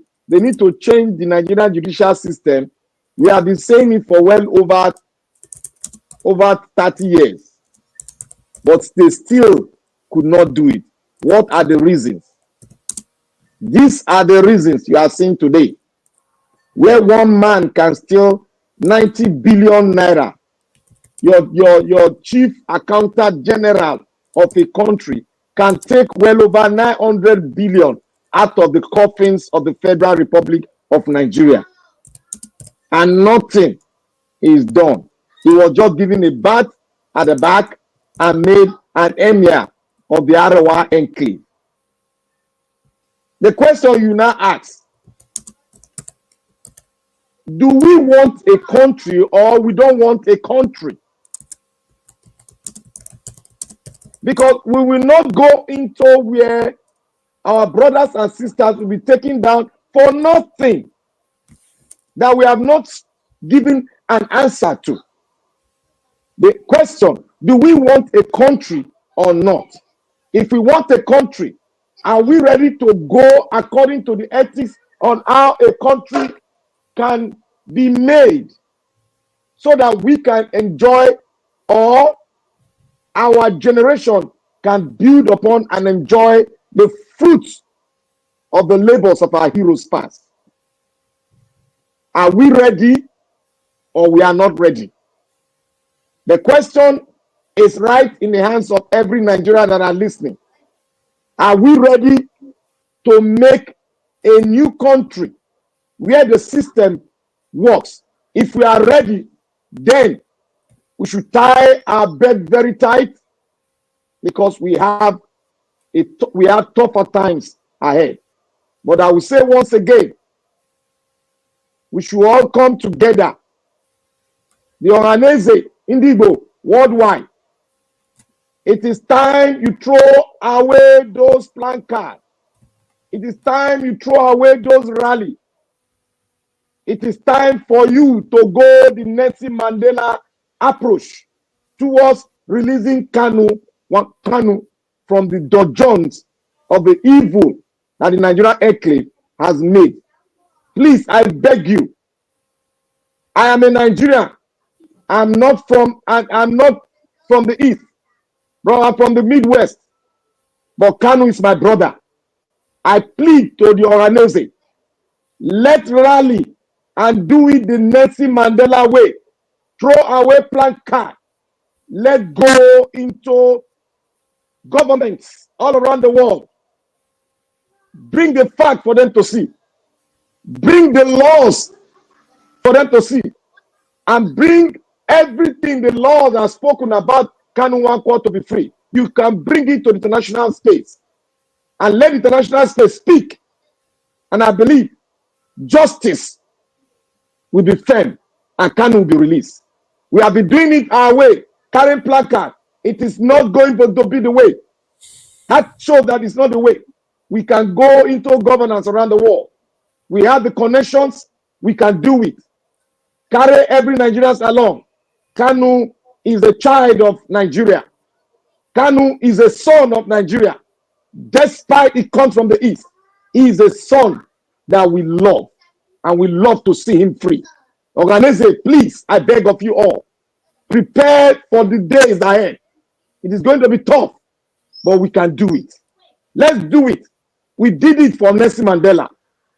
change the Nigerian judicial system, we have been saying it for well over 30 years. But they still could not do it. What are the reasons? These are the reasons you are seeing today, where one man can steal 90 billion naira. Your chief accountant general of a country can take well over 900 billion out of the coffins of the Federal Republic of Nigeria. And nothing is done. He was just given a bat at the back and made an emir of the Arawa enclave. The question you now ask, do we want a country or we don't want a country? Because we will not go into where our brothers and sisters will be taken down for nothing that we have not given an answer to. The question, do we want a country or not? If we want a country, are we ready to go according to the ethics on how a country can be made so that we can enjoy, or our generation can build upon and enjoy the fruits of the labors of our heroes past? Are we ready or we are not ready? The question is right in the hands of every Nigerian that are listening. Are we ready to make a new country where the system works? If we are ready, then we should tie our belt very tight, because we have tougher times ahead. But I will say once again, we should all come together. The Ohanese, Indigo, worldwide. It is time you throw away those placards. It is time you throw away those rallies. It is time for you to go the Nelson Mandela approach towards releasing Kanu from the dungeons of the evil that the Nigerian enclave has made. Please, I beg you. I am a Nigerian. I'm not from the East. Bro, I'm from the Midwest. But Kanu is my brother. I plead to the Ohanese. Let's rally and do it the Nelson Mandela way. Throw away placard. Let's go into governments all around the world. Bring the fact for them to see. Bring the laws for them to see. And bring everything the laws have spoken about Kanu Nwankwo to be free. You can bring it to the international space. And let the international space speak. And I believe justice will be firm and Kanu will be released. We have been doing it our way, carrying placard. It is not going to be the way. That shows that it's not the way. We can go into governance around the world. We have the connections. We can do it. Carry every Nigerian along. Kanu is a child of Nigeria. Kanu is a son of Nigeria. Despite it comes from the east, he is a son that we love, and we love to see him free. Organize, please, I beg of you all, prepare for the days ahead. It is going to be tough, but we can do it. Let's do it. We did it for Nelson Mandela,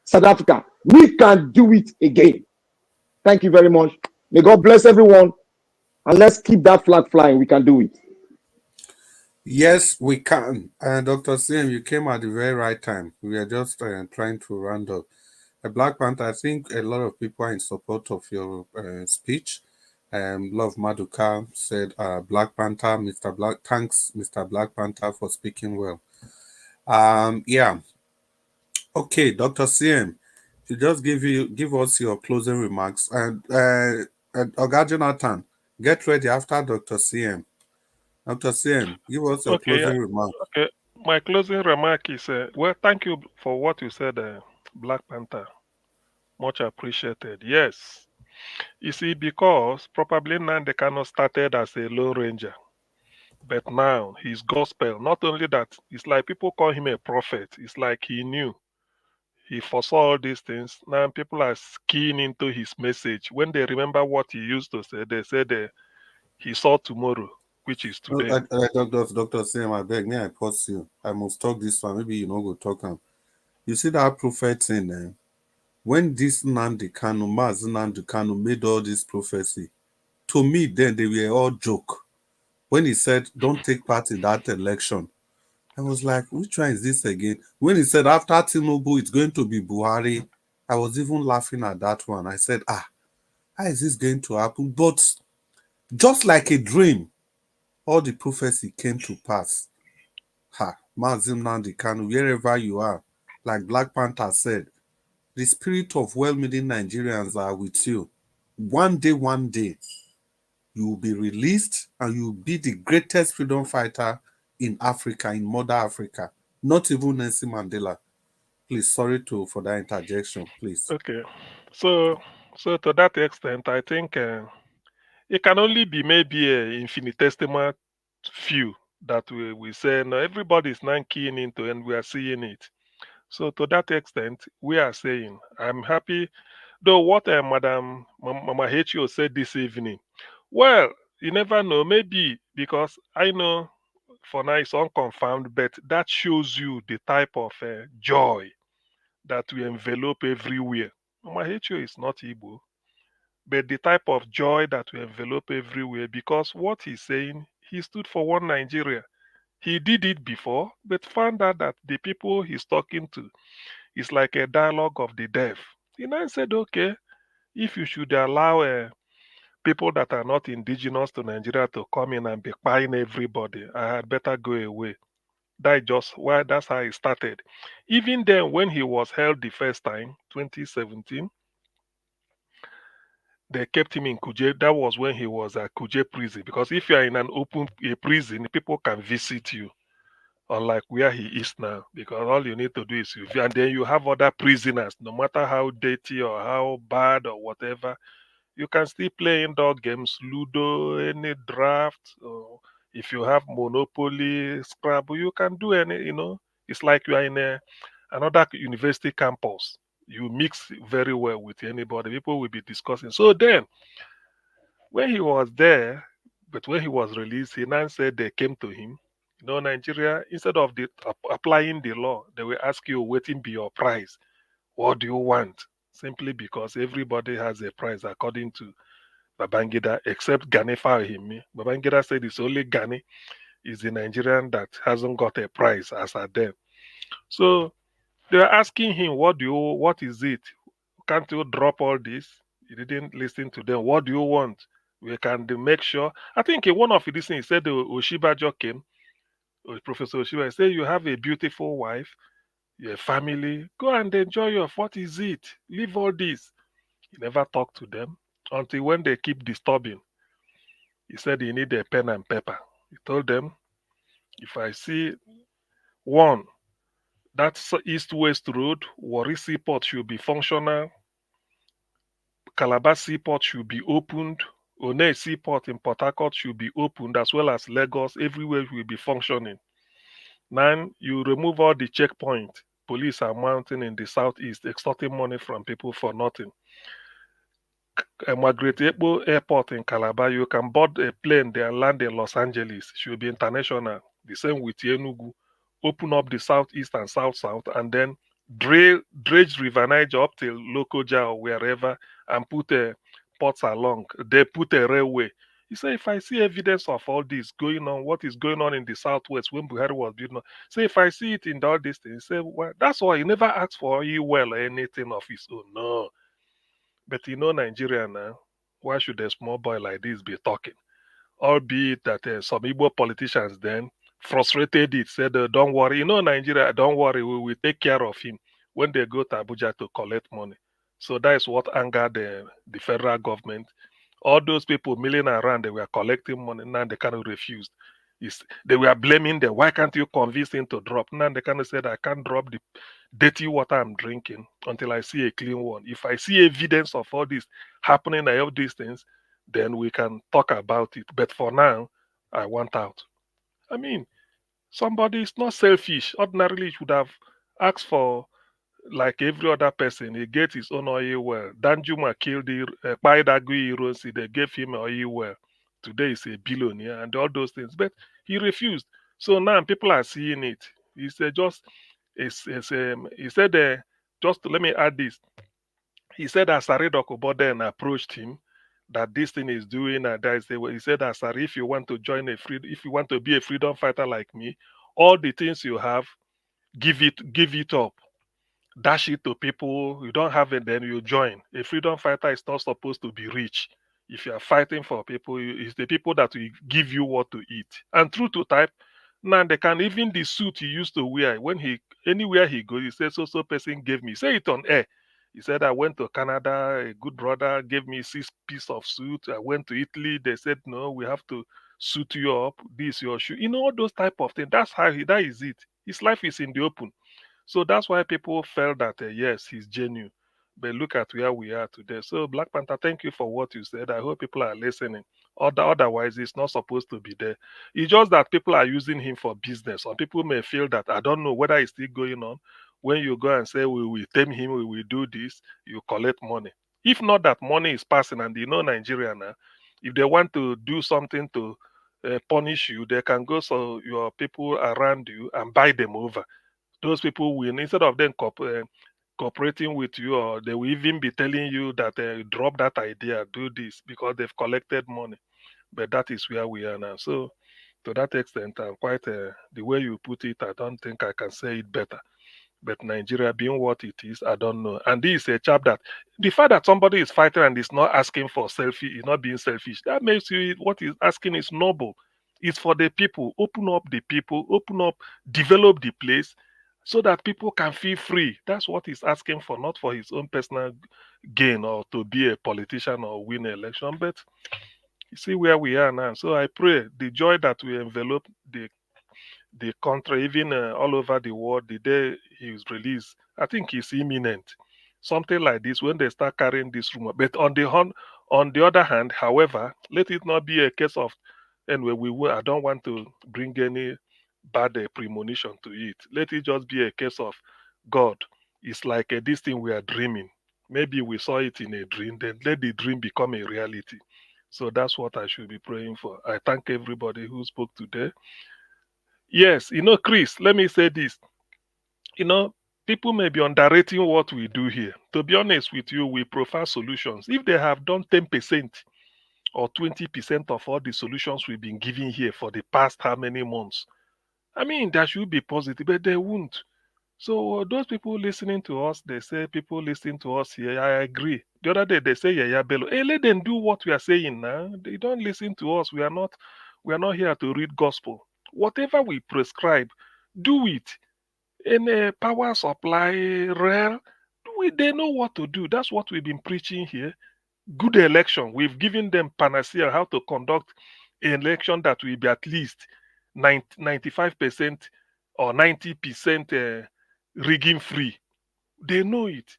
South Africa. We can do it again. Thank you very much. May God bless everyone, and let's keep that flag flying. We can do it. Yes, we can. Dr. CM, you came at the very right time. We are just trying to round up. Black Panther, I think a lot of people are in support of your speech. Love Maduka said, Black Panther, Mr. Black, thanks, Mr. Black Panther, for speaking well. Yeah. Okay, Dr. CM, to just give us your closing remarks. And Oga Jonathan, get ready after Dr. CM. Dr. CM, give us your closing remark. Okay, my closing remark is, well, thank you for what you said, Black Panther. Much appreciated. Yes. You see, because probably Nnamdi Kanu started as a Lone Ranger, but now his gospel, not only that, it's like people call him a prophet. It's like he knew. He foresaw all these things. Now people are keying into his message. When they remember what he used to say, they said he saw tomorrow, which is today. Dr. Sam, I beg, may I pause you? I must talk this one. Maybe you know go talk him. You see that prophet thing there? When this Nnamdi Kanu made all this prophecy, to me then they were all joke. When he said, don't take part in that election, I was like, which one is this again? When he said after Tinubu, it's going to be Buhari, I was even laughing at that one. I said, how is this going to happen? But just like a dream, all the prophecy came to pass. Mazim Nnamdi Kanu, wherever you are, like Black Panther said, the spirit of well-meaning Nigerians are with you. One day, you will be released and you will be the greatest freedom fighter in Africa, in Mother Africa. Not even Nelson Mandela. Please, sorry for that interjection, please. Okay. So to that extent, I think it can only be maybe an infinitesimal few that we say, no, everybody is now keying into and we are seeing it. So to that extent, we are saying, I'm happy. Though what Madam Mama H.O. said this evening, well, you never know, maybe because I know for now it's unconfirmed, but that shows you the type of joy that we envelop everywhere. Mama H.O. is not Igbo, but the type of joy that we envelop everywhere, because what he's saying, he stood for one Nigeria. He did it before, but found out that the people he's talking to is like a dialogue of the deaf. He now said, okay, if you should allow people that are not indigenous to Nigeria to come in and be buying everybody, I had better go away. That's how it started. Even then, when he was held the first time, 2017, they kept him in Kuje. That was when he was at Kuje prison. Because if you are in an open prison, people can visit you, unlike where he is now. Because all you need to do is and then you have other prisoners, no matter how dirty or how bad or whatever, you can still play indoor games, Ludo, any draft, or if you have Monopoly, Scrabble, you can do any, it's like you are in another university campus. You mix very well with anybody. People will be discussing. So then, when he was there, but when he was released, he now said they came to him. Nigeria, instead of applying the law, they will ask you, waiting be your price. What do you want? Simply because everybody has a price according to Babangida, except Gani Fahimi. Babangida said it's only Gani is the Nigerian that hasn't got a price as at them. So they're asking him, what is it? Can't you drop all this? He didn't listen to them. What do you want? We can make sure. I think in one of these things, he said Oshibajo came, Professor Oshiba said, you have a beautiful wife. your family. Go and enjoy your, what is it? Leave all this. He never talked to them until when they keep disturbing. He said he need a pen and paper. He told them, if I see one, that's east-west road, Warri Seaport should be functional, Calabar Seaport should be opened, One Seaport in Port Harcourt should be opened, as well as Lagos, everywhere will be functioning. Now, you remove all the checkpoints. Police are mounting in the southeast, extorting money from people for nothing. Margaret Ekpo Airport in Calabar, you can board a plane there and land in Los Angeles. Should be international. The same with Enugu. Open up the southeast and south-south, and then dredge River Niger up till Lokoja or wherever, and put ports along. They put a railway. He said, if I see evidence of all this going on, what is going on in the southwest when Buhari was building, say if I see it in all these things, say, well, that's why he never asked for oil well or anything of his own. No. But you know Nigeria now, why should a small boy like this be talking? Albeit that some Igbo politicians then frustrated it, said, don't worry, you know Nigeria, don't worry, we will take care of him when they go to Abuja to collect money. So that is what angered the federal government. All those people milling around, they were collecting money, now they kind of refused. They were blaming them. Why can't you convince him to drop? Now they kind of said, I can't drop the dirty water I'm drinking until I see a clean one. If I see evidence of all this happening, I have these things, then we can talk about it. But for now, I want out. I mean, somebody is not selfish. Ordinarily, he should have asked for, like every other person, he gets his own oil well. Danjuma killed the Paidagui Ironsi, they gave him oil well. Today is a billionaire and all those things, but he refused. So now people are seeing it. He said, he said, just let me add this. He said, Asari Bode approached him that this thing is doing, and that is the way. He said, Asari, if you want to join if you want to be a freedom fighter like me, all the things you have, give it up. Dash it to people. You don't have it, then you join. A freedom fighter is not supposed to be rich. If you are fighting for people, it's the people that will give you what to eat. And true to type, now they can, even the suit he used to wear, when anywhere he goes, he says, so person gave me. Say it on air. He said, I went to Canada, a good brother gave me 6 pieces of suit. I went to Italy, they said, no, we have to suit you up. This, your shoe. You know, all those type of things. That's how that is it. His life is in the open. So that's why people felt that, yes, he's genuine. But look at where we are today. So, Black Panther, thank you for what you said. I hope people are listening. Otherwise, it's not supposed to be there. It's just that people are using him for business. Some people may feel that, I don't know whether it's still going on. When you go and say, we will tame him, we will do this, you collect money. If not that money is passing, and you know Nigeria now, if they want to do something to punish you, they can go to your people around you and buy them over. Those people will, instead of them cooperating with you, or they will even be telling you that drop that idea, do this, because they've collected money. But that is where we are now. So to that extent, I'm quite the way you put it, I don't think I can say it better. But Nigeria being what it is, I don't know. And this is a chap that the fact that somebody is fighting and is not asking for selfie, is not being selfish, that makes you, what he's asking is noble. It's for the people. Open up the people, open up, develop the place, so that people can feel free. That's what he's asking for, not for his own personal gain or to be a politician or win an election. But you see where we are now. So I pray the joy that will envelop the country, even all over the world, the day he is released, I think it's imminent. Something like this, when they start carrying this rumor. But on the other hand, however, let it not be a case of, anyway, I don't want to bring any bad premonition to it. Let it just be a case of, God, it's like this thing we are dreaming. Maybe we saw it in a dream, then let the dream become a reality. So that's what I should be praying for. I thank everybody who spoke today. Yes, Chris, let me say this. People may be underrating what we do here. To be honest with you, we prefer solutions. If they have done 10% or 20% of all the solutions we've been giving here for the past how many months, I mean, that should be positive, but they won't. So those people listening to us, they say people listening to us here, I agree. The other day they say, yeah, Bello. Hey, let them do what we are saying now. They don't listen to us. We are not here to read gospel. Whatever we prescribe, do it. in a power supply rail. They know what to do. That's what we've been preaching here. Good election. We've given them panacea how to conduct an election that will be at least 95% or 90% rigging free. They know it,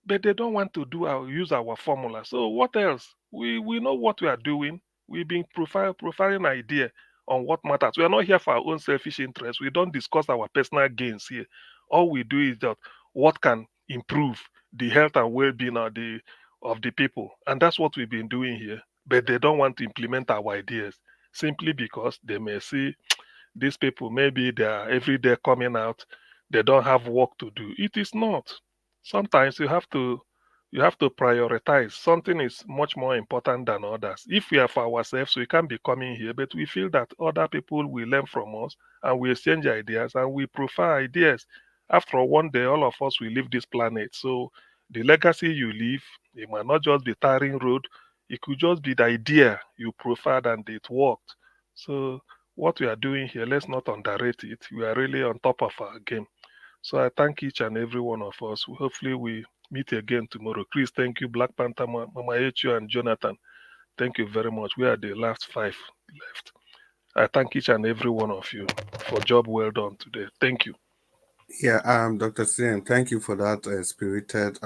but they don't want to use our formula. So what else? We know what we are doing. We've been profiling idea on what matters. We are not here for our own selfish interests. We don't discuss our personal gains here. All we do is that what can improve the health and well-being of the people, and that's what we've been doing here. But they don't want to implement our ideas simply because they may see these people, maybe they are every day coming out, they don't have work to do. It is not. Sometimes you have to prioritize. Something is much more important than others. If we are for ourselves, we can't be coming here, but we feel that other people will learn from us and we exchange ideas and we prefer ideas. After all, one day, all of us will leave this planet. So the legacy you leave, it might not just be tarring road. It could just be the idea you preferred and it worked. So what we are doing here, let's not underrate it. We are really on top of our game. So I thank each and every one of us. Hopefully we meet again tomorrow. Chris, thank you. Black Panther, Mama Echu, and Jonathan, thank you very much. We are the last 5 left. I thank each and every one of you for job well done today. Thank you. Yeah, Dr. Sien, thank you for that spirited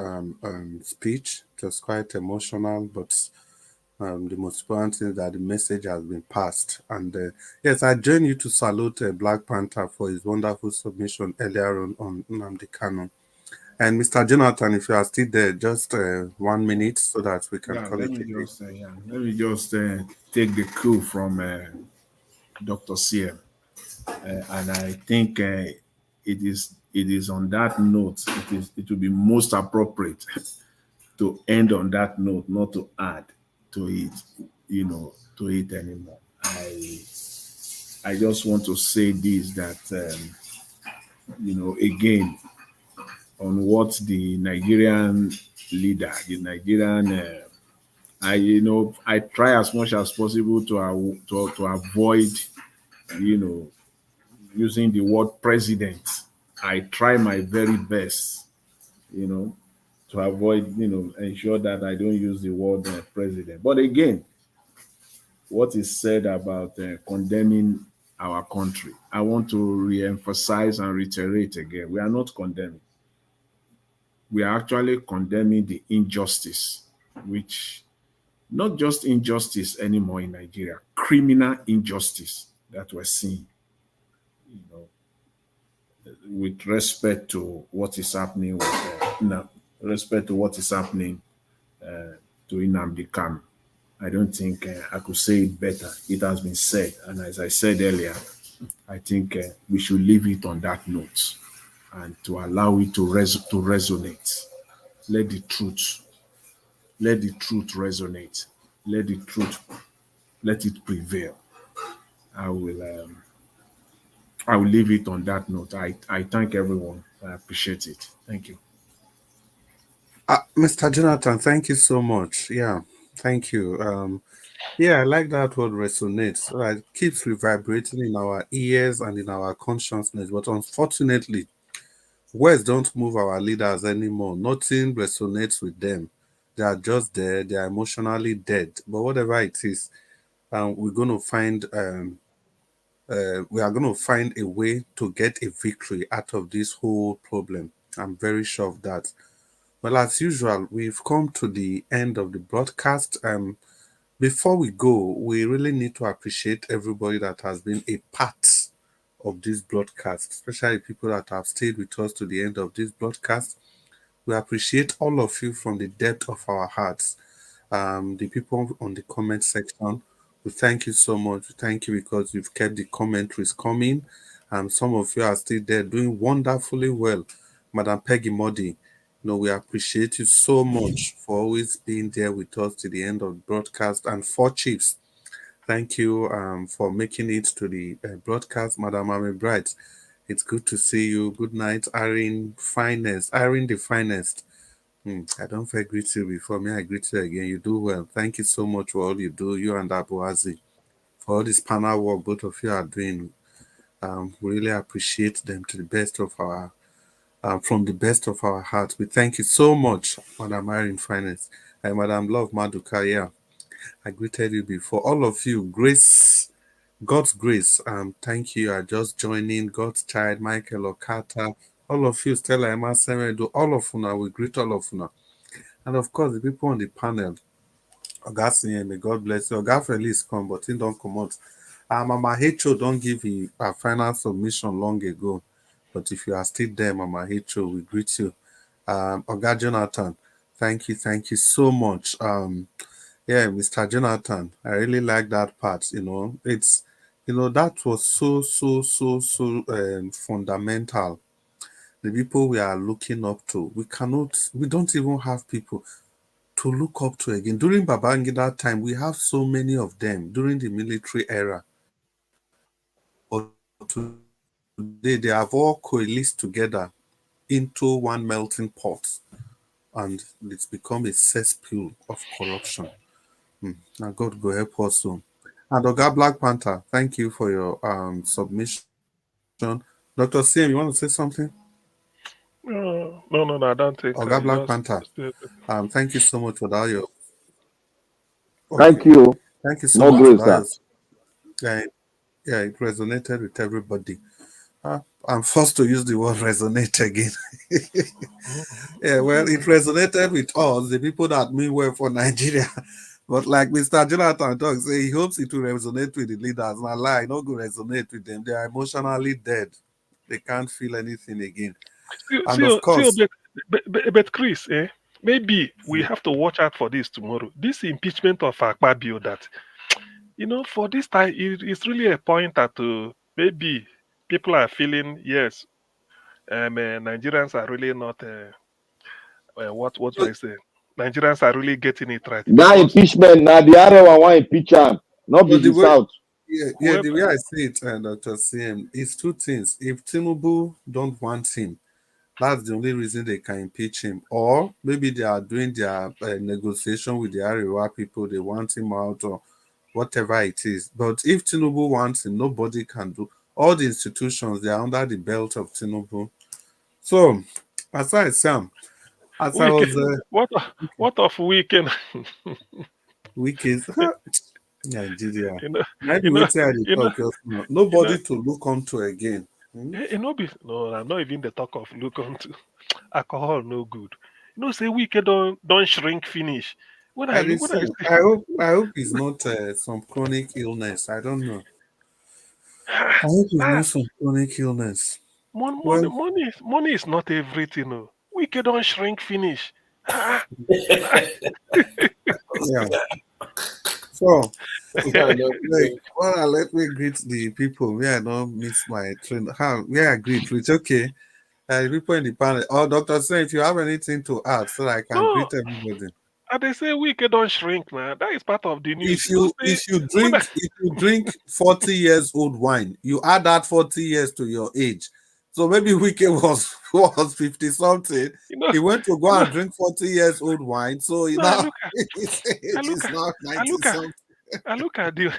speech. It was quite emotional, but the most important thing is that the message has been passed. And yes, I join you to salute Black Panther for his wonderful submission earlier on Nnamdi Kanu. And Mr. Jonathan, if you are still there, just 1 minute so that we can call it. Let me just take the cue from Dr. Sien. And I think it is on that note, it will be most appropriate to end on that note, not to add to it, to it anymore. I just want to say this, that again, on what the Nigerian leader, I try as much as possible to avoid, using the word president. I try my very best, to avoid, ensure that I don't use the word president. But again, what is said about condemning our country, I want to re-emphasize and reiterate again. We are not condemning. We are actually condemning the injustice, which, not just injustice anymore in Nigeria, criminal injustice that we're seeing, with respect to what is happening with to Nnamdi Kanu. I don't think I could say it better. It has been said, and as I said earlier, I think we should leave it on that note and to allow it to resonate. Let the truth resonate. Let it prevail. I will leave it on that note. I thank everyone. I appreciate it. Thank you. Mr. Jonathan, thank you so much. Yeah, thank you. Yeah, I like that word resonate. So it keeps reverberating in our ears and in our consciousness. But unfortunately, words don't move our leaders anymore. Nothing resonates with them. They are just there. They are emotionally dead. But whatever it is, we're going to find we are going to find a way to get a victory out of this whole problem. I'm very sure of that. Well, as usual, we've come to the end of the broadcast. Before we go, we really need to appreciate everybody that has been a part of this broadcast, especially people that have stayed with us to the end of this broadcast. We appreciate all of you from the depth of our hearts. The people on the comment section, we thank you so much. Thank you because you've kept the commentaries coming. Some of you are still there doing wonderfully well. Madam Peggy Modi, we appreciate you so much for always being there with us to the end of the broadcast. And 4 Chiefs, thank you for making it to the broadcast. Madam Amy Bright, it's good to see you. Good night, Irene the finest. I don't forget greet you before me. I greet you again. You do well. Thank you so much for all you do, you and Abuazi, for all this panel work both of you are doing. We really appreciate them to the best of our from the best of our hearts. We thank you so much, Madam Irene Finance and Madam Love Maduka. Yeah, I greeted you before. All of you, grace, God's grace. Thank you. I just joining God's child, Michael Okata. All of you, Stella Emma Semedo, all of you now, we greet all of you now. And of course, the people on the panel. Oga, may God bless you. Oga Felix come, but he don't come out. Mama Hecho don't give a final submission long ago. But if you are still there, Mama Hecho, we greet you. Oga Jonathan, thank you so much. Yeah, Mr. Jonathan, I really like that part. It's that was so fundamental. The people we are looking up to, we don't even have people to look up to again. During Babangida time, we have so many of them during the military era. But today, they have all coalesced together into one melting pot, and it's become a cesspool of corruption. Now God go help us soon. And Oga Black Panther, thank you for your submission. Dr. CM, you want to say something? No, I don't think. Oga Black Panther, thank you so much for that. Thank you. Thank you so much grace, for that. Yeah, it resonated with everybody. I'm forced to use the word resonate again. Yeah, well, it resonated with us, the people that mean well for Nigeria. But like Mr. Jonathan talks, he hopes it will resonate with the leaders. Not lie, not go resonate with them. They are emotionally dead. They can't feel anything again. And of course, but Chris, maybe we have to watch out for this tomorrow. This impeachment of Akpabio, that for this time, it's really a pointer to maybe people are feeling yes, Nigerians are really not. What do I say? Nigerians are really getting it right. That impeachment, now the other one impeach him, not be the South. Yeah, the way I see it, Dr. CM, is two things. If Tinubu don't want him, that's the only reason they can impeach him. Or maybe they are doing their negotiation with the Arewa people, they want him out or whatever it is. But if Tinubu wants him, nobody can do. All the institutions, they are under the belt of Tinubu. So, as I say, what of weekend? Weekend. Nigeria. Nobody to look onto again. No, not even the talk of look onto. Alcohol no good. Say weekend don't shrink finish. I hope it's not some chronic illness. I don't know. I hope it's not some chronic illness. Money is not everything. Weekend don't shrink finish. Yeah. So, let me greet the people. Where I don't miss my train. Where I greet, it's okay. People in the panel. Oh, Dr. Sen, if you have anything to add, so I can greet everybody. And they say weekend don't shrink, man. That is part of the news. If you drink 40 years old wine, you add that 40 years to your age. So maybe weekend was 50 something. He went to go and drink 40 years old wine. So I look at the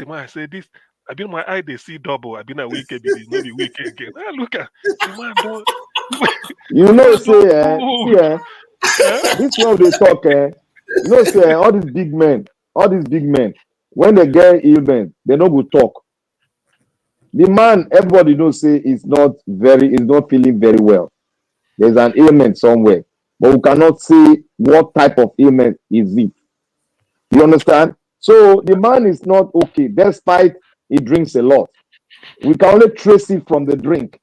man. I say this. I been my eye they see double. I been a weekend, maybe weekend again. I look at the man. This one they talk. Say all these big men, when they get ailment, they don't go talk. The man, everybody knows say is not feeling very well. There's an ailment somewhere, but we cannot say what type of ailment is it. You understand? So the man is not okay, despite he drinks a lot. We can only trace it from the drink,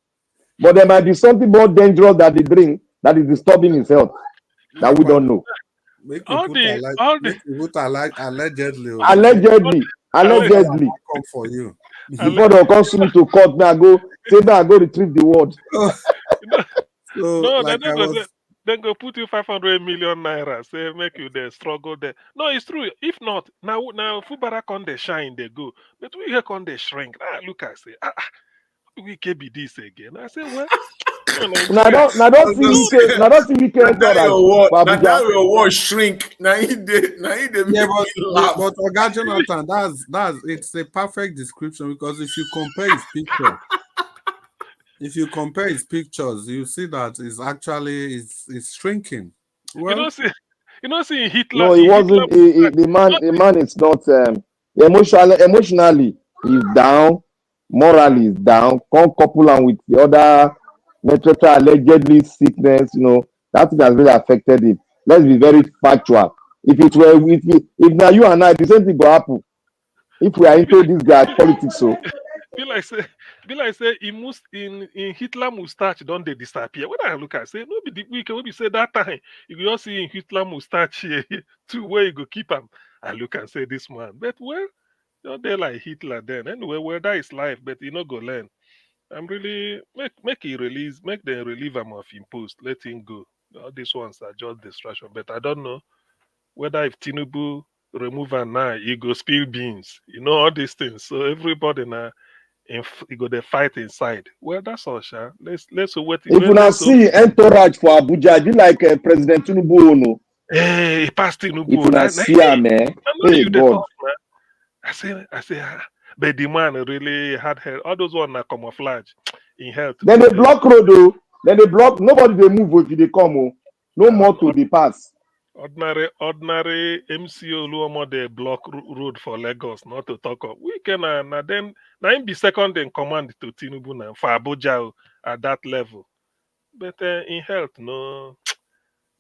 but there might be something more dangerous that he drink that is disturbing his health that we don't know. Allegedly. Come for you. Before they come to me to court, I go retrieve the word. Then go put you 500 million naira. Say make you there struggle there. No, it's true. If not, now Fubara con they shine, they go. But we here con they shrink. Look, I say, we can be this again. I say, well. I don't see we can do that. Now your word shrink. Now he did. But Oga Jonathan, that's it's a perfect description, because if you compare his picture, if you compare his pictures, you see that it's actually it's shrinking. You Well, don't see, you don't see Hitler. No, it Hitler, wasn't. The man is not emotionally. He's down. Morally, is down. Can't couple am with the other mental allegedly sickness. That thing has really affected him. Let's be very factual. If now you and I, the same thing go happen. If we are into this guy politics, so be like say, in Hitler mustache don't they disappear? When I look at say no be the weekend we be say that time you go just see in Hitler mustache here to where you go keep him. I look and say this man, but well, you're there like Hitler then. Anyway, well that is life, but you know go learn. I'm really make them relieve him of him post, let him go. All these ones are just distraction, but I don't know whether if Tinubu remove am now, he go spill beans. All these things. So everybody now you go they fight inside. Well, that's all, Sha. Let's wait. if you now see entourage for Abuja, I be like President Tinubu, no. Hey, pass Tinubu. If you now see him, hey God. Talk, man. I say, but the man really had head. All those one are camouflage in health. Then they block road, though. Then they block. Nobody they move if they come. Oh. No more to the pass. Ordinary MCO Luomo they block road for Lagos, not to talk of. We can then him be second in command to Tinubu now for Abuja at that level. But in health, no,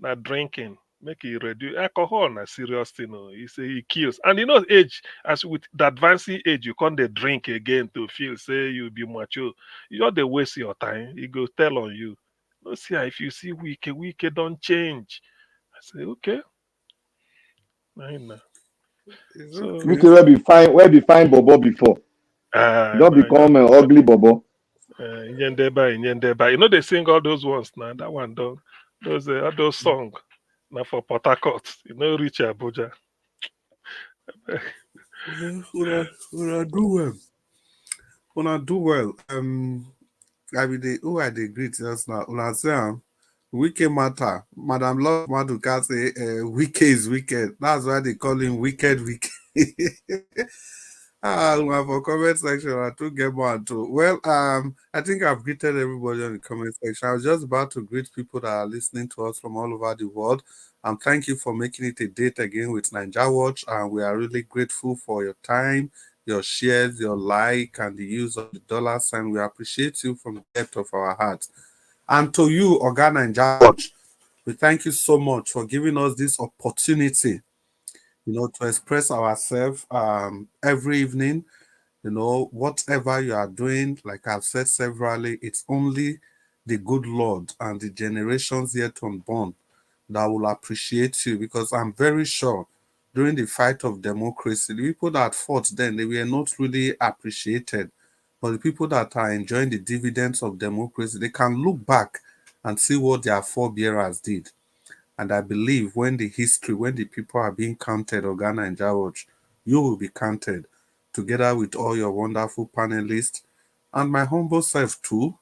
not drinking. Make it reduce alcohol na serious thing. He say he kills. And age, as with the advancing age, you can't drink again to feel say you be mature. You just they waste your time. He go tell on you. No see if you see weak don't change. I say okay. So where be fine bobo before. Don't become an ugly bobo. They sing all those ones now. That one don't. Those songs. Now for Port Harcourt, reach Abuja. Una do well. Una do well. I mean, who are the great just now? Una say, Wike matter. Madam Lord Maduka say, Wike is wicked. That's why they call him Wicked. For comment section, I took get more too. Well, I think I've greeted everybody on the comment section. I was just about to greet people that are listening to us from all over the world. And thank you for making it a date again with Naija Watch. And we are really grateful for your time, your shares, your like, and the use of the dollar sign. We appreciate you from the depth of our hearts. And to you, Oga Naija Watch, we thank you so much for giving us this opportunity, to express ourselves every evening. Whatever you are doing, like I've said severally, it's only the good Lord and the generations yet unborn that will appreciate you, because I'm very sure during the fight of democracy, the people that fought then, they were not really appreciated. But the people that are enjoying the dividends of democracy, they can look back and see what their forebearers did. And I believe when the people are being counted, Oga Naija Watch, you will be counted together with all your wonderful panelists and my humble self too.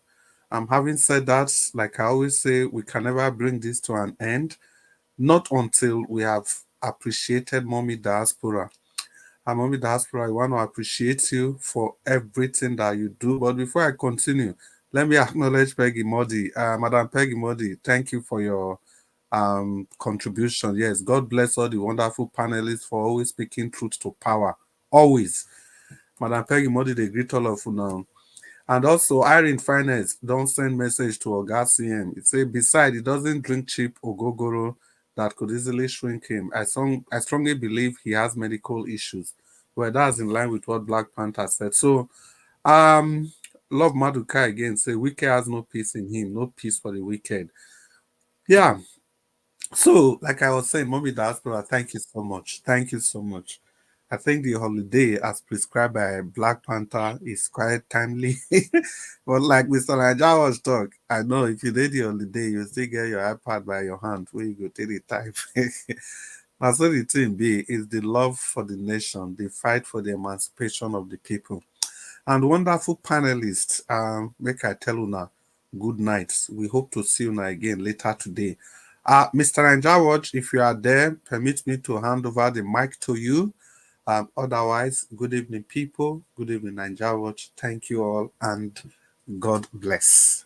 Having said that, like I always say, we can never bring this to an end, not until we have appreciated Mommy Diaspora. And Mommy Diaspora, I want to appreciate you for everything that you do. But before I continue, let me acknowledge Peggy Modi. Madam Peggy Modi, thank you for your contribution. Yes, God bless all the wonderful panelists for always speaking truth to power. Always. Madam Peggy Modi, they greet all of you now. And also, Irene Finance don't send message to Oga CM. It say, besides, he doesn't drink cheap ogogoro that could easily shrink him. I strongly believe he has medical issues. Well, that's in line with what Black Panther said. So, Love Maduka again say, Wicked has no peace in him, no peace for the wicked. Yeah. So, like I was saying, Mommy Diaspora, thank you so much. Thank you so much. I think the holiday as prescribed by Black Panther is quite timely. But like Mr. Naija was talk, I know if you did the holiday, you still get your iPad by your hand where you go take the type. Now, so the thing be is the love for the nation, the fight for the emancipation of the people. And wonderful panelists, make I tell you now, good night. We hope to see you now again later today. Mr. Naija Watch, if you are there, permit me to hand over the mic to you. Otherwise, good evening, people. Good evening, Naija Watch. Thank you all, and God bless.